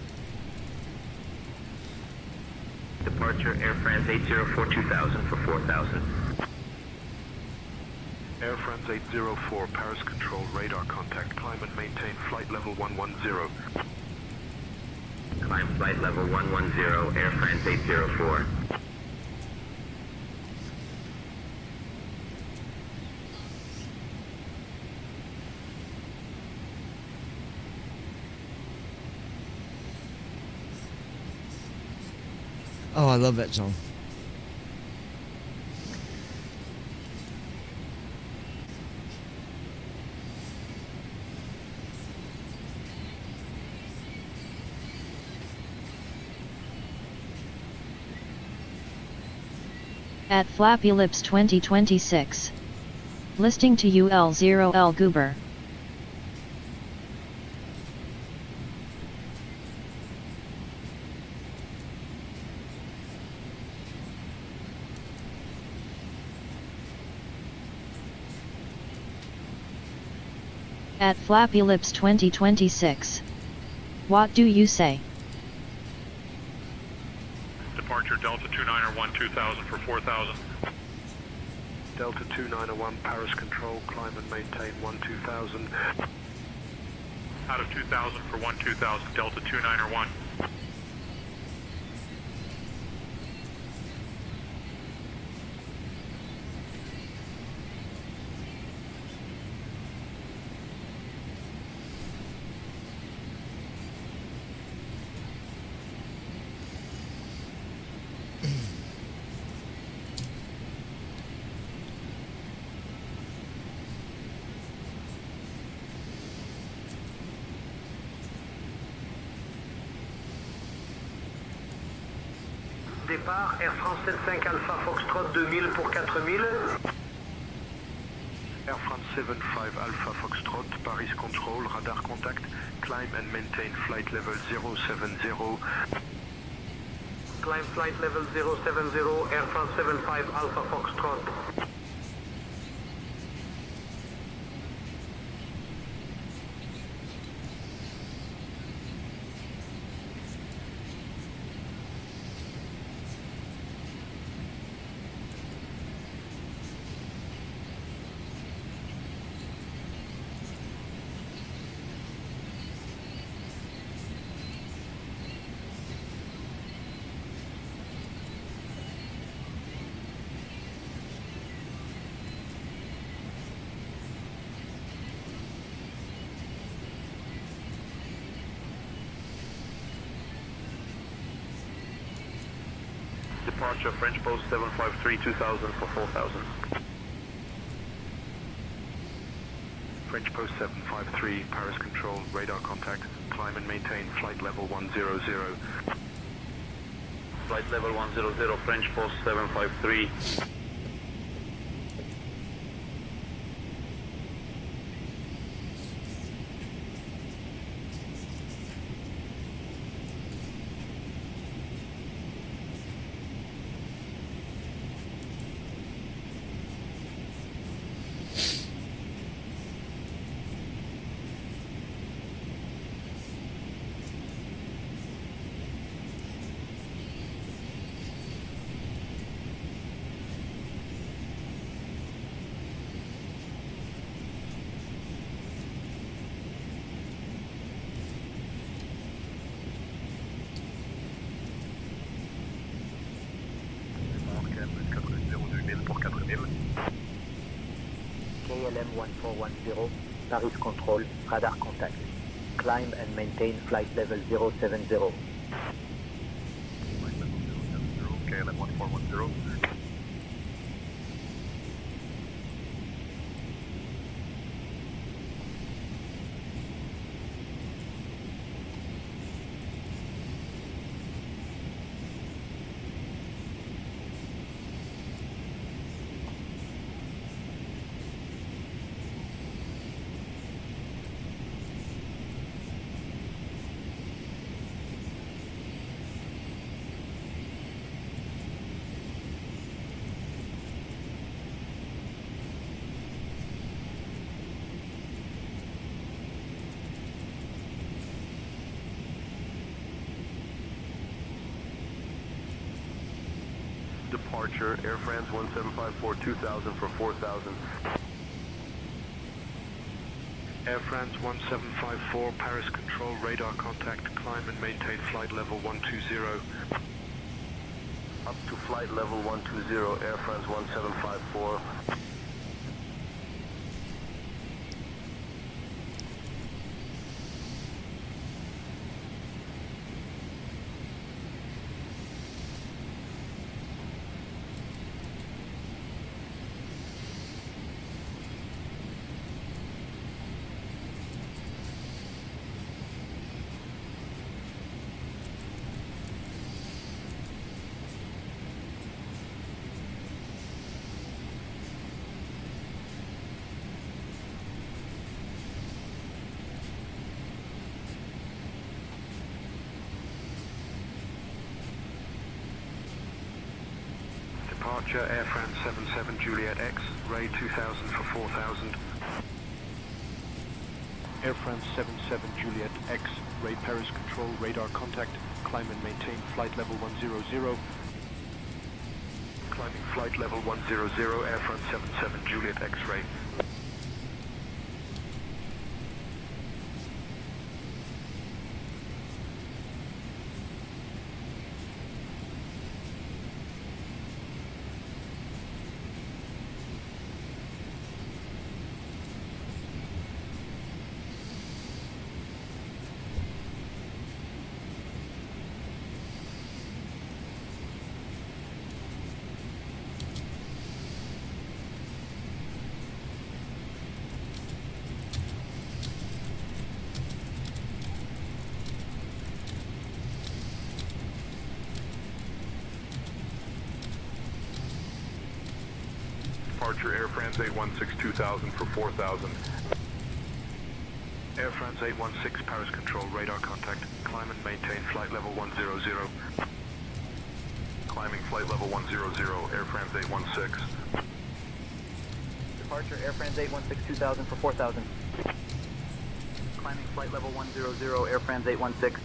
Departure Air France 804 2000 for 4000. Air France 804, Paris Control, radar contact. Climb and maintain flight level 110. Climb flight level 110, Air France 804. Oh, I love that song. At Flappy Lips 2026. Listing to UL0L Goober. At Flappy Lips 2026. What do you say? Departure Delta 291 2000 for 4000. Delta 2901, Paris Control, climb and maintain 12000. Out of 2000 for 12000, Delta 2901. Départ Air France 75 Alpha Foxtrot 2000 pour 4000. Air France 75 Alpha Foxtrot, Paris Control, radar contact. Climb and maintain flight level 070. Climb flight level 070, Air France 75 Alpha Foxtrot. Departure French Post 753 2000 for 4000. French Post 753, Paris Control, radar contact, climb and maintain flight level 100. Flight level 100, French Post 753. KLM 1410, Paris Control, radar contact. Climb and maintain flight level 070. KLM 1410. Departure Air France 1754 2000 for 4000. Air France 1754, Paris Control, radar contact, climb and maintain flight level 120. Up to flight level 120, Air France 1754. Departure Air France 77 Juliet X, Ray 2000 for 4000. Air France 77 Juliet X, Ray Paris Control, radar contact, climb and maintain flight level 100. Climbing flight level 100, Air France 77 Juliet X-ray. Departure Air France 816 2000 for 4000. Air France 816 Paris Control, radar contact, climb and maintain flight level 100. Climbing flight level 100, Air France 816. Departure Air France 816 2000 for 4000. Climbing flight level 100, Air France 816.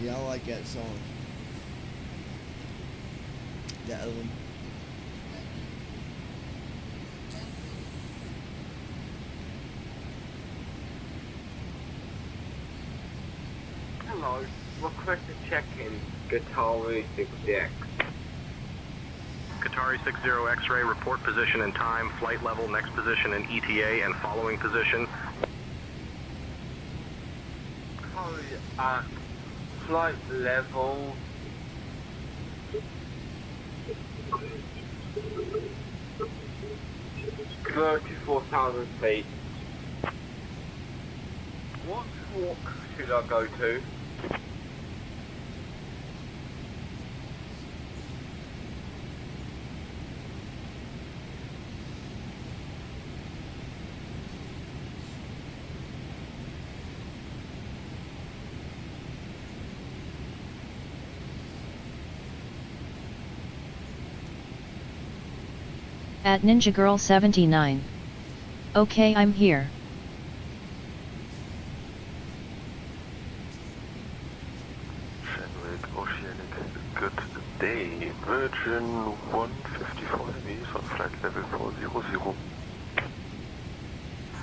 Yeah, I like that song. That other one. Hello, request a check-in. Qatari 6X. Qatari 60 X-ray, report position and time, flight level, next position in ETA, and following position. Qatari at flight level 34,000 feet. What walk should I go to? At Ninja Girl 79. Okay, I'm here. Shenwick Oceanic, good day. Virgin 154 Heavies on flight level 400.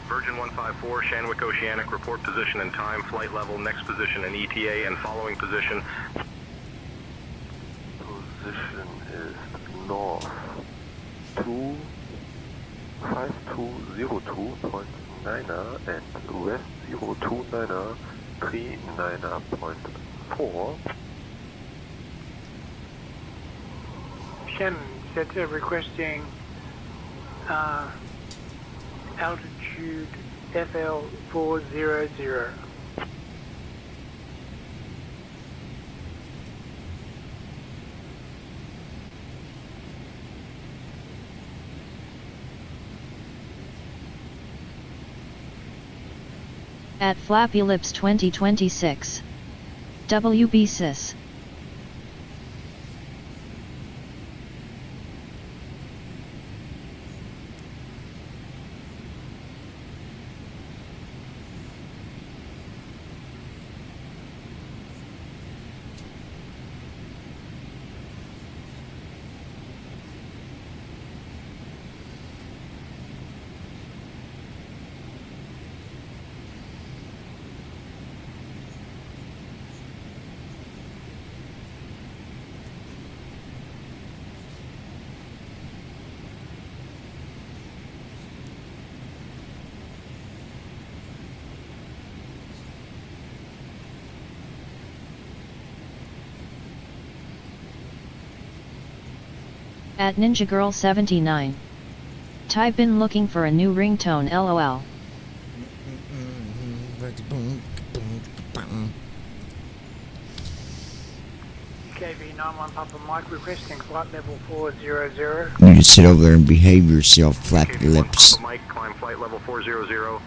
Virgin 154, Shenwick Oceanic, report position and time, flight level, next position in ETA, and following position. Position is north 5202.9er and west 029er 39er.4. Shannon Center requesting altitude FL 400. At Flappy Lips 2026. WB Sis. At Ninja Girl 79. Ty been looking for a new ringtone LOL. KV91 Papa Mike requesting flight level 400. You just sit over there and behave yourself, flap your lips. Mike, climb flight level 400.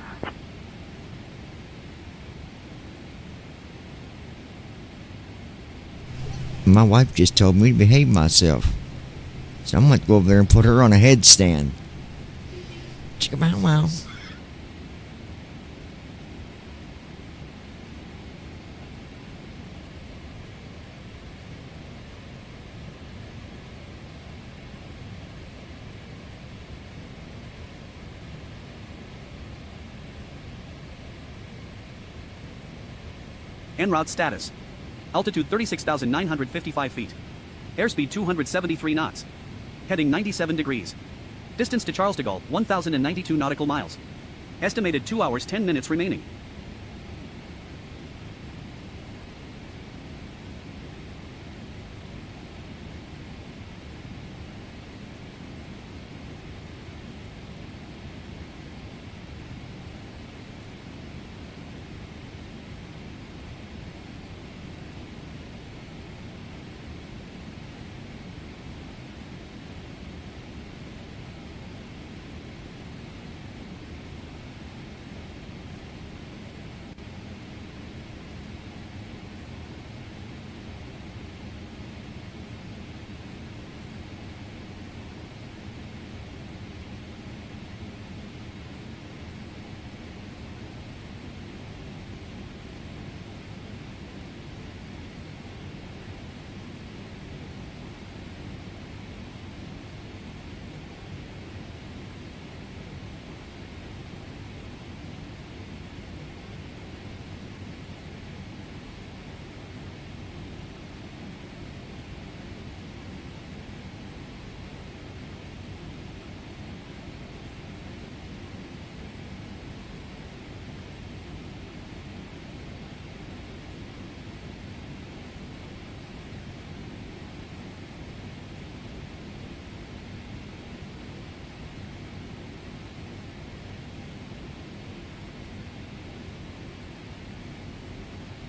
My wife just told me to behave myself. So I'm going to go over there and put her on a headstand. Chicka bow wow. En route status. Altitude 36,955 feet. Airspeed 273 knots. Heading 97 degrees. Distance to Charles de Gaulle 1,092 nautical miles. Estimated 2 hours 10 minutes remaining.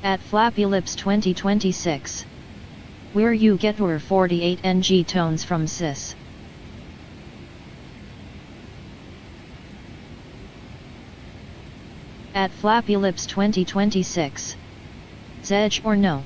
At Flappy Lips 2026. Where you get your 48 NG tones from sis? At Flappy Lips 2026. Zedge or no?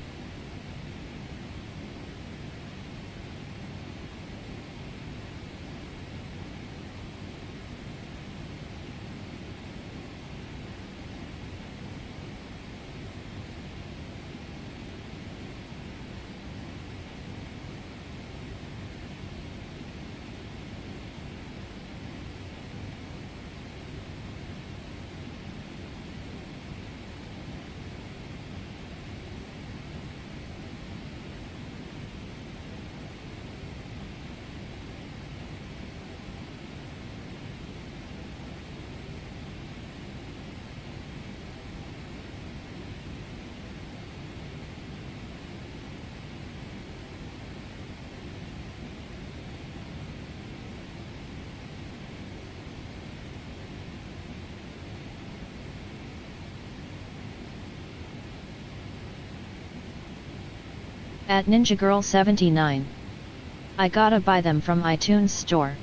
At Ninja Girl 79. I gotta buy them from iTunes Store.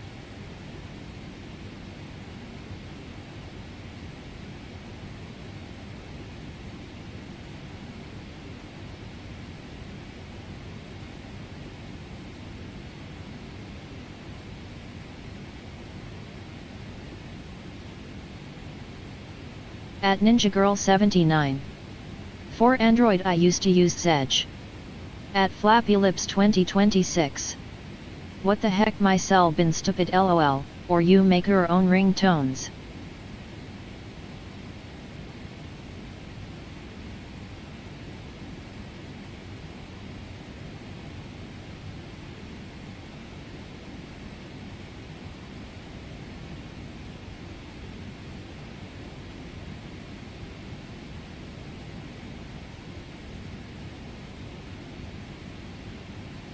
At Ninja Girl 79. For Android I used to use Zedge. At Flappy Lips 2026. What the heck, my cell been stupid lol, or you make your own ringtones.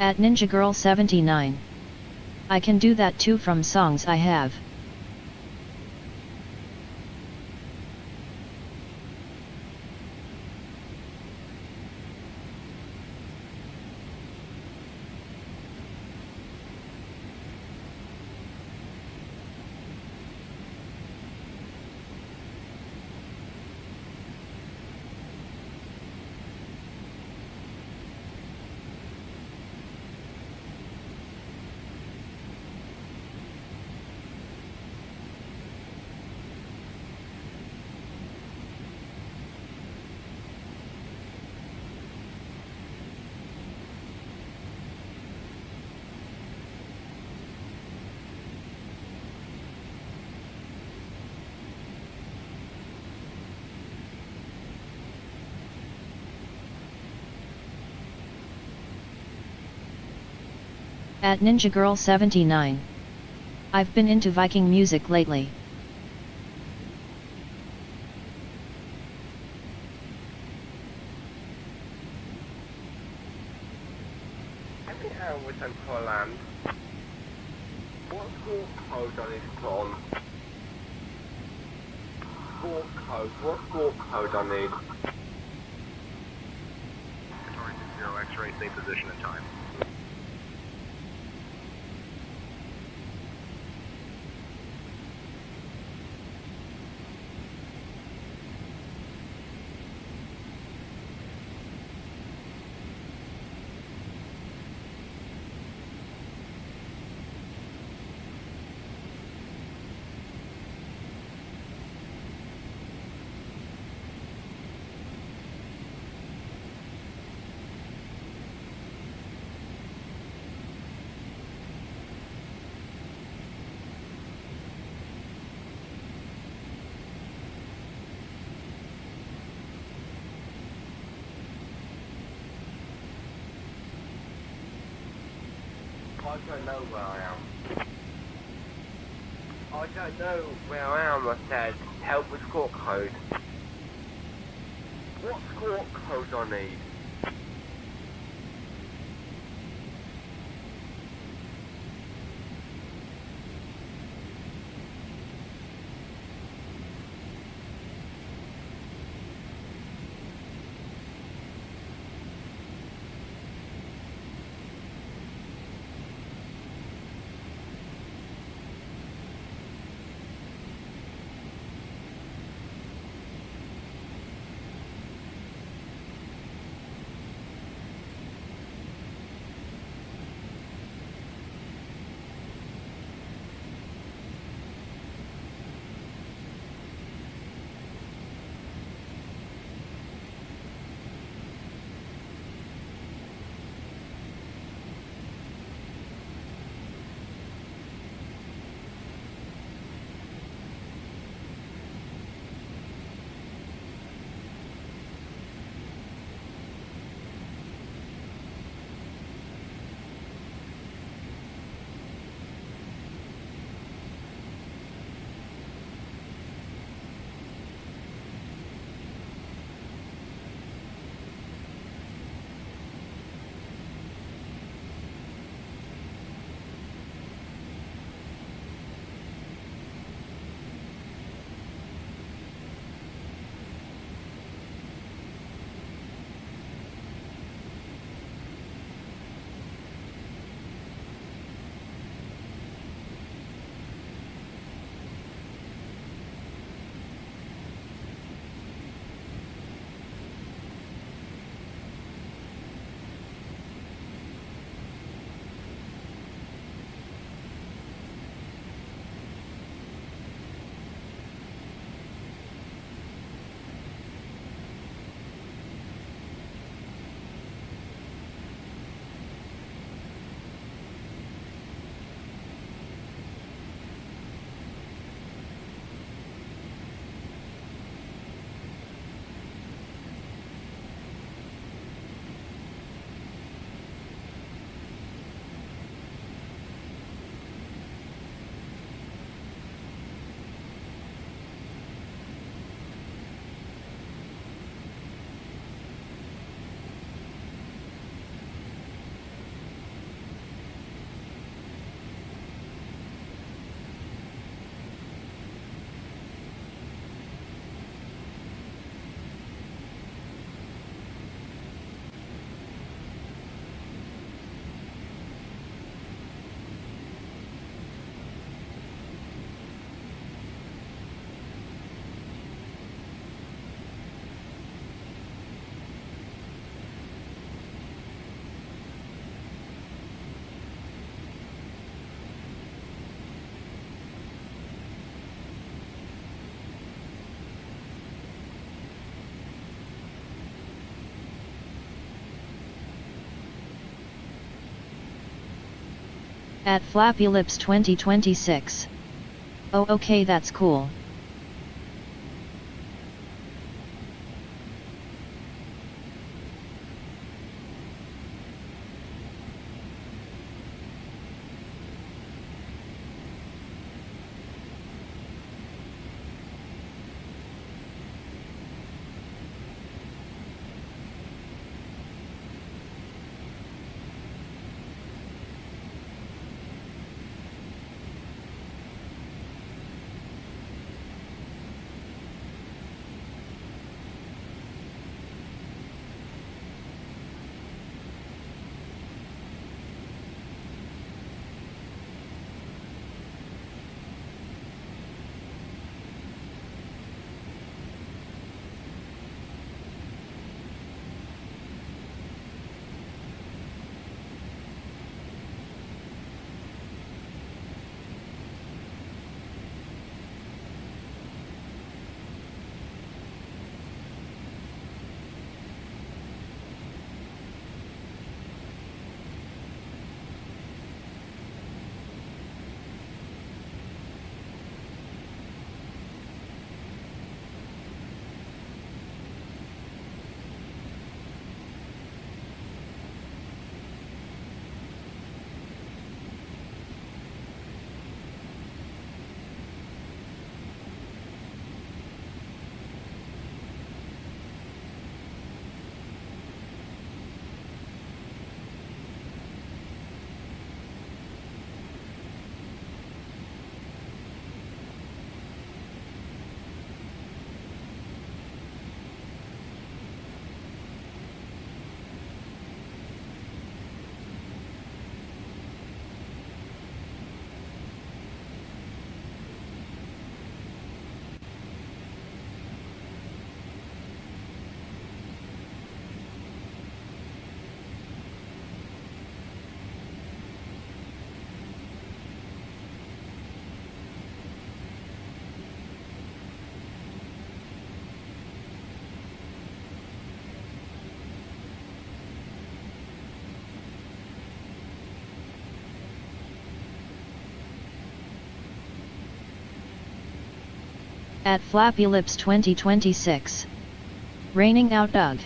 At Ninja Girl 79. I can do that too from songs I have. At Ninja Girl 79. I've been into Viking music lately. With Poland. What score code on this Tron? Score code. What score code I need? Guitar 0 X-ray, stay position and time. I don't know where I am. I don't know where I am, I said. Help with score code. What score code I need? At Flappy Lips 2026. Oh okay, that's cool. At Flappy Lips 2026. Raining out Doug.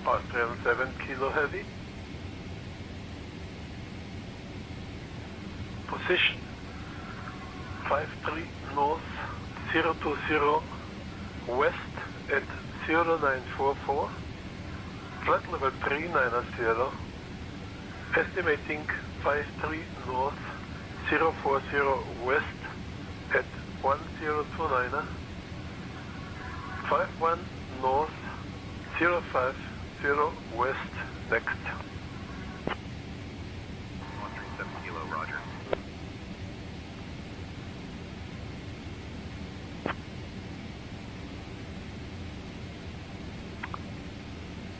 Austrian 7 Kilo Heavy. Position 53 North 020 West at 0944. Flight level 390. Estimating 53 North 040 West at 1029. 51 North 050 West next. 137 Kilo, roger.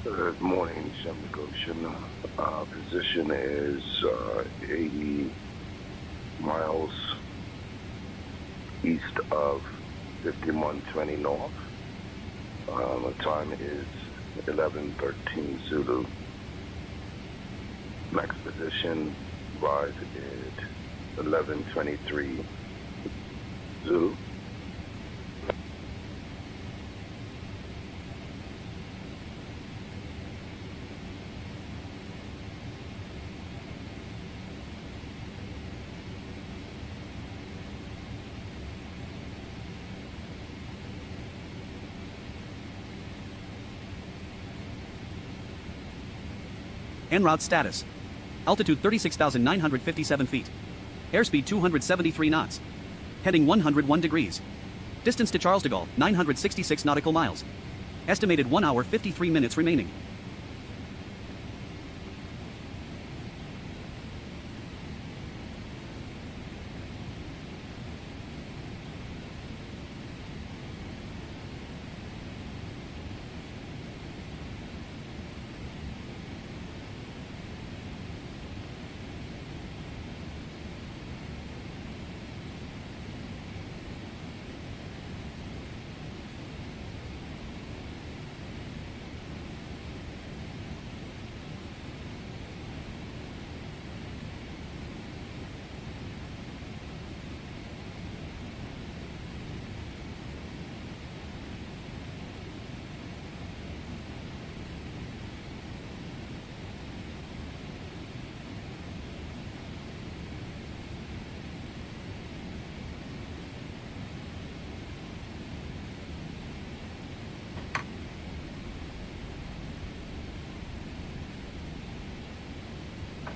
Good morning, Shemlik Ocean. Position is 80 miles east of 5120 North. The time is 11:13 Zulu. Max position rise at 11:23 Zulu. En route status. Altitude 36,957 feet. Airspeed 273 knots. Heading 101 degrees. Distance to Charles de Gaulle, 966 nautical miles. Estimated 1 hour 53 minutes remaining.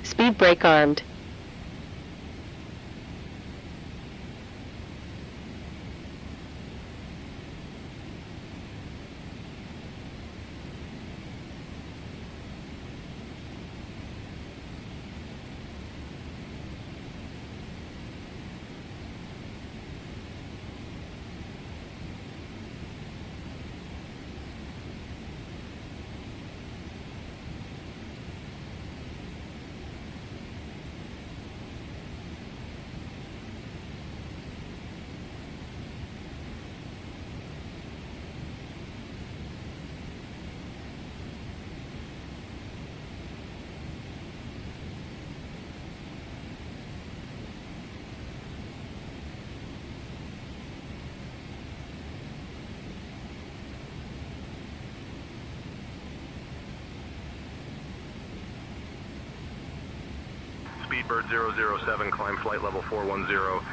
Speed brake armed. Speedbird 007, climb flight level 410.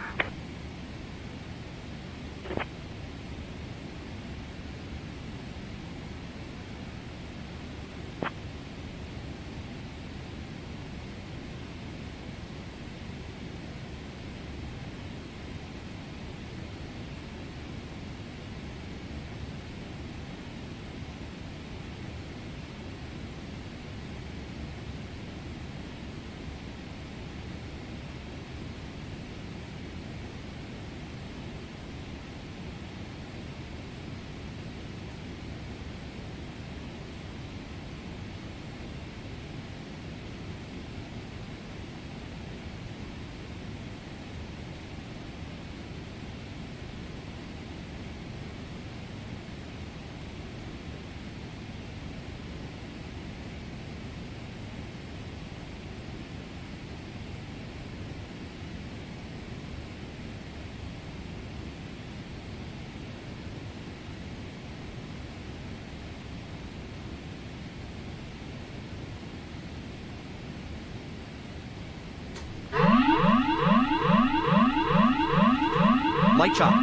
Light chop.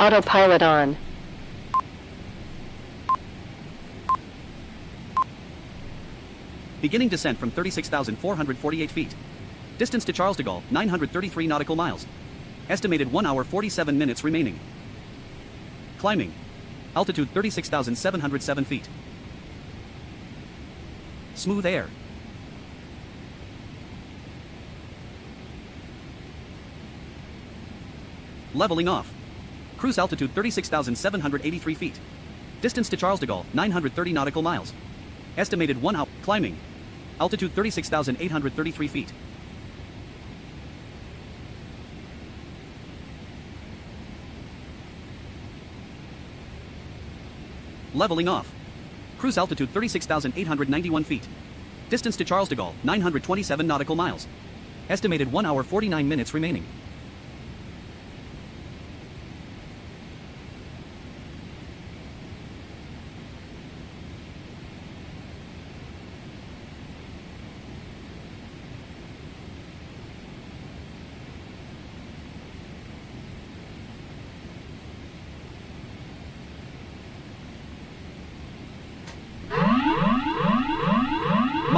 Autopilot on. Beginning descent from 36,448 feet. Distance to Charles de Gaulle, 933 nautical miles. Estimated 1 hour 47 minutes remaining. Climbing. Altitude 36,707 feet. Smooth air. Leveling off. Cruise altitude 36,783 feet. Distance to Charles de Gaulle, 930 nautical miles. Estimated 1 hour. Climbing. Altitude 36,833 feet. Leveling off. Cruise altitude 36,891 feet. Distance to Charles de Gaulle, 927 nautical miles. Estimated 1 hour 49 minutes remaining.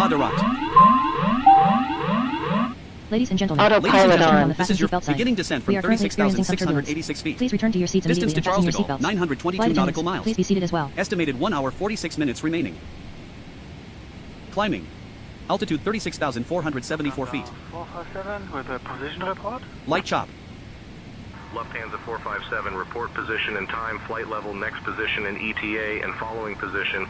Moderat. Ladies and gentlemen, Autopilot on. This is your beginning descent from We are currently experiencing some 36,686 feet. Please return to your seats Distance immediately to and Charles de fasten Gaulle, your seatbelts. 922 Flight nautical attendants, miles. please be seated as well. Estimated 1 hour 46 minutes remaining. Climbing. Altitude 36,474 feet. 457 with a position report. Light chop. Lufthansa 457, report position and time, flight level, next position in ETA, and following position.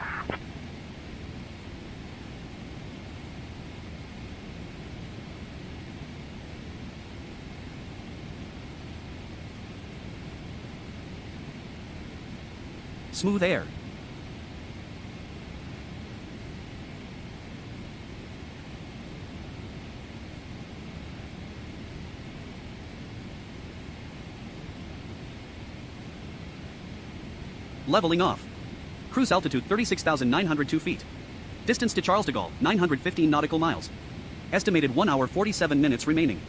Smooth air. Leveling off. Cruise altitude 36,902 feet. Distance to Charles de Gaulle, 915 nautical miles. Estimated 1 hour 47 minutes remaining.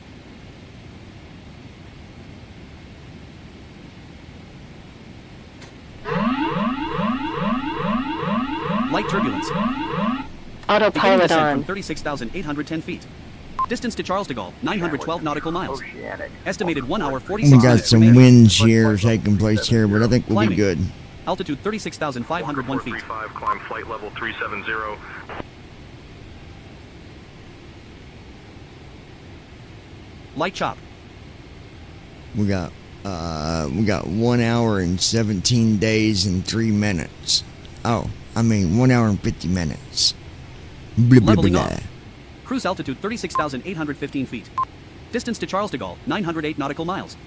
Light turbulence. Autopilot From on. 36,810 feet. Distance to Charles de Gaulle, 912 nautical miles. Estimated 1 hour 46 We got minutes some remaining. wind shear taking place here, but I think we'll be Climbing. good. Altitude 36,501 feet. 435, climb flight level 370. Light chop. We got 1 hour and 17 days and 3 minutes. Oh, I mean 1 hour and 50 minutes. Blah, blah, Leveling blah. off. Cruise altitude 36,815 feet. Distance to Charles de Gaulle, 908 nautical miles.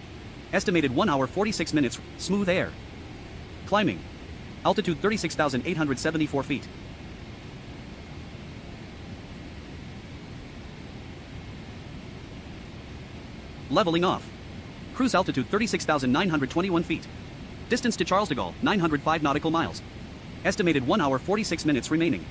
Estimated 1 hour 46 minutes. Smooth air. Climbing. Altitude 36,874 feet. Leveling off. Cruise altitude 36,921 feet. Distance to Charles de Gaulle, 905 nautical miles. Estimated 1 hour 46 minutes remaining.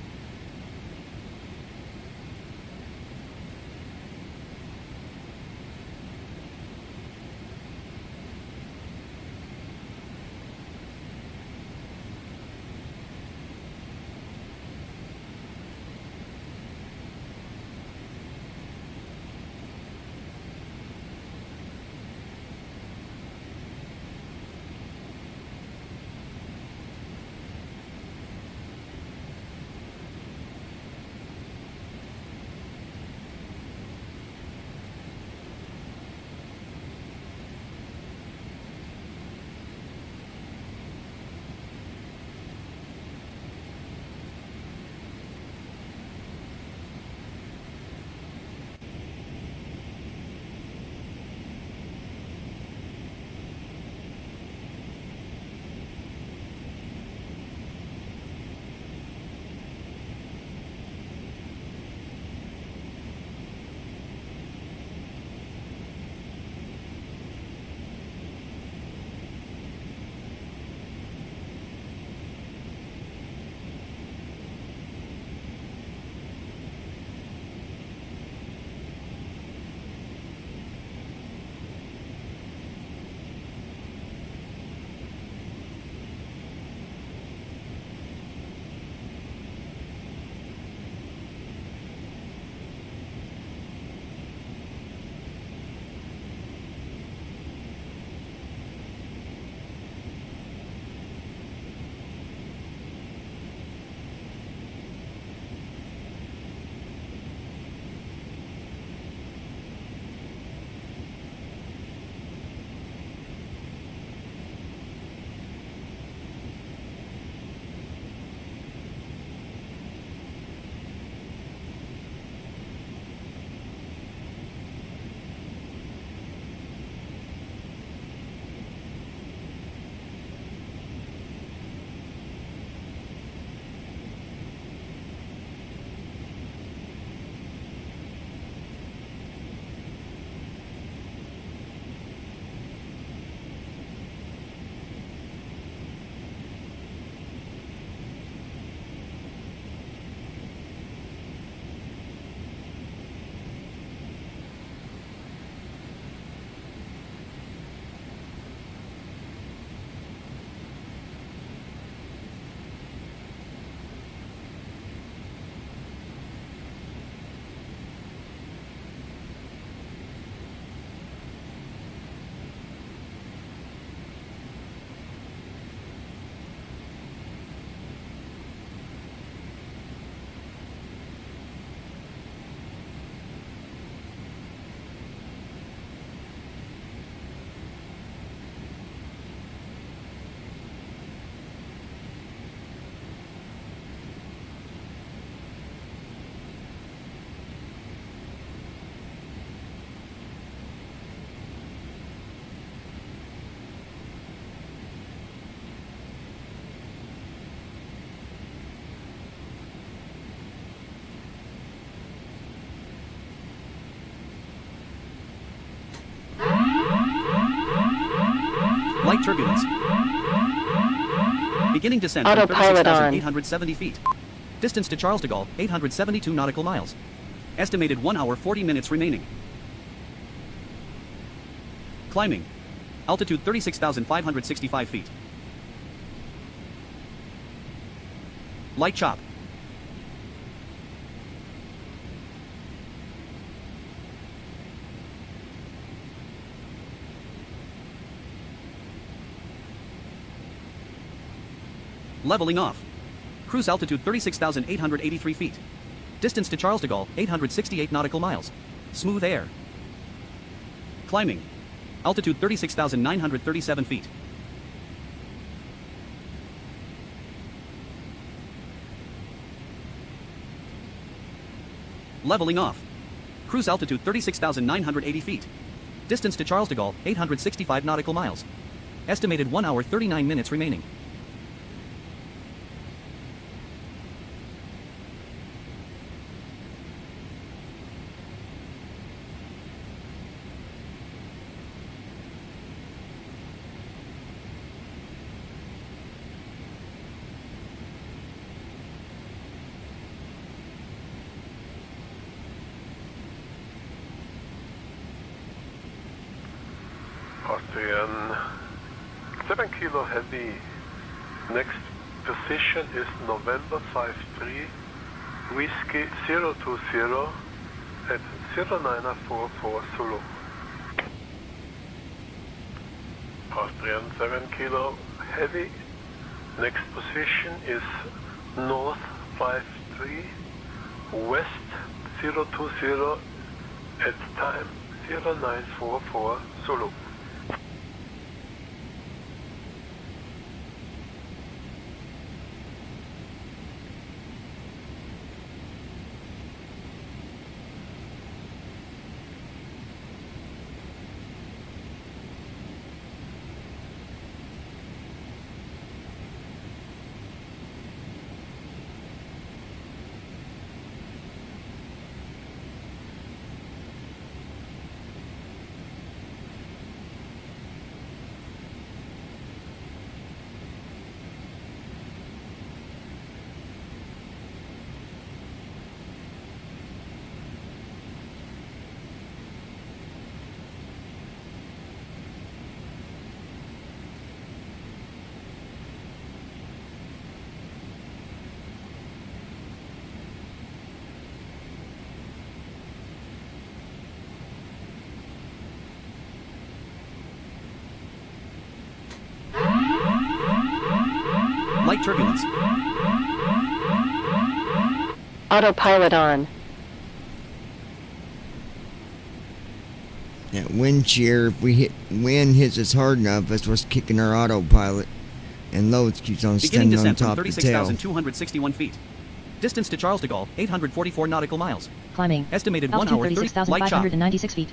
Light turbulence. Beginning descent from Autopilot on. 36,870 feet. Distance to Charles de Gaulle, 872 nautical miles. Estimated 1 hour 40 minutes remaining. Climbing. Altitude 36,565 feet. Light chop. Leveling off. Cruise altitude 36,883 feet. Distance to Charles de Gaulle, 868 nautical miles. Smooth air. Climbing. Altitude 36,937 feet. Leveling off. Cruise altitude 36,980 feet. Distance to Charles de Gaulle, 865 nautical miles. Estimated 1 hour 39 minutes remaining. Austrian 7 Kilo Heavy. Next position is November 53 Whiskey 020 at 0944 Zulu. Austrian 7 Kilo Heavy. Next position is North 53 West 020 at time 0944 Zulu. Light turbulence. Autopilot on. That wind shear, if we hit wind hits us hard enough, that's what's kicking our autopilot, and loads keeps on Beginning standing on descent from top of the tail. 36,261 feet. Distance to Charles de Gaulle, 844 nautical miles. Climbing. Estimated 1 hour 30. Light chop. 36,596 feet.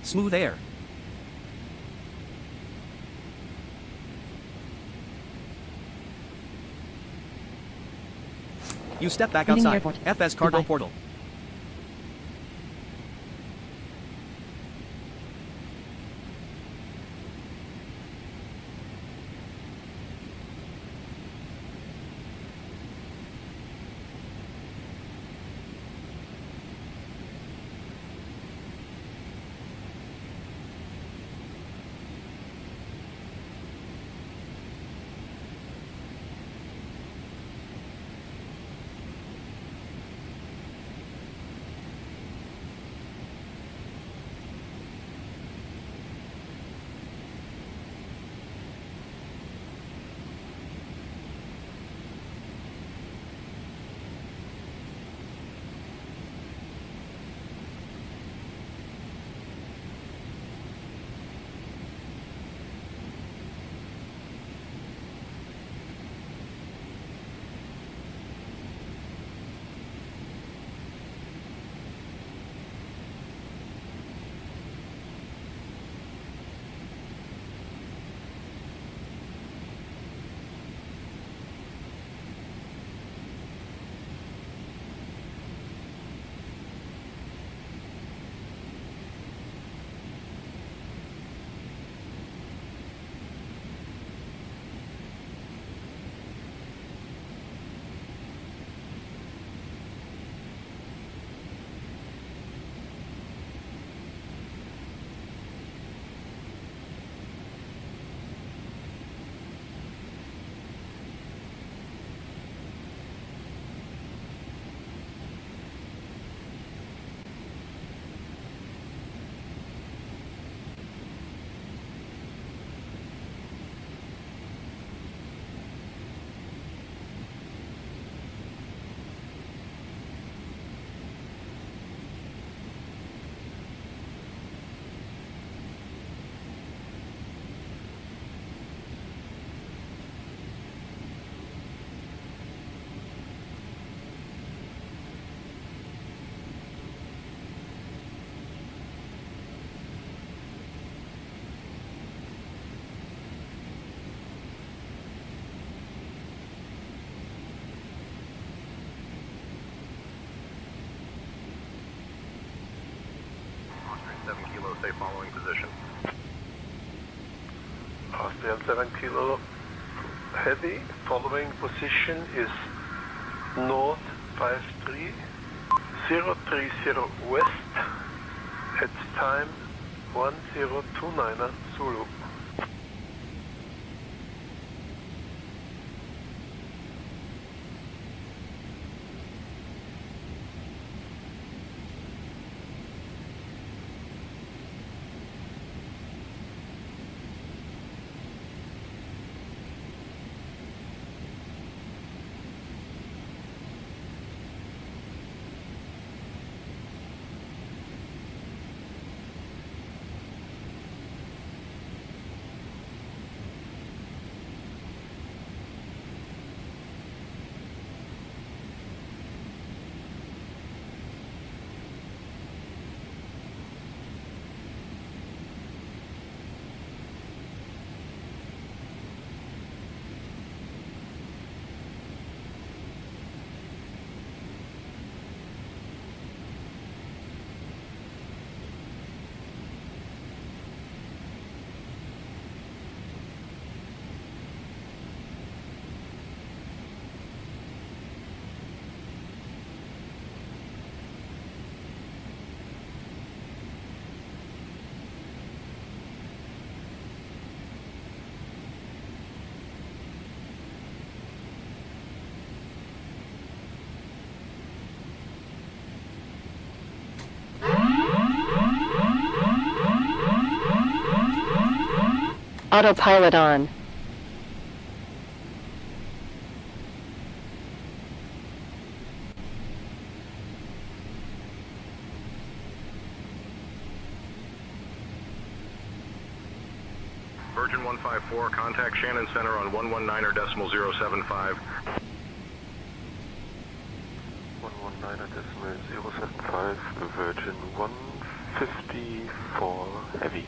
Smooth air. You step back Leaving the outside. airport. FS cargo Goodbye. portal. stay following position. Austrian 7 Kilo Heavy, following position is North 53030 West at time 1029 Zulu. Autopilot on. Virgin 154, contact Shannon Center on 119.075. 119.075, Virgin 154 Heavy.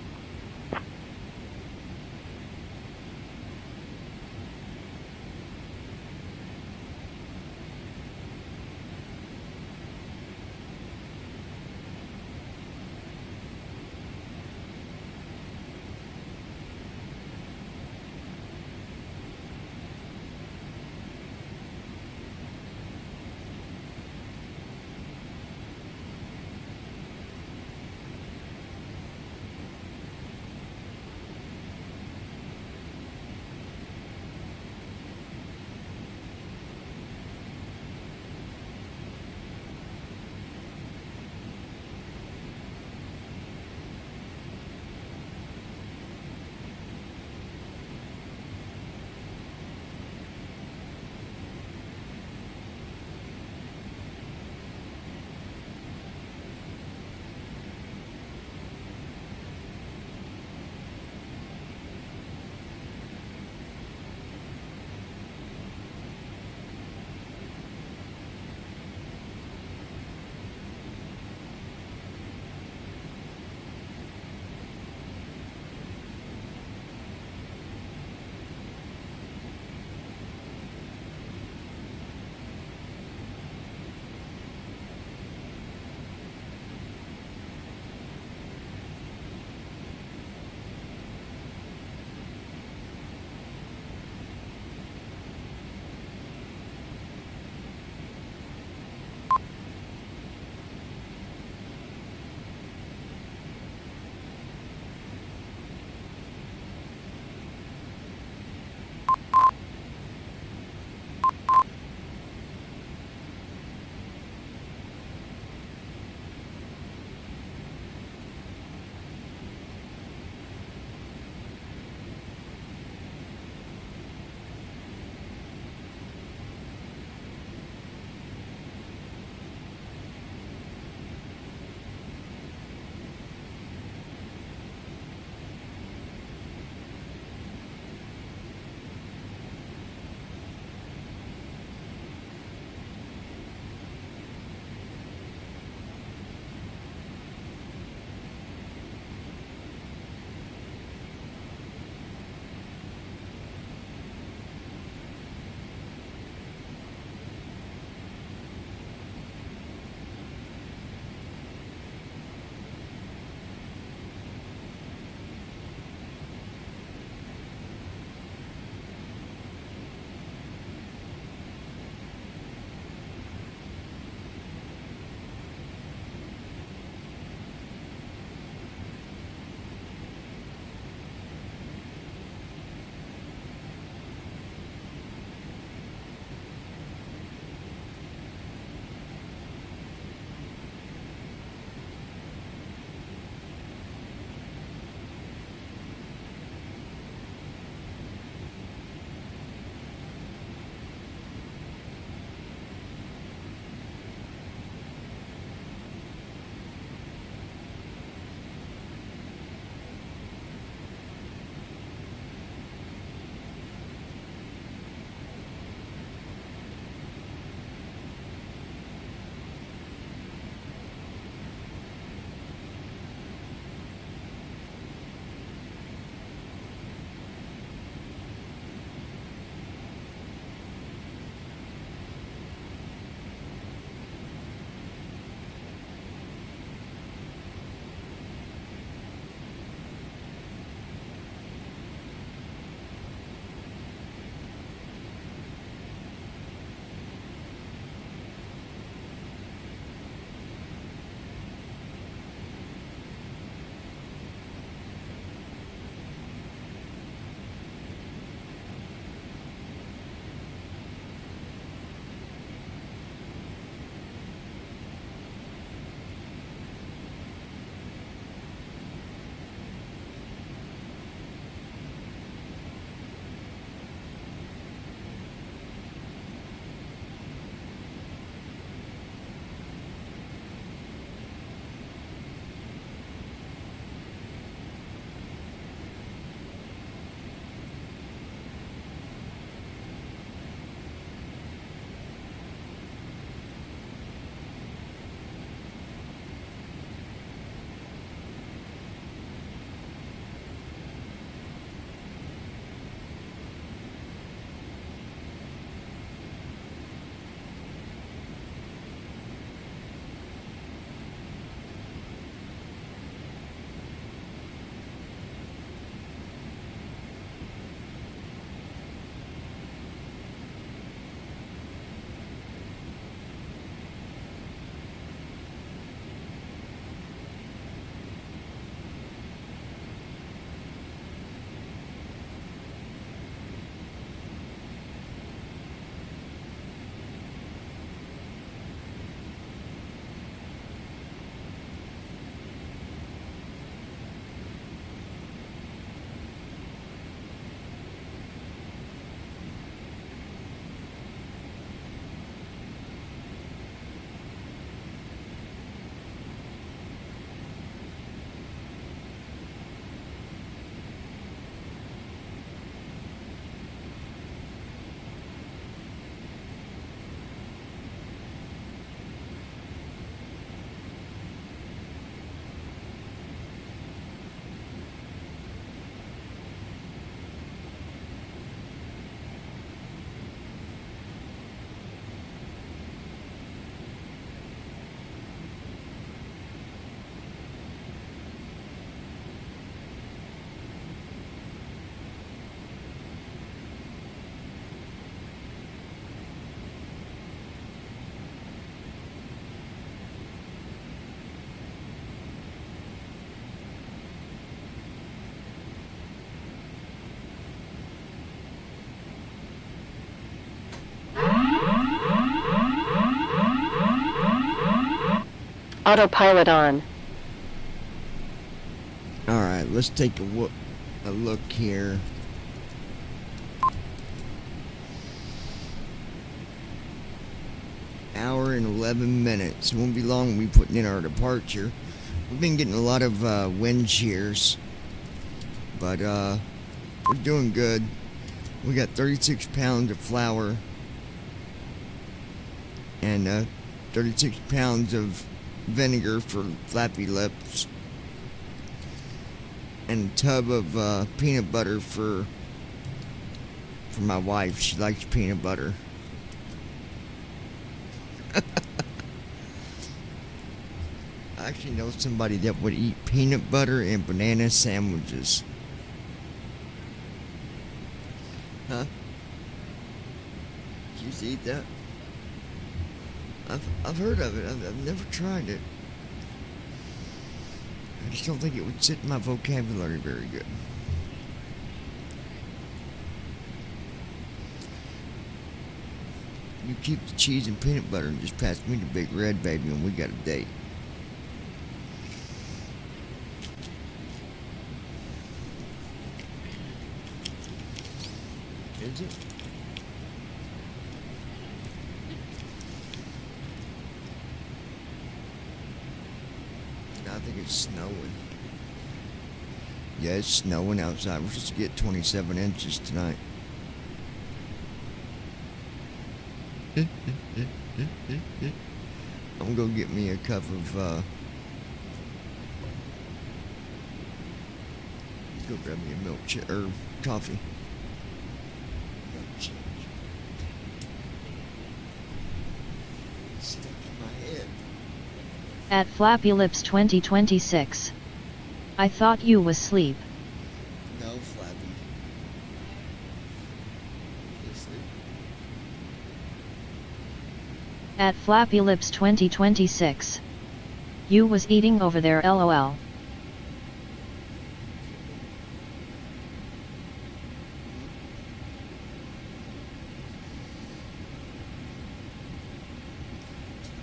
Autopilot on. Alright, let's take a look here. Hour and 11 minutes. Won't be long. We'll be putting in our departure. We've been getting a lot of wind shears, but we're doing good. We got 36 pounds of flour and 36 pounds of vinegar for Flappy Lips, and a tub of peanut butter for my wife. She likes peanut butter. I actually know somebody that would eat peanut butter and banana sandwiches. Huh? Did you used to eat that? I've heard of it. I've never tried it. I just don't think it would sit in my vocabulary very good. You keep the cheese and peanut butter and just pass me the big red, baby, and we got a date. Is it? I think it's snowing. Yeah, it's snowing outside. We're supposed to get 27 inches tonight. I'm gonna go get me a cup of go grab me a milk or coffee. Stuck in my head. At Flappy Lips 2026. I thought you was sleep. No, Flappy. At Flappy Lips 2026. You was eating over there, lol.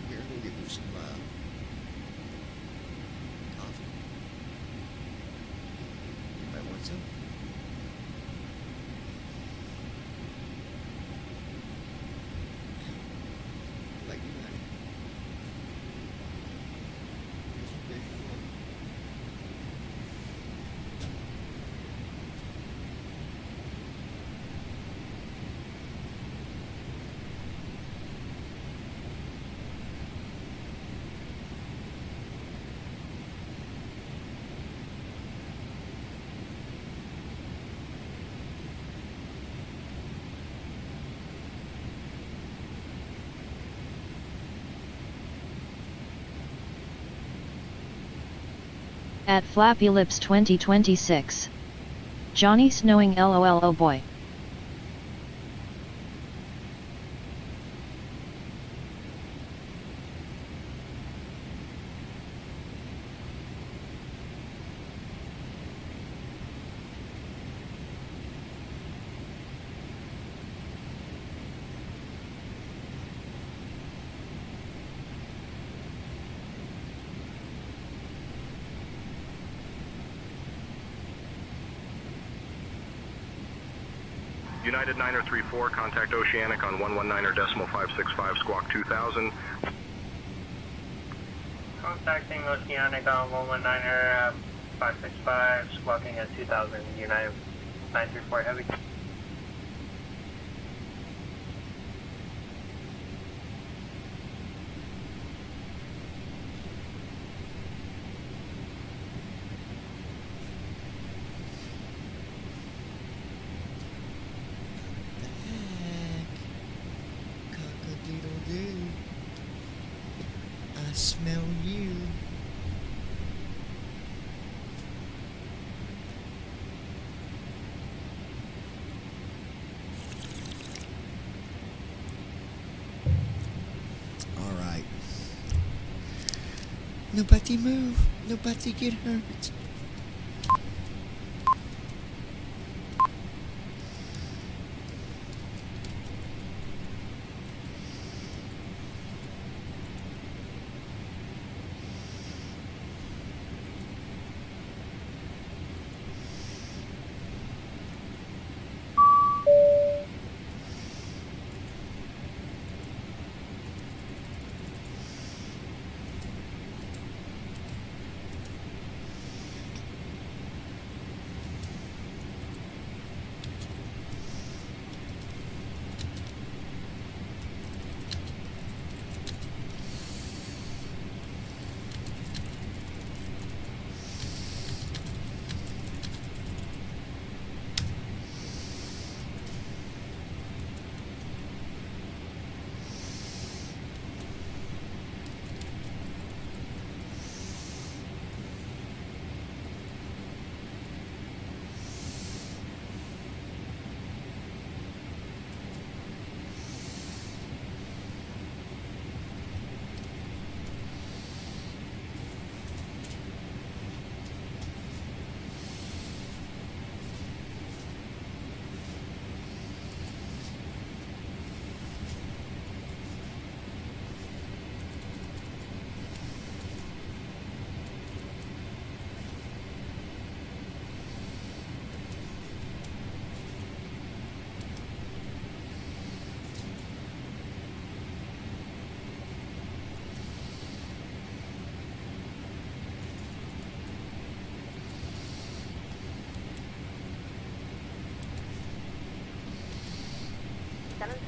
Here, go get me some coffee. Anybody want some? Like you, honey. Here's your one. At Flappy Lips 2026. Johnny snowing lol, oh boy. United 934, contact Oceanic on 119.565, squawk 2000. Contacting Oceanic on 119.565, squawking at 2000, United 934 Heavy. Cock-a-doodle-doo. I smell you. All right. Nobody move. Nobody get hurt.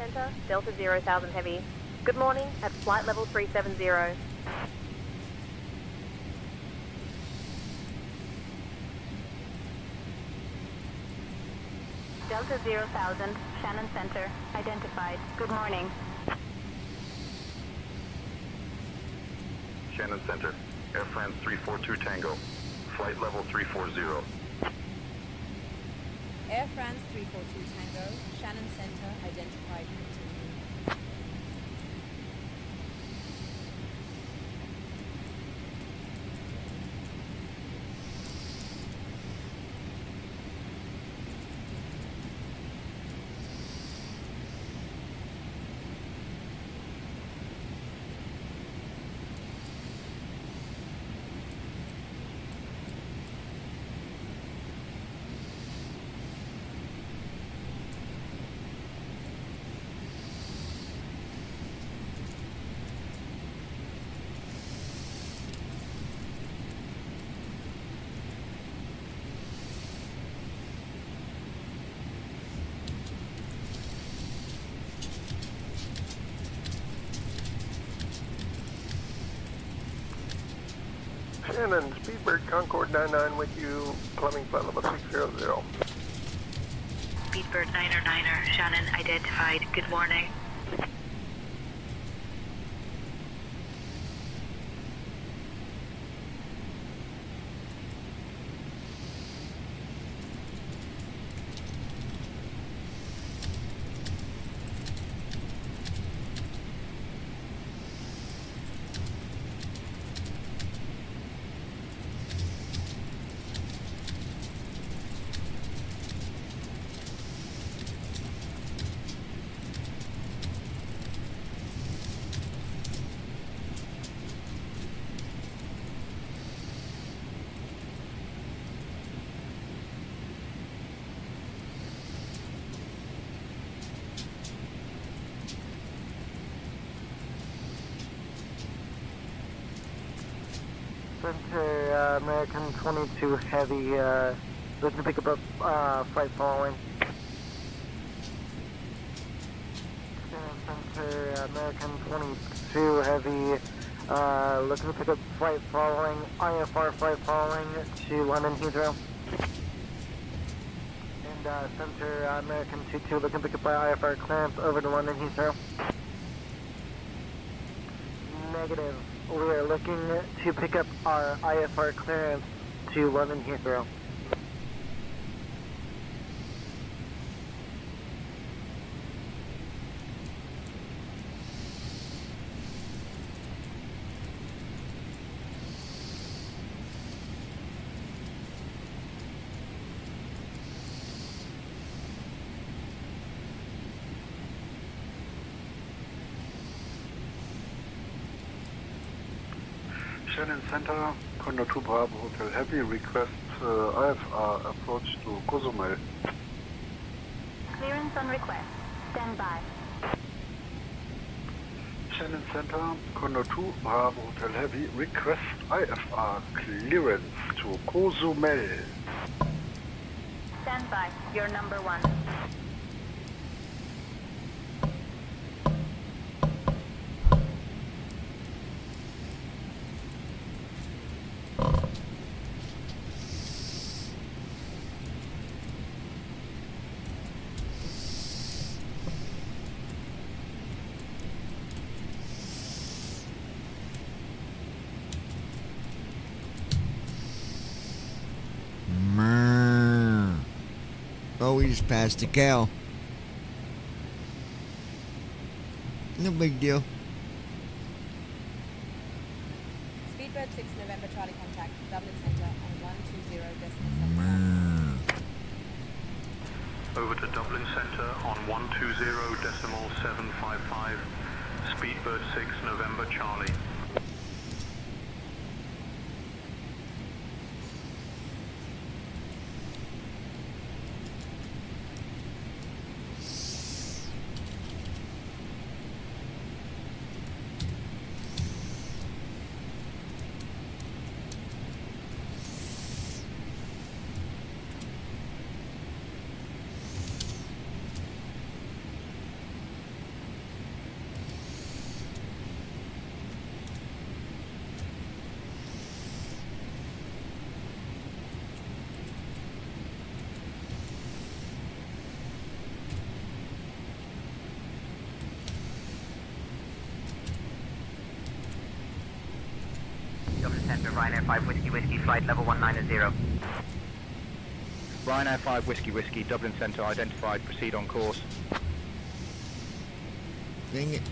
Center, Delta 0,000 Heavy. Good morning at flight level 370. Delta 0,000, Shannon Center, identified. Good morning. Shannon Center, Air France 342 Tango, flight level 340. Air France 342 Tango, Shannon Center, identified. Continue. Shannon, Speedbird Concord 99 with you, climbing flight level 600. Speedbird 9er, Shannon, identified. Good morning. Center, American 22 Heavy, looking to pick up a flight following. Center, American 22 Heavy, looking to pick up flight following, IFR flight following to London Heathrow. And Center, American 22 looking to pick up by IFR clearance over to London Heathrow. Negative. We are looking to pick up our IFR clearance to London Heathrow. Shannon Center, Condor 2 Bravo Hotel Heavy, request IFR approach to Cozumel. Clearance on request. Stand by. Shannon Center, Condor 2 Bravo Hotel Heavy, request IFR clearance to Cozumel. Stand by. You're number one. Oh, we just passed a cow. No big deal. Speedbird 6 November Charlie contact Dublin Center on 120.7. Over to Dublin Center on 120.755. Speedbird 6 November Charlie. Ryanair 5 Whiskey Whiskey, flight level 190. Ryanair 5 Whiskey Whiskey, Dublin Centre identified, proceed on course. Dang it.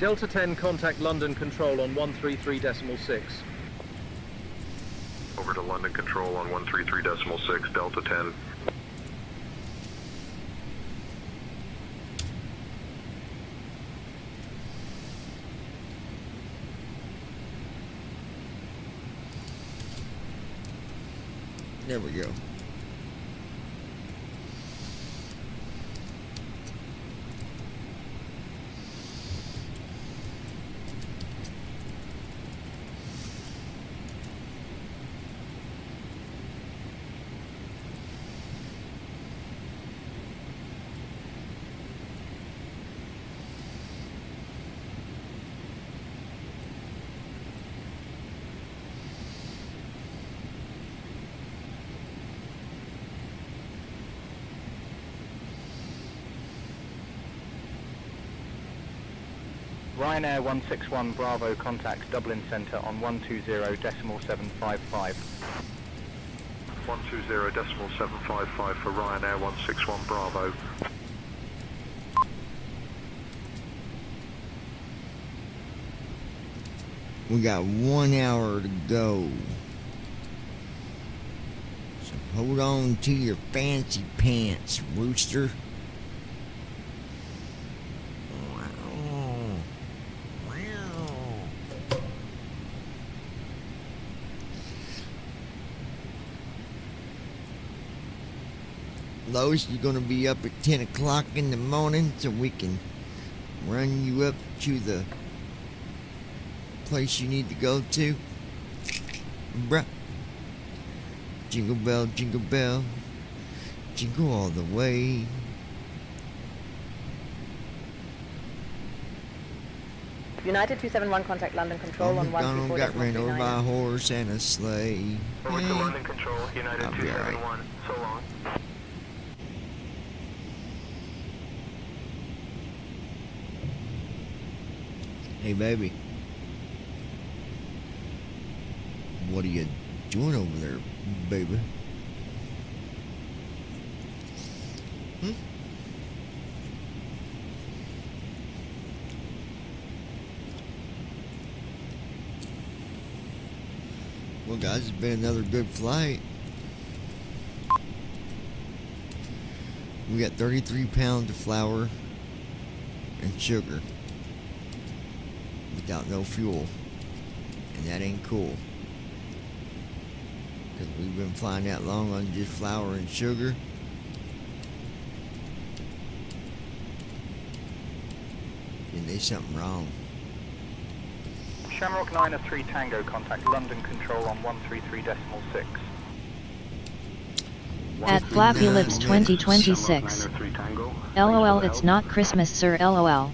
Delta 10, contact London Control on 133.6. Over to London Control on 133.6, Delta 10. There we go. Ryanair 161 Bravo contacts Dublin Centre on 120.755. 120.755 for Ryanair 161 Bravo. We got 1 hour to go. So hold on to your fancy pants, rooster. Lois, you're gonna be up at 10 o'clock in the morning so we can run you up to the place you need to go to, bruh. Jingle bell, jingle all the way. United 271, contact London Control on 134. Got ran over by a horse and a sleigh. Over to London Control, United 271. So long. Hey, baby. What are you doing over there, baby? Well, guys, it's been another good flight. We got 33 pounds of flour and sugar without no fuel, and that ain't cool, because we've been flying that long on just flour and sugar. And there's something wrong. Shamrock 903 Tango, contact London Control on 133.6. At Flappy Lips 2026. LOL, it's not Christmas, sir, LOL.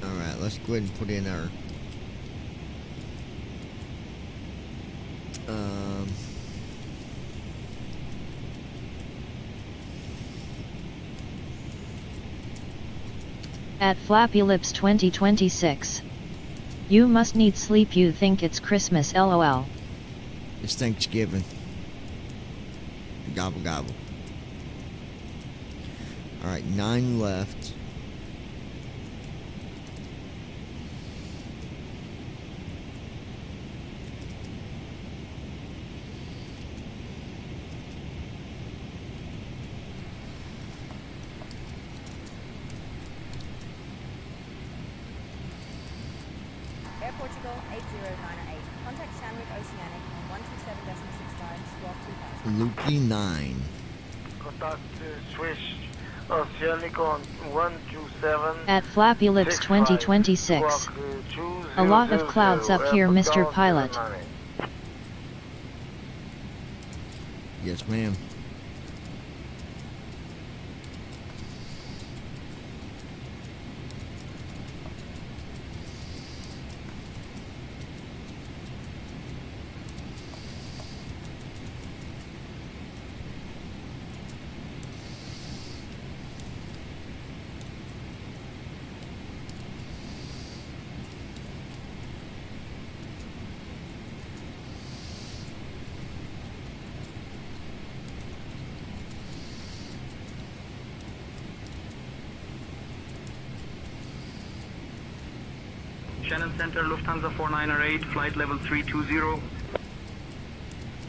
Alright, let's go ahead and put in our At Flappy Lips 2026. You must need sleep, you think it's Christmas, LOL. It's Thanksgiving. Gobble gobble. Alright, 9 left. Contact Shanwick Oceanic on 127.65, squawk 2000. Lukey 9. Contact Swish Oceanic on 127. At Flappy Lips 2026. A lot of clouds up here, Mr. Pilot. Yes, ma'am. Shannon Center, Lufthansa 498, flight level 320.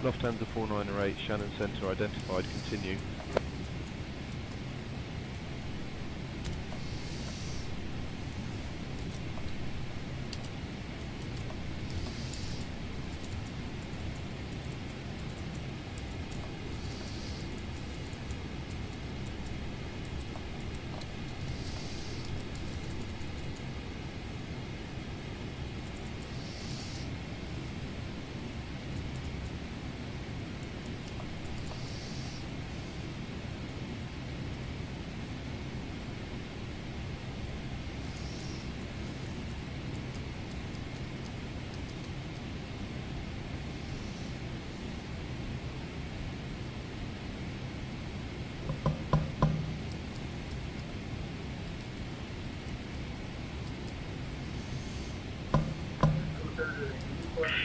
Lufthansa 498, Shannon Center identified, continue.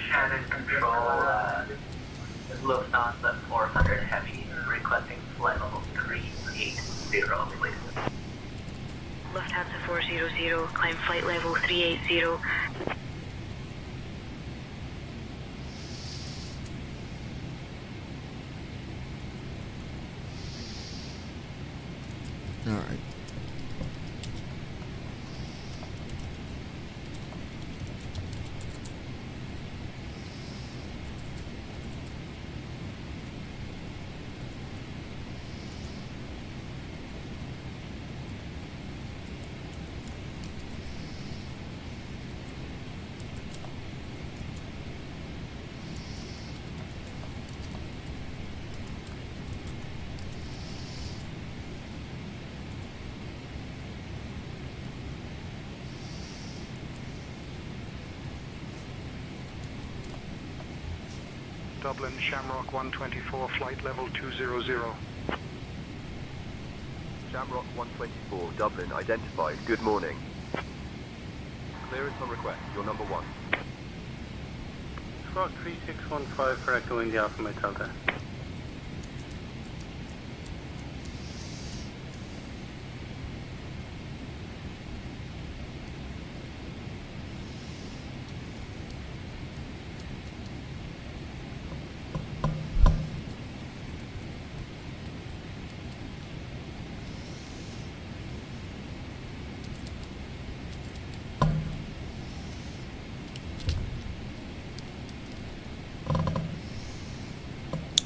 Shannon Control, Lufthansa 400 Heavy, requesting flight level 380, please. Lufthansa 400, climb flight level 380. All right. Dublin, Shamrock 124, flight level 200. Shamrock 124, Dublin, identified. Good morning. Clearance on request. You're number 1. Squawk 3615 for Echo India Alpha Mike Delta.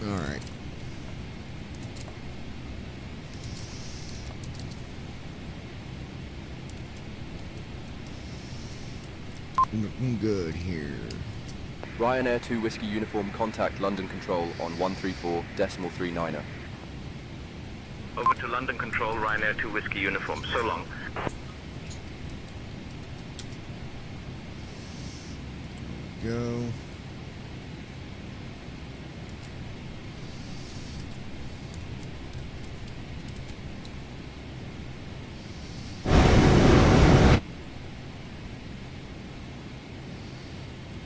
All right. Looking good here. Ryanair 2 Whiskey Uniform, contact London Control on 134.39er. Over to London Control, Ryanair 2 Whiskey Uniform. So long. Go.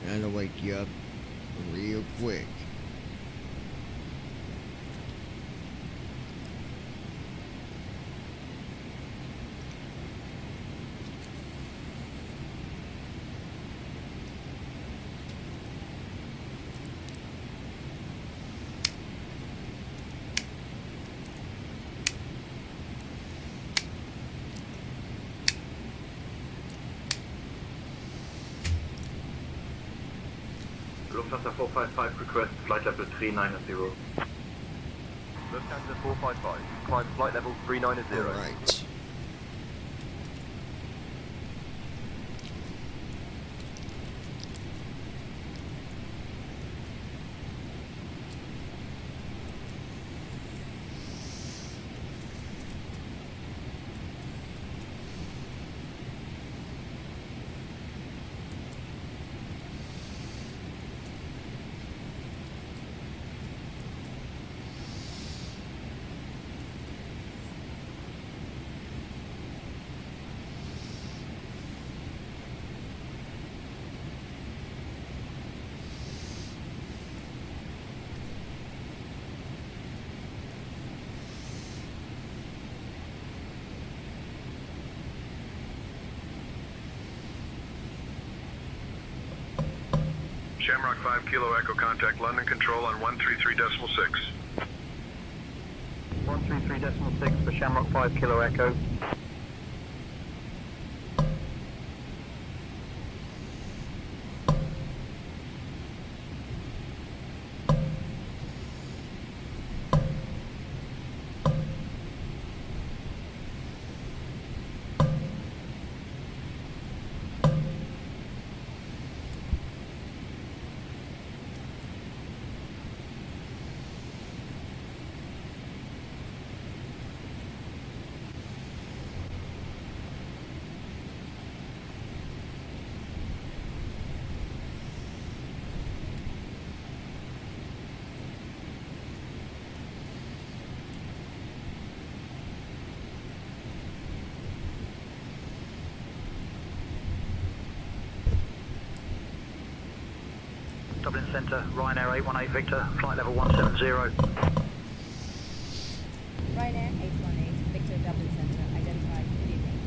That'll wake you up real quick. Lufthansa 455, request flight level 390. Lufthansa 455, climb flight level 390. Alright. Shamrock 5 Kilo Echo, contact London Control on 133.6. 133.6 for Shamrock 5 Kilo Echo. Dublin Centre, Ryanair 818 Victor, flight level 170. Ryanair 818, Victor Dublin Centre, identified. Good evening.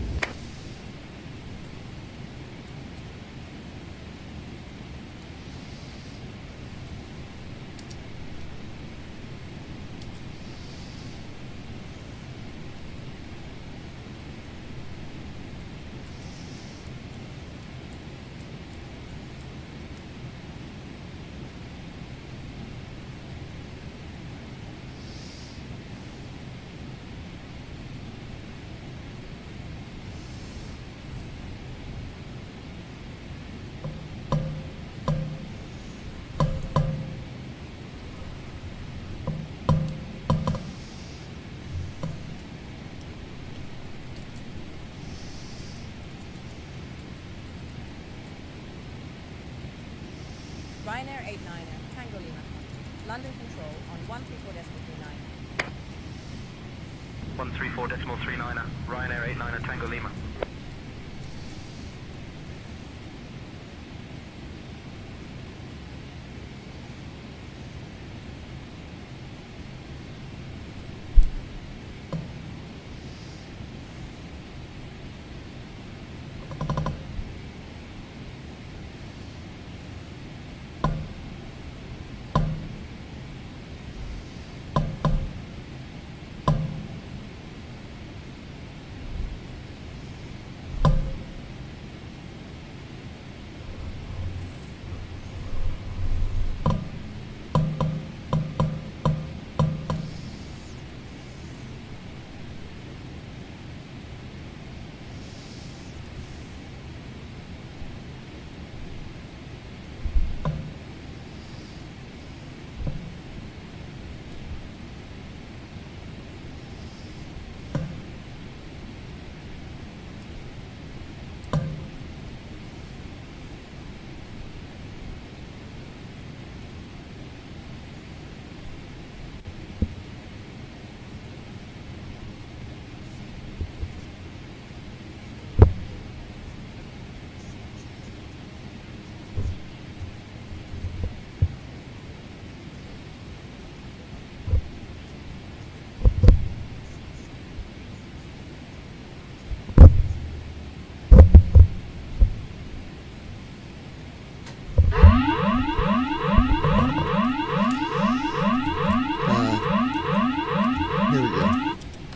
Ryanair 89er, Tango Lima. London Control on 134.39. 134.39, Ryanair 89er Tango Lima.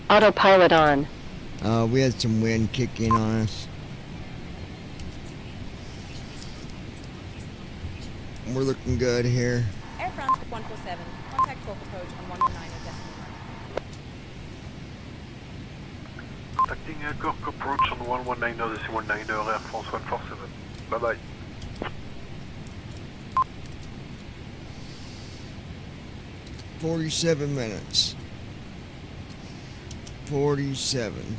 Autopilot on. We had some wind kick in on us. We're looking good here. Air France 147, contact focal approach on 119.9. Contacting Cork approach on 119.9 Air France 147. Bye bye. "47 minutes. 47.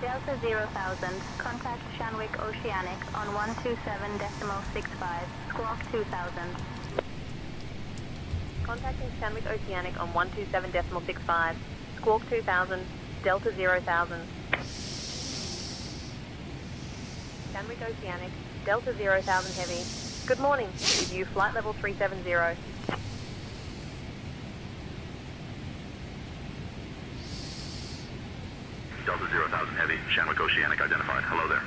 Delta 0,000, contact Shanwick Oceanic on 127.65, squawk 2000. Contacting Shanwick Oceanic on 127.65, squawk 2000, Delta 0,000. Shanwick Oceanic, Delta 0,000 Heavy. Good morning, with you flight level 370. Delta 0,000 Heavy, Shanwick Oceanic identified. Hello there.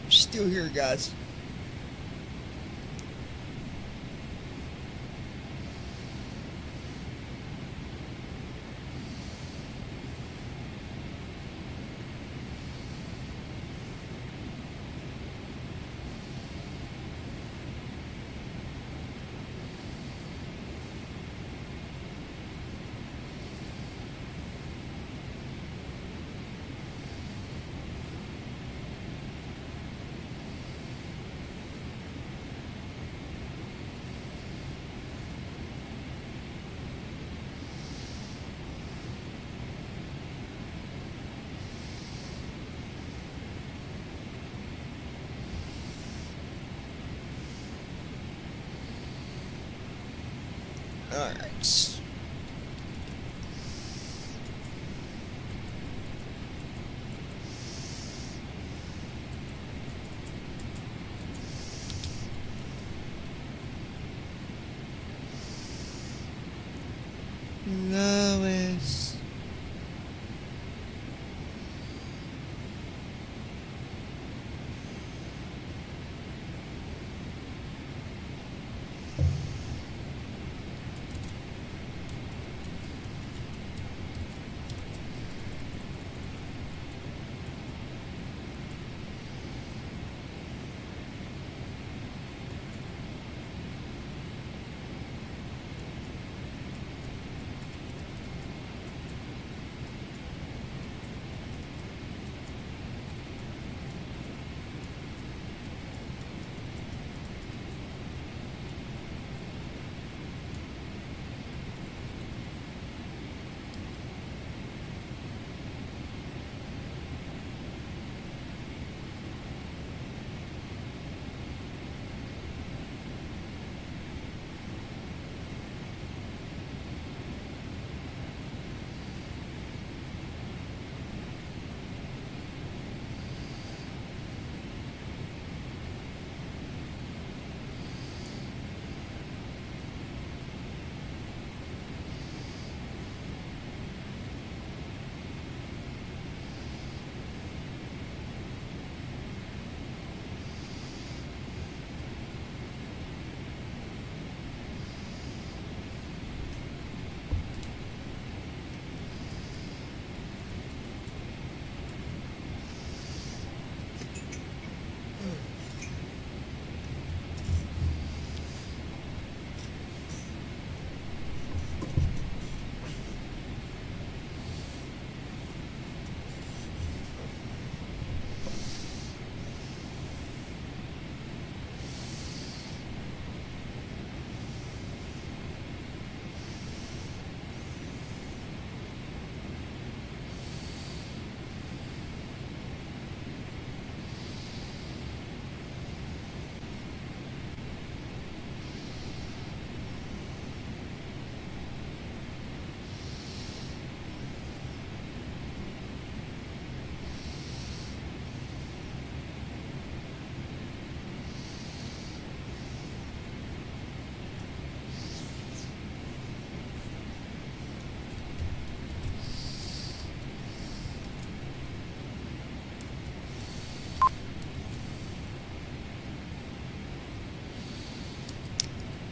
Still here, guys. Alright. Lois.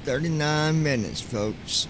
$39, folks.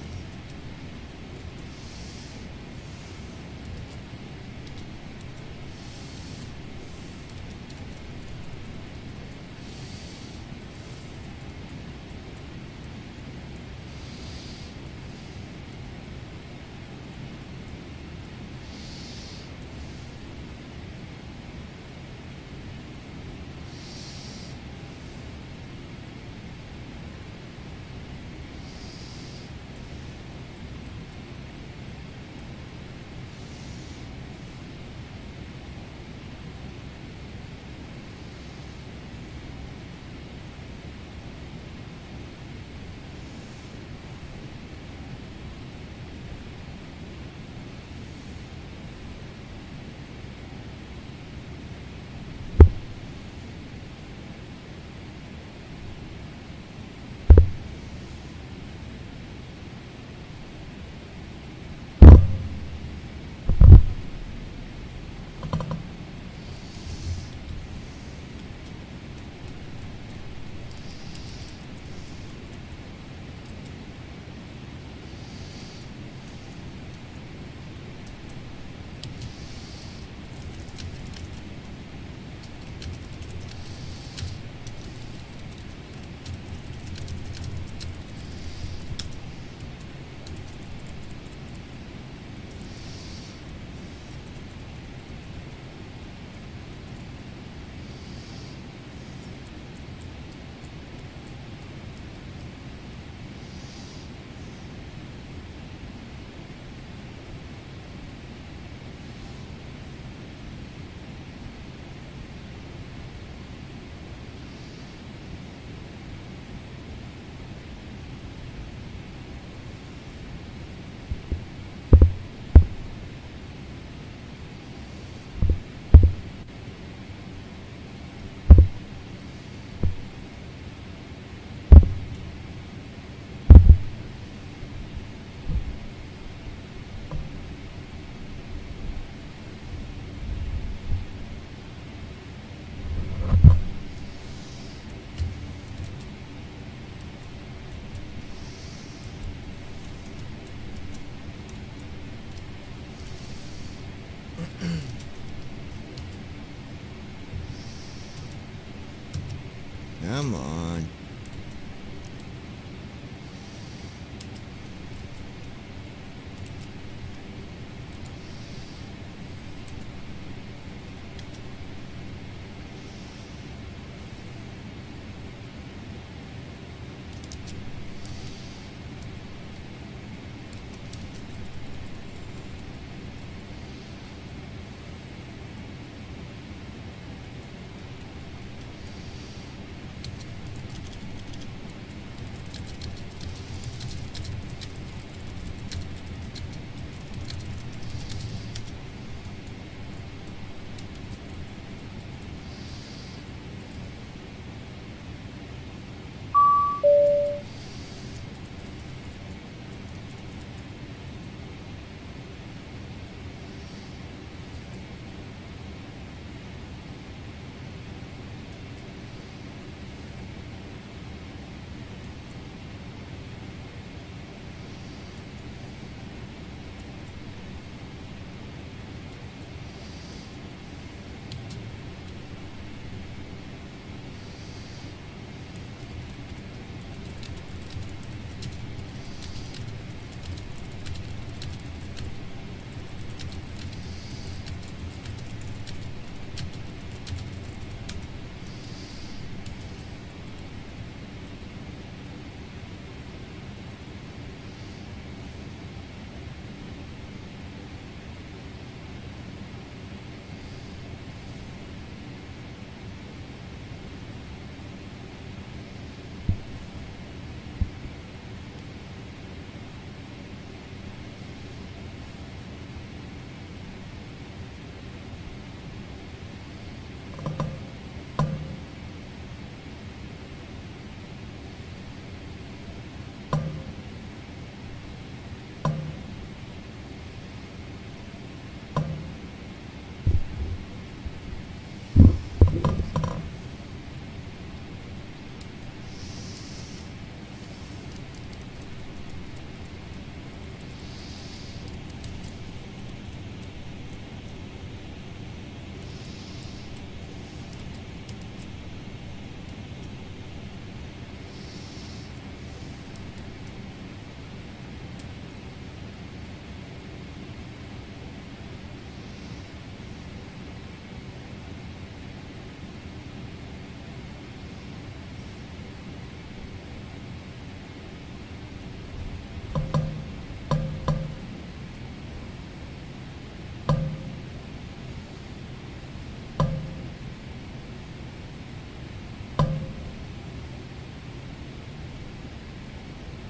Come on.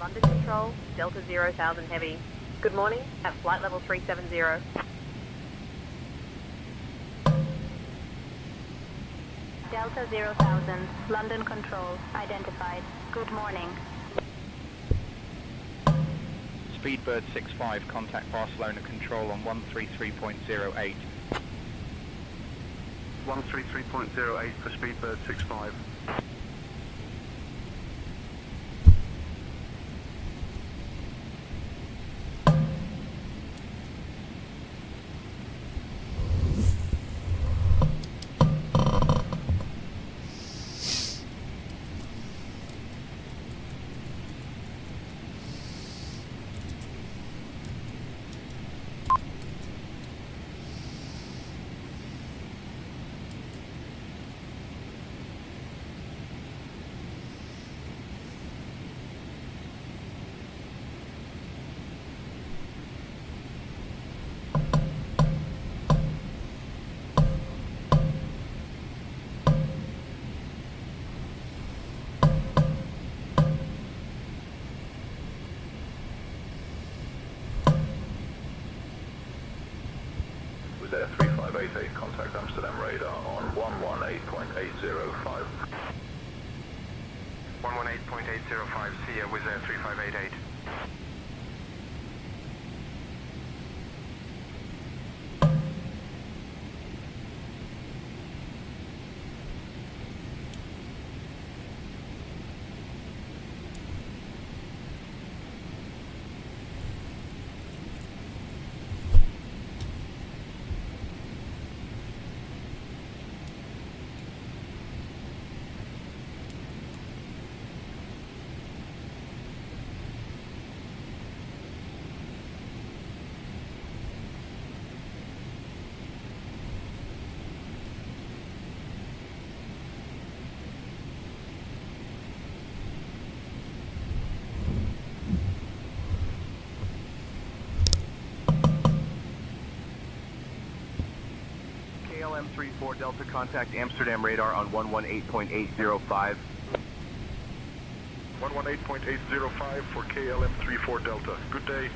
London Control, Delta 0,000 Heavy. Good morning, at flight level 370. Delta 0,000, London Control, identified. Good morning. Speedbird 65, contact Barcelona Control on 133.08. 133.08 for Speedbird 65. Was there 3588, contact Amsterdam radar on 118.805. 118.805, see ya, was there 3588. 34 Delta, contact Amsterdam radar on 118.805. 118.805 for KLM 34 Delta. Good day.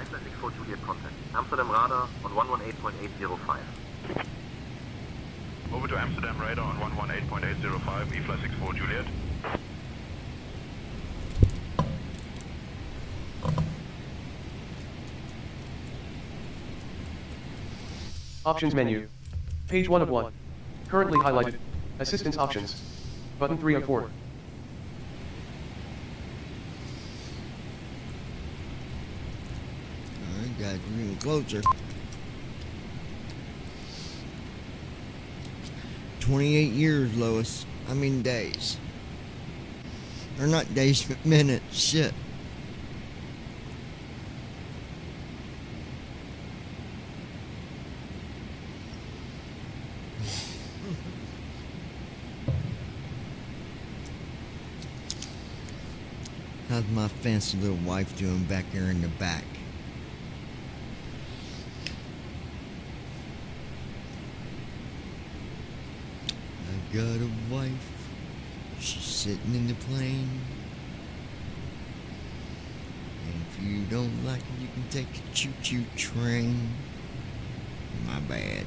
Isla 64 Juliet contact. Amsterdam radar on 118.805. Over to Amsterdam radar on 118.805, EFLY 64 Juliet. Options menu. Page 1 of 1. Currently highlighted. Assistance options. Button 3 of 4. Alright guys, we're getting closer. 28 years, Lois. I mean days. Or not days, but minutes. Shit. How's my fancy little wife doing back there in the back? I got a wife. She's sitting in the plane. And if you don't like it, you can take the choo-choo train. My bad.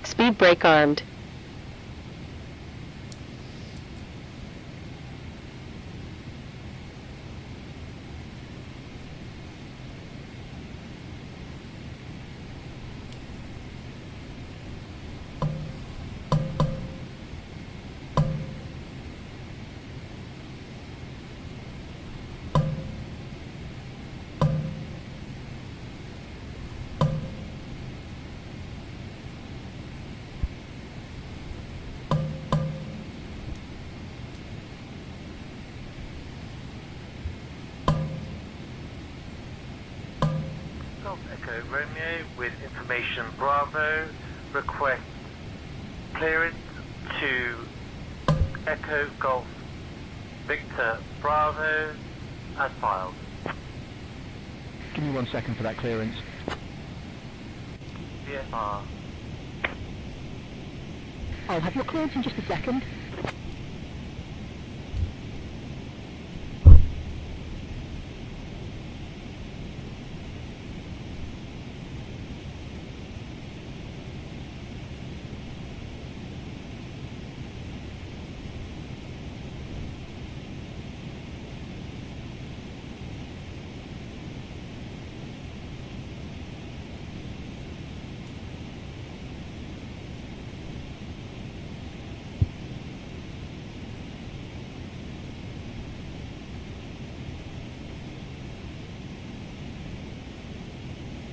Speed brake armed. Echo Romeo with information Bravo request clearance to Echo Golf Victor Bravo as filed. Give me 1 second for that clearance. VFR. I'll have your clearance in just a second.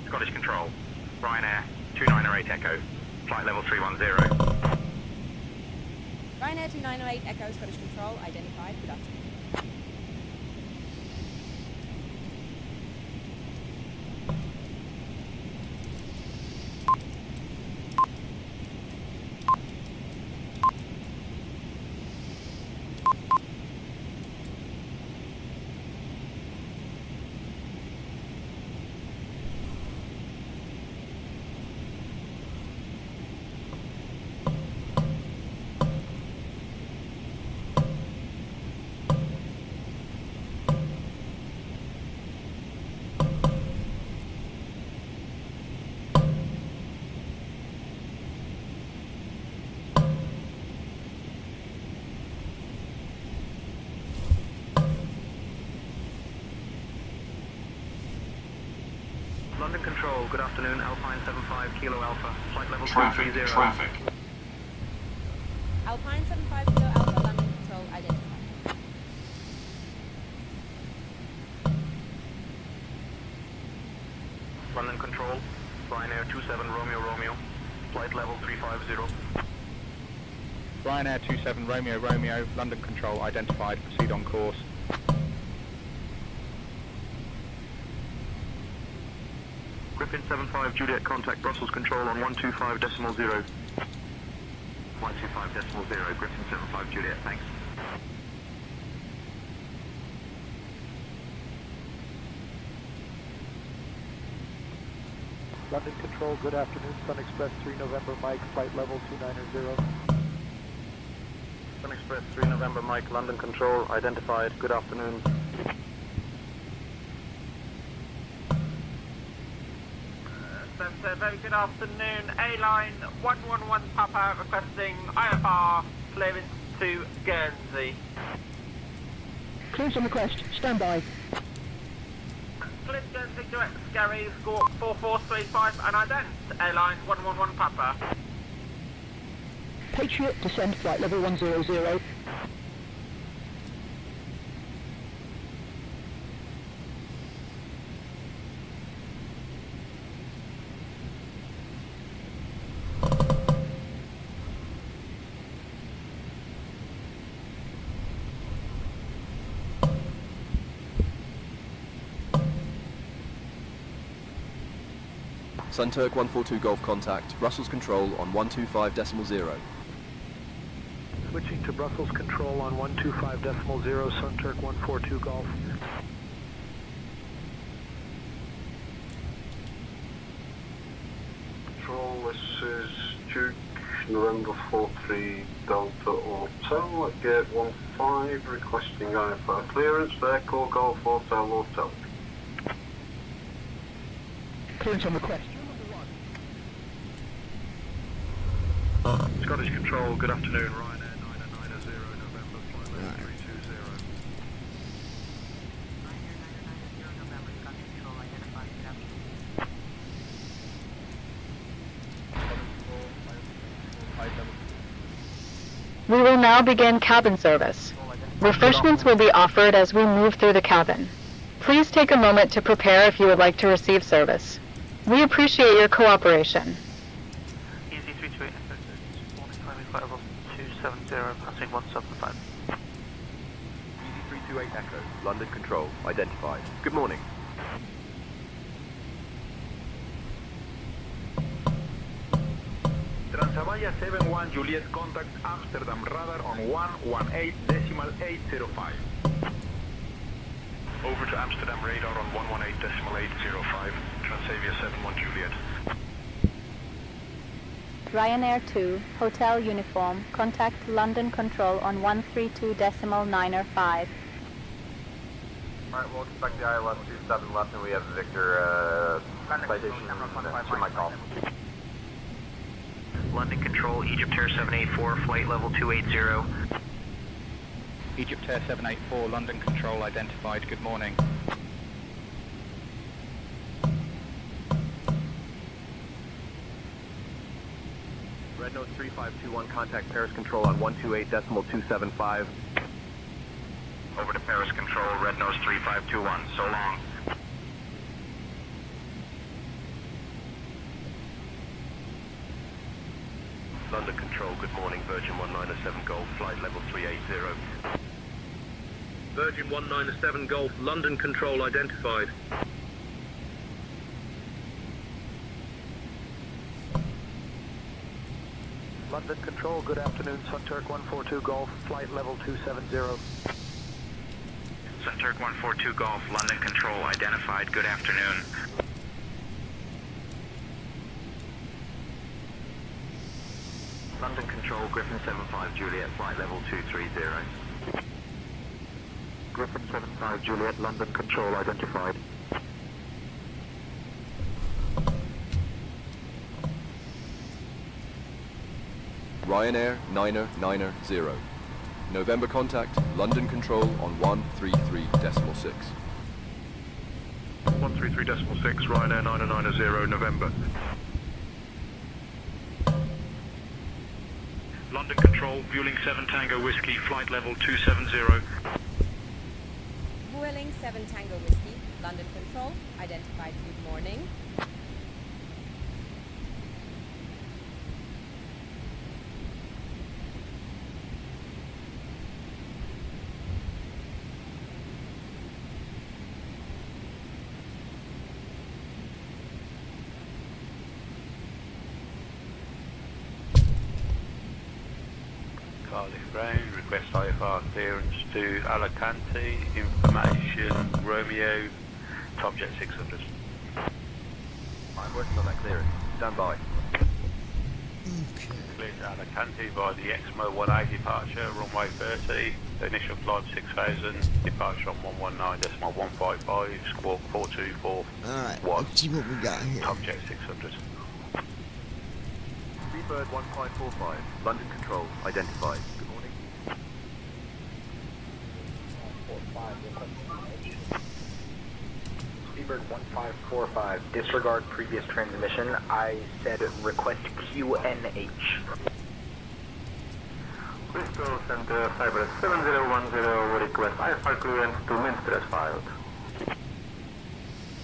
Scottish Control, Ryanair 2908 Echo, flight level 310. Ryanair 2908 Echo, Scottish Control, identified. Good afternoon. London Control, good afternoon, Alpine 75 Kilo Alpha, flight level Traffic, 230. traffic. Alpine 75 Kilo Alpha, London Control, identified. London Control, Ryanair 27 Romeo Romeo, flight level 350. Ryanair 27 Romeo Romeo, London Control identified, proceed on course. Griffin 75 Juliet, contact Brussels Control on 125.0. 125.0, Griffin 75 Juliet, thanks. London Control, good afternoon. Sun Express 3 November Mike, flight level 290. Sun Express 3 November Mike, London Control, identified, good afternoon. Very good afternoon. A-Line 111 Papa requesting IFR clearance to Guernsey. Clearance on request. Stand by. Clearance Guernsey direct Scary, Squawk 4435 and ident. A-Line 111 Papa. Patriot, descend flight level 100. Sunturk 142 Golf contact, Brussels Control on 125.0. Switching to Brussels Control on 125.0, Sunturk 142 Golf. Control, this is Duke, November 43 Delta Hotel at gate 15, requesting IFR clearance for Echo Golf Hotel Hotel. Clearance on request. Scottish Control, good afternoon, Ryanair 990 November, flight level 320. We will now begin cabin service. Refreshments will be offered as we move through the cabin. Please take a moment to prepare if you would like to receive service. We appreciate your cooperation. Easy 328 morning climbing flight level 270, passing 175. Easy 328 Echo, London Control, identified. Good morning. Zavaya 71 Juliet, contact Amsterdam radar on 118.805. Over to Amsterdam radar on 118.805, Transavia 71 Juliet. Ryanair 2, Hotel Uniform, contact London Control on 132.905. Alright, we'll expect the ILS 27 left and we have Victor, citation to my call. London Control, Egypt Air 784, flight level 280. Egypt Air 784, London Control identified. Good morning. Red Nose 3521, contact Paris Control on 128.275. Over to Paris Control, Red Nose 3521, so long. London Control, good morning, Virgin 197 Golf, flight level 380. Virgin 197 Golf, London Control identified. London Control, good afternoon, Sunturk 142 Golf, flight level 270. Sunturk 142 Golf, London Control identified. Good afternoon. London Control, Griffin 75 Juliet, flight level 230. Griffin 75 Juliet, London Control identified. Ryanair 990. November contact, London Control on 133.6. 133.6, Ryanair 990, November. London Control, Vueling 7 Tango Whiskey, flight level 270. Vueling 7 Tango Whiskey, London Control, identified. Good morning. Cardiff Brown, request IFR clearance to Alicante, information Romeo, Topjet 600. I'm working on that clearance. Stand by. Clear to Alicante via the Exmo 180 departure, runway 30, initial flight 6000, departure on 119.155, squawk 424. Alright, let's see what we got here. Topjet 600. Speedbird 1545, London Control identified. Good morning. Speedbird 1545, disregard previous transmission. I said request QNH. Bristol Center, Cyber 7010, request IFR clearance to Minster as filed.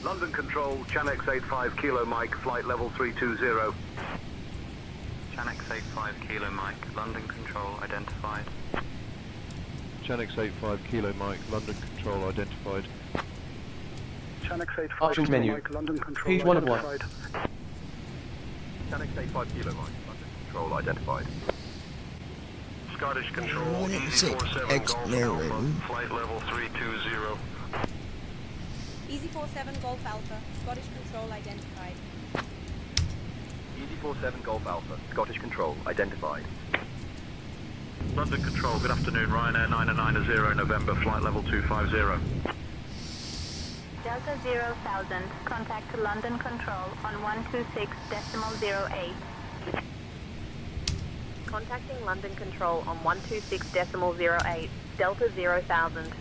London Control, Chanex 85 Kilo Mike, flight level 320. Chanex 85 Kilo Mike, London Control identified. Chanex 85 Kilo Mike, London Control identified. Chanex 85 Options menu. Mike, London Control Page 1 of 1. identified. Chanex 85 Kilo Mike, London Control identified. Scottish Control, What did it say? EZ47 X Golf narrator. Alpha, flight level 320. Easy 47 Golf Alpha, Scottish Control identified. EZ47 Golf Alpha, Scottish Control identified. London Control, good afternoon, Ryanair 990 November, flight level 250. Delta 0,000, contact London Control on 126.08. Contacting London Control on 126.08, Delta 0,000.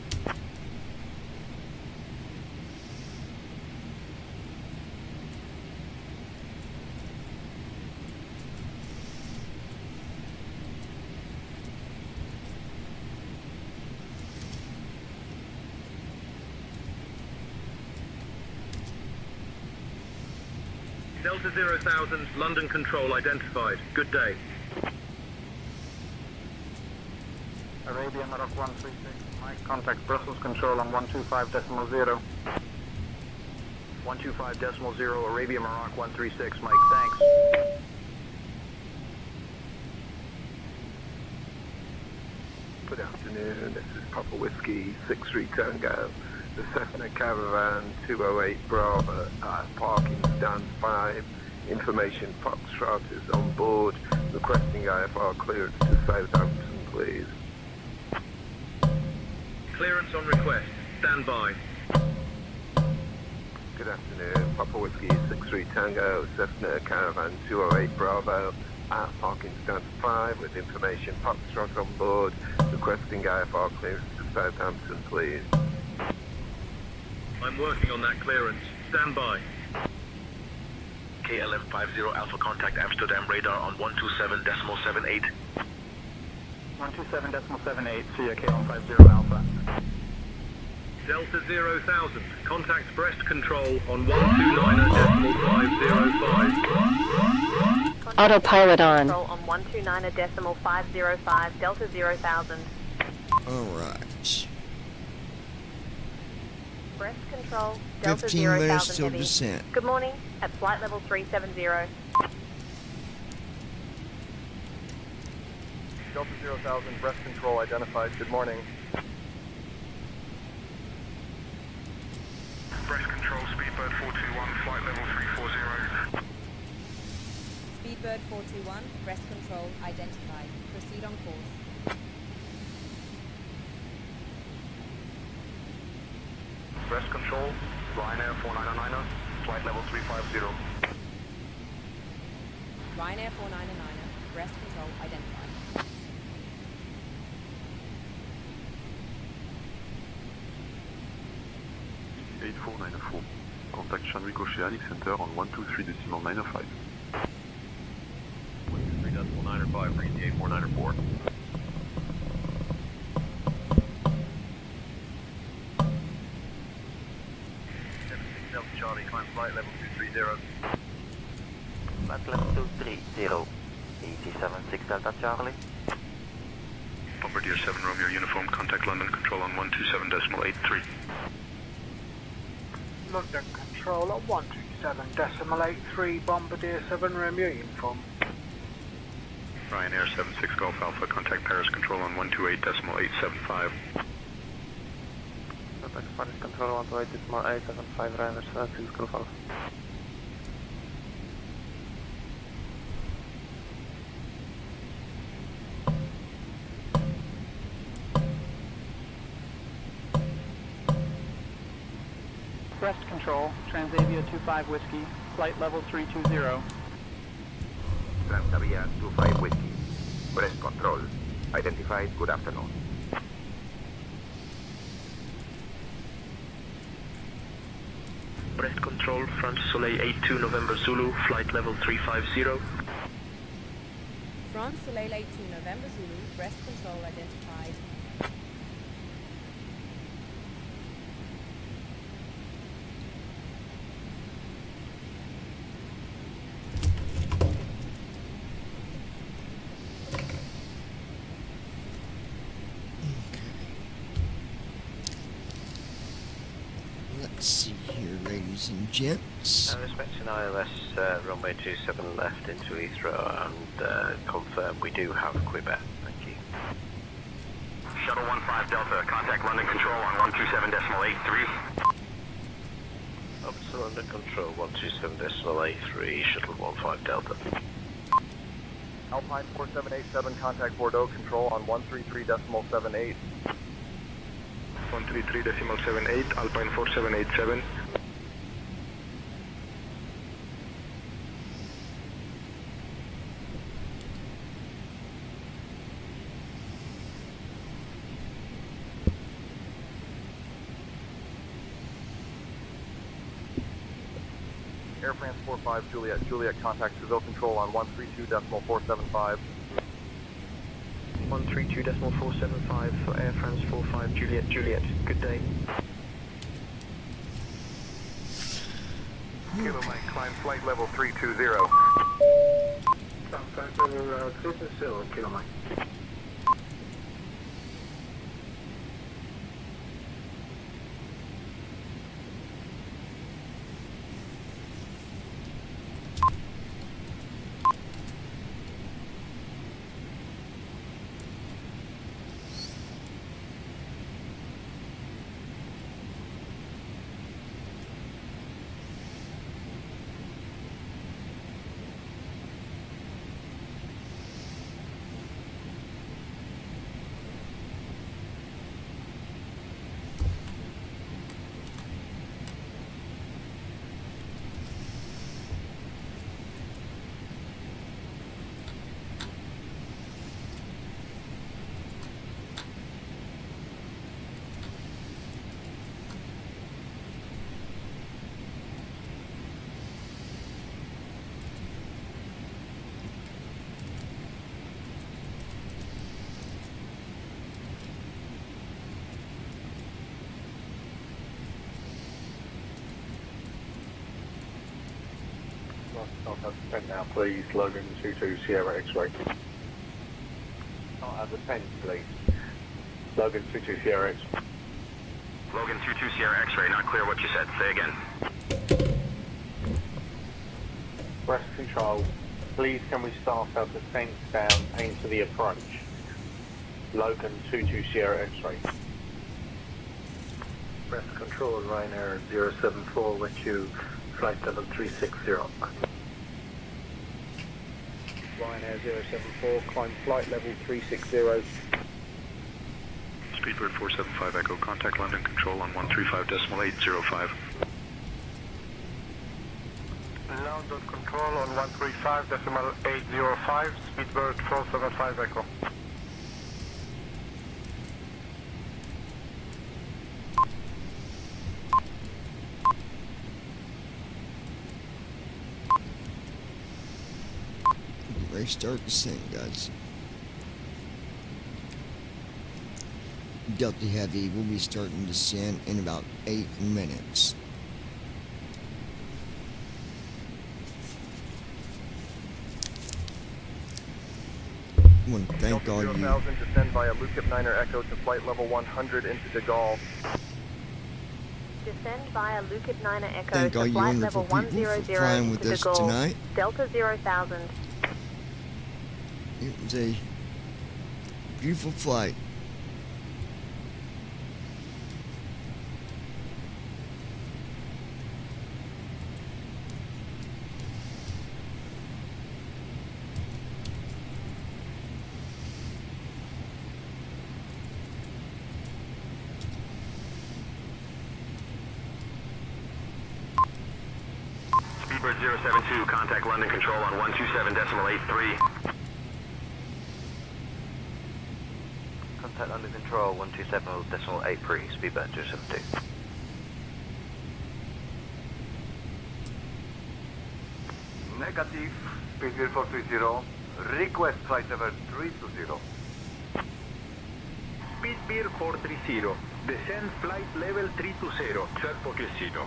Delta 0,000, London Control identified. Good day. Arabian Maroc 136, Mike, contact Brussels Control on 125.0. 125.0, Arabia Maroc 136, Mike, thanks. Good afternoon, this is Papa Whiskey 63 Tango. The Cessna Caravan 208 Bravo parking stand 5. Information Foxtrot is on board. Requesting IFR clearance to Southampton, please. Clearance on request. Stand by. Good afternoon, Papa Whiskey 63 Tango, Cessna Caravan 208 Bravo. Parking stand 5 with information Foxtrot on board. Requesting IFR clearance to Southampton, please. I'm working on that clearance. Stand by. KLM50 Alpha contact Amsterdam radar on 127.78. 127.78, see you, KLM50 Alpha. Delta 0,000, contact Brest Control on 129.505. Autopilot on. Control on 129.505, Delta 0,000. Alright. Brest Control, Delta 15 0,000 minutes till heavy. descent. Good morning, at flight level 370. Delta 0,000, Brest Control identified. Good morning. Brest Control, Speedbird 421, flight level 340. Speedbird 421, Brest Control identified. Proceed on course. Brest Control, Ryanair 4909er, flight level 350. Ryanair 4909er, Brest Control identified. X8494. Contact Shanwick Oceanic Center on 123.905. 123.905, read the 8494. Delta Charlie, climb flight level 230. Flight level 230. 876 Delta Charlie. Bombardier 7 Romeo Uniform, contact London Control on 127.83. London Control at 127.83, Bombardier 7 Romeo Uniform. Ryanair 76 Golf Alpha, contact Paris Control on 128.875. Contact Paris Control 128.875, Ryanair 76 Golf Alpha. Brest Control, Transavia 25 Whiskey, flight level 320. Transavia 25 Whiskey. Brest Control. Identified. Good afternoon. Brest Control, France Soleil 82 November Zulu, flight level 350. France Soleil 82 November Zulu, Brest Control identified. Let's see here, ladies and gents. Respecting ILS runway 27 left into Heathrow and confirm we do have Quebec. Thank you. Shuttle 15 Delta, contact London Control on 127.83. Up to London Control 127.83, Shuttle 15 Delta. Alpine 4787, contact Bordeaux Control on 133.78. 133.78, Alpine 4787. Air France 45 Juliet, contact Seville Control on 132.475. 132.475 for Air France 45 Juliet. Good day. Kilo Mike, climb flight level 320. Close and still, Kilo Mike. I'll have the 10 now, please. Logan 22 Sierra X-ray. I'll have the 10, please. Logan 22 Sierra X. Logan 22 Sierra X-ray, not clear what you said. Say again. Breast control, please can we start our descent down, aim to the approach. Logan 22 Sierra X-ray. Breast control, Ryanair 074 with you, flight level 360. Ryanair 074, climb flight level 360. Speedbird 475 Echo, contact London Control on 135.805. London Control on 135.805, Speedbird 475 Echo. Ready to start descent, guys. Delta Heavy will be starting descent in about 8 minutes. I want to thank all you. Descend via Lukip 9er Echo to flight level 100 into De Gaulle. Descend via Lukip 9er Echo Thank all to you flight wonderful level people 100 for flying with into De us Gaulle. tonight. Delta 0,000. It was a beautiful flight. Speedbird 072, contact London Control on 127.83. Contact London Control 127.83, Speedbird 072. Negative, Speedbird 430, request flight level 320. Speedbird 430, descend flight level 320, Cerpo Casino.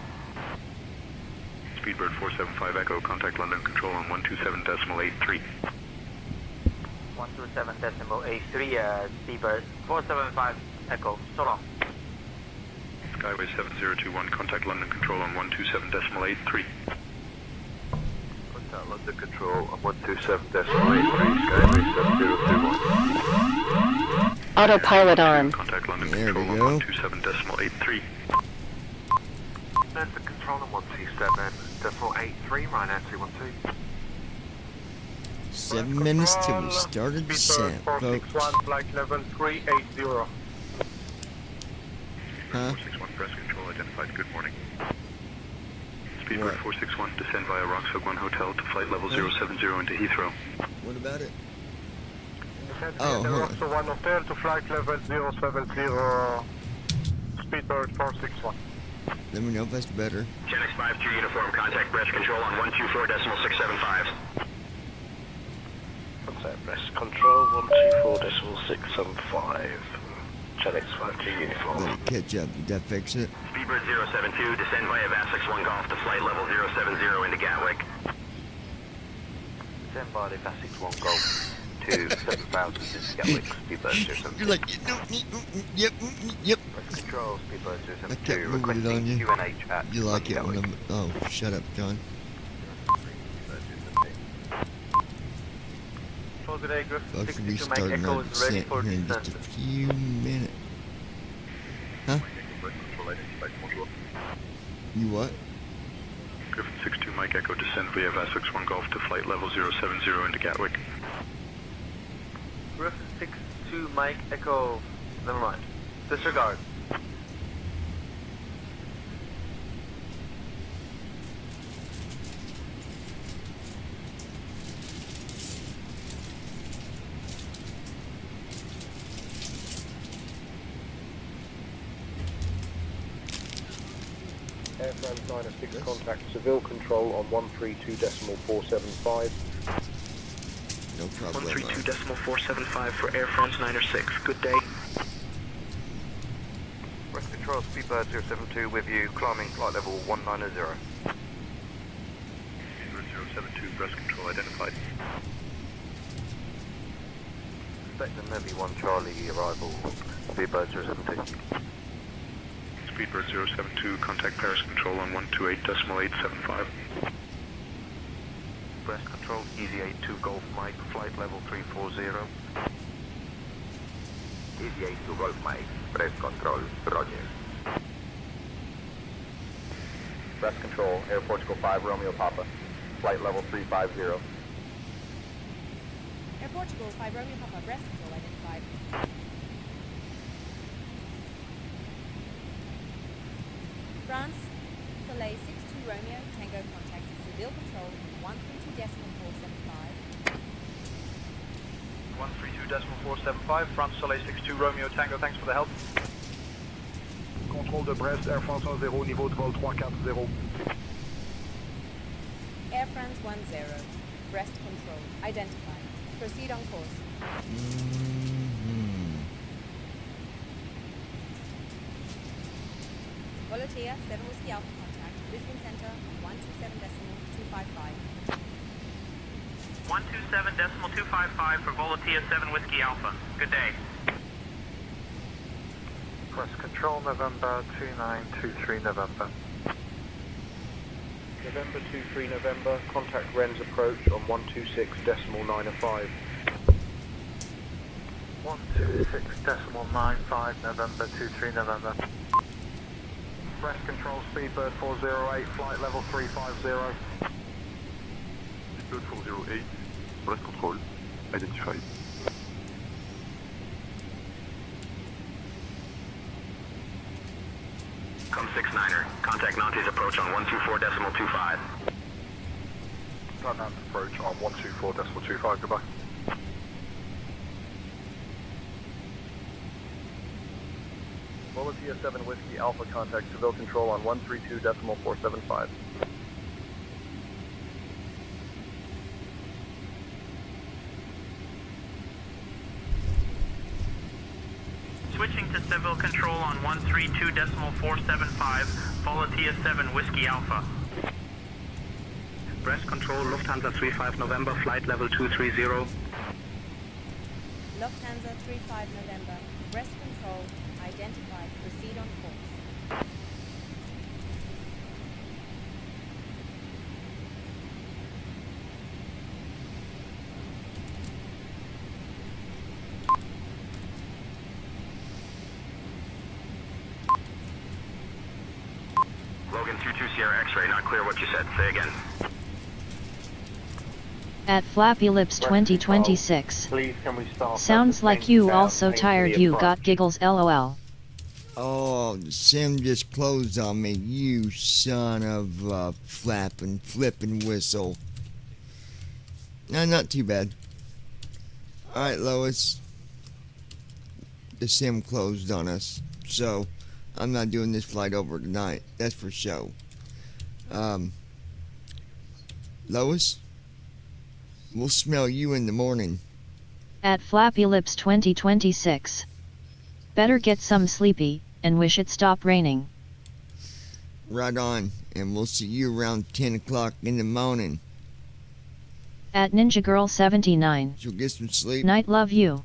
Speedbird 475 Echo, contact London Control on 127.83. 127.83, Speedbird 475 Echo, so long. Skyway 7021, contact London Control on 127.83. Contact London Control on 127.83, Skyway 7021. Autopilot on. Contact London There we Control on go. 127.83. London Control on 127.83, Ryanair 312. 7 minutes till we started descent, folks. 461, flight level 380. Huh? 461, press control identified. Good morning. Speedbird 461, descend via Roxford 1 Hotel to flight level 070 into Heathrow. What about it? Descend Oh, via hold on. Roxo 1 Hotel to flight level 070, Speedbird 461. Let me know if that's better. Genex 52 uniform, contact Breast Control on 124.675. Contact Breast Control 124.675. Genex 52 uniform. Let it catch up. Did that fix it? Speedbird 072, descend via Vasix 1 Golf to flight level 070 into Gatwick. Descend by the Vasix 1 Golf to 7,000 into Gatwick, Speedbird 072. You're like, yep. Breast Control, Speedbird I kept 072, moving it on you. requesting QNH at You like it when Gatwick. I'm... Oh, shut up, John. Good day, Griff. Folks, we'll be 62 Mike starting Echo our is ready descent for here in descent. just a few minutes. Huh? You what? Griffin 62 Mike Echo, descend via Vasix 1 Golf to flight level 070 into Gatwick. Griffin 62 Mike Echo, never mind. Disregard. Air France 906, contact Seville Control on 132.475. No problem. 132.475 for Air France 906. Good day. Breast Control, Speedbird 072 with you, climbing flight level 190. 072, breast control identified. Expect a Navy 1 Charlie arrival, Speedbird 072. Speedbird 072, contact Paris control on 128.875. Breast control, Easy 82 Golf Mike, flight level 340. Easy 82 Golf Mike, breast control, roger. Breast control, Air Portugal 5 Romeo Papa, flight level 350. Air Portugal 5 Romeo Papa, breast control identified. France, delay 62 Romeo, Tango contact, Seville control, 132.475. 132.475, France Soleil 62 Romeo Tango, thanks for the help. Contrôle de Brest, Air France 10, niveau de vol 340. Air France 10, breast control identified. Proceed on course. Volotea 7 Whiskey Alpha contact, Lisbon Center, 127.255. 127.255 for Volotea 7 Whiskey Alpha. Good day. Breast control, November 2923 November. November 23 November, contact Ren's approach on 126.905. 126.95 November 23 November. Breast control, Speedbird 408, flight level 350. Speedbird 408, breast control identified. Com 69er, contact Nantes approach on 124.25. Nantes approach on 124.25, goodbye. Volotea 7 Whiskey Alpha contact Seville control on 132.475. Switching to Seville control on 132.475, Volotea 7 Whiskey Alpha. Breast control, Lufthansa 35 November, flight level 230. Lufthansa 35 November, breast control identified. Proceed on course. Logan 22 Sierra X-ray, not clear what you said. Say again. At Flappy Lips 2026. Please, can we start? Sounds like you also tired, you got giggles, lol. Oh, the sim just closed on me, you son of a flippin' whistle. Nah, not too bad. Alright, Lois. The sim closed on us, so I'm not doing this flight over tonight, that's for sure. Lois? We'll smell you in the morning. At Flappy Lips 2026. Better get some sleepy, and wish it stop raining. Right on, and we'll see you around 10 o'clock in the morning. At Ninja Girl 79. She'll get some sleep. Night, love you.